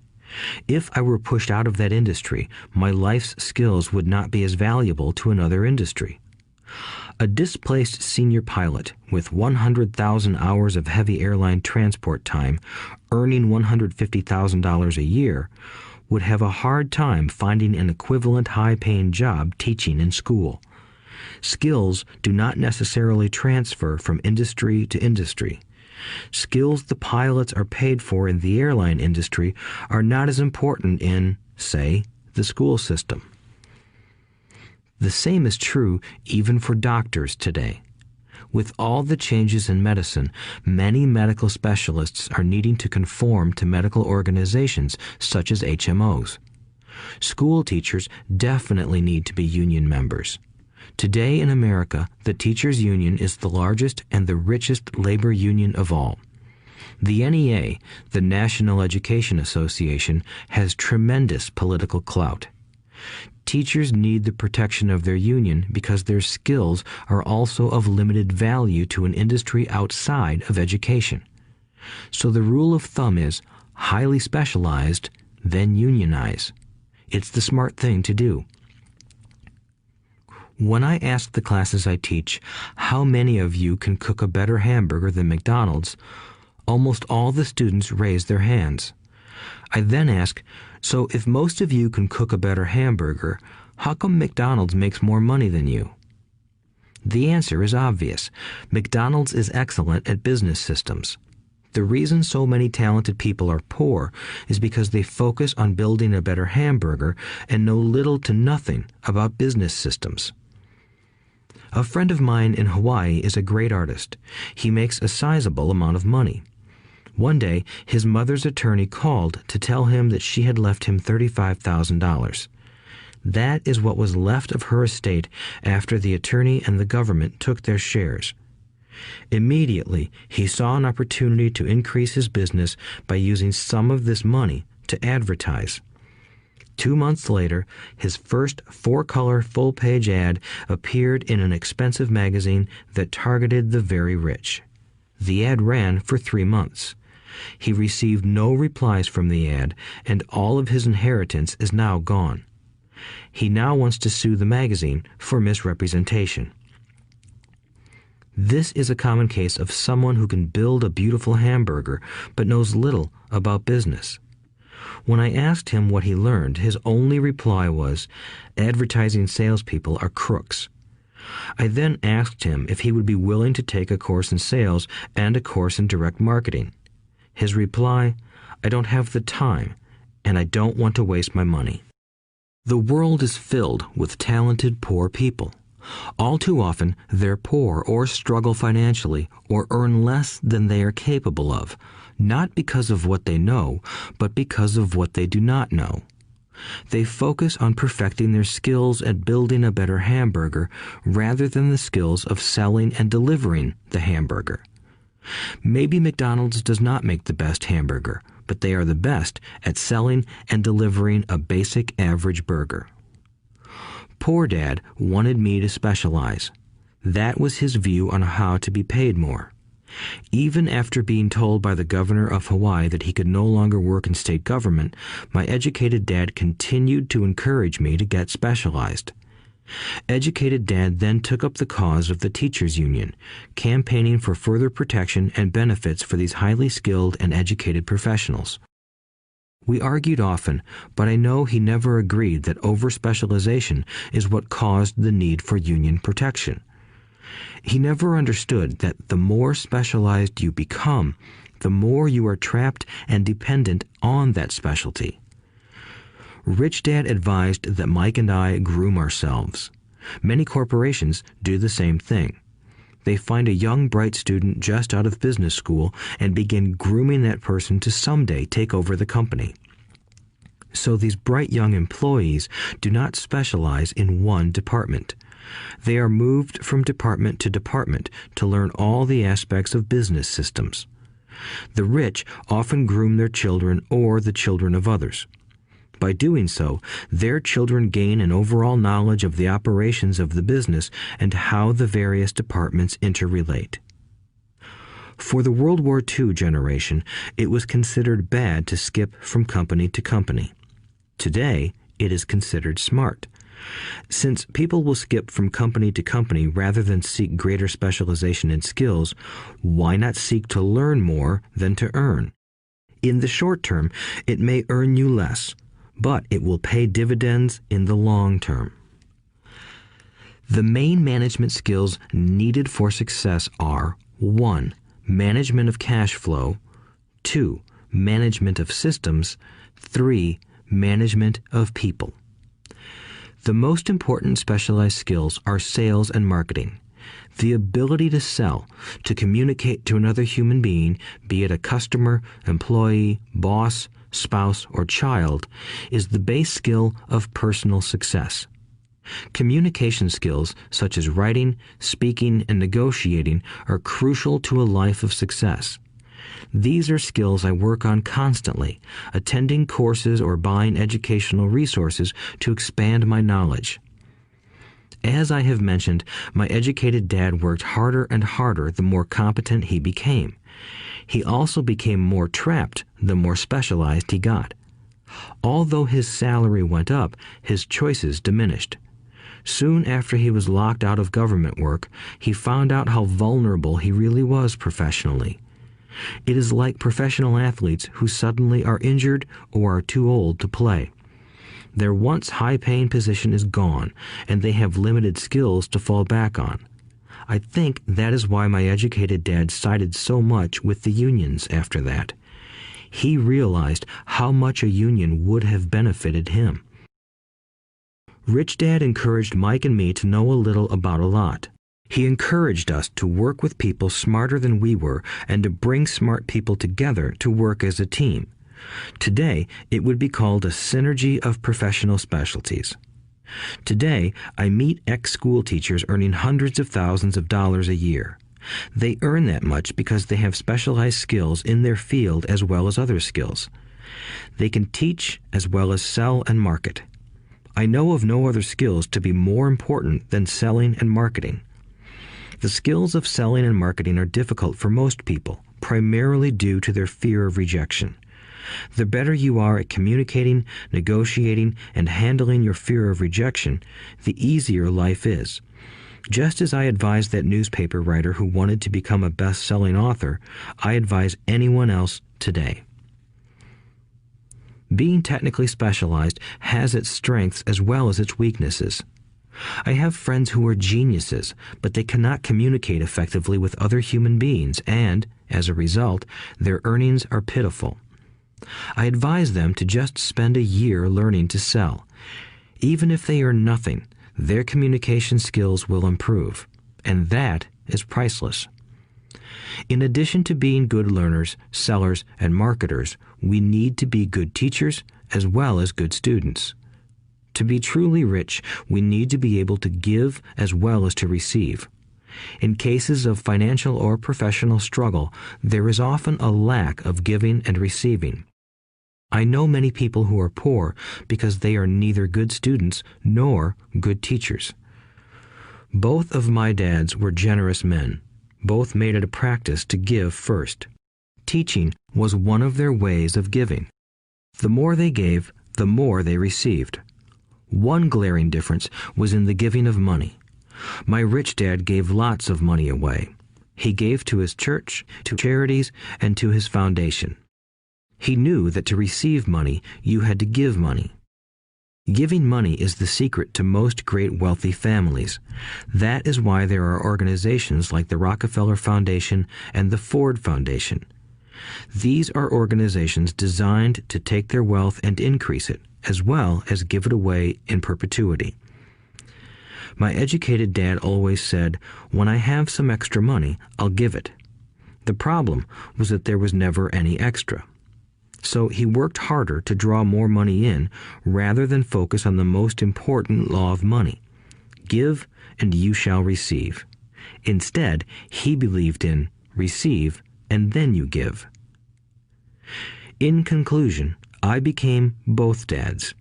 If I were pushed out of that industry, my life's skills would not be as valuable to another industry. A displaced senior pilot with 100,000 hours of heavy airline transport time, earning $150,000 a year, would have a hard time finding an equivalent high-paying job teaching in school. Skills do not necessarily transfer from industry to industry. Skills the pilots are paid for in the airline industry are not as important in, say, the school system. The same is true even for doctors today. With all the changes in medicine, many medical specialists are needing to conform to medical organizations such as HMOs. School teachers definitely need to be union members. Today in America, the teachers' union is the largest and the richest labor union of all. The NEA, the National Education Association, has tremendous political clout. Teachers need the protection of their union because their skills are also of limited value to an industry outside of education. So the rule of thumb is highly specialized, then unionize. It's the smart thing to do. When I ask the classes I teach, how many of you can cook a better hamburger than McDonald's, almost all the students raise their hands. I then ask, so if most of you can cook a better hamburger, how come McDonald's makes more money than you? The answer is obvious. McDonald's is excellent at business systems. The reason so many talented people are poor is because they focus on building a better hamburger and know little to nothing about business systems. A friend of mine in Hawaii is a great artist. He makes a sizable amount of money. One day, his mother's attorney called to tell him that she had left him $35,000. That is what was left of her estate after the attorney and the government took their shares. Immediately, he saw an opportunity to increase his business by using some of this money to advertise. 2 months later, his first 4-color full-page ad appeared in an expensive magazine that targeted the very rich. The ad ran for 3 months. He received no replies from the ad, and all of his inheritance is now gone. He now wants to sue the magazine for misrepresentation. This is a common case of someone who can build a beautiful hamburger but knows little about business. When I asked him what he learned, his only reply was, "Advertising salespeople are crooks." I then asked him if he would be willing to take a course in sales and a course in direct marketing. His reply, "I don't have the time, and I don't want to waste my money." The world is filled with talented poor people. All too often, they're poor or struggle financially or earn less than they are capable of, not because of what they know, but because of what they do not know. They focus on perfecting their skills at building a better hamburger rather than the skills of selling and delivering the hamburger. Maybe McDonald's does not make the best hamburger, but they are the best at selling and delivering a basic average burger. Poor Dad wanted me to specialize. That was his view on how to be paid more. Even after being told by the governor of Hawaii that he could no longer work in state government, my educated dad continued to encourage me to get specialized. Educated Dad then took up the cause of the teachers' union, campaigning for further protection and benefits for these highly skilled and educated professionals. We argued often, but I know he never agreed that over-specialization is what caused the need for union protection. He never understood that the more specialized you become, the more you are trapped and dependent on that specialty. Rich Dad advised that Mike and I groom ourselves. Many corporations do the same thing. They find a young, bright student just out of business school and begin grooming that person to someday take over the company. So these bright young employees do not specialize in one department. They are moved from department to department to learn all the aspects of business systems. The rich often groom their children or the children of others. By doing so, their children gain an overall knowledge of the operations of the business and how the various departments interrelate. For the World War II generation, it was considered bad to skip from company to company. Today, it is considered smart. Since people will skip from company to company rather than seek greater specialization in skills, why not seek to learn more than to earn? In the short term, it may earn you less, but it will pay dividends in the long term. The main management skills needed for success are 1. Management of cash flow, 2. Management of systems, 3. Management of people. The most important specialized skills are sales and marketing. The ability to sell, to communicate to another human being, be it a customer, employee, boss, spouse, or child, is the base skill of personal success. Communication skills such as writing, speaking, and negotiating are crucial to a life of success. These are skills I work on constantly, attending courses or buying educational resources to expand my knowledge. As I have mentioned, my educated dad worked harder and harder the more competent he became. He also became more trapped the more specialized he got. Although his salary went up, his choices diminished. Soon after he was locked out of government work, he found out how vulnerable he really was professionally. It is like professional athletes who suddenly are injured or are too old to play. Their once high-paying position is gone, and they have limited skills to fall back on. I think that is why my educated dad sided so much with the unions after that. He realized how much a union would have benefited him. Rich Dad encouraged Mike and me to know a little about a lot. He encouraged us to work with people smarter than we were and to bring smart people together to work as a team. Today, it would be called a synergy of professional specialties. Today, I meet ex-school teachers earning hundreds of thousands of dollars a year. They earn that much because they have specialized skills in their field as well as other skills. They can teach as well as sell and market. I know of no other skills to be more important than selling and marketing. The skills of selling and marketing are difficult for most people, primarily due to their fear of rejection. The better you are at communicating, negotiating, and handling your fear of rejection, the easier life is. Just as I advise that newspaper writer who wanted to become a best-selling author, I advise anyone else today. Being technically specialized has its strengths as well as its weaknesses. I have friends who are geniuses, but they cannot communicate effectively with other human beings, and, as a result, their earnings are pitiful. I advise them to just spend a year learning to sell. Even if they earn nothing, their communication skills will improve, and that is priceless. In addition to being good learners, sellers, and marketers, we need to be good teachers as well as good students. To be truly rich, we need to be able to give as well as to receive. In cases of financial or professional struggle, there is often a lack of giving and receiving. I know many people who are poor because they are neither good students nor good teachers. Both of my dads were generous men. Both made it a practice to give first. Teaching was one of their ways of giving. The more they gave, the more they received. One glaring difference was in the giving of money. My rich dad gave lots of money away. He gave to his church, to charities, and to his foundation. He knew that to receive money, you had to give money. Giving money is the secret to most great wealthy families. That is why there are organizations like the Rockefeller Foundation and the Ford Foundation. These are organizations designed to take their wealth and increase it, as well as give it away in perpetuity. My educated dad always said, "When I have some extra money, I'll give it." The problem was that there was never any extra. So he worked harder to draw more money in rather than focus on the most important law of money. Give and you shall receive. Instead, he believed in receive and then you give. In conclusion, I became both dads.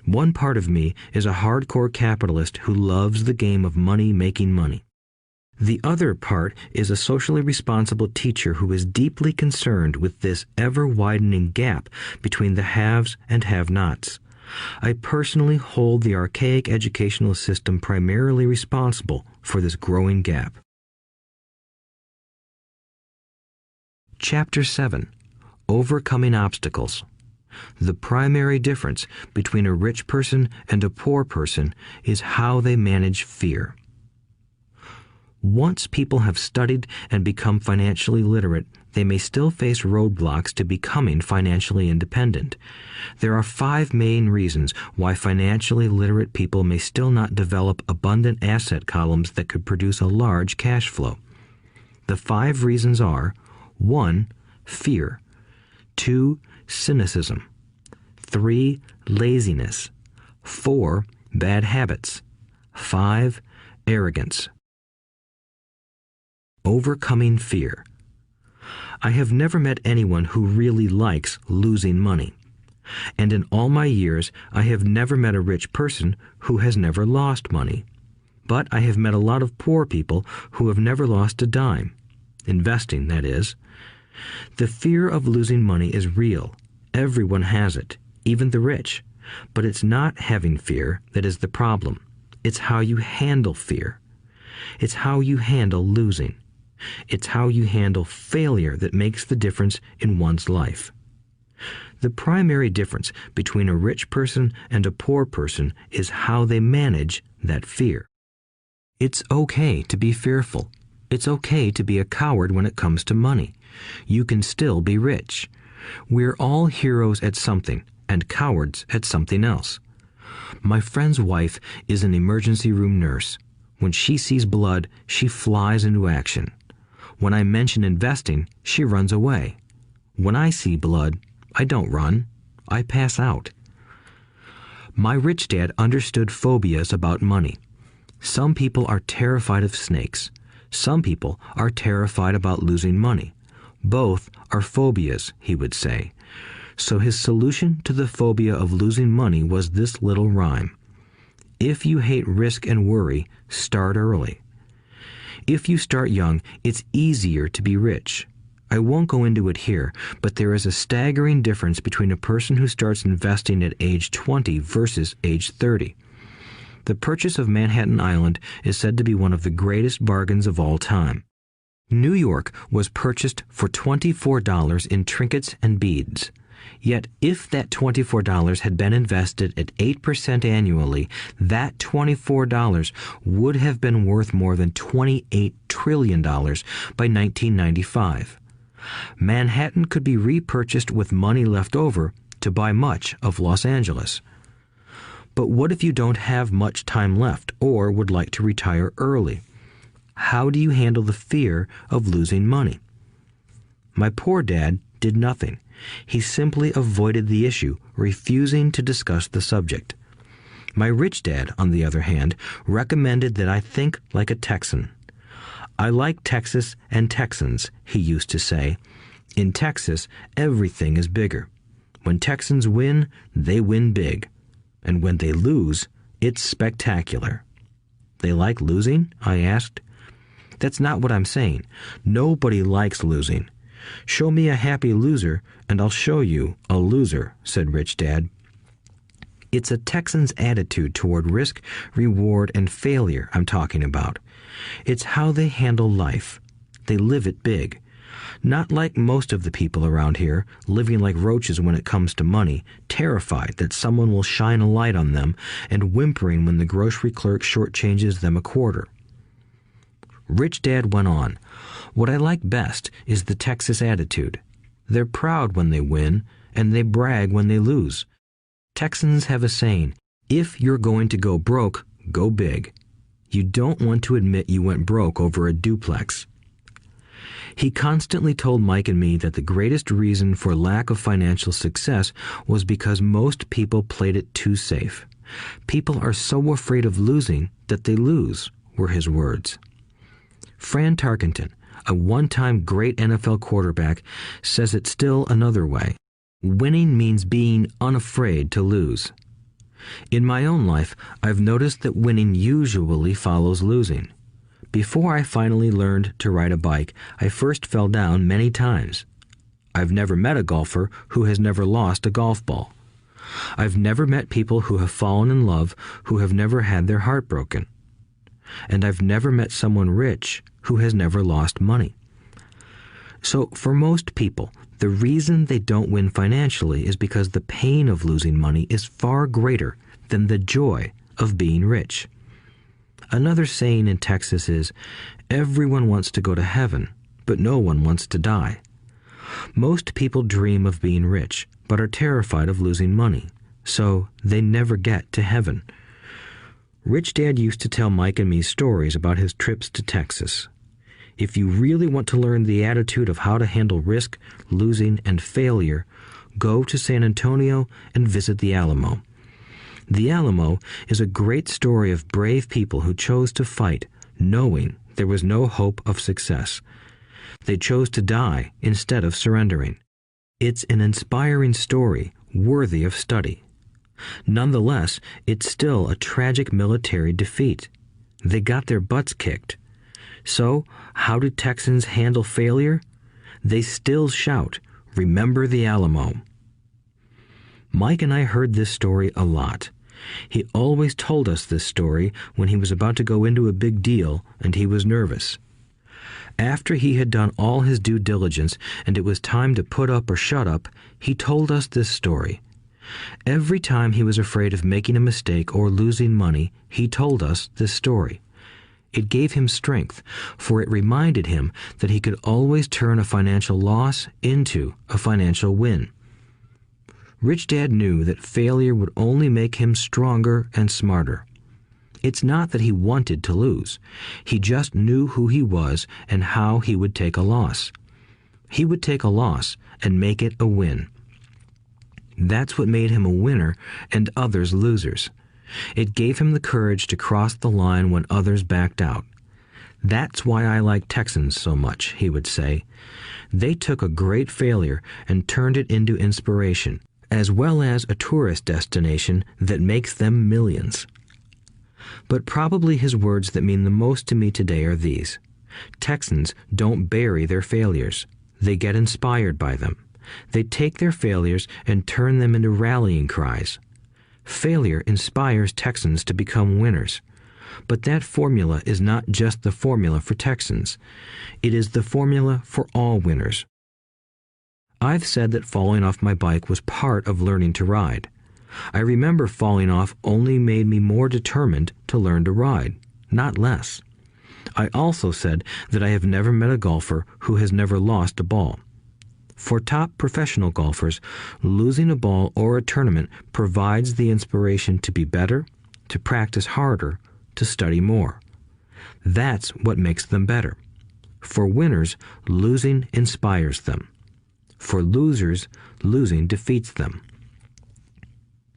One part of me is a hardcore capitalist who loves the game of money making money. The other part is a socially responsible teacher who is deeply concerned with this ever-widening gap between the haves and have-nots. I personally hold the archaic educational system primarily responsible for this growing gap. Chapter 7. Overcoming Obstacles. The primary difference between a rich person and a poor person is how they manage fear. Once people have studied and become financially literate, they may still face roadblocks to becoming financially independent. There are 5 main reasons why financially literate people may still not develop abundant asset columns that could produce a large cash flow. The 5 reasons are: 1. Fear. 2. Cynicism. 3. Laziness. 4. Bad habits. 5. Arrogance. Overcoming fear. I have never met anyone who really likes losing money. And in all my years, I have never met a rich person who has never lost money. But I have met a lot of poor people who have never lost a dime. Investing, that is. The fear of losing money is real. Everyone has it, even the rich. But it's not having fear that is the problem. It's how you handle fear. It's how you handle losing. It's how you handle failure that makes the difference in one's life. The primary difference between a rich person and a poor person is how they manage that fear. It's okay to be fearful. It's okay to be a coward when it comes to money. You can still be rich. We're all heroes at something and cowards at something else. My friend's wife is an emergency room nurse. When she sees blood, she flies into action. When I mention investing, she runs away. When I see blood, I don't run. I pass out. My rich dad understood phobias about money. Some people are terrified of snakes. Some people are terrified about losing money. Both are phobias, he would say. So his solution to the phobia of losing money was this little rhyme. If you hate risk and worry, start early. If you start young, it's easier to be rich. I won't go into it here, but there is a staggering difference between a person who starts investing at age 20 versus age 30. The purchase of Manhattan Island is said to be one of the greatest bargains of all time. New York was purchased for $24 in trinkets and beads. Yet if that $24 had been invested at 8% annually, that $24 would have been worth more than $28 trillion by 1995. Manhattan could be repurchased with money left over to buy much of Los Angeles. But what if you don't have much time left or would like to retire early? How do you handle the fear of losing money? My poor dad did nothing. He simply avoided the issue, refusing to discuss the subject. My rich dad, on the other hand, recommended that I think like a Texan. I like Texas and Texans, he used to say. In Texas, everything is bigger. When Texans win, they win big. And when they lose, it's spectacular. They like losing? I asked. That's not what I'm saying. Nobody likes losing. Show me a happy loser, and I'll show you a loser, said Rich Dad. It's a Texan's attitude toward risk, reward, and failure I'm talking about. It's how they handle life. They live it big. Not like most of the people around here, living like roaches when it comes to money, terrified that someone will shine a light on them and whimpering when the grocery clerk shortchanges them a quarter. Rich Dad went on, "What I like best is the Texas attitude. They're proud when they win, and they brag when they lose. Texans have a saying, if you're going to go broke, go big. You don't want to admit you went broke over a duplex." He constantly told Mike and me that the greatest reason for lack of financial success was because most people played it too safe. People are so afraid of losing that they lose, were his words. Fran Tarkenton, a one-time great NFL quarterback, says it still another way. Winning means being unafraid to lose. In my own life, I've noticed that winning usually follows losing. Before I finally learned to ride a bike, I first fell down many times. I've never met a golfer who has never lost a golf ball. I've never met people who have fallen in love who have never had their heart broken. And I've never met someone rich who has never lost money. So for most people, the reason they don't win financially is because the pain of losing money is far greater than the joy of being rich. Another saying in Texas is, everyone wants to go to heaven, but no one wants to die. Most people dream of being rich, but are terrified of losing money, so they never get to heaven. Rich Dad used to tell Mike and me stories about his trips to Texas. If you really want to learn the attitude of how to handle risk, losing, and failure, go to San Antonio and visit the Alamo. The Alamo is a great story of brave people who chose to fight, knowing there was no hope of success. They chose to die instead of surrendering. It's an inspiring story worthy of study. Nonetheless, it's still a tragic military defeat. They got their butts kicked. So, how do Texans handle failure? They still shout, "Remember the Alamo." Mike and I heard this story a lot. He always told us this story when he was about to go into a big deal and he was nervous. After he had done all his due diligence and it was time to put up or shut up, he told us this story. Every time he was afraid of making a mistake or losing money, he told us this story. It gave him strength, for it reminded him that he could always turn a financial loss into a financial win. Rich Dad knew that failure would only make him stronger and smarter. It's not that he wanted to lose. He just knew who he was and how he would take a loss. He would take a loss and make it a win. That's what made him a winner and others losers. It gave him the courage to cross the line when others backed out. That's why I like Texans so much, he would say. They took a great failure and turned it into inspiration, as well as a tourist destination that makes them millions. But probably his words that mean the most to me today are these. Texans don't bury their failures. They get inspired by them. They take their failures and turn them into rallying cries. Failure inspires Texans to become winners. But that formula is not just the formula for Texans. It is the formula for all winners. I've said that falling off my bike was part of learning to ride. I remember falling off only made me more determined to learn to ride, not less. I also said that I have never met a golfer who has never lost a ball. For top professional golfers, losing a ball or a tournament provides the inspiration to be better, to practice harder, to study more. That's what makes them better. For winners, losing inspires them. For losers, losing defeats them.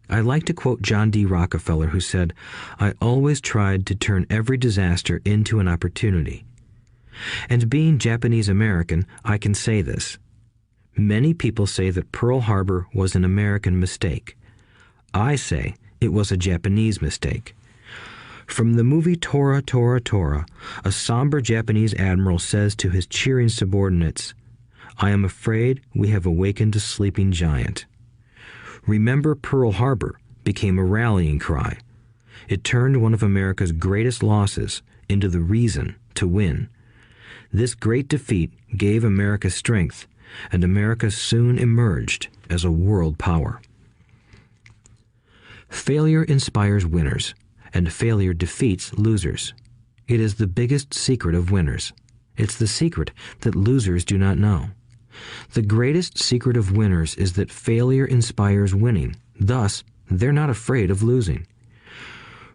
I like to quote John D. Rockefeller, who said, "I always tried to turn every disaster into an opportunity." And being Japanese American, I can say this. Many people say that Pearl Harbor was an American mistake. I say it was a Japanese mistake. From the movie Tora, Tora, Tora, a somber Japanese admiral says to his cheering subordinates, "I am afraid we have awakened a sleeping giant." Remember Pearl Harbor became a rallying cry. It turned one of America's greatest losses into the reason to win. This great defeat gave America strength, and America soon emerged as a world power. Failure inspires winners, and failure defeats losers. It is the biggest secret of winners. It's the secret that losers do not know. The greatest secret of winners is that failure inspires winning. Thus, they're not afraid of losing.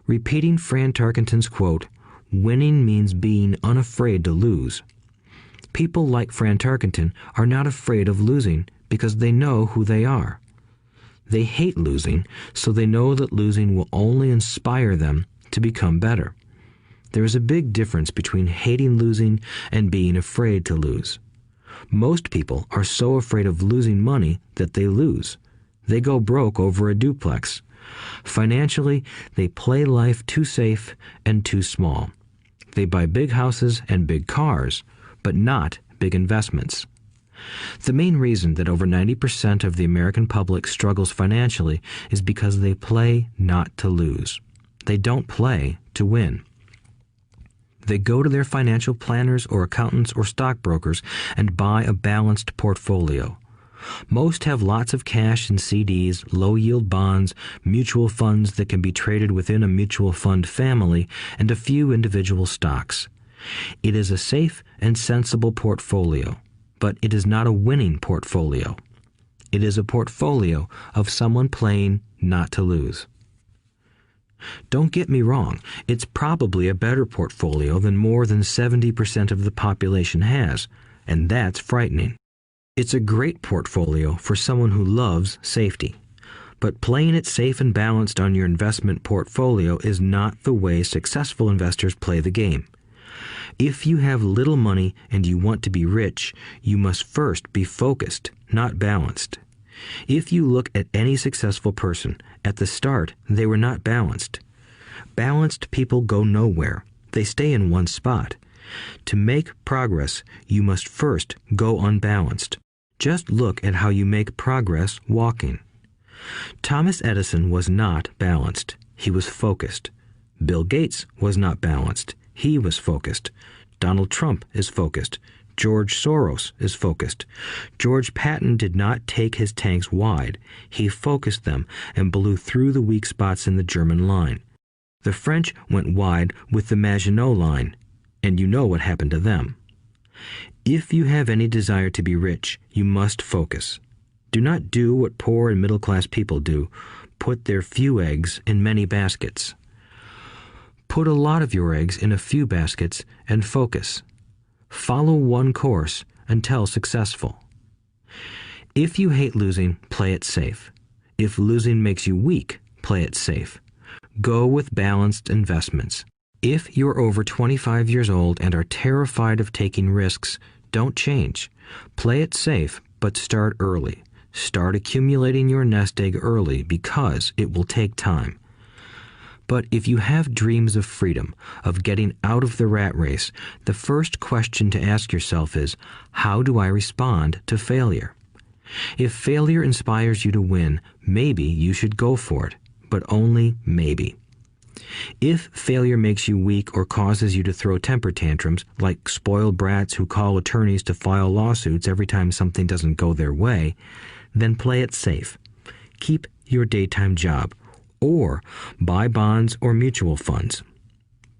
Repeating Fran Tarkenton's quote, "Winning means being unafraid to lose." People like Fran Tarkenton are not afraid of losing because they know who they are. They hate losing, so they know that losing will only inspire them to become better. There is a big difference between hating losing and being afraid to lose. Most people are so afraid of losing money that they lose. They go broke over a duplex. Financially, they play life too safe and too small. They buy big houses and big cars, but not big investments. The main reason that over 90% of the American public struggles financially is because they play not to lose. They don't play to win. They go to their financial planners or accountants or stockbrokers and buy a balanced portfolio. Most have lots of cash in CDs, low-yield bonds, mutual funds that can be traded within a mutual fund family, and a few individual stocks. It is a safe and sensible portfolio, but it is not a winning portfolio. It is a portfolio of someone playing not to lose. Don't get me wrong, it's probably a better portfolio than more than 70% of the population has, and that's frightening. It's a great portfolio for someone who loves safety. But playing it safe and balanced on your investment portfolio is not the way successful investors play the game. If you have little money and you want to be rich, you must first be focused, not balanced. If you look at any successful person, at the start they were not balanced. Balanced people go nowhere. They stay in one spot. To make progress, you must first go unbalanced. Just look at how you make progress walking. Thomas Edison was not balanced. He was focused. Bill Gates was not balanced. He was focused. Donald Trump is focused. George Soros is focused. George Patton did not take his tanks wide. He focused them and blew through the weak spots in the German line. The French went wide with the Maginot Line, and you know what happened to them. If you have any desire to be rich, you must focus. Do not do what poor and middle-class people do, put their few eggs in many baskets. Put a lot of your eggs in a few baskets and focus. Follow one course until successful. If you hate losing, play it safe. If losing makes you weak, play it safe. Go with balanced investments. If you're over 25 years old and are terrified of taking risks, don't change. Play it safe, but start early. Start accumulating your nest egg early because it will take time. But if you have dreams of freedom, of getting out of the rat race, the first question to ask yourself is, how do I respond to failure? If failure inspires you to win, maybe you should go for it, but only maybe. If failure makes you weak or causes you to throw temper tantrums, like spoiled brats who call attorneys to file lawsuits every time something doesn't go their way, then play it safe. Keep your daytime job, or buy bonds or mutual funds.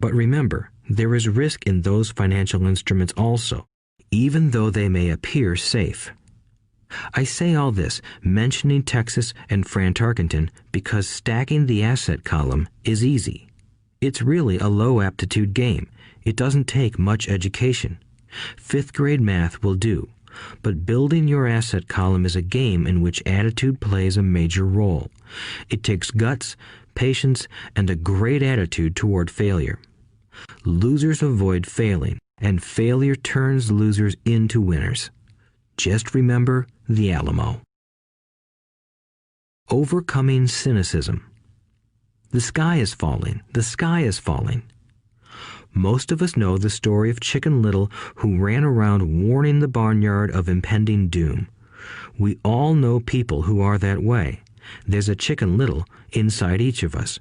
But remember, there is risk in those financial instruments also, even though they may appear safe. I say all this, mentioning Texas and Fran Tarkenton, because stacking the asset column is easy. It's really a low-aptitude game. It doesn't take much education. Fifth-grade math will do. But building your asset column is a game in which attitude plays a major role. It takes guts, patience, and a great attitude toward failure. Losers avoid failing, and failure turns losers into winners. Just remember the Alamo. Overcoming cynicism. The sky is falling. The sky is falling. Most of us know the story of Chicken Little, who ran around warning the barnyard of impending doom. We all know people who are that way. There's a Chicken Little inside each of us.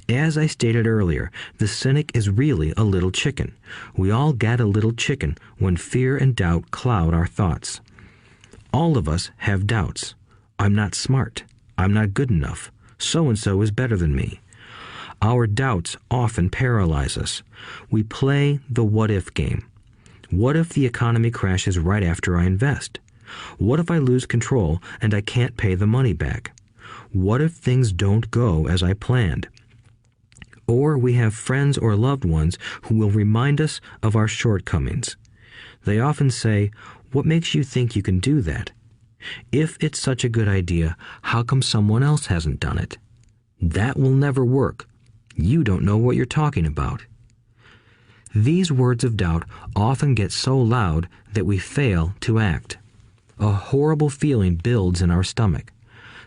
As I stated earlier, the cynic is really a little chicken. We all get a little chicken when fear and doubt cloud our thoughts. All of us have doubts. I'm not smart. I'm not good enough. So-and-so is better than me. Our doubts often paralyze us. We play the what-if game. What if the economy crashes right after I invest? What if I lose control and I can't pay the money back? What if things don't go as I planned? Or we have friends or loved ones who will remind us of our shortcomings. They often say, "What makes you think you can do that? If it's such a good idea, how come someone else hasn't done it? That will never work. You don't know what you're talking about." These words of doubt often get so loud that we fail to act. A horrible feeling builds in our stomach.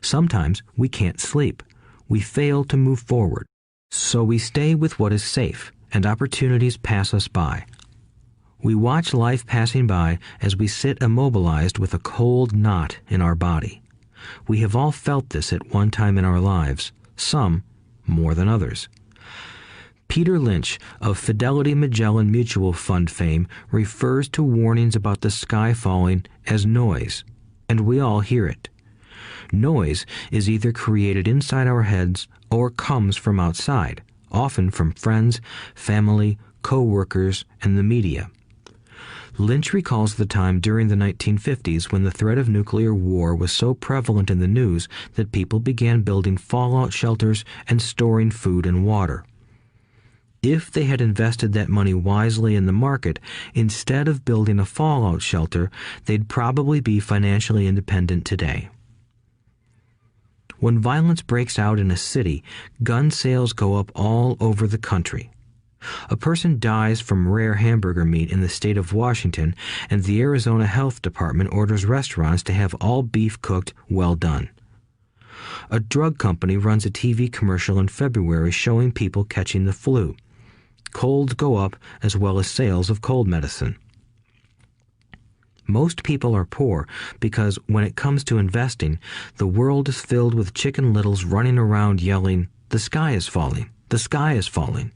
Sometimes we can't sleep. We fail to move forward. So we stay with what is safe, and opportunities pass us by. We watch life passing by as we sit immobilized with a cold knot in our body. We have all felt this at one time in our lives, some more than others. Peter Lynch of Fidelity Magellan Mutual Fund fame refers to warnings about the sky falling as noise, and we all hear it. Noise is either created inside our heads or comes from outside, often from friends, family, co-workers, and the media. Lynch recalls the time during the 1950s when the threat of nuclear war was so prevalent in the news that people began building fallout shelters and storing food and water. If they had invested that money wisely in the market, instead of building a fallout shelter, they'd probably be financially independent today. When violence breaks out in a city, gun sales go up all over the country. A person dies from rare hamburger meat in the state of Washington, and the Arizona Health Department orders restaurants to have all beef cooked well done. A drug company runs a TV commercial in February showing people catching the flu. Colds go up as well as sales of cold medicine. Most people are poor because when it comes to investing, the world is filled with Chicken Littles running around yelling, "The sky is falling! The sky is falling!"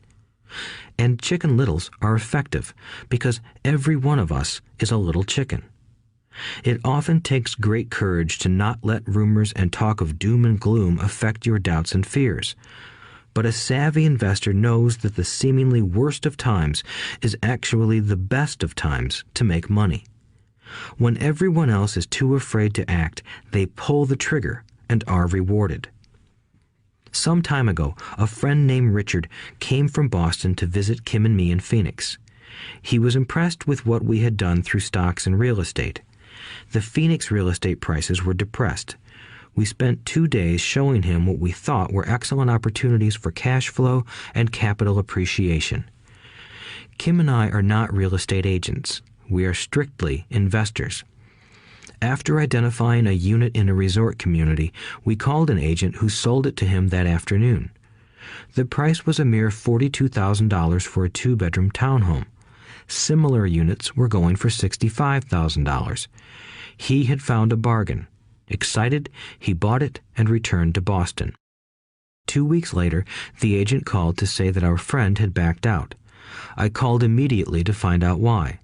And Chicken Littles are effective because every one of us is a little chicken. It often takes great courage to not let rumors and talk of doom and gloom affect your doubts and fears. But a savvy investor knows that the seemingly worst of times is actually the best of times to make money. When everyone else is too afraid to act, they pull the trigger and are rewarded. Some time ago, a friend named Richard came from Boston to visit Kim and me in Phoenix. He was impressed with what we had done through stocks and real estate. The Phoenix real estate prices were depressed. We spent 2 days showing him what we thought were excellent opportunities for cash flow and capital appreciation. Kim and I are not real estate agents. We are strictly investors. After identifying a unit in a resort community, we called an agent who sold it to him that afternoon. The price was a mere $42,000 for a 2-bedroom townhome. Similar units were going for $65,000. He had found a bargain. Excited, he bought it and returned to Boston. 2 weeks later, the agent called to say that our friend had backed out. I called immediately to find out why.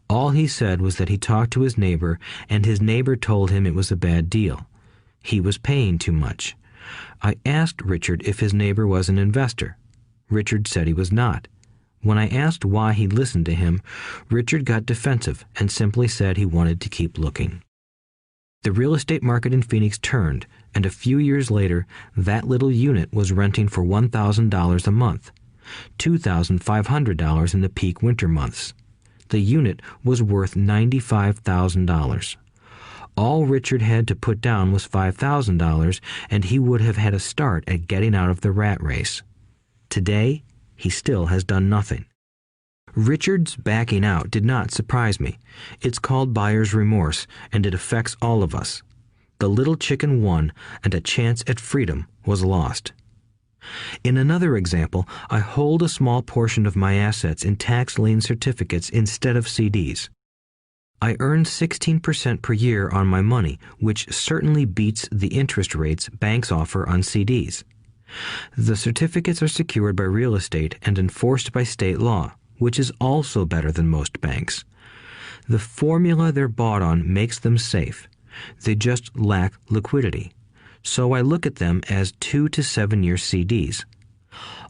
All he said was that he talked to his neighbor, and his neighbor told him it was a bad deal. He was paying too much. I asked Richard if his neighbor was an investor. Richard said he was not. When I asked why he listened to him, Richard got defensive and simply said he wanted to keep looking. The real estate market in Phoenix turned, and a few years later, that little unit was renting for $1,000 a month, $2,500 in the peak winter months. The unit was worth $95,000. All Richard had to put down was $5,000, and he would have had a start at getting out of the rat race. Today, he still has done nothing. Richard's backing out did not surprise me. It's called buyer's remorse, and it affects all of us. The little chicken won, and a chance at freedom was lost. In another example, I hold a small portion of my assets in tax lien certificates instead of CDs. I earn 16% per year on my money, which certainly beats the interest rates banks offer on CDs. The certificates are secured by real estate and enforced by state law, which is also better than most banks. The formula they're bought on makes them safe. They just lack liquidity. So I look at them as 2 to 7 year CDs.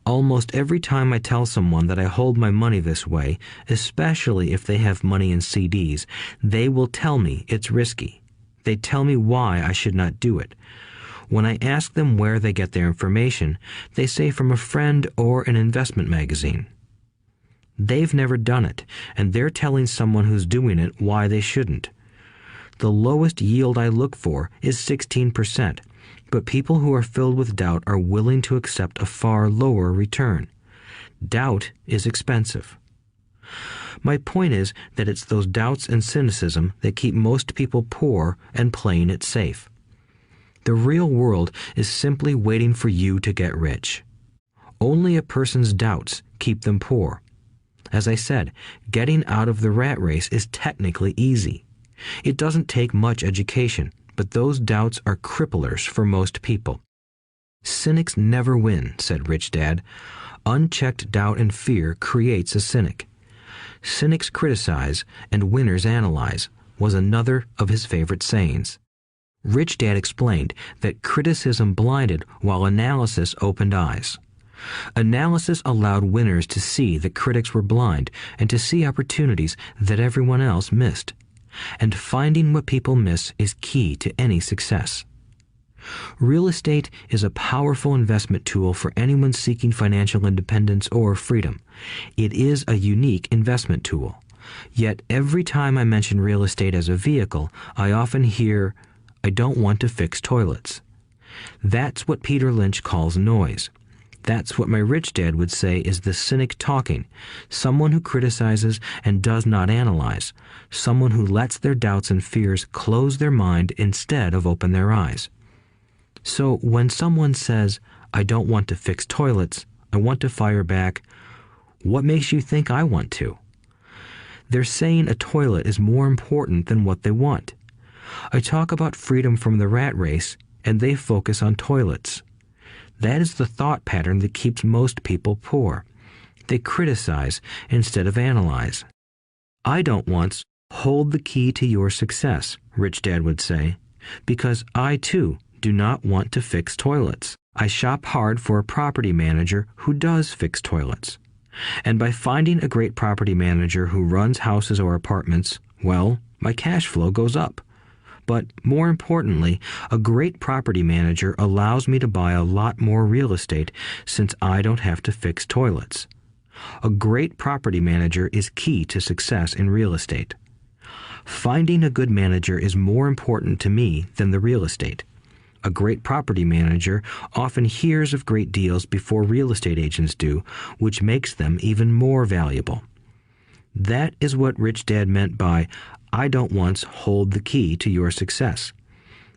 Almost every time I tell someone that I hold my money this way, especially if they have money in CDs, they will tell me it's risky. They tell me why I should not do it. When I ask them where they get their information, they say from a friend or an investment magazine. They've never done it, and they're telling someone who's doing it why they shouldn't. The lowest yield I look for is 16%, but people who are filled with doubt are willing to accept a far lower return. Doubt is expensive. My point is that it's those doubts and cynicism that keep most people poor and playing it safe. The real world is simply waiting for you to get rich. Only a person's doubts keep them poor. As I said, getting out of the rat race is technically easy. It doesn't take much education, but those doubts are cripplers for most people. Cynics never win, said Rich Dad. Unchecked doubt and fear creates a cynic. Cynics criticize and winners analyze was another of his favorite sayings. Rich Dad explained that criticism blinded while analysis opened eyes. Analysis allowed winners to see that critics were blind and to see opportunities that everyone else missed. And finding what people miss is key to any success. Real estate is a powerful investment tool for anyone seeking financial independence or freedom. It is a unique investment tool. Yet every time I mention real estate as a vehicle, I often hear, "I don't want to fix toilets." That's what Peter Lynch calls noise. That's what my rich dad would say is the cynic talking, someone who criticizes and does not analyze, someone who lets their doubts and fears close their mind instead of open their eyes. So when someone says, "I don't want to fix toilets," I want to fire back, "What makes you think I want to?" They're saying a toilet is more important than what they want. I talk about freedom from the rat race, and they focus on toilets. That is the thought pattern that keeps most people poor. They criticize instead of analyze. I don't once hold the key to your success, Rich Dad would say, because I too do not want to fix toilets. I shop hard for a property manager who does fix toilets. And by finding a great property manager who runs houses or apartments, well, my cash flow goes up. But more importantly, a great property manager allows me to buy a lot more real estate since I don't have to fix toilets. A great property manager is key to success in real estate. Finding a good manager is more important to me than the real estate. A great property manager often hears of great deals before real estate agents do, which makes them even more valuable. That is what Rich Dad meant by, I don't once hold the key to your success.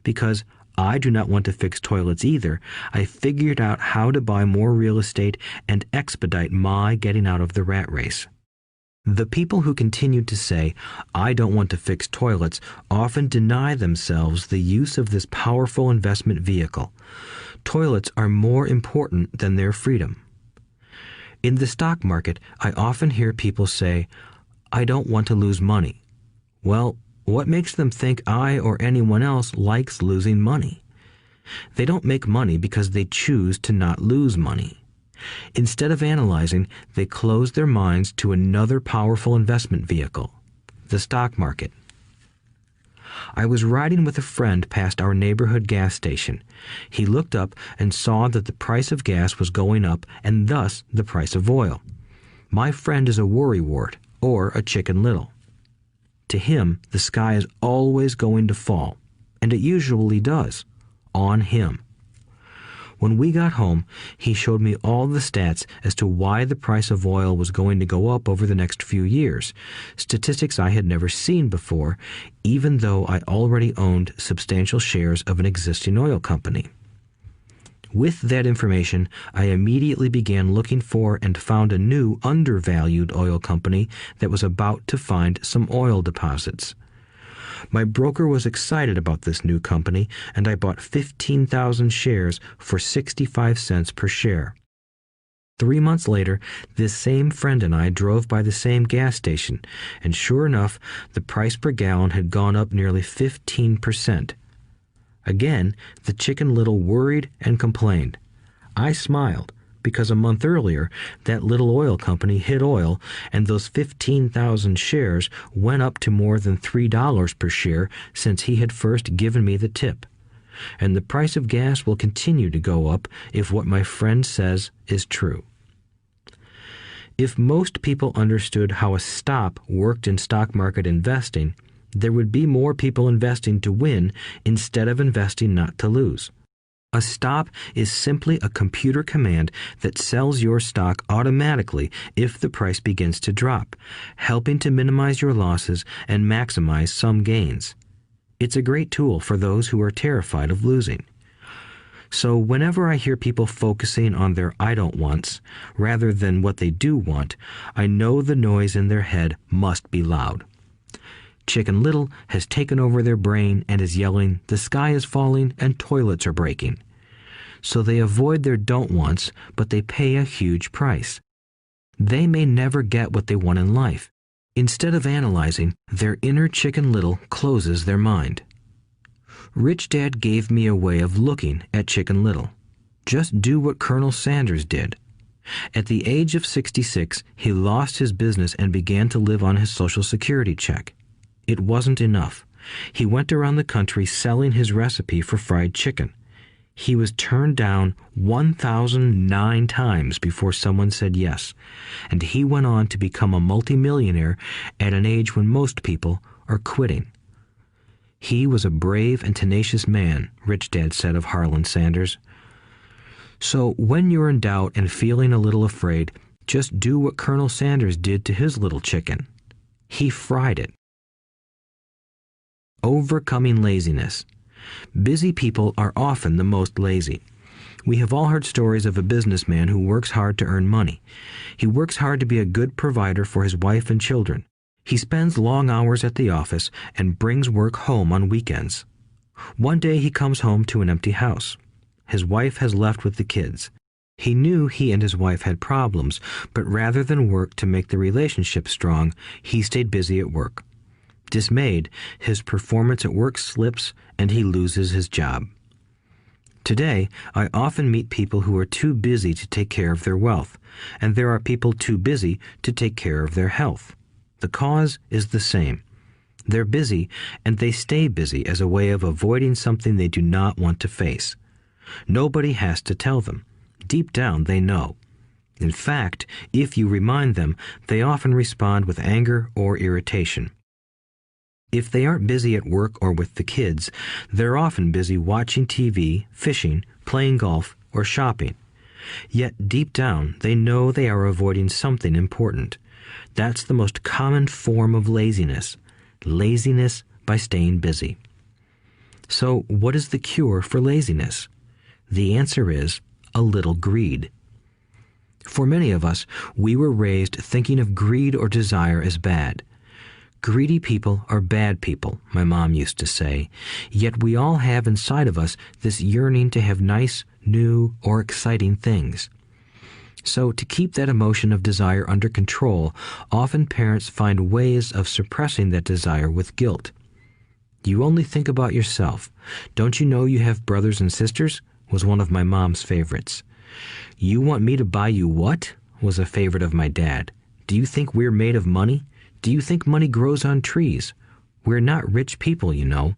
Because I do not want to fix toilets either, I figured out how to buy more real estate and expedite my getting out of the rat race. The people who continue to say, I don't want to fix toilets, often deny themselves the use of this powerful investment vehicle. Toilets are more important than their freedom. In the stock market, I often hear people say, I don't want to lose money. Well, what makes them think I or anyone else likes losing money? They don't make money because they choose to not lose money. Instead of analyzing, they close their minds to another powerful investment vehicle, the stock market. I was riding with a friend past our neighborhood gas station. He looked up and saw that the price of gas was going up and thus the price of oil. My friend is a worrywart, or a Chicken Little. To him, the sky is always going to fall, and it usually does, on him. When we got home, he showed me all the stats as to why the price of oil was going to go up over the next few years, statistics I had never seen before, even though I already owned substantial shares of an existing oil company. With that information, I immediately began looking for and found a new undervalued oil company that was about to find some oil deposits. My broker was excited about this new company, and I bought 15,000 shares for 65 cents per share. 3 months later, this same friend and I drove by the same gas station, and sure enough, the price per gallon had gone up nearly 15%. Again, the Chicken Little worried and complained. I smiled, because a month earlier, that little oil company hit oil, and those 15,000 shares went up to more than $3 per share since he had first given me the tip. And the price of gas will continue to go up if what my friend says is true. If most people understood how a stop worked in stock market investing, there would be more people investing to win instead of investing not to lose. A stop is simply a computer command that sells your stock automatically if the price begins to drop, helping to minimize your losses and maximize some gains. It's a great tool for those who are terrified of losing. So whenever I hear people focusing on their I don't wants rather than what they do want, I know the noise in their head must be loud. Chicken Little has taken over their brain and is yelling, the sky is falling and toilets are breaking. So they avoid their don't wants, but they pay a huge price. They may never get what they want in life. Instead of analyzing, their inner Chicken Little closes their mind. Rich Dad gave me a way of looking at Chicken Little. Just do what Colonel Sanders did. At the age of 66, he lost his business and began to live on his Social Security check. It wasn't enough. He went around the country selling his recipe for fried chicken. He was turned down 1,009 times before someone said yes, and he went on to become a multimillionaire at an age when most people are quitting. He was a brave and tenacious man, Rich Dad said of Harlan Sanders. So when you're in doubt and feeling a little afraid, just do what Colonel Sanders did to his little chicken. He fried it. Overcoming laziness. Busy people are often the most lazy. We have all heard stories of a businessman who works hard to earn money. He works hard to be a good provider for his wife and children. He spends long hours at the office and brings work home on weekends. One day he comes home to an empty house. His wife has left with the kids. He knew he and his wife had problems, but rather than work to make the relationship strong, he stayed busy at work. Dismayed, his performance at work slips and he loses his job. Today, I often meet people who are too busy to take care of their wealth, and there are people too busy to take care of their health. The cause is the same. They're busy, and they stay busy as a way of avoiding something they do not want to face. Nobody has to tell them. Deep down, they know. In fact, if you remind them, they often respond with anger or irritation. If they aren't busy at work or with the kids, they're often busy watching TV, fishing, playing golf, or shopping. Yet deep down, they know they are avoiding something important. That's the most common form of laziness. Laziness by staying busy. So, what is the cure for laziness? The answer is a little greed. For many of us, we were raised thinking of greed or desire as bad. Greedy people are bad people, my mom used to say, yet we all have inside of us this yearning to have nice, new, or exciting things. So to keep that emotion of desire under control, often parents find ways of suppressing that desire with guilt. You only think about yourself. Don't you know you have brothers and sisters? Was one of my mom's favorites. You want me to buy you what? Was a favorite of my dad. Do you think we're made of money? Do you think money grows on trees? We're not rich people, you know.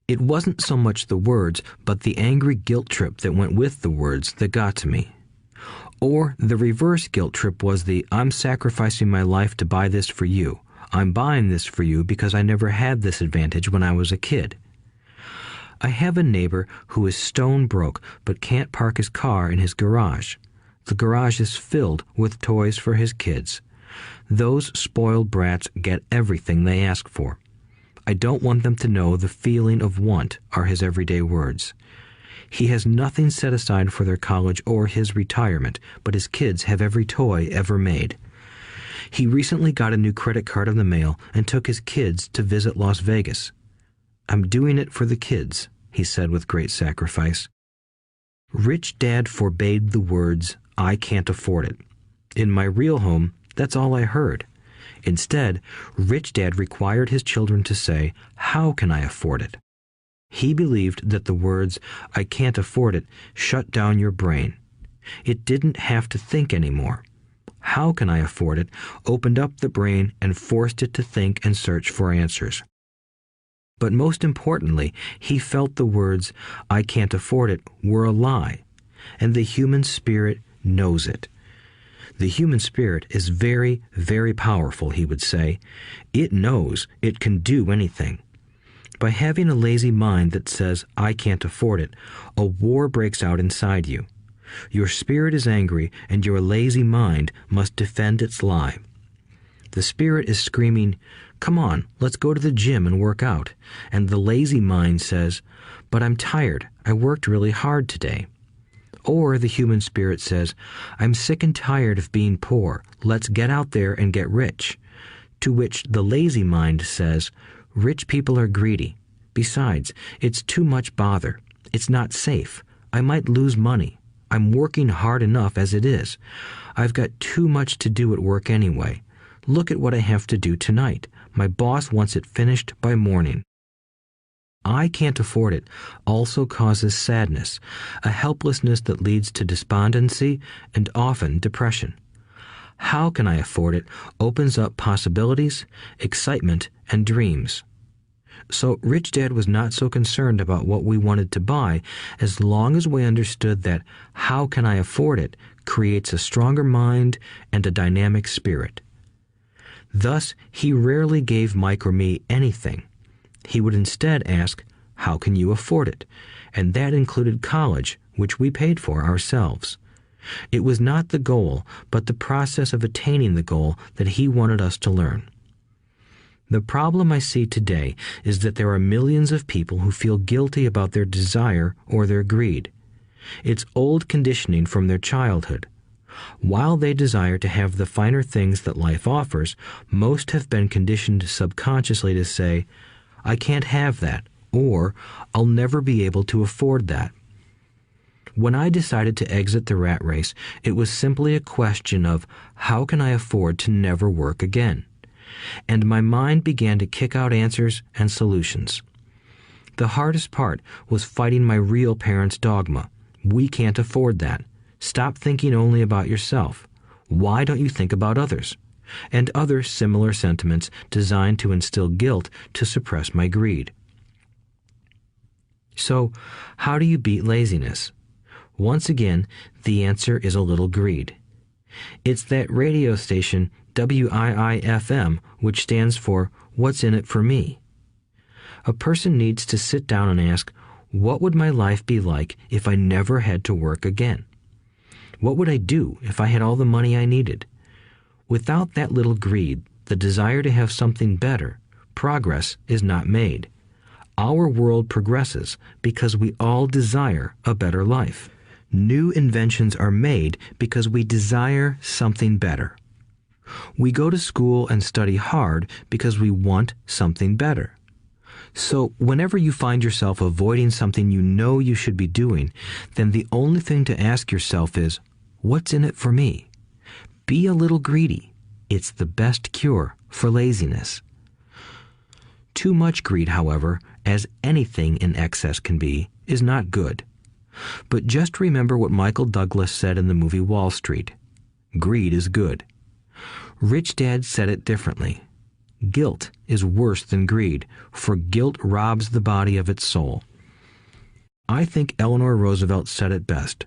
It wasn't so much the words, but the angry guilt trip that went with the words that got to me. Or the reverse guilt trip was the I'm sacrificing my life to buy this for you. I'm buying this for you because I never had this advantage when I was a kid. I have a neighbor who is stone broke but can't park his car in his garage. The garage is filled with toys for his kids. Those spoiled brats get everything they ask for. I don't want them to know the feeling of want are his everyday words. He has nothing set aside for their college or his retirement, but his kids have every toy ever made. He recently got a new credit card in the mail and took his kids to visit Las Vegas. I'm doing it for the kids, he said with great sacrifice. Rich Dad forbade the words, I can't afford it. In my real home, that's all I heard. Instead, Rich Dad required his children to say, how can I afford it? He believed that the words, I can't afford it, shut down your brain. It didn't have to think anymore. How can I afford it opened up the brain and forced it to think and search for answers. But most importantly, he felt the words, I can't afford it, were a lie, and the human spirit knows it. The human spirit is very, very powerful, he would say. It knows it can do anything. By having a lazy mind that says, I can't afford it, a war breaks out inside you. Your spirit is angry, and your lazy mind must defend its lie. The spirit is screaming, come on, let's go to the gym and work out. And the lazy mind says, but I'm tired. I worked really hard today. Or the human spirit says, I'm sick and tired of being poor. Let's get out there and get rich. To which the lazy mind says, rich people are greedy. Besides, it's too much bother. It's not safe. I might lose money. I'm working hard enough as it is. I've got too much to do at work anyway. Look at what I have to do tonight. My boss wants it finished by morning. I can't afford it also causes sadness, a helplessness that leads to despondency and often depression. How can I afford it opens up possibilities, excitement, and dreams. So Rich Dad was not so concerned about what we wanted to buy as long as we understood that how can I afford it creates a stronger mind and a dynamic spirit. Thus, he rarely gave Mike or me anything. He would instead ask, how can you afford it? And that included college, which we paid for ourselves. It was not the goal, but the process of attaining the goal that he wanted us to learn. The problem I see today is that there are millions of people who feel guilty about their desire or their greed. It's old conditioning from their childhood. While they desire to have the finer things that life offers, most have been conditioned subconsciously to say, I can't have that, or I'll never be able to afford that. When I decided to exit the rat race, it was simply a question of how can I afford to never work again? And my mind began to kick out answers and solutions. The hardest part was fighting my real parents' dogma. We can't afford that. Stop thinking only about yourself. Why don't you think about others? And other similar sentiments designed to instill guilt to suppress my greed. So, how do you beat laziness? Once again, the answer is a little greed. It's that radio station WIIFM, which stands for What's in it for me? A person needs to sit down and ask, what would my life be like if I never had to work again? What would I do if I had all the money I needed? Without that little greed, the desire to have something better, progress is not made. Our world progresses because we all desire a better life. New inventions are made because we desire something better. We go to school and study hard because we want something better. So whenever you find yourself avoiding something you know you should be doing, then the only thing to ask yourself is, what's in it for me? Be a little greedy. It's the best cure for laziness. Too much greed, however, as anything in excess can be, is not good. But just remember what Michael Douglas said in the movie Wall Street. Greed is good. Rich Dad said it differently. Guilt is worse than greed, for guilt robs the body of its soul. I think Eleanor Roosevelt said it best.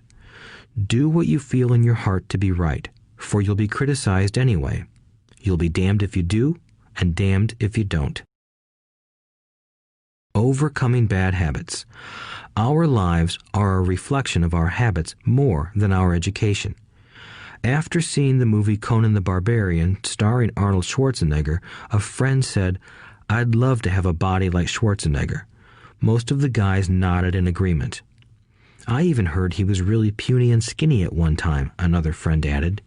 Do what you feel in your heart to be right, for you'll be criticized anyway. You'll be damned if you do, and damned if you don't. Overcoming bad habits. Our lives are a reflection of our habits more than our education. After seeing the movie Conan the Barbarian, starring Arnold Schwarzenegger, a friend said, "I'd love to have a body like Schwarzenegger." Most of the guys nodded in agreement. "I even heard he was really puny and skinny at one time," another friend added.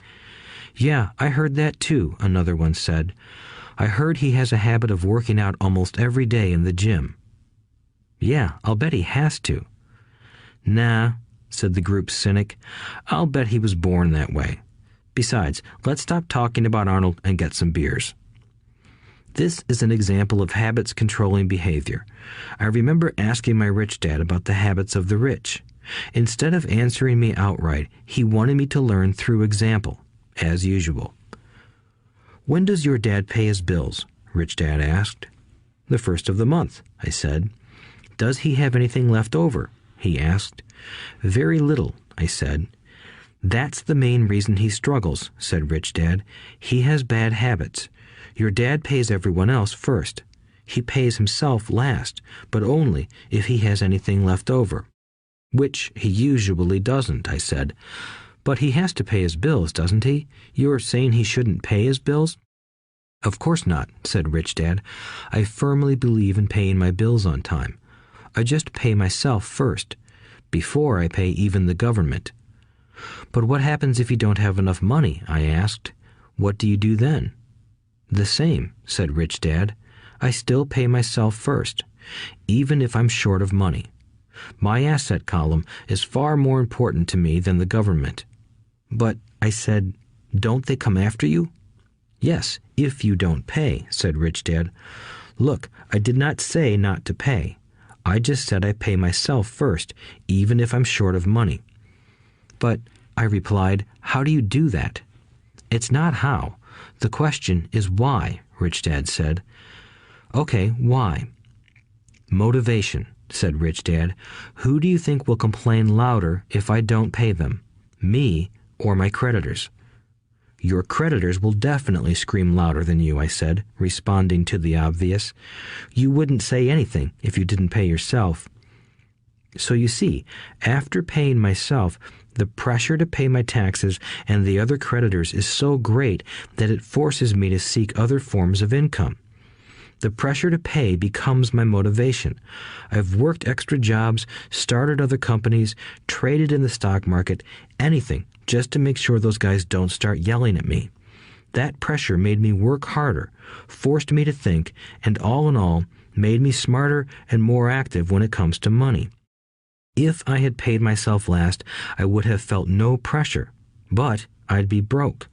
"Yeah, I heard that too," another one said. "I heard he has a habit of working out almost every day in the gym." "Yeah, I'll bet he has to." "Nah," said the group's cynic. "I'll bet he was born that way. Besides, let's stop talking about Arnold and get some beers." This is an example of habits controlling behavior. I remember asking my rich dad about the habits of the rich. Instead of answering me outright, he wanted me to learn through example, as usual. "When does your dad pay his bills?" Rich Dad asked. "The first of the month," I said. "Does he have anything left over?" he asked. "Very little," I said. "That's the main reason he struggles," said Rich Dad. "He has bad habits. Your dad pays everyone else first. He pays himself last, but only if he has anything left over." "Which he usually doesn't," I said. "But he has to pay his bills, doesn't he? You're saying he shouldn't pay his bills?" "Of course not," said Rich Dad. "I firmly believe in paying my bills on time. I just pay myself first, before I pay even the government." "But what happens if you don't have enough money?" I asked. "What do you do then?" "The same," said Rich Dad. "I still pay myself first, even if I'm short of money. My asset column is far more important to me than the government." "But," I said, "don't they come after you?" "Yes, if you don't pay," said Rich Dad. "Look, I did not say not to pay. I just said I pay myself first, even if I'm short of money." "But," I replied, "how do you do that?" "It's not how. The question is why," Rich Dad said. "Okay, why?" "Motivation," said Rich Dad. "Who do you think will complain louder if I don't pay them? Me or my creditors?" "Your creditors will definitely scream louder than you," I said, responding to the obvious. "You wouldn't say anything if you didn't pay yourself." So you see, after paying myself, the pressure to pay my taxes and the other creditors is so great that it forces me to seek other forms of income. The pressure to pay becomes my motivation. I've worked extra jobs, started other companies, traded in the stock market, anything, just to make sure those guys don't start yelling at me. That pressure made me work harder, forced me to think, and all in all, made me smarter and more active when it comes to money. If I had paid myself last, I would have felt no pressure, but I'd be broke.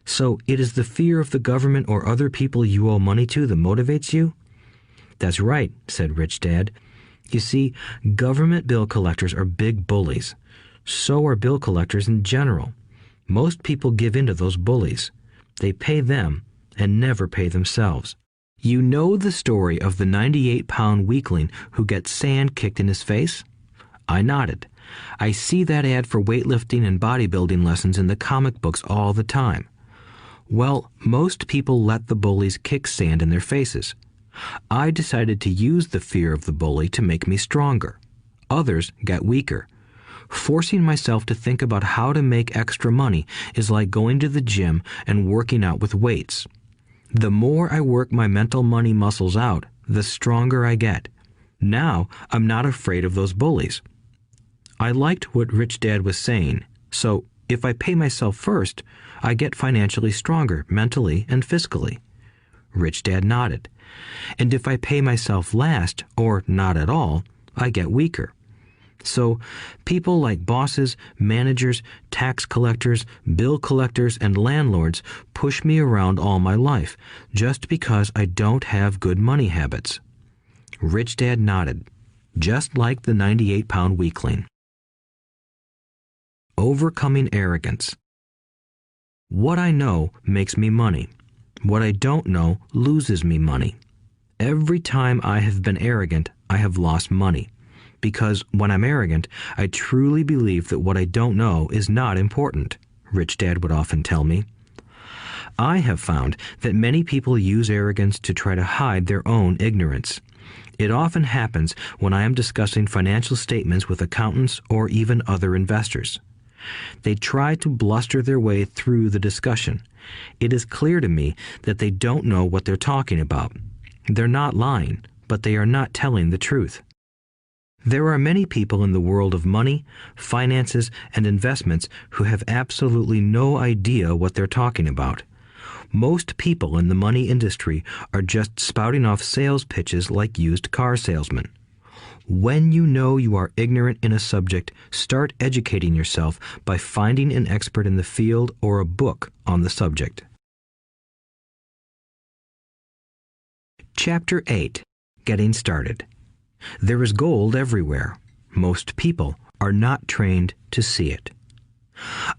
So it is the fear of the government or other people you owe money to that motivates you? "That's right," said Rich Dad. You see, government bill collectors are big bullies. So are bill collectors in general. Most people give in to those bullies. They pay them and never pay themselves. You know the story of the 98-pound weakling who gets sand kicked in his face? I nodded. I see that ad for weightlifting and bodybuilding lessons in the comic books all the time. Well, most people let the bullies kick sand in their faces. I decided to use the fear of the bully to make me stronger. Others got weaker. Forcing myself to think about how to make extra money is like going to the gym and working out with weights. The more I work my mental money muscles out, the stronger I get. Now, I'm not afraid of those bullies. I liked what Rich Dad was saying, so if I pay myself first, I get financially stronger mentally and fiscally. Rich Dad nodded. And if I pay myself last, or not at all, I get weaker. So people like bosses, managers, tax collectors, bill collectors, and landlords push me around all my life just because I don't have good money habits. Rich Dad nodded, just like the 98-pound weakling. Overcoming arrogance. What I know makes me money. What I don't know loses me money. Every time I have been arrogant, I have lost money. Because when I'm arrogant, I truly believe that what I don't know is not important, Rich Dad would often tell me. I have found that many people use arrogance to try to hide their own ignorance. It often happens when I am discussing financial statements with accountants or even other investors. They try to bluster their way through the discussion. It is clear to me that they don't know what they're talking about. They're not lying, but they are not telling the truth. There are many people in the world of money, finances, and investments who have absolutely no idea what they're talking about. Most people in the money industry are just spouting off sales pitches like used car salesmen. When you know you are ignorant in a subject, start educating yourself by finding an expert in the field or a book on the subject. Chapter 8. Getting Started. There is gold everywhere. Most people are not trained to see it.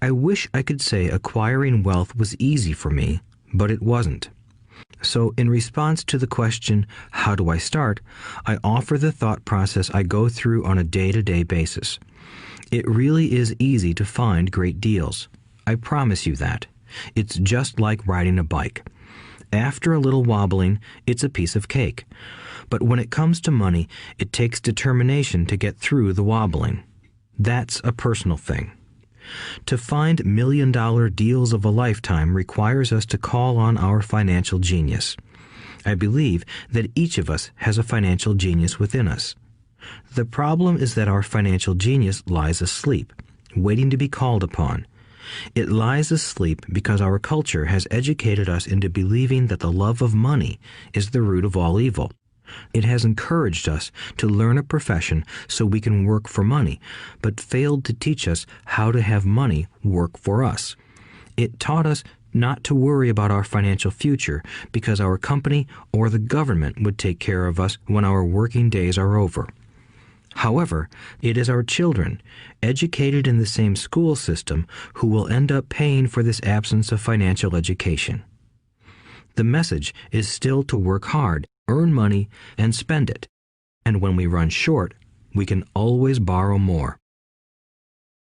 I wish I could say acquiring wealth was easy for me, but it wasn't. So in response to the question, how do I start, I offer the thought process I go through on a day-to-day basis. It really is easy to find great deals. I promise you that. It's just like riding a bike. After a little wobbling, it's a piece of cake. But when it comes to money, it takes determination to get through the wobbling. That's a personal thing. To find million-dollar deals of a lifetime requires us to call on our financial genius. I believe that each of us has a financial genius within us. The problem is that our financial genius lies asleep, waiting to be called upon. It lies asleep because our culture has educated us into believing that the love of money is the root of all evil. It has encouraged us to learn a profession so we can work for money, but failed to teach us how to have money work for us. It taught us not to worry about our financial future because our company or the government would take care of us when our working days are over. However, it is our children, educated in the same school system, who will end up paying for this absence of financial education. The message is still to work hard, earn money, and spend it. And when we run short, we can always borrow more.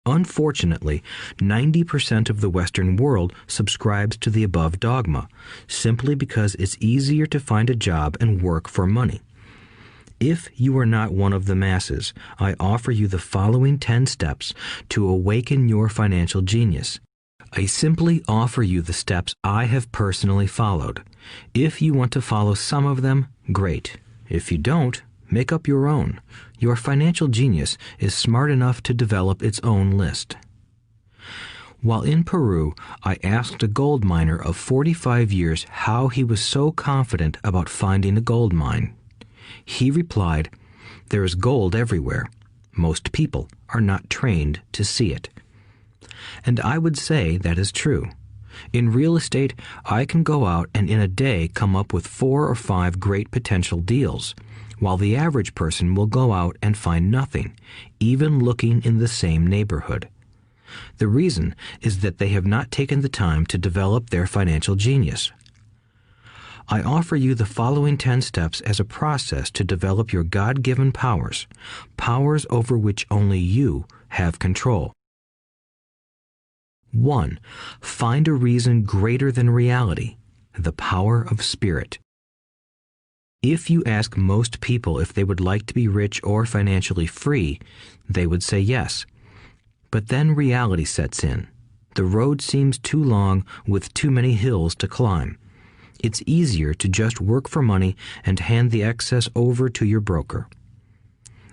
Unfortunately, 90% of the Western world subscribes to the above dogma, simply because it's easier to find a job and work for money. If you are not one of the masses, I offer you the following 10 steps to awaken your financial genius. I simply offer you the steps I have personally followed. If you want to follow some of them, great. If you don't, make up your own. Your financial genius is smart enough to develop its own list. While in Peru, I asked a gold miner of 45 years how he was so confident about finding a gold mine. He replied, "There is gold everywhere. Most people are not trained to see it." And I would say that is true. In real estate, I can go out and in a day come up with 4 or 5 great potential deals. while the average person will go out and find nothing, even looking in the same neighborhood. The reason is that they have not taken the time to develop their financial genius. I offer you the following 10 steps as a process to develop your God-given powers, powers over which only you have control. 1. Find a reason greater than reality, the power of spirit. If you ask most people if they would like to be rich or financially free, they would say yes. But then reality sets in. The road seems too long with too many hills to climb. It's easier to just work for money and hand the excess over to your broker.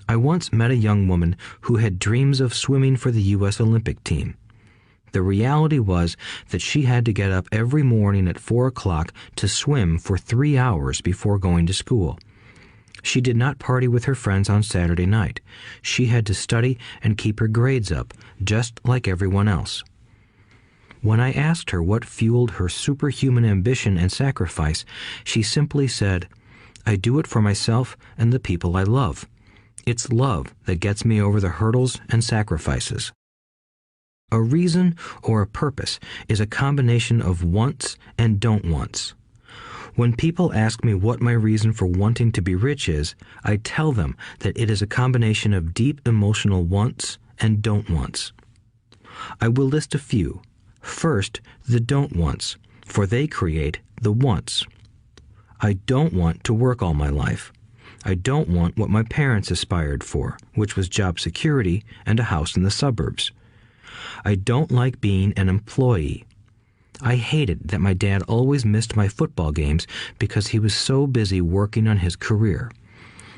I once met a young woman who had dreams of swimming for the U.S. Olympic team. The reality was that she had to get up every morning at 4 o'clock to swim for 3 hours before going to school. She did not party with her friends on Saturday night. She had to study and keep her grades up, just like everyone else. When I asked her what fueled her superhuman ambition and sacrifice, she simply said, "I do it for myself and the people I love. It's love that gets me over the hurdles and sacrifices." A reason or a purpose is a combination of wants and don't wants. When people ask me what my reason for wanting to be rich is, I tell them that it is a combination of deep emotional wants and don't wants. I will list a few. First, the don't wants, for they create the wants. I don't want to work all my life. I don't want what my parents aspired for, which was job security and a house in the suburbs. I don't like being an employee. I hated that my dad always missed my football games because he was so busy working on his career.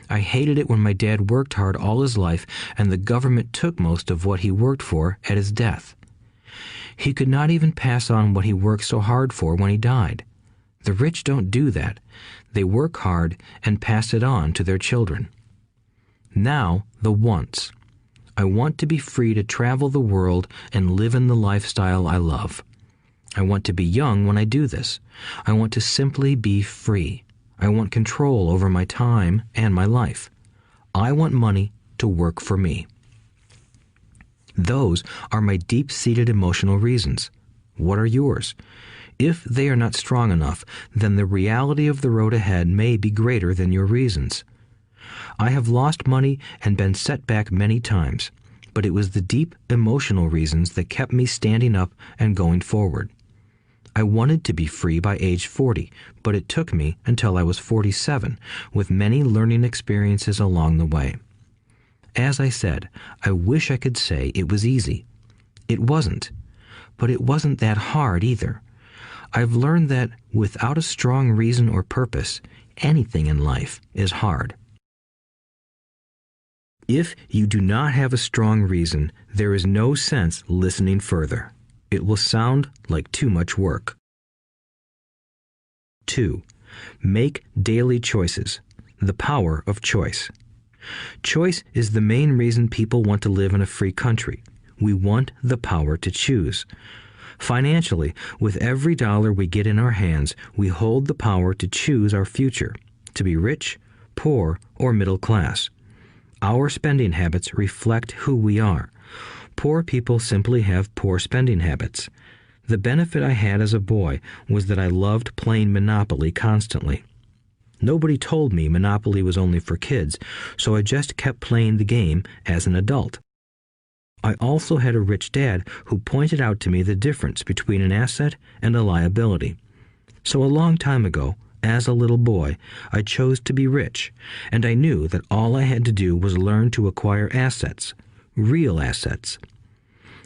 I hated it when my dad worked hard all his life and the government took most of what he worked for at his death. He could not even pass on what he worked so hard for when he died. The rich don't do that. They work hard and pass it on to their children. Now, the wants. I want to be free to travel the world and live in the lifestyle I love. I want to be young when I do this. I want to simply be free. I want control over my time and my life. I want money to work for me. Those are my deep-seated emotional reasons. What are yours? If they are not strong enough, then the reality of the road ahead may be greater than your reasons. I have lost money and been set back many times, but it was the deep emotional reasons that kept me standing up and going forward. I wanted to be free by age 40, but it took me until I was 47, with many learning experiences along the way. As I said, I wish I could say it was easy. It wasn't, but it wasn't that hard either. I've learned that without a strong reason or purpose, anything in life is hard. If you do not have a strong reason, there is no sense listening further. It will sound like too much work. 2. Make daily choices. The power of choice. Choice is the main reason people want to live in a free country. We want the power to choose. Financially, with every dollar we get in our hands, we hold the power to choose our future, to be rich, poor, or middle class. Our spending habits reflect who we are. Poor people simply have poor spending habits. The benefit I had as a boy was that I loved playing Monopoly constantly. Nobody told me Monopoly was only for kids, so I just kept playing the game as an adult. I also had a rich dad who pointed out to me the difference between an asset and a liability. So a long time ago, as a little boy, I chose to be rich, and I knew that all I had to do was learn to acquire assets, real assets.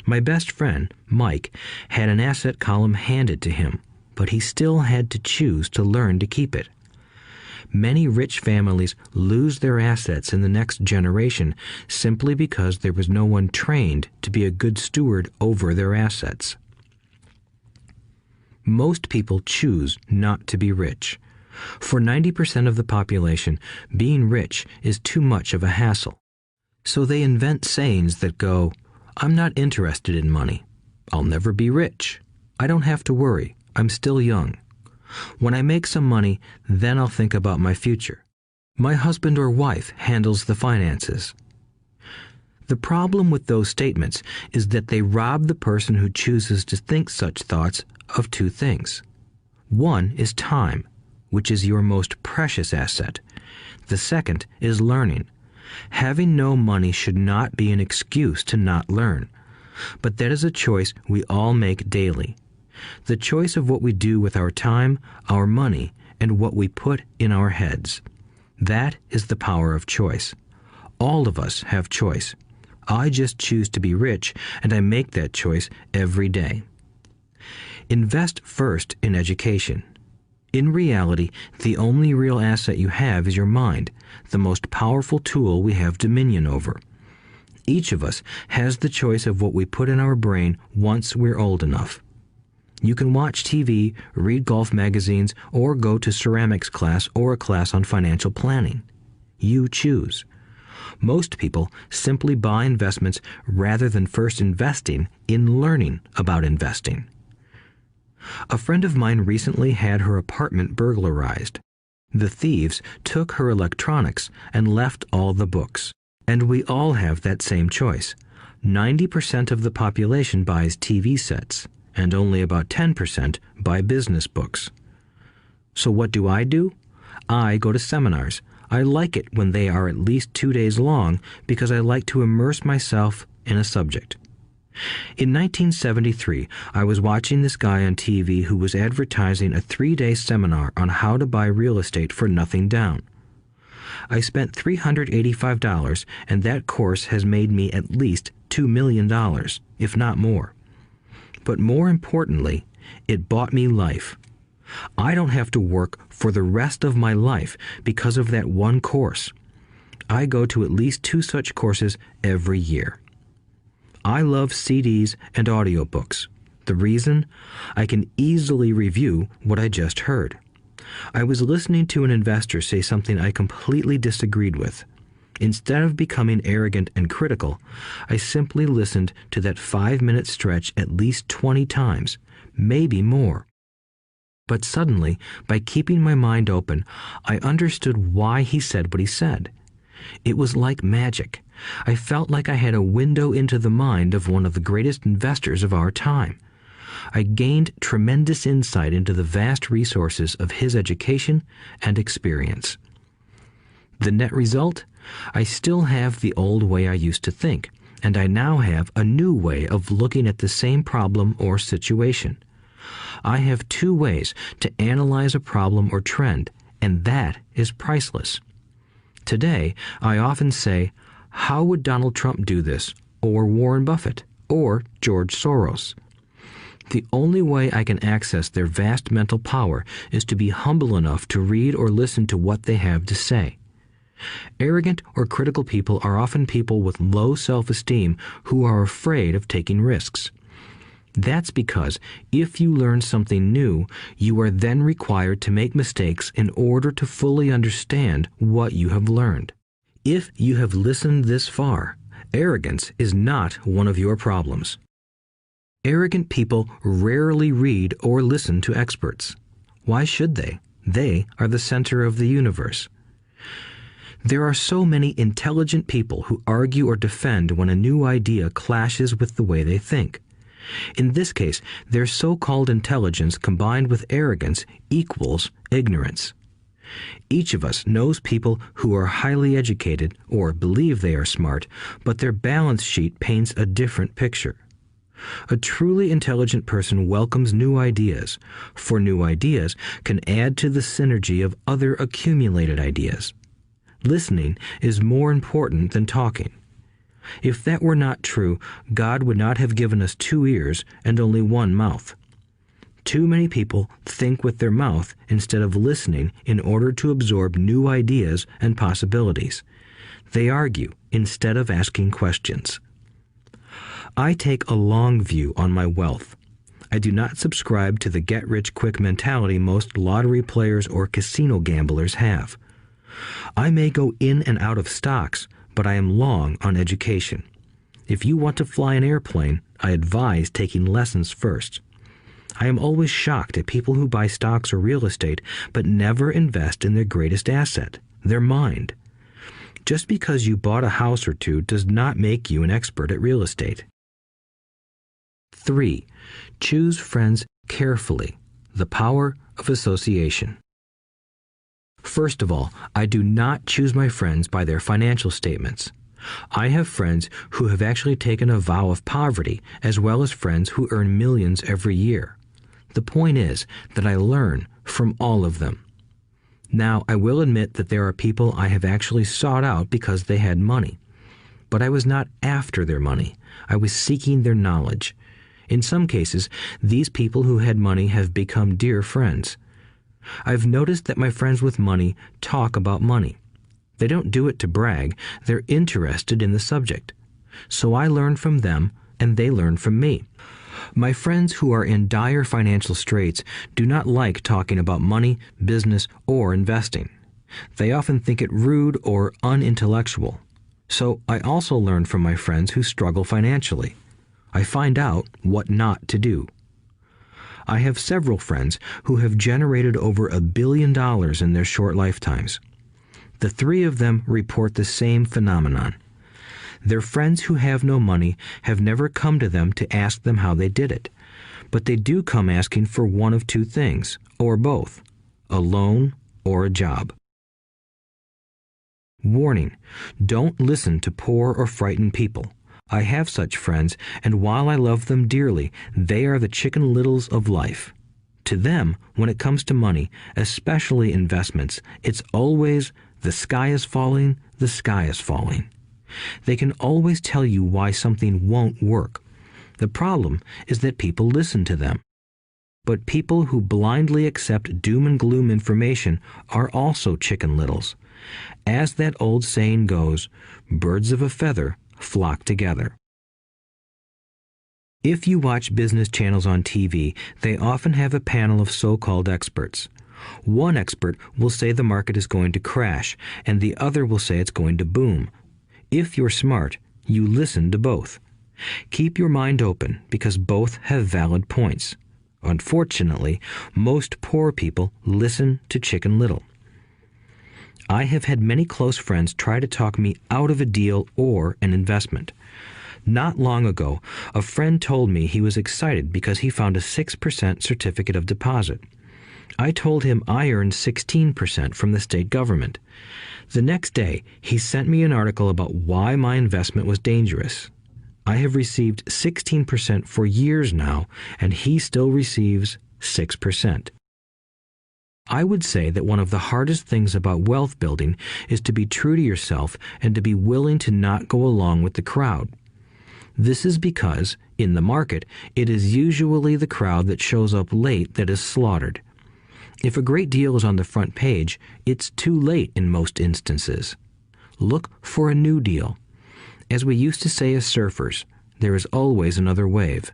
My best friend, Mike, had an asset column handed to him, but he still had to choose to learn to keep it. Many rich families lose their assets in the next generation simply because there was no one trained to be a good steward over their assets. Most people choose not to be rich. For 90% of the population, being rich is too much of a hassle. So they invent sayings that go, "I'm not interested in money. I'll never be rich. I don't have to worry. I'm still young. When I make some money, then I'll think about my future." My husband or wife handles the finances. The problem with those statements is that they rob the person who chooses to think such thoughts of two things. One is time, which is your most precious asset. The second is learning. Having no money should not be an excuse to not learn, but that is a choice we all make daily. The choice of what we do with our time, our money, and what we put in our heads. That is the power of choice. All of us have choice. I just choose to be rich, and I make that choice every day. Invest first in education. In reality, the only real asset you have is your mind, the most powerful tool we have dominion over. Each of us has the choice of what we put in our brain once we're old enough. You can watch TV, read golf magazines, or go to ceramics class or a class on financial planning. You choose. Most people simply buy investments rather than first investing in learning about investing. A friend of mine recently had her apartment burglarized. The thieves took her electronics and left all the books. And we all have that same choice. 90% of the population buys TV sets, and only about 10% buy business books. So what do? I go to seminars. I like it when they are at least 2 days long because I like to immerse myself in a subject. In 1973, I was watching this guy on TV who was advertising a 3-day seminar on how to buy real estate for nothing down. I spent $385, and that course has made me at least $2 million, if not more. But more importantly, it bought me life. I don't have to work for the rest of my life because of that one course. I go to at least 2 such courses every year. I love CDs and audiobooks. The reason? I can easily review what I just heard. I was listening to an investor say something I completely disagreed with. Instead of becoming arrogant and critical, I simply listened to that 5-minute stretch at least 20 times, maybe more. But suddenly, by keeping my mind open, I understood why he said what he said. It was like magic. I felt like I had a window into the mind of one of the greatest investors of our time. I gained tremendous insight into the vast resources of his education and experience. The net result? I still have the old way I used to think, and I now have a new way of looking at the same problem or situation. I have 2 ways to analyze a problem or trend, and that is priceless. Today, I often say, how would Donald Trump do this, or Warren Buffett, or George Soros? The only way I can access their vast mental power is to be humble enough to read or listen to what they have to say. Arrogant or critical people are often people with low self-esteem who are afraid of taking risks. That's because if you learn something new, you are then required to make mistakes in order to fully understand what you have learned. If you have listened this far, arrogance is not one of your problems. Arrogant people rarely read or listen to experts. Why should they? They are the center of the universe. There are so many intelligent people who argue or defend when a new idea clashes with the way they think. In this case, their so-called intelligence combined with arrogance equals ignorance. Each of us knows people who are highly educated or believe they are smart, but their balance sheet paints a different picture. A truly intelligent person welcomes new ideas, for new ideas can add to the synergy of other accumulated ideas. Listening is more important than talking. If that were not true, God would not have given us 2 ears and only 1 mouth. Too many people think with their mouth instead of listening in order to absorb new ideas and possibilities. They argue instead of asking questions. I take a long view on my wealth. I do not subscribe to the get-rich-quick mentality most lottery players or casino gamblers have. I may go in and out of stocks, but I am long on education. If you want to fly an airplane, I advise taking lessons first. I am always shocked at people who buy stocks or real estate but never invest in their greatest asset, their mind. Just because you bought a house or two does not make you an expert at real estate. 3. Choose friends carefully. The power of association. First of all, I do not choose my friends by their financial statements. I have friends who have actually taken a vow of poverty, as well as friends who earn millions every year. The point is that I learn from all of them. Now, I will admit that there are people I have actually sought out because they had money. But I was not after their money. I was seeking their knowledge. In some cases, these people who had money have become dear friends. I've noticed that my friends with money talk about money. They don't do it to brag. They're interested in the subject. So I learn from them, and they learn from me. My friends who are in dire financial straits do not like talking about money, business, or investing. They often think it rude or unintellectual. So I also learn from my friends who struggle financially. I find out what not to do. I have several friends who have generated over $1 billion in their short lifetimes. The 3 of them report the same phenomenon. Their friends who have no money have never come to them to ask them how they did it, but they do come asking for one of 2 things, or both, a loan or a job. Warning: don't listen to poor or frightened people. I have such friends, and while I love them dearly, they are the Chicken Littles of life. To them, when it comes to money, especially investments, it's always the sky is falling, the sky is falling. They can always tell you why something won't work. The problem is that people listen to them. But people who blindly accept doom and gloom information are also Chicken Littles. As that old saying goes, birds of a feather flock together. If you watch business channels on TV, they often have a panel of so-called experts. One expert will say the market is going to crash, and the other will say it's going to boom. If you're smart, you listen to both. Keep your mind open because both have valid points. Unfortunately, most poor people listen to Chicken Little. I have had many close friends try to talk me out of a deal or an investment. Not long ago, a friend told me he was excited because he found a 6% certificate of deposit. I told him I earned 16% from the state government. The next day, he sent me an article about why my investment was dangerous. I have received 16% for years now, and he still receives 6%. I would say that one of the hardest things about wealth building is to be true to yourself and to be willing to not go along with the crowd. This is because, in the market, it is usually the crowd that shows up late that is slaughtered. If a great deal is on the front page, it's too late in most instances. Look for a new deal. As we used to say as surfers, there is always another wave.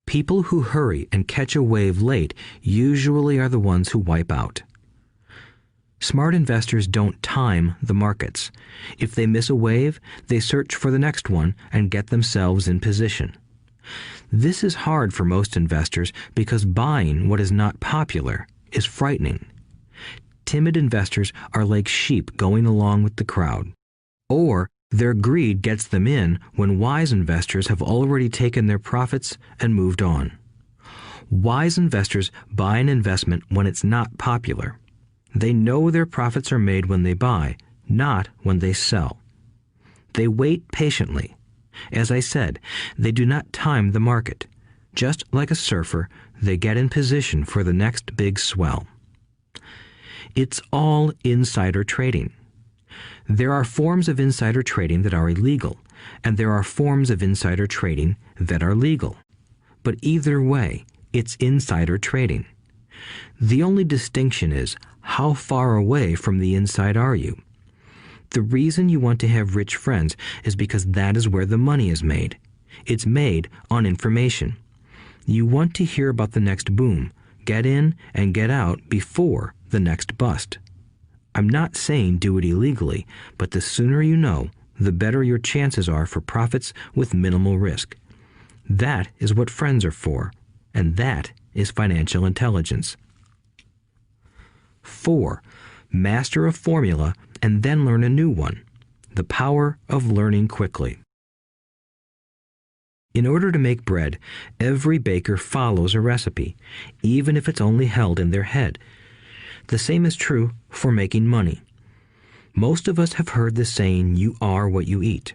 People who hurry and catch a wave late usually are the ones who wipe out. Smart investors don't time the markets. If they miss a wave, they search for the next one and get themselves in position. This is hard for most investors because buying what is not popular is frightening. Timid investors are like sheep going along with the crowd. Or their greed gets them in when wise investors have already taken their profits and moved on. Wise investors buy an investment when it's not popular. They know their profits are made when they buy, not when they sell. They wait patiently. As I said, they do not time the market. Just like a surfer, they get in position for the next big swell. It's all insider trading. There are forms of insider trading that are illegal, and there are forms of insider trading that are legal. But either way, it's insider trading. The only distinction is, how far away from the inside are you? The reason you want to have rich friends is because that is where the money is made. It's made on information. You want to hear about the next boom, get in and get out before the next bust. I'm not saying do it illegally, but the sooner you know, the better your chances are for profits with minimal risk. That is what friends are for, and that is financial intelligence. 4. Master a formula and then learn a new one. The power of learning quickly. In order to make bread, every baker follows a recipe, even if it's only held in their head. The same is true for making money. Most of us have heard the saying, "You are what you eat."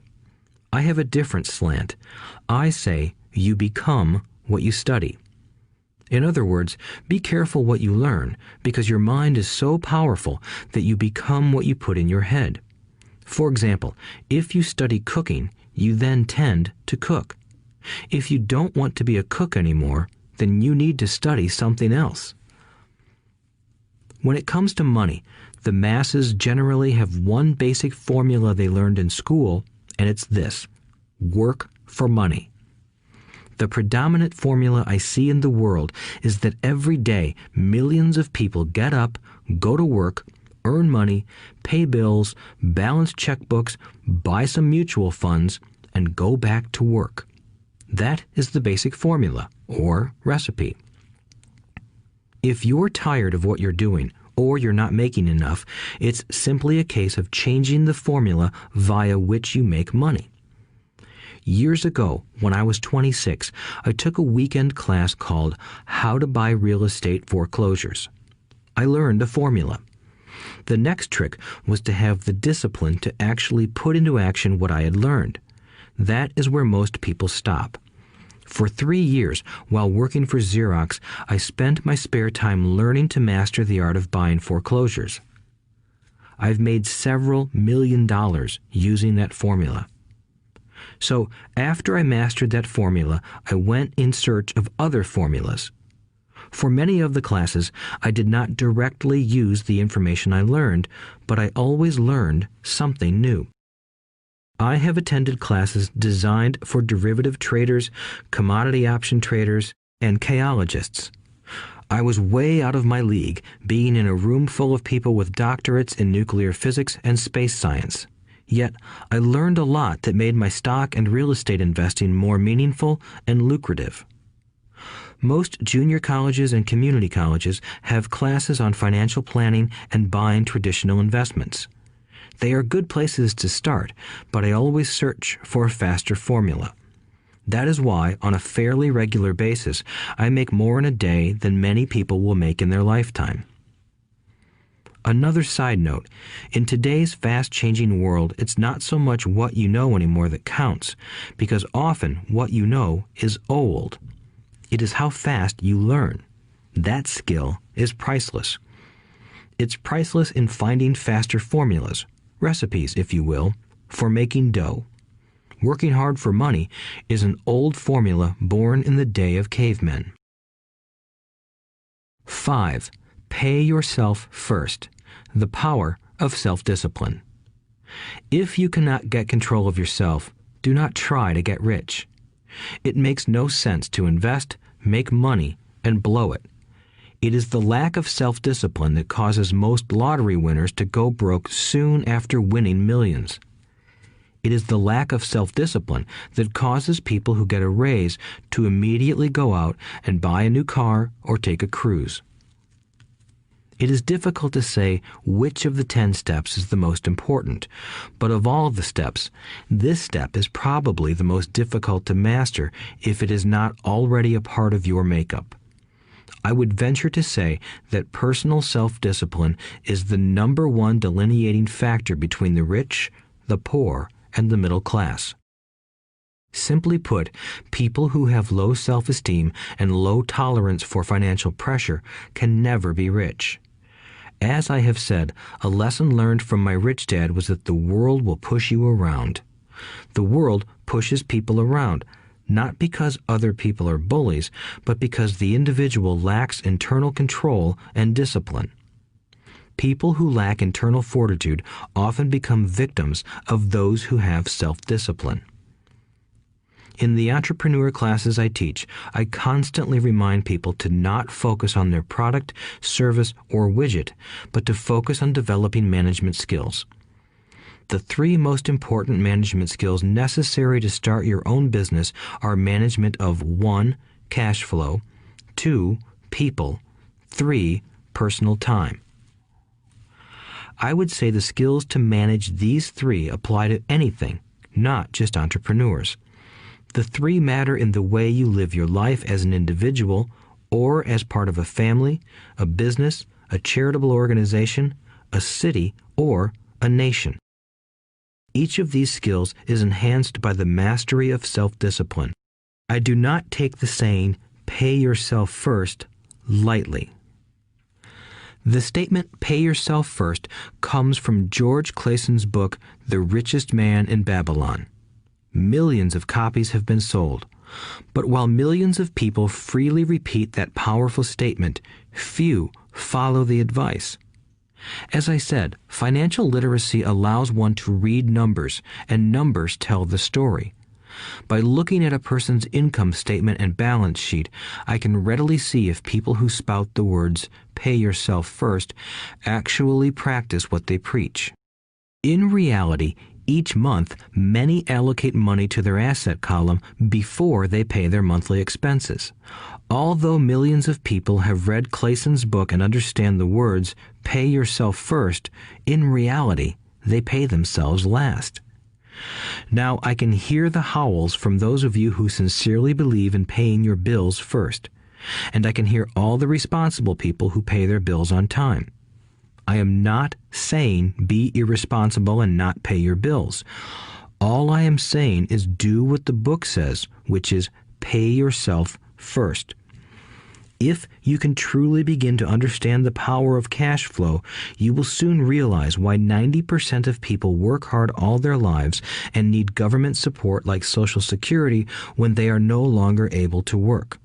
I have a different slant. I say, "You become what you study." In other words, be careful what you learn, because your mind is so powerful that you become what you put in your head. For example, if you study cooking, you then tend to cook. If you don't want to be a cook anymore, then you need to study something else. When it comes to money, the masses generally have one basic formula they learned in school, and it's this: work for money. The predominant formula I see in the world is that every day millions of people get up, go to work, earn money, pay bills, balance checkbooks, buy some mutual funds, and go back to work. That is the basic formula, or recipe. If you're tired of what you're doing, or you're not making enough, it's simply a case of changing the formula via which you make money. Years ago, when I was 26, I took a weekend class called How to Buy Real Estate Foreclosures. I learned a formula. The next trick was to have the discipline to actually put into action what I had learned. That is where most people stop. For 3 years, while working for Xerox, I spent my spare time learning to master the art of buying foreclosures. I've made several $1 million using that formula. So after I mastered that formula, I went in search of other formulas. For many of the classes, I did not directly use the information I learned, but I always learned something new. I have attended classes designed for derivative traders, commodity option traders, and chaologists. I was way out of my league, being in a room full of people with doctorates in nuclear physics and space science. Yet, I learned a lot that made my stock and real estate investing more meaningful and lucrative. Most junior colleges and community colleges have classes on financial planning and buying traditional investments. They are good places to start, but I always search for a faster formula. That is why, on a fairly regular basis, I make more in a day than many people will make in their lifetime. Another side note, in today's fast-changing world, it's not so much what you know anymore that counts, because often what you know is old. It is how fast you learn. That skill is priceless. It's priceless in finding faster formulas, recipes, if you will, for making dough. Working hard for money is an old formula born in the day of cavemen. 5. Pay yourself first. The power of self-discipline. If you cannot get control of yourself, do not try to get rich. It makes no sense to invest, make money, and blow it. It is the lack of self-discipline that causes most lottery winners to go broke soon after winning millions. It is the lack of self-discipline that causes people who get a raise to immediately go out and buy a new car or take a cruise. It is difficult to say which of the 10 steps is the most important, but of all the steps, this step is probably the most difficult to master if it is not already a part of your makeup. I would venture to say that personal self-discipline is the number one delineating factor between the rich, the poor, and the middle class. Simply put, people who have low self-esteem and low tolerance for financial pressure can never be rich. As I have said, a lesson learned from my rich dad was that the world will push you around. The world pushes people around, not because other people are bullies, but because the individual lacks internal control and discipline. People who lack internal fortitude often become victims of those who have self-discipline. In the entrepreneur classes I teach, I constantly remind people to not focus on their product, service, or widget, but to focus on developing management skills. The 3 most important management skills necessary to start your own business are management of 1. Cash flow, 2. People, 3. Personal time. I would say the skills to manage these three apply to anything, not just entrepreneurs. The three matter in the way you live your life as an individual or as part of a family, a business, a charitable organization, a city, or a nation. Each of these skills is enhanced by the mastery of self-discipline. I do not take the saying, "pay yourself first," lightly. The statement, "pay yourself first," comes from George Clayson's book, The Richest Man in Babylon. Millions of copies have been sold. But while millions of people freely repeat that powerful statement, few follow the advice. As I said, financial literacy allows one to read numbers, and numbers tell the story. By looking at a person's income statement and balance sheet, I can readily see if people who spout the words, "pay yourself first," actually practice what they preach. In reality, each month, many allocate money to their asset column before they pay their monthly expenses. Although millions of people have read Clayson's book and understand the words, "pay yourself first," in reality, they pay themselves last. Now, I can hear the howls from those of you who sincerely believe in paying your bills first, and I can hear all the responsible people who pay their bills on time. I am not saying be irresponsible and not pay your bills. All I am saying is do what the book says, which is pay yourself first. If you can truly begin to understand the power of cash flow, you will soon realize why 90% of people work hard all their lives and need government support like Social Security when they are no longer able to work.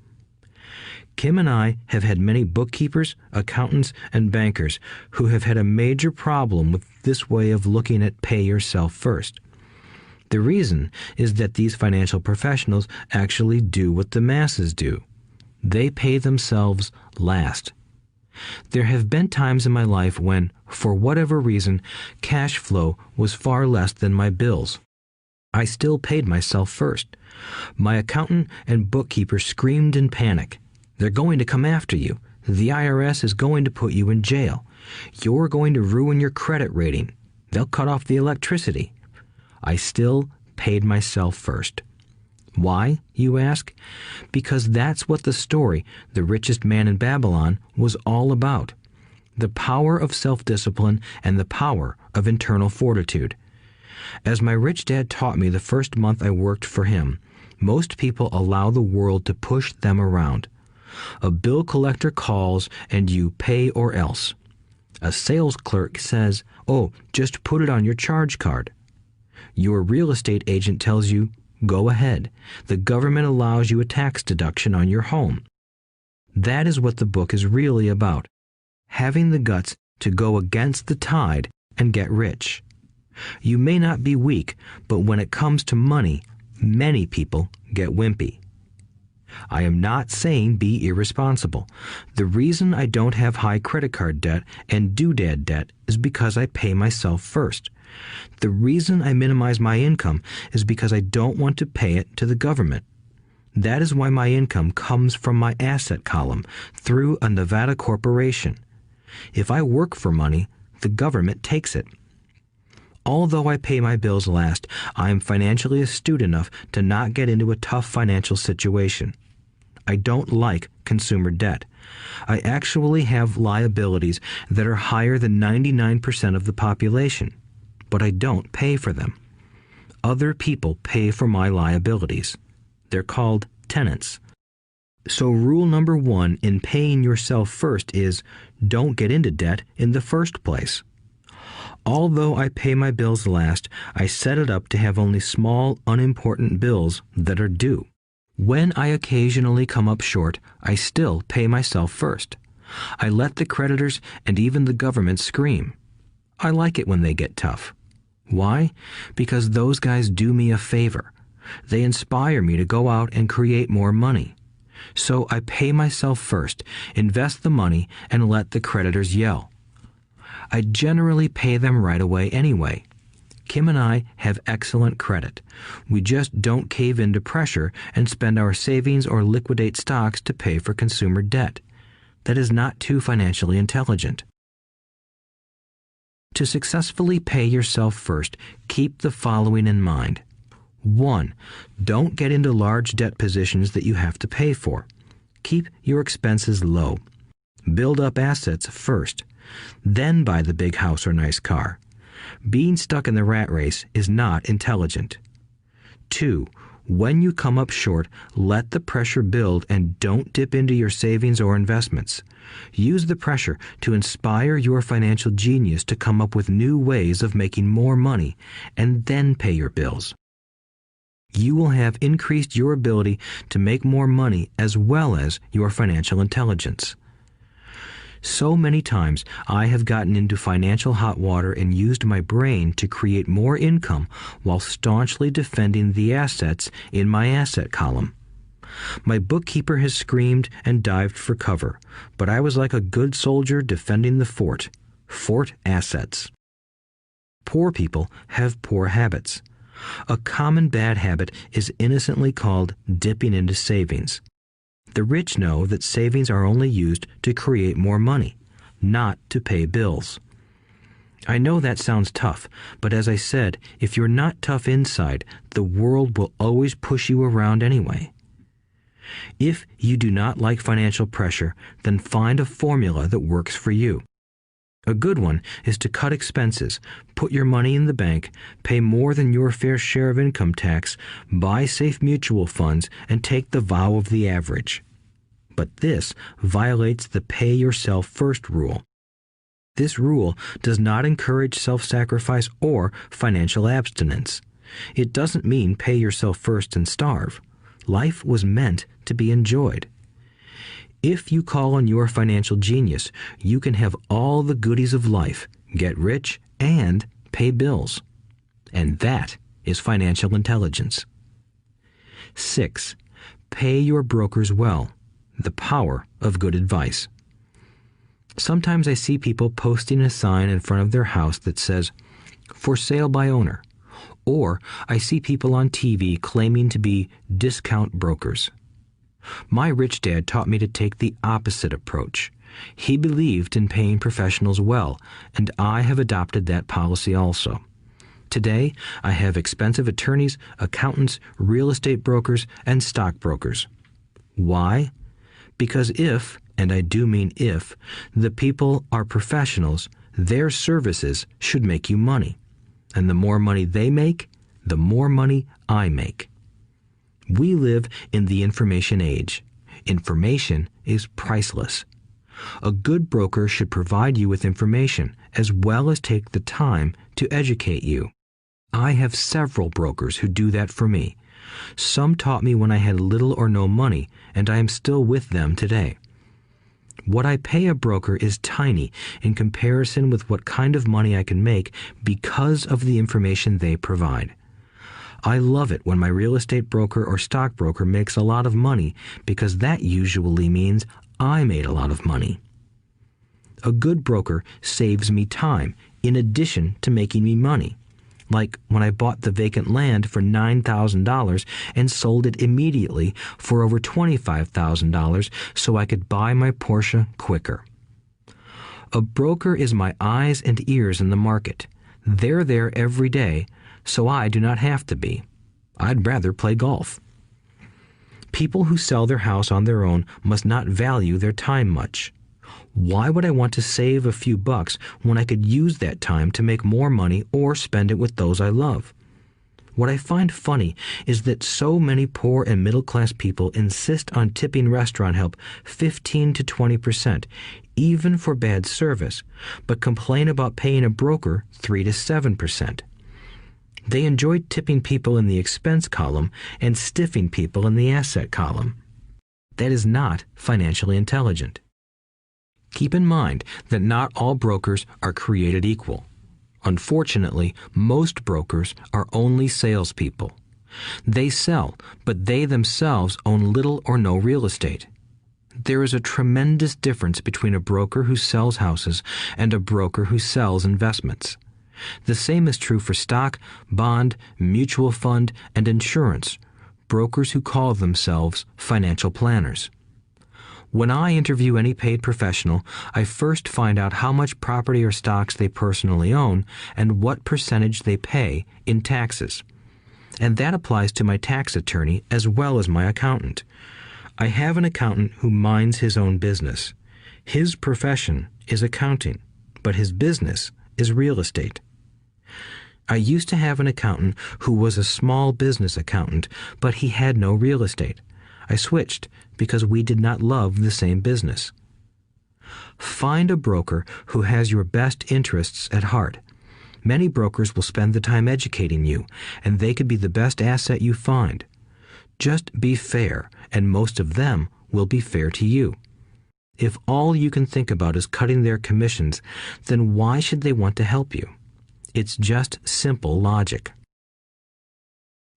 Kim and I have had many bookkeepers, accountants, and bankers who have had a major problem with this way of looking at pay yourself first. The reason is that these financial professionals actually do what the masses do. They pay themselves last. There have been times in my life when, for whatever reason, cash flow was far less than my bills. I still paid myself first. My accountant and bookkeeper screamed in panic. "They're going to come after you. The IRS is going to put you in jail. You're going to ruin your credit rating. They'll cut off the electricity." I still paid myself first. Why, you ask? Because that's what the story, The Richest Man in Babylon, was all about. The power of self-discipline and the power of internal fortitude. As my rich dad taught me the first month I worked for him, most people allow the world to push them around. A bill collector calls and you pay or else. A sales clerk says, "Oh, just put it on your charge card." Your real estate agent tells you, "Go ahead. The government allows you a tax deduction on your home." That is what the book is really about. Having the guts to go against the tide and get rich. You may not be weak, but when it comes to money, many people get wimpy. I am not saying be irresponsible. The reason I don't have high credit card debt and doodad debt is because I pay myself first. The reason I minimize my income is because I don't want to pay it to the government. That is why my income comes from my asset column through a Nevada corporation. If I work for money, the government takes it. Although I pay my bills last, I am financially astute enough to not get into a tough financial situation. I don't like consumer debt. I actually have liabilities that are higher than 99% of the population, but I don't pay for them. Other people pay for my liabilities. They're called tenants. So rule number 1 in paying yourself first is don't get into debt in the first place. Although I pay my bills last, I set it up to have only small, unimportant bills that are due. When I occasionally come up short, I still pay myself first. I let the creditors and even the government scream. I like it when they get tough. Why? Because those guys do me a favor. They inspire me to go out and create more money. So I pay myself first, invest the money, and let the creditors yell. I generally pay them right away anyway. Kim and I have excellent credit. We just don't cave into pressure and spend our savings or liquidate stocks to pay for consumer debt. That is not too financially intelligent. To successfully pay yourself first, keep the following in mind. 1. Don't get into large debt positions that you have to pay for. Keep your expenses low. Build up assets first. Then buy the big house or nice car. Being stuck in the rat race is not intelligent. 2. When you come up short, let the pressure build and don't dip into your savings or investments. Use the pressure to inspire your financial genius to come up with new ways of making more money and then pay your bills. You will have increased your ability to make more money as well as your financial intelligence. So many times I have gotten into financial hot water and used my brain to create more income while staunchly defending the assets in my asset column. My bookkeeper has screamed and dived for cover, but I was like a good soldier defending the fort. Fort assets. Poor people have poor habits. A common bad habit is innocently called dipping into savings. The rich know that savings are only used to create more money, not to pay bills. I know that sounds tough, but as I said, if you're not tough inside, the world will always push you around anyway. If you do not like financial pressure, then find a formula that works for you. A good one is to cut expenses, put your money in the bank, pay more than your fair share of income tax, buy safe mutual funds, and take the vow of the average. But this violates the pay yourself first rule. This rule does not encourage self-sacrifice or financial abstinence. It doesn't mean pay yourself first and starve. Life was meant to be enjoyed. If you call on your financial genius, you can have all the goodies of life, get rich, and pay bills. And that is financial intelligence. 6. Pay your brokers well. The power of good advice. Sometimes I see people posting a sign in front of their house that says, "For sale by owner." Or I see people on TV claiming to be discount brokers. My rich dad taught me to take the opposite approach. He believed in paying professionals well, and I have adopted that policy also. Today, I have expensive attorneys, accountants, real estate brokers, and stockbrokers. Why? Because if, and I do mean if, the people are professionals, their services should make you money. And the more money they make, the more money I make. We live in the information age. Information is priceless. A good broker should provide you with information as well as take the time to educate you. I have several brokers who do that for me. Some taught me when I had little or no money, and I am still with them today. What I pay a broker is tiny in comparison with what kind of money I can make because of the information they provide. I love it when my real estate broker or stockbroker makes a lot of money because that usually means I made a lot of money. A good broker saves me time in addition to making me money. Like when I bought the vacant land for $9,000 and sold it immediately for over $25,000 so I could buy my Porsche quicker. A broker is my eyes and ears in the market. They're there every day, so I do not have to be. I'd rather play golf. People who sell their house on their own must not value their time much. Why would I want to save a few bucks when I could use that time to make more money or spend it with those I love? What I find funny is that so many poor and middle-class people insist on tipping restaurant help 15 to 20%, even for bad service, but complain about paying a broker 3 to 7%. They enjoy tipping people in the expense column and stiffing people in the asset column. That is not financially intelligent. Keep in mind that not all brokers are created equal. Unfortunately, most brokers are only salespeople. They sell, but they themselves own little or no real estate. There is a tremendous difference between a broker who sells houses and a broker who sells investments. The same is true for stock, bond, mutual fund, and insurance, brokers who call themselves financial planners. When I interview any paid professional, I first find out how much property or stocks they personally own and what percentage they pay in taxes. And that applies to my tax attorney as well as my accountant. I have an accountant who minds his own business. His profession is accounting, but his business is real estate. I used to have an accountant who was a small business accountant, but he had no real estate. I switched because we did not love the same business. Find a broker who has your best interests at heart. Many brokers will spend the time educating you, and they could be the best asset you find. Just be fair, and most of them will be fair to you. If all you can think about is cutting their commissions, then why should they want to help you? It's just simple logic.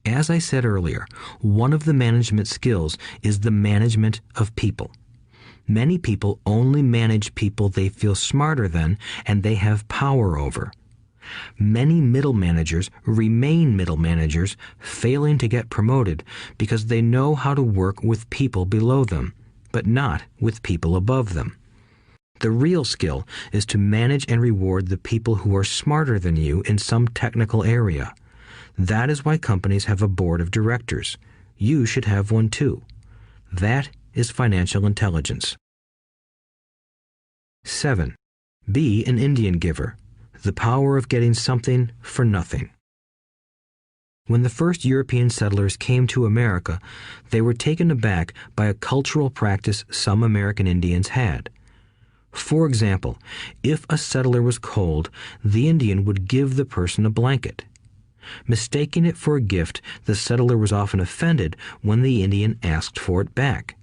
As I said earlier, one of the management skills is the management of people. Many people only manage people they feel smarter than and they have power over. Many middle managers remain middle managers, failing to get promoted because they know how to work with people below them, but not with people above them. The real skill is to manage and reward the people who are smarter than you in some technical area. That is why companies have a board of directors. You should have one too. That is financial intelligence. 7. Be an Indian giver. The power of getting something for nothing. When the first European settlers came to America, they were taken aback by a cultural practice some American Indians had. For example, if a settler was cold, the Indian would give the person a blanket. Mistaking it for a gift, the settler was often offended when the Indian asked for it back.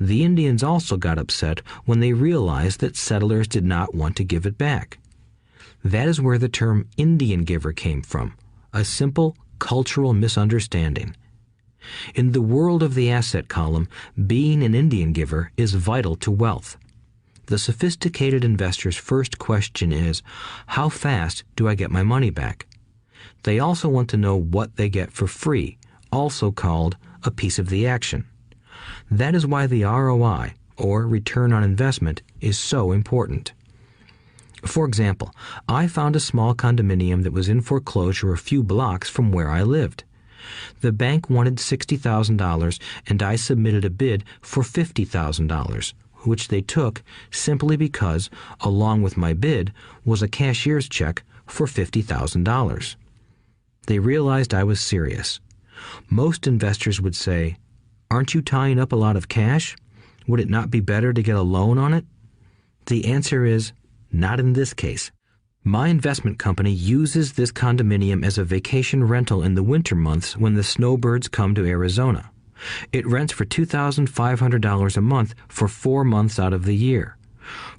The Indians also got upset when they realized that settlers did not want to give it back. That is where the term Indian giver came from, a simple cultural misunderstanding. In the world of the asset column, being an Indian giver is vital to wealth. The sophisticated investor's first question is, how fast do I get my money back? They also want to know what they get for free, also called a piece of the action. That is why the ROI, or return on investment, is so important. For example, I found a small condominium that was in foreclosure a few blocks from where I lived. The bank wanted $60,000 and I submitted a bid for $50,000, which they took simply because, along with my bid, was a cashier's check for $50,000. They realized I was serious. Most investors would say, "Aren't you tying up a lot of cash? Would it not be better to get a loan on it?" The answer is, not in this case. My investment company uses this condominium as a vacation rental in the winter months when the snowbirds come to Arizona. It rents for $2,500 a month for 4 months out of the year.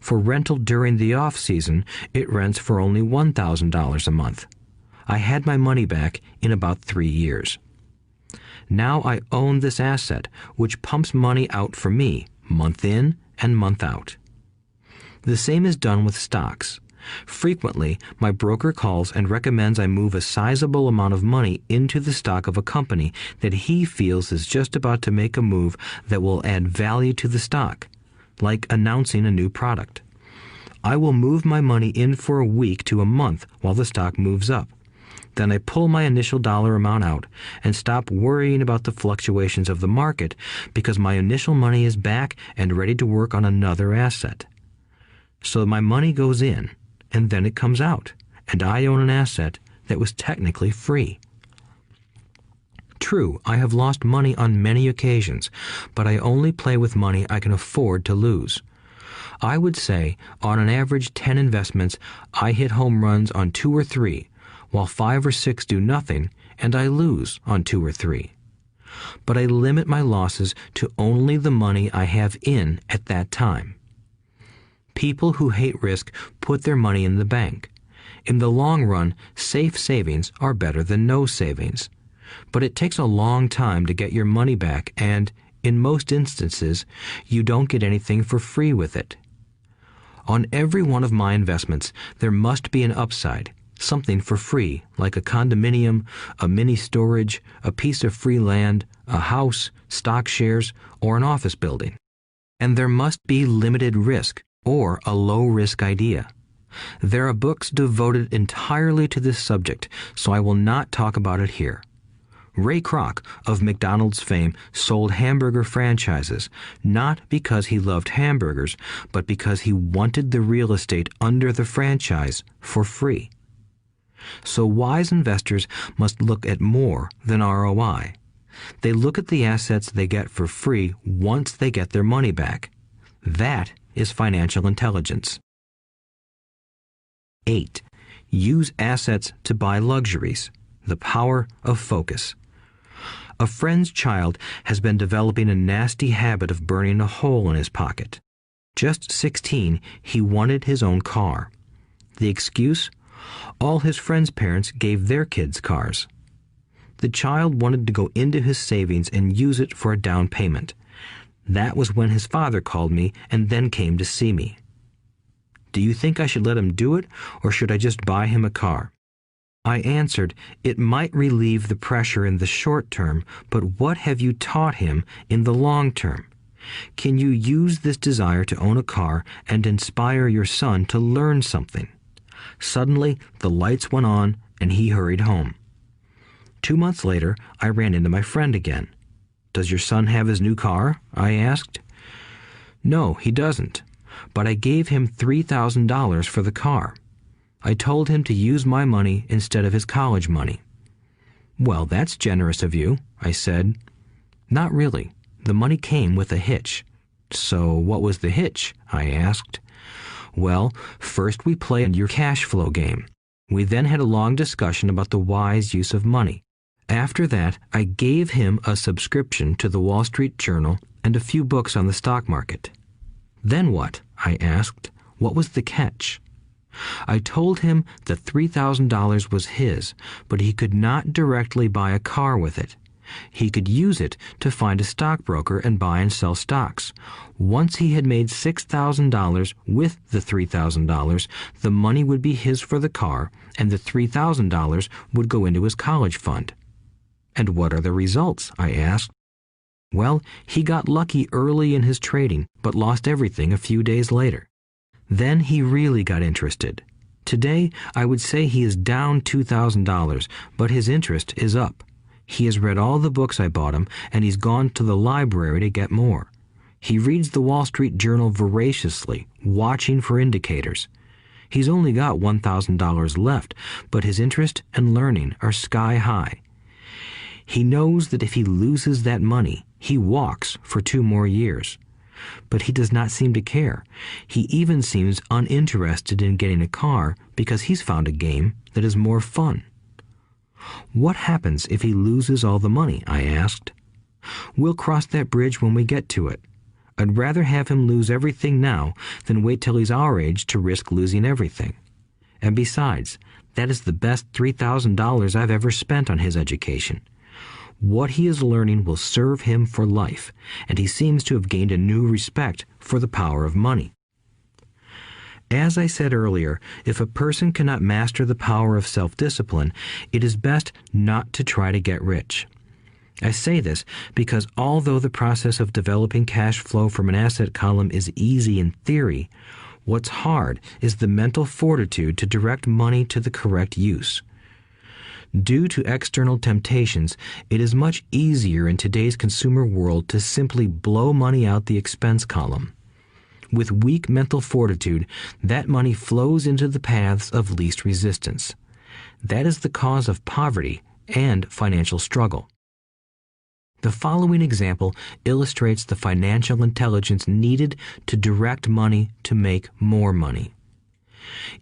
For rental during the off-season, it rents for only $1,000 a month. I had my money back in about 3 years. Now I own this asset, which pumps money out for me, month in and month out. The same is done with stocks. Frequently, my broker calls and recommends I move a sizable amount of money into the stock of a company that he feels is just about to make a move that will add value to the stock, like announcing a new product. I will move my money in for a week to a month while the stock moves up. Then I pull my initial dollar amount out and stop worrying about the fluctuations of the market because my initial money is back and ready to work on another asset. So my money goes in, and then it comes out, and I own an asset that was technically free. True, I have lost money on many occasions, but I only play with money I can afford to lose. I would say, on an average 10 investments, I hit home runs on 2 or 3, while 5 or 6 do nothing, and I lose on 2 or 3. But I limit my losses to only the money I have in at that time. People who hate risk put their money in the bank. In the long run, safe savings are better than no savings. But it takes a long time to get your money back, and, in most instances, you don't get anything for free with it. On every one of my investments, there must be an upside, something for free, like a condominium, a mini storage, a piece of free land, a house, stock shares, or an office building. And there must be limited risk or a low-risk idea. There are books devoted entirely to this subject, so I will not talk about it here. Ray Kroc, of McDonald's fame, sold hamburger franchises, not because he loved hamburgers, but because he wanted the real estate under the franchise for free. So wise investors must look at more than ROI. They look at the assets they get for free once they get their money back. That is financial intelligence. 8. Use assets to buy luxuries. The power of focus. A friend's child has been developing a nasty habit of burning a hole in his pocket. Just 16, he wanted his own car. The excuse? All his friends' parents gave their kids cars. The child wanted to go into his savings and use it for a down payment. That was when his father called me and then came to see me. Do you think I should let him do it, or should I just buy him a car? I answered, it might relieve the pressure in the short term, but what have you taught him in the long term? Can you use this desire to own a car and inspire your son to learn something? Suddenly, the lights went on and he hurried home. 2 months later, I ran into my friend again. Does your son have his new car? I asked. No, he doesn't, but I gave him $3,000 for the car. I told him to use my money instead of his college money. Well, that's generous of you, I said. Not really. The money came with a hitch. So what was the hitch? I asked. Well, first we played your cash flow game. We then had a long discussion about the wise use of money. After that, I gave him a subscription to the Wall Street Journal and a few books on the stock market. Then what? I asked. What was the catch? I told him that $3,000 was his, but he could not directly buy a car with it. He could use it to find a stockbroker and buy and sell stocks. Once he had made $6,000 with the $3,000, the money would be his for the car, and the $3,000 would go into his college fund. And what are the results? I asked. Well, he got lucky early in his trading, but lost everything a few days later. Then he really got interested. Today, I would say he is down $2,000, but his interest is up. He has read all the books I bought him, and he's gone to the library to get more. He reads the Wall Street Journal voraciously, watching for indicators. He's only got $1,000 left, but his interest and learning are sky high. He knows that if he loses that money, he walks for 2 more years. But he does not seem to care. He even seems uninterested in getting a car because he's found a game that is more fun. What happens if he loses all the money? I asked. We'll cross that bridge when we get to it. I'd rather have him lose everything now than wait till he's our age to risk losing everything. And besides, that is the best $3,000 I've ever spent on his education. What he is learning will serve him for life, and he seems to have gained a new respect for the power of money. As I said earlier, if a person cannot master the power of self-discipline, it is best not to try to get rich. I say this because although the process of developing cash flow from an asset column is easy in theory, what's hard is the mental fortitude to direct money to the correct use. Due to external temptations, it is much easier in today's consumer world to simply blow money out the expense column. With weak mental fortitude, that money flows into the paths of least resistance. That is the cause of poverty and financial struggle. The following example illustrates the financial intelligence needed to direct money to make more money.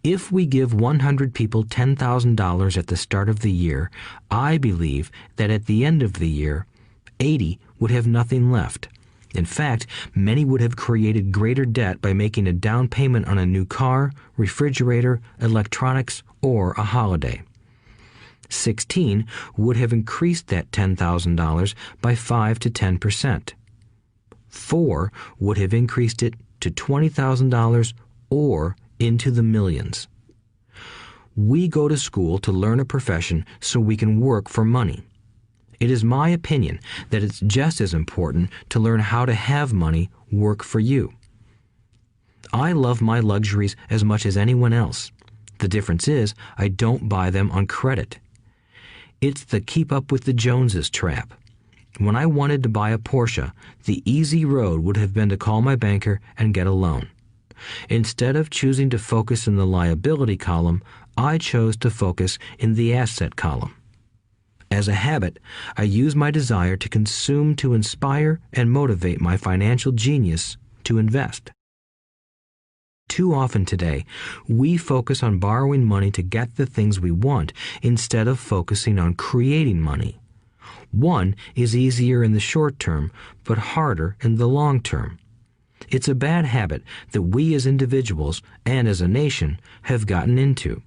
If we give 100 people $10,000 at the start of the year, I believe that at the end of the year, 80 would have nothing left. In fact, many would have created greater debt by making a down payment on a new car, refrigerator, electronics, or a holiday. 16 would have increased that $10,000 by 5 to 10%. 4 would have increased it to $20,000 or into the millions. We go to school to learn a profession so we can work for money. It is my opinion that it's just as important to learn how to have money work for you. I love my luxuries as much as anyone else. The difference is I don't buy them on credit. It's the keep up with the Joneses trap. When I wanted to buy a Porsche, the easy road would have been to call my banker and get a loan. Instead of choosing to focus in the liability column, I chose to focus in the asset column. As a habit, I use my desire to consume to inspire and motivate my financial genius to invest. Too often today, we focus on borrowing money to get the things we want instead of focusing on creating money. One is easier in the short term, but harder in the long term. It's a bad habit that we as individuals and as a nation have gotten into.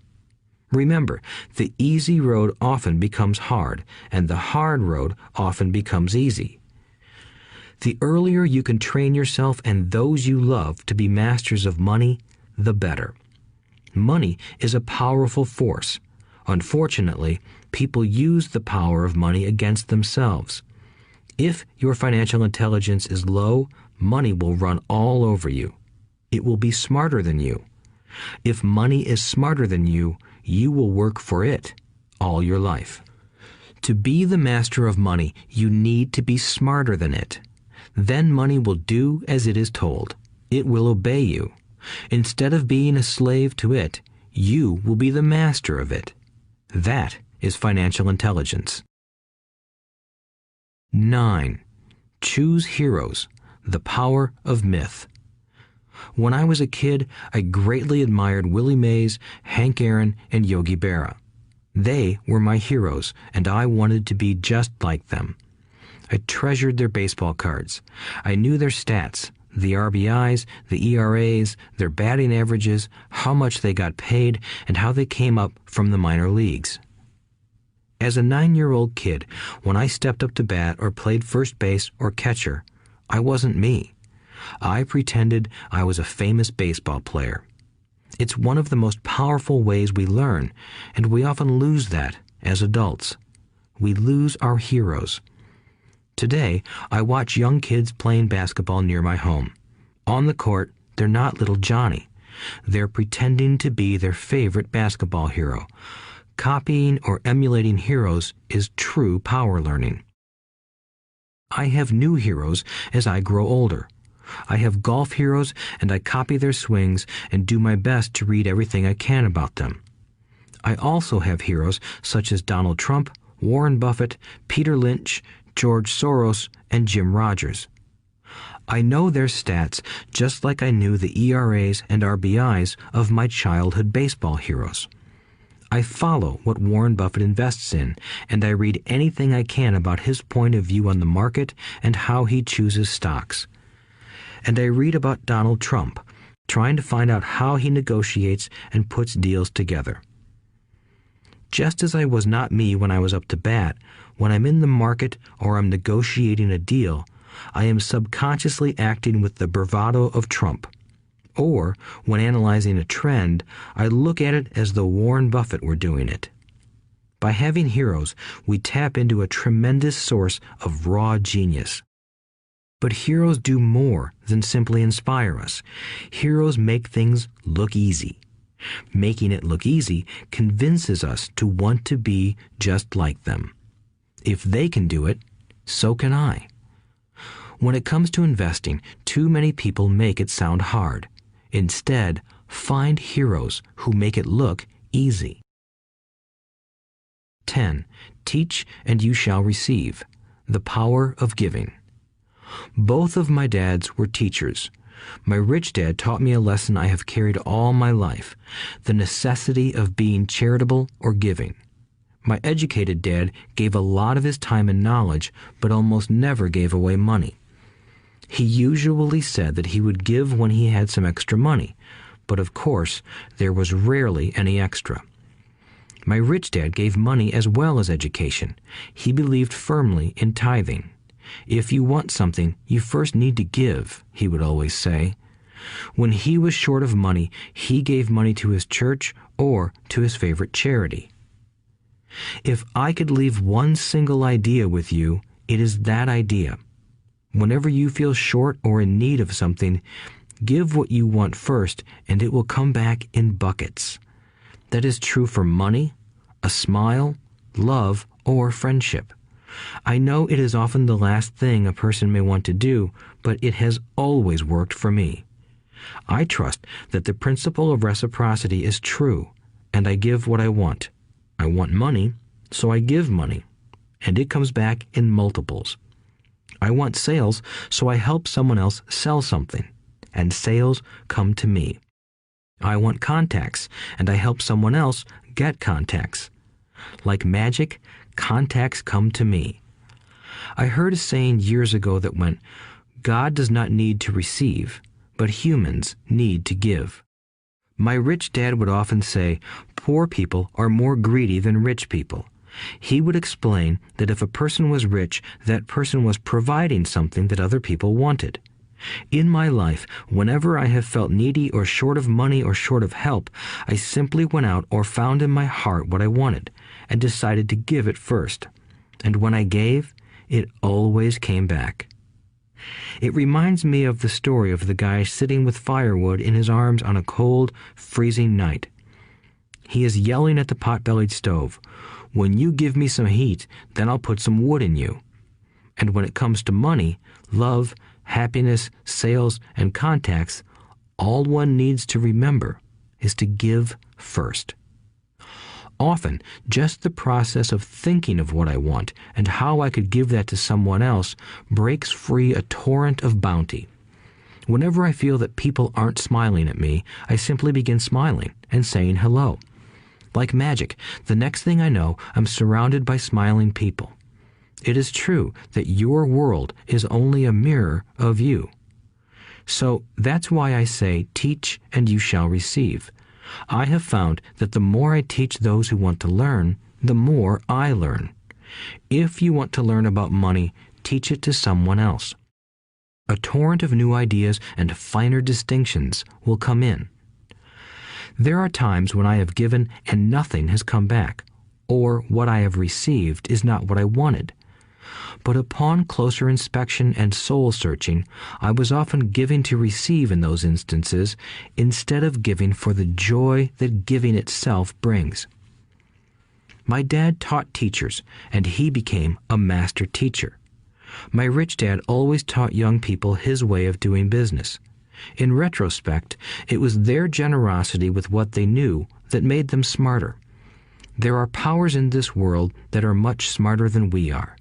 Remember, the easy road often becomes hard, and the hard road often becomes easy. The earlier you can train yourself and those you love to be masters of money, the better. Money is a powerful force. Unfortunately, people use the power of money against themselves. If your financial intelligence is low, money will run all over you. It will be smarter than you. If money is smarter than you, you will work for it all your life. To be the master of money, you need to be smarter than it. Then money will do as it is told. It will obey you. Instead of being a slave to it, you will be the master of it. That is financial intelligence. 9. Choose heroes. The power of myth. When I was a kid, I greatly admired Willie Mays, Hank Aaron, and Yogi Berra. They were my heroes, and I wanted to be just like them. I treasured their baseball cards. I knew their stats, the RBIs, the ERAs, their batting averages, how much they got paid, and how they came up from the minor leagues. As a 9-year-old kid, when I stepped up to bat or played first base or catcher, I wasn't me. I pretended I was a famous baseball player. It's one of the most powerful ways we learn, and we often lose that as adults. We lose our heroes. Today, I watch young kids playing basketball near my home. On the court, they're not little Johnny. They're pretending to be their favorite basketball hero. Copying or emulating heroes is true power learning. I have new heroes as I grow older. I have golf heroes, and I copy their swings and do my best to read everything I can about them. I also have heroes such as Donald Trump, Warren Buffett, Peter Lynch, George Soros, and Jim Rogers. I know their stats just like I knew the ERAs and RBIs of my childhood baseball heroes. I follow what Warren Buffett invests in, and I read anything I can about his point of view on the market and how he chooses stocks. And I read about Donald Trump, trying to find out how he negotiates and puts deals together. Just as I was not me when I was up to bat, when I'm in the market or I'm negotiating a deal, I am subconsciously acting with the bravado of Trump. Or, when analyzing a trend, I look at it as though Warren Buffett were doing it. By having heroes, we tap into a tremendous source of raw genius. But heroes do more than simply inspire us. Heroes make things look easy. Making it look easy convinces us to want to be just like them. If they can do it, so can I. When it comes to investing, too many people make it sound hard. Instead, find heroes who make it look easy. 10. Teach and you shall receive. The power of giving. Both of my dads were teachers. My rich dad taught me a lesson I have carried all my life, the necessity of being charitable or giving. My educated dad gave a lot of his time and knowledge, but almost never gave away money. He usually said that he would give when he had some extra money, but of course, there was rarely any extra. My rich dad gave money as well as education. He believed firmly in tithing. If you want something, you first need to give, he would always say. When he was short of money, he gave money to his church or to his favorite charity. If I could leave one single idea with you, it is that idea. Whenever you feel short or in need of something, give what you want first, and it will come back in buckets. That is true for money, a smile, love, or friendship. I know it is often the last thing a person may want to do, but it has always worked for me. I trust that the principle of reciprocity is true, and I give what I want. I want money, so I give money, and it comes back in multiples. I want sales, so I help someone else sell something, and sales come to me. I want contacts, and I help someone else get contacts. Like magic, contacts come to me. I heard a saying years ago that went, "God does not need to receive, but humans need to give." My rich dad would often say, poor people are more greedy than rich people. He would explain that if a person was rich, that person was providing something that other people wanted. In my life, whenever I have felt needy or short of money or short of help, I simply went out or found in my heart what I wanted and decided to give it first. And when I gave, it always came back. It reminds me of the story of the guy sitting with firewood in his arms on a cold, freezing night. He is yelling at the pot-bellied stove, "When you give me some heat, then I'll put some wood in you." And when it comes to money, love, happiness, sales, and contacts, all one needs to remember is to give first. Often, just the process of thinking of what I want and how I could give that to someone else breaks free a torrent of bounty. Whenever I feel that people aren't smiling at me, I simply begin smiling and saying hello. Like magic, the next thing I know, I'm surrounded by smiling people. It is true that your world is only a mirror of you. So that's why I say, teach and you shall receive. I have found that the more I teach those who want to learn, the more I learn. If you want to learn about money, teach it to someone else. A torrent of new ideas and finer distinctions will come in. There are times when I have given and nothing has come back, or what I have received is not what I wanted. But upon closer inspection and soul-searching, I was often giving to receive in those instances, instead of giving for the joy that giving itself brings. My dad taught teachers, and he became a master teacher. My rich dad always taught young people his way of doing business. In retrospect, it was their generosity with what they knew that made them smarter. There are powers in this world that are much smarter than we are.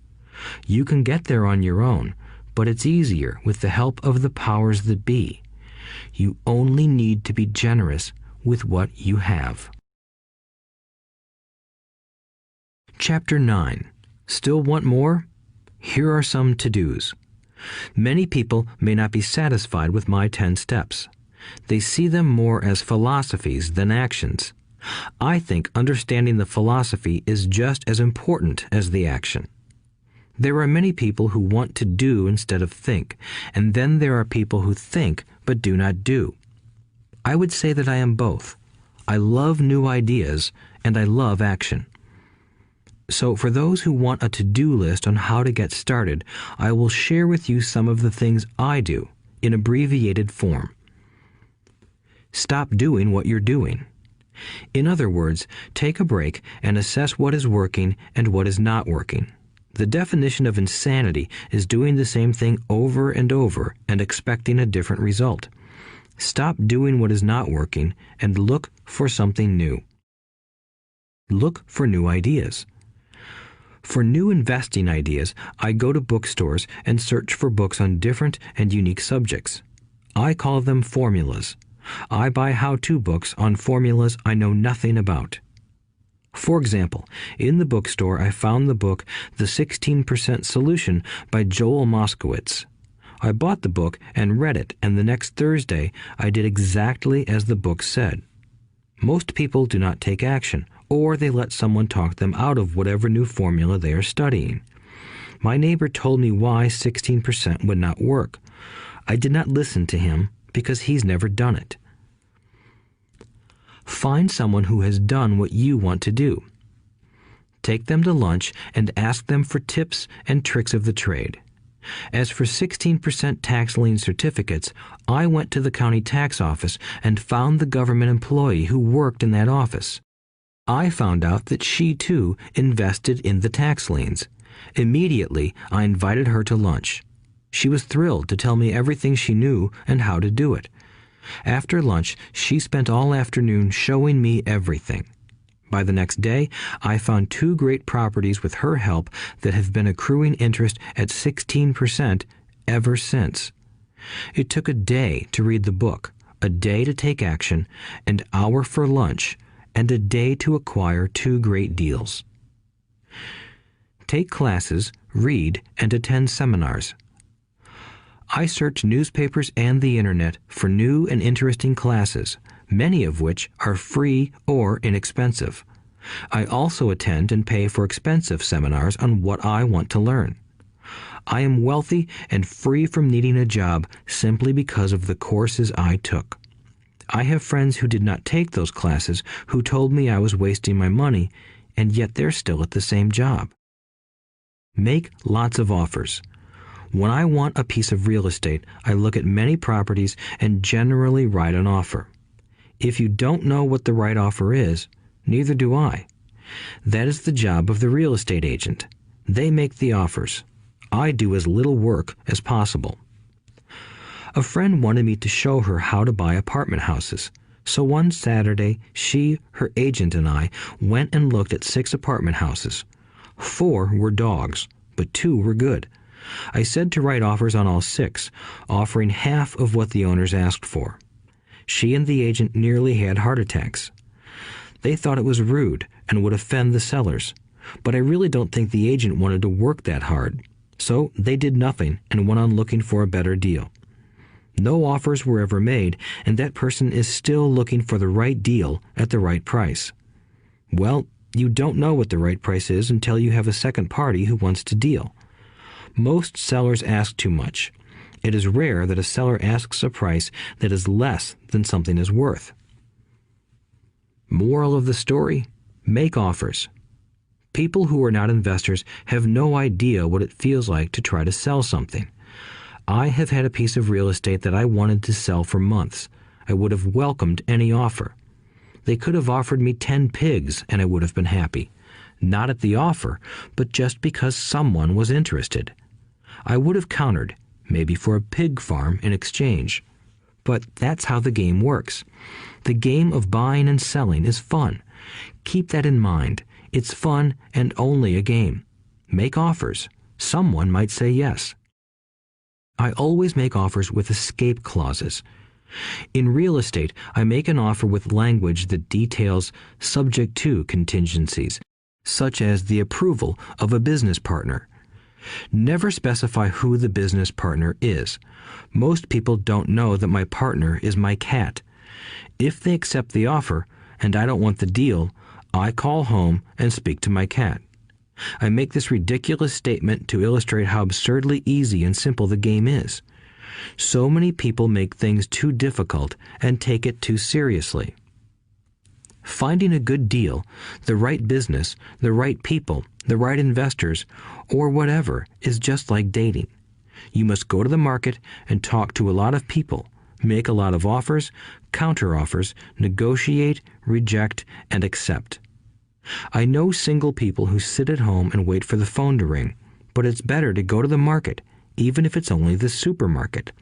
You can get there on your own, but it's easier with the help of the powers that be. You only need to be generous with what you have. Chapter 9. Still want more? Here are some to-dos. Many people may not be satisfied with my 10 steps. They see them more as philosophies than actions. I think understanding the philosophy is just as important as the action. There are many people who want to do instead of think, and then there are people who think but do not do. I would say that I am both. I love new ideas, and I love action. So for those who want a to-do list on how to get started, I will share with you some of the things I do in abbreviated form. Stop doing what you're doing. In other words, take a break and assess what is working and what is not working. The definition of insanity is doing the same thing over and over and expecting a different result. Stop doing what is not working and look for something new. Look for new ideas. For new investing ideas, I go to bookstores and search for books on different and unique subjects. I call them formulas. I buy how-to books on formulas I know nothing about. For example, in the bookstore I found the book The 16% Solution by Joel Moskowitz. I bought the book and read it, and the next Thursday I did exactly as the book said. Most people do not take action, or they let someone talk them out of whatever new formula they are studying. My neighbor told me why 16% would not work. I did not listen to him because he's never done it. Find someone who has done what you want to do. take them to lunch, and ask them for tips and tricks of the trade. As for 16% tax lien certificates, I went to the county tax office and found the government employee who worked in that office. I found out that she, too, invested in the tax liens. Immediately, I invited her to lunch. She was thrilled to tell me everything she knew and how to do it. After lunch, she spent all afternoon showing me everything. By the next day, I found 2 great properties with her help that have been accruing interest at 16% ever since. It took a day to read the book, a day to take action, an hour for lunch, and a day to acquire 2 great deals. Take classes, read, and attend seminars. I search newspapers and the internet for new and interesting classes, many of which are free or inexpensive. I also attend and pay for expensive seminars on what I want to learn. I am wealthy and free from needing a job simply because of the courses I took. I have friends who did not take those classes who told me I was wasting my money, and yet they're still at the same job. Make lots of offers. When I want a piece of real estate, I look at many properties and generally write an offer. If you don't know what the right offer is, neither do I. That is the job of the real estate agent. They make the offers. I do as little work as possible. A friend wanted me to show her how to buy apartment houses. So one Saturday, she, her agent, and I went and looked at 6 apartment houses. 4 were dogs, but 2 were good. I said to write offers on all 6, offering half of what the owners asked for. She and the agent nearly had heart attacks. They thought it was rude and would offend the sellers, but I really don't think the agent wanted to work that hard. So they did nothing and went on looking for a better deal. No offers were ever made, and that person is still looking for the right deal at the right price. Well, you don't know what the right price is until you have a second party who wants to deal. Most sellers ask too much. It is rare that a seller asks a price that is less than something is worth. Moral of the story: make offers. People who are not investors have no idea what it feels like to try to sell something. I have had a piece of real estate that I wanted to sell for months. I would have welcomed any offer. They could have offered me 10 pigs and I would have been happy. Not at the offer, but just because someone was interested. I would have countered, maybe for a pig farm in exchange. But that's how the game works. The game of buying and selling is fun. Keep that in mind. It's fun and only a game. Make offers. Someone might say yes. I always make offers with escape clauses. In real estate, I make an offer with language that details subject to contingencies, such as the approval of a business partner. Never specify who the business partner is. Most people don't know that my partner is my cat. If they accept the offer and I don't want the deal, I call home and speak to my cat. I make this ridiculous statement to illustrate how absurdly easy and simple the game is. So many people make things too difficult and take it too seriously. Finding a good deal, the right business, the right people, the right investors, or whatever is just like dating. You must go to the market and talk to a lot of people, make a lot of offers, counter-offers, negotiate, reject, and accept. I know single people who sit at home and wait for the phone to ring, but it's better to go to the market, even if it's only the supermarket.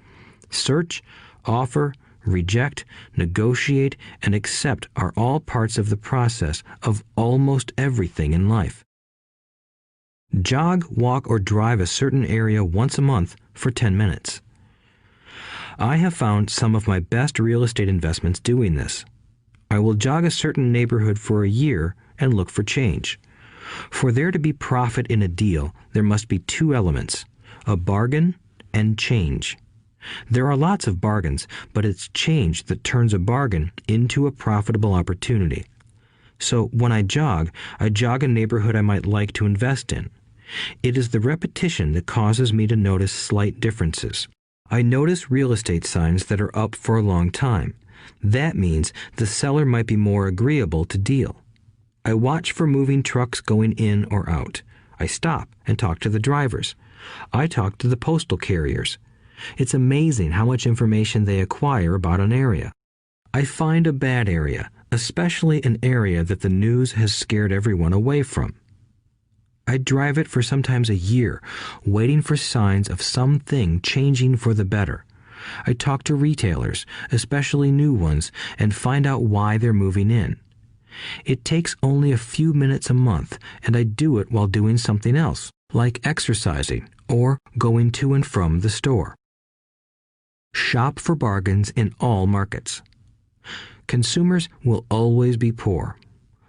Search, offer, reject, negotiate, and accept are all parts of the process of almost everything in life. Jog, walk, or drive a certain area once a month for 10 minutes. I have found some of my best real estate investments doing this. I will jog a certain neighborhood for a year and look for change. For there to be profit in a deal, there must be 2 elements, a bargain and change. There are lots of bargains, but it's change that turns a bargain into a profitable opportunity. So when I jog a neighborhood I might like to invest in. It is the repetition that causes me to notice slight differences. I notice real estate signs that are up for a long time. That means the seller might be more agreeable to deal. I watch for moving trucks going in or out. I stop and talk to the drivers. I talk to the postal carriers. It's amazing how much information they acquire about an area. I find a bad area, especially an area that the news has scared everyone away from. I drive it for sometimes a year, waiting for signs of something changing for the better. I talk to retailers, especially new ones, and find out why they're moving in. It takes only a few minutes a month, and I do it while doing something else, like exercising or going to and from the store. Shop for bargains in all markets. Consumers will always be poor.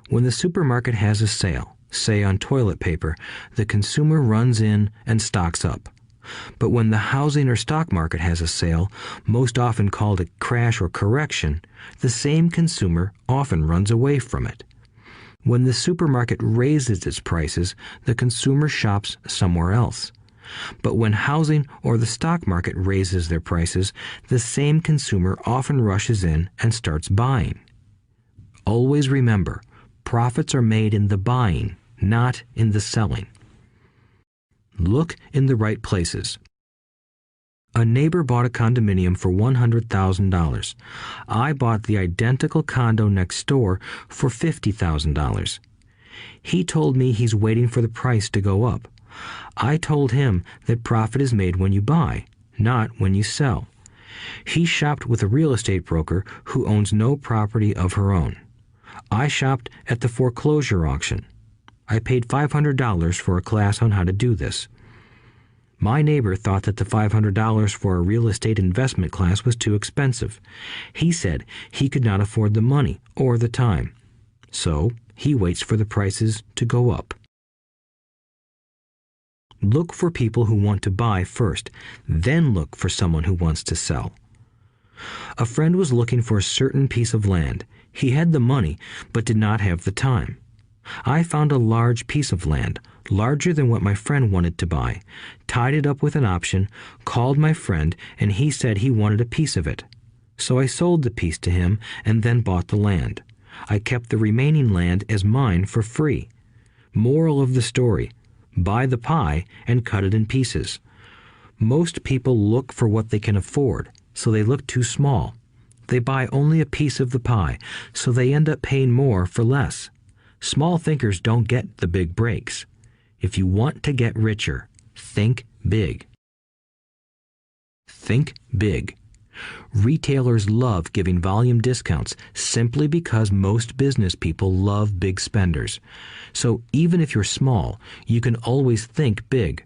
When the supermarket has a sale, say on toilet paper, the consumer runs in and stocks up. But when the housing or stock market has a sale, most often called a crash or correction, the same consumer often runs away from it. When the supermarket raises its prices, the consumer shops somewhere else. But when housing or the stock market raises their prices, the same consumer often rushes in and starts buying. Always remember, profits are made in the buying, not in the selling. Look in the right places. A neighbor bought a condominium for $100,000. I bought the identical condo next door for $50,000. He told me he's waiting for the price to go up. I told him that profit is made when you buy, not when you sell. He shopped with a real estate broker who owns no property of her own. I shopped at the foreclosure auction. I paid $500 for a class on how to do this. My neighbor thought that the $500 for a real estate investment class was too expensive. He said he could not afford the money or the time. So he waits for the prices to go up. Look for people who want to buy first, then look for someone who wants to sell. A friend was looking for a certain piece of land. He had the money, but did not have the time. I found a large piece of land, larger than what my friend wanted to buy, tied it up with an option, called my friend, and he said he wanted a piece of it. So I sold the piece to him and then bought the land. I kept the remaining land as mine for free. Moral of the story: buy the pie and cut it in pieces. Most people look for what they can afford, so they look too small. They buy only a piece of the pie, so they end up paying more for less. Small thinkers don't get the big breaks. If you want to get richer, think big. Think big. Retailers love giving volume discounts simply because most business people love big spenders. So even if you're small, you can always think big.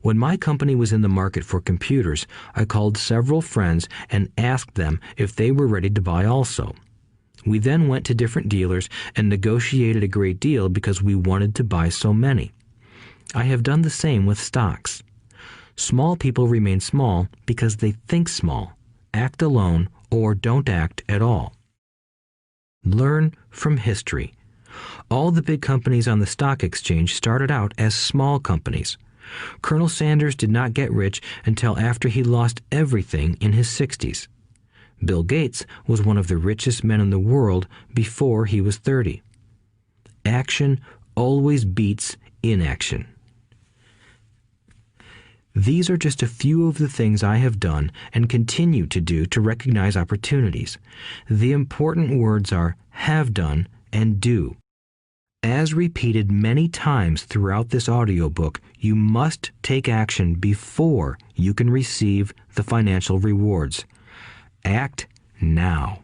When my company was in the market for computers, I called several friends and asked them if they were ready to buy also. We then went to different dealers and negotiated a great deal because we wanted to buy so many. I have done the same with stocks. Small people remain small because they think small, act alone, or don't act at all. Learn from history. All the big companies on the stock exchange started out as small companies. Colonel Sanders did not get rich until after he lost everything in his 60s. Bill Gates was one of the richest men in the world before he was 30. Action always beats inaction. These are just a few of the things I have done and continue to do to recognize opportunities. The important words are have done and do. As repeated many times throughout this audiobook, you must take action before you can receive the financial rewards. Act now.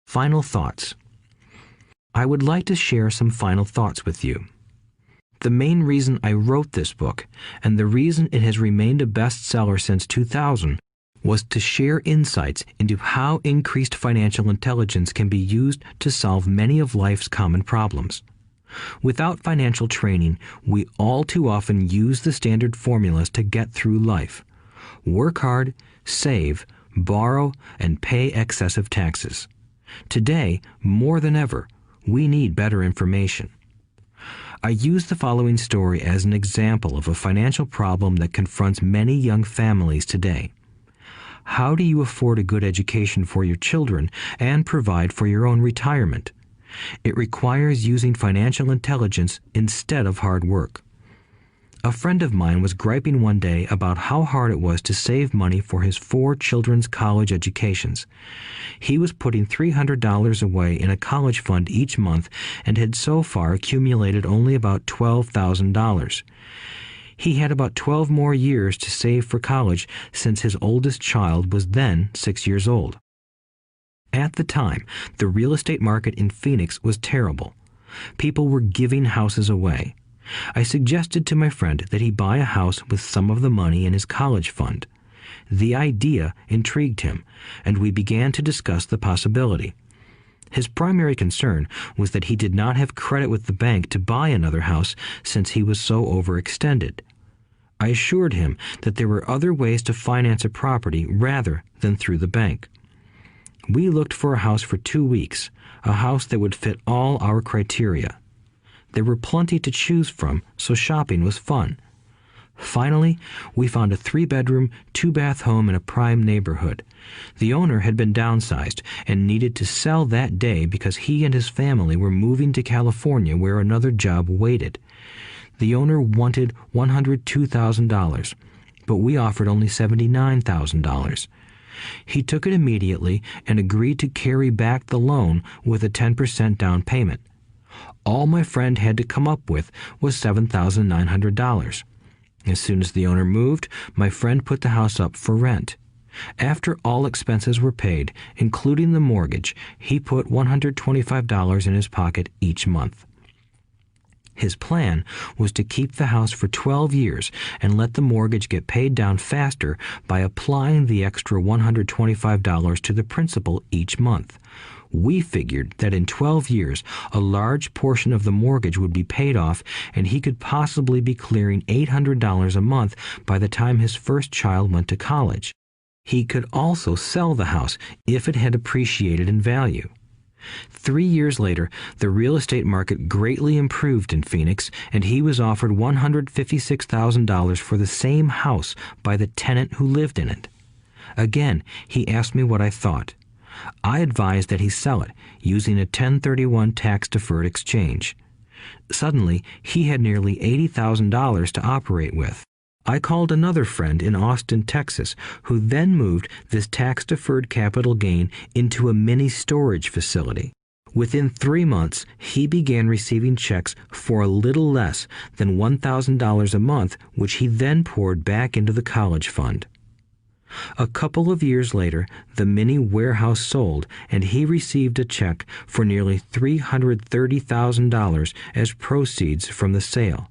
Final thoughts. I would like to share some final thoughts with you. The main reason I wrote this book, and the reason it has remained a bestseller since 2000, was to share insights into how increased financial intelligence can be used to solve many of life's common problems. Without financial training, we all too often use the standard formulas to get through life. Work hard, save, borrow, and pay excessive taxes. Today, more than ever, we need better information. I use the following story as an example of a financial problem that confronts many young families today. How do you afford a good education for your children and provide for your own retirement? It requires using financial intelligence instead of hard work. A friend of mine was griping one day about how hard it was to save money for his 4 children's college educations. He was putting $300 away in a college fund each month and had so far accumulated only about $12,000. He had about 12 more years to save for college since his oldest child was then 6 years old. At the time, the real estate market in Phoenix was terrible. People were giving houses away. I suggested to my friend that he buy a house with some of the money in his college fund. The idea intrigued him, and we began to discuss the possibility. His primary concern was that he did not have credit with the bank to buy another house since he was so overextended. I assured him that there were other ways to finance a property rather than through the bank. We looked for a house for 2 weeks, a house that would fit all our criteria. There were plenty to choose from, so shopping was fun. Finally, we found a 3-bedroom, 2-bath home in a prime neighborhood. The owner had been downsized and needed to sell that day because he and his family were moving to California where another job waited. The owner wanted $102,000, but we offered only $79,000. He took it immediately and agreed to carry back the loan with a 10% down payment. All my friend had to come up with was $7,900. As soon as the owner moved, my friend put the house up for rent. After all expenses were paid, including the mortgage, he put $125 in his pocket each month. His plan was to keep the house for 12 years and let the mortgage get paid down faster by applying the extra $125 to the principal each month. We figured that in 12 years, a large portion of the mortgage would be paid off and he could possibly be clearing $800 a month by the time his first child went to college. He could also sell the house if it had appreciated in value. 3 years later, the real estate market greatly improved in Phoenix, and he was offered $156,000 for the same house by the tenant who lived in it. Again, he asked me what I thought. I advised that he sell it, using a 1031 tax-deferred exchange. Suddenly, he had nearly $80,000 to operate with. I called another friend in Austin, Texas, who then moved this tax-deferred capital gain into a mini storage facility. Within 3 months, he began receiving checks for a little less than $1,000 a month, which he then poured back into the college fund. A couple of years later, the mini warehouse sold, and he received a check for nearly $330,000 as proceeds from the sale.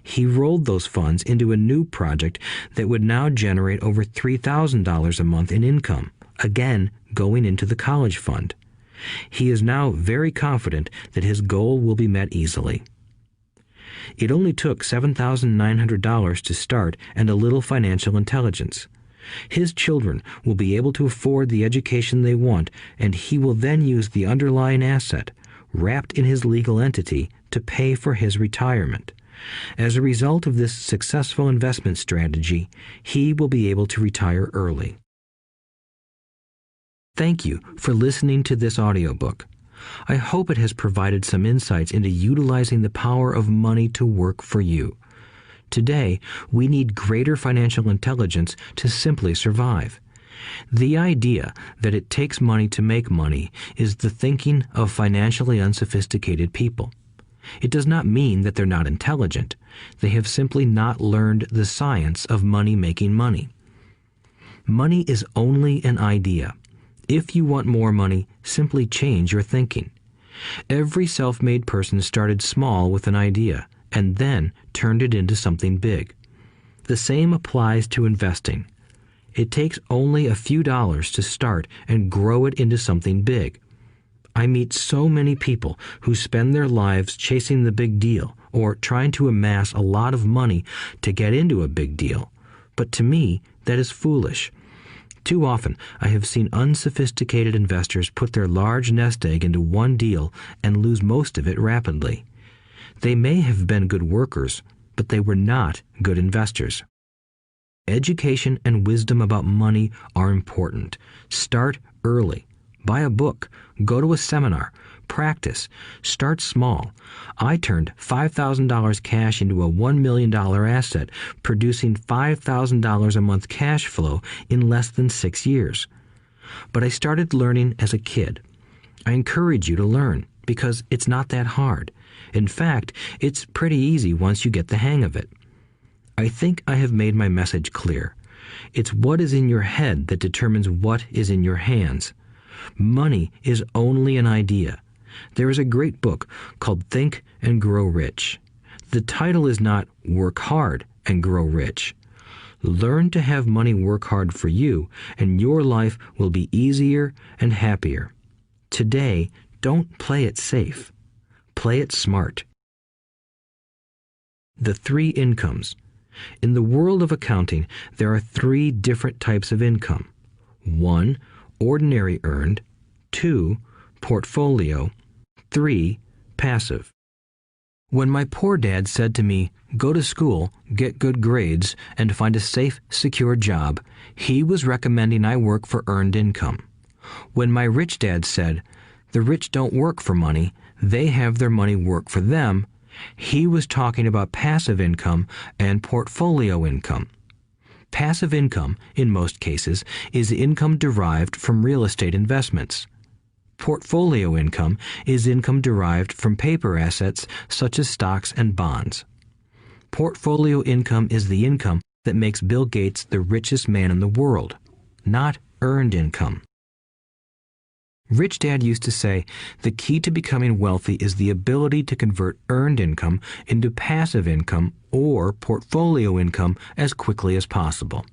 He rolled those funds into a new project that would now generate over $3,000 a month in income, again going into the college fund. He is now very confident that his goal will be met easily. It only took $7,900 to start and a little financial intelligence. His children will be able to afford the education they want, and he will then use the underlying asset, wrapped in his legal entity, to pay for his retirement. As a result of this successful investment strategy, he will be able to retire early. Thank you for listening to this audiobook. I hope it has provided some insights into utilizing the power of money to work for you. Today, we need greater financial intelligence to simply survive. The idea that it takes money to make money is the thinking of financially unsophisticated people. It does not mean that they're not intelligent. They have simply not learned the science of money making money. Money is only an idea. If you want more money, simply change your thinking. Every self-made person started small with an idea and then turned it into something big. The same applies to investing. It takes only a few dollars to start and grow it into something big. I meet so many people who spend their lives chasing the big deal or trying to amass a lot of money to get into a big deal. But to me, that is foolish. Too often, I have seen unsophisticated investors put their large nest egg into one deal and lose most of it rapidly. They may have been good workers, but they were not good investors. Education and wisdom about money are important. Start early. Buy a book. Go to a seminar. Practice. Start small. I turned $5,000 cash into a $1 million asset, producing $5,000 a month cash flow in less than 6 years. But I started learning as a kid. I encourage you to learn because it's not that hard. In fact, it's pretty easy once you get the hang of it. I think I have made my message clear. It's what is in your head that determines what is in your hands. Money is only an idea. There is a great book called Think and Grow Rich. The title is not Work Hard and Grow Rich. Learn to have money work hard for you, and your life will be easier and happier. Today, don't play it safe. Play it smart. The 3 incomes. In the world of accounting, there are 3 different types of income. 1, ordinary earned. 2, portfolio. 3, passive. When my poor dad said to me, "Go to school, get good grades, and find a safe, secure job," he was recommending I work for earned income. When my rich dad said, "The rich don't work for money, they have their money work for them," he was talking about passive income and portfolio income. Passive income, in most cases, is income derived from real estate investments. Portfolio income is income derived from paper assets such as stocks and bonds. Portfolio income is the income that makes Bill Gates the richest man in the world, not earned income. Rich Dad used to say, the key to becoming wealthy is the ability to convert earned income into passive income or portfolio income as quickly as possible.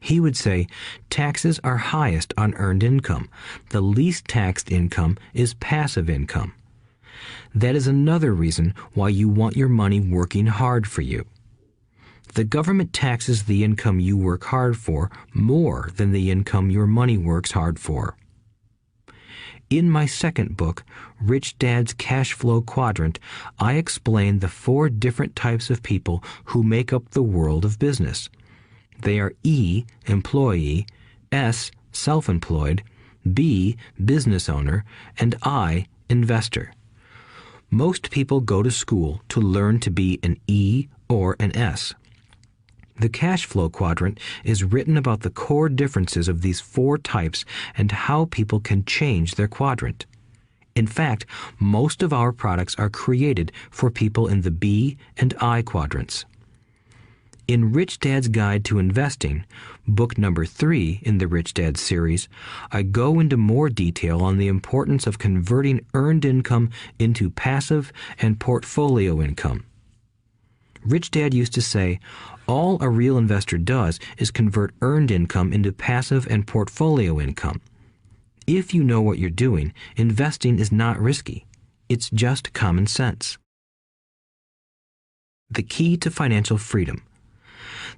He would say, taxes are highest on earned income. The least taxed income is passive income. That is another reason why you want your money working hard for you. The government taxes the income you work hard for more than the income your money works hard for. In my second book, Rich Dad's Cash Flow Quadrant, I explain the 4 different types of people who make up the world of business. They are E, employee, S, self-employed, B, business owner, and I, investor. Most people go to school to learn to be an E or an S. The cash flow quadrant is written about the core differences of these 4 types and how people can change their quadrant. In fact, most of our products are created for people in the B and I quadrants. In Rich Dad's Guide to Investing, book number 3 in the Rich Dad series, I go into more detail on the importance of converting earned income into passive and portfolio income. Rich Dad used to say, all a real investor does is convert earned income into passive and portfolio income. If you know what you're doing, investing is not risky. It's just common sense. The key to financial freedom.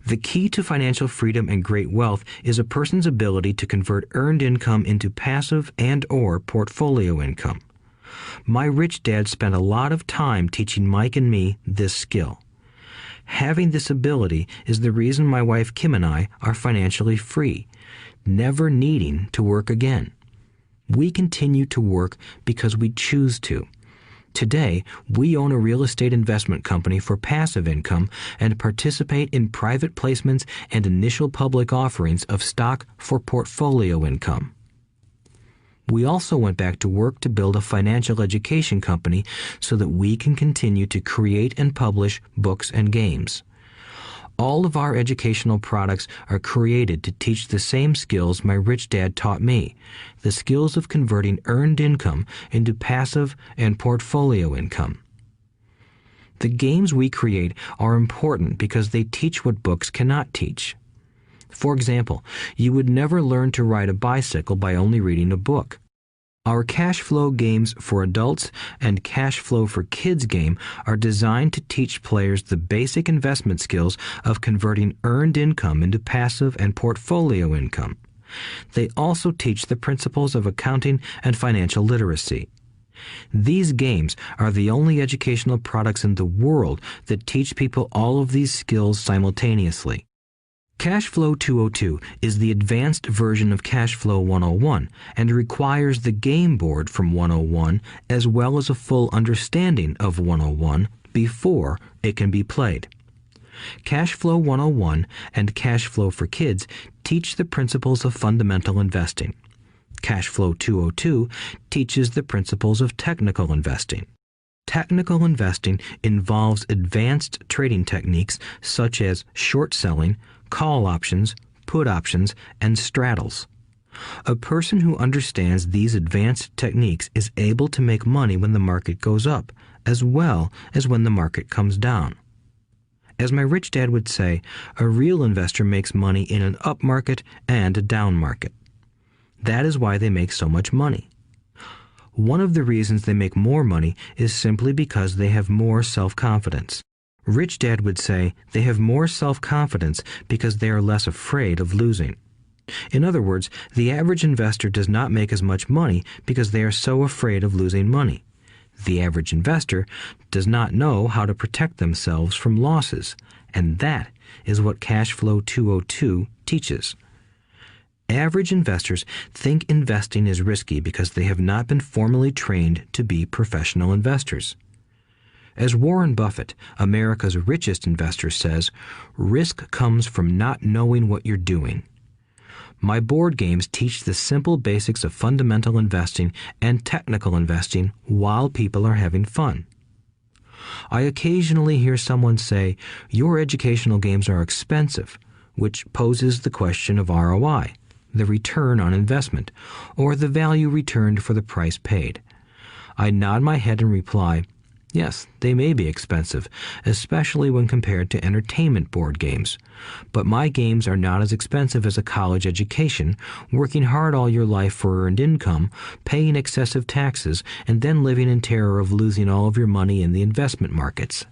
The key to financial freedom and great wealth is a person's ability to convert earned income into passive and/or portfolio income. My rich dad spent a lot of time teaching Mike and me this skill. Having this ability is the reason my wife Kim and I are financially free, never needing to work again. We continue to work because we choose to. Today, we own a real estate investment company for passive income and participate in private placements and initial public offerings of stock for portfolio income. We also went back to work to build a financial education company so that we can continue to create and publish books and games. All of our educational products are created to teach the same skills my rich dad taught me, the skills of converting earned income into passive and portfolio income. The games we create are important because they teach what books cannot teach. For example, you would never learn to ride a bicycle by only reading a book. Our cash flow games for adults and cash flow for kids game are designed to teach players the basic investment skills of converting earned income into passive and portfolio income. They also teach the principles of accounting and financial literacy. These games are the only educational products in the world that teach people all of these skills simultaneously. Cash Flow 202 is the advanced version of Cash Flow 101 and requires the game board from 101 as well as a full understanding of 101 before it can be played. Cash Flow 101 and Cash Flow for Kids teach the principles of fundamental investing. Cash Flow 202 teaches the principles of technical investing. Technical investing involves advanced trading techniques such as short selling, call options, put options, and straddles. A person who understands these advanced techniques is able to make money when the market goes up, as well as when the market comes down. As my rich dad would say, a real investor makes money in an up market and a down market. That is why they make so much money. One of the reasons they make more money is simply because they have more self-confidence. Rich Dad would say they have more self-confidence because they are less afraid of losing. In other words, the average investor does not make as much money because they are so afraid of losing money. The average investor does not know how to protect themselves from losses, and that is what Cash Flow 202 teaches. Average investors think investing is risky because they have not been formally trained to be professional investors. As Warren Buffett, America's richest investor, says, risk comes from not knowing what you're doing. My board games teach the simple basics of fundamental investing and technical investing while people are having fun. I occasionally hear someone say, your educational games are expensive, which poses the question of ROI, the return on investment, or the value returned for the price paid. I nod my head and reply, yes, they may be expensive, especially when compared to entertainment board games. But my games are not as expensive as a college education, working hard all your life for earned income, paying excessive taxes, and then living in terror of losing all of your money in the investment markets.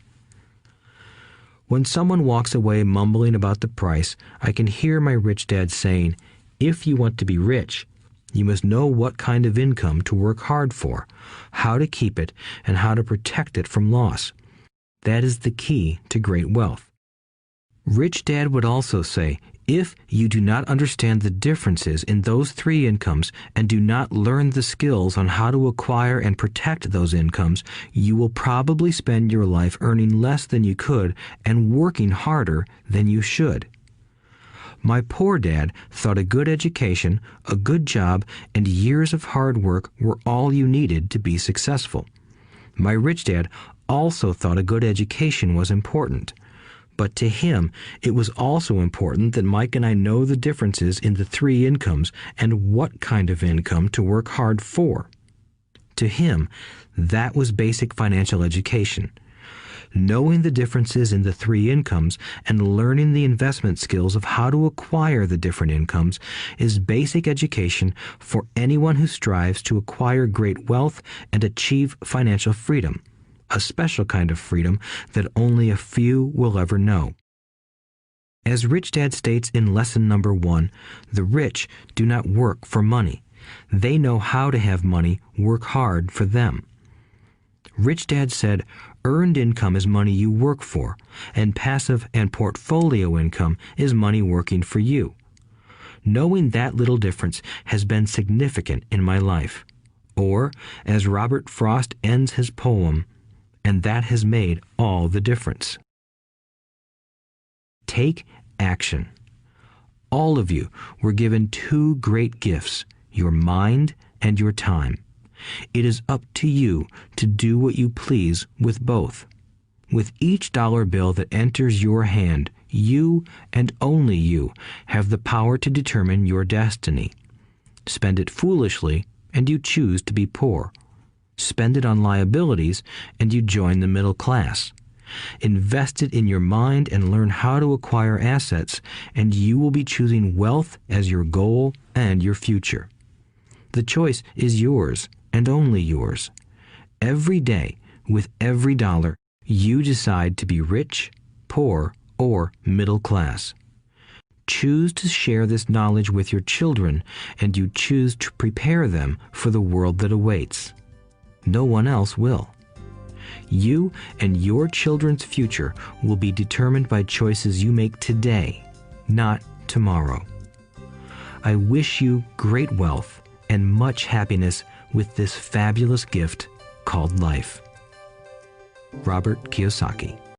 When someone walks away mumbling about the price, I can hear my rich dad saying, if you want to be rich, you must know what kind of income to work hard for, how to keep it, and how to protect it from loss. That is the key to great wealth. Rich Dad would also say, if you do not understand the differences in those three incomes and do not learn the skills on how to acquire and protect those incomes, you will probably spend your life earning less than you could and working harder than you should. My poor dad thought a good education, a good job, and years of hard work were all you needed to be successful. My rich dad also thought a good education was important. But to him, it was also important that Mike and I know the differences in the three incomes and what kind of income to work hard for. To him, that was basic financial education. Knowing the differences in the three incomes and learning the investment skills of how to acquire the different incomes is basic education for anyone who strives to acquire great wealth and achieve financial freedom, a special kind of freedom that only a few will ever know. As Rich Dad states in lesson number 1, the rich do not work for money. They know how to have money work hard for them. Rich Dad said, earned income is money you work for, and passive and portfolio income is money working for you. Knowing that little difference has been significant in my life. Or, as Robert Frost ends his poem, and that has made all the difference. Take action. All of you were given two great gifts, your mind and your time. It is up to you to do what you please with both. With each dollar bill that enters your hand, you and only you have the power to determine your destiny. Spend it foolishly, and you choose to be poor. Spend it on liabilities, and you join the middle class. Invest it in your mind and learn how to acquire assets, and you will be choosing wealth as your goal and your future. The choice is yours, and only yours. Every day, with every dollar, you decide to be rich, poor, or middle class. Choose to share this knowledge with your children, and you choose to prepare them for the world that awaits. No one else will. You and your children's future will be determined by choices you make today, not tomorrow. I wish you great wealth and much happiness with this fabulous gift called life. Robert Kiyosaki.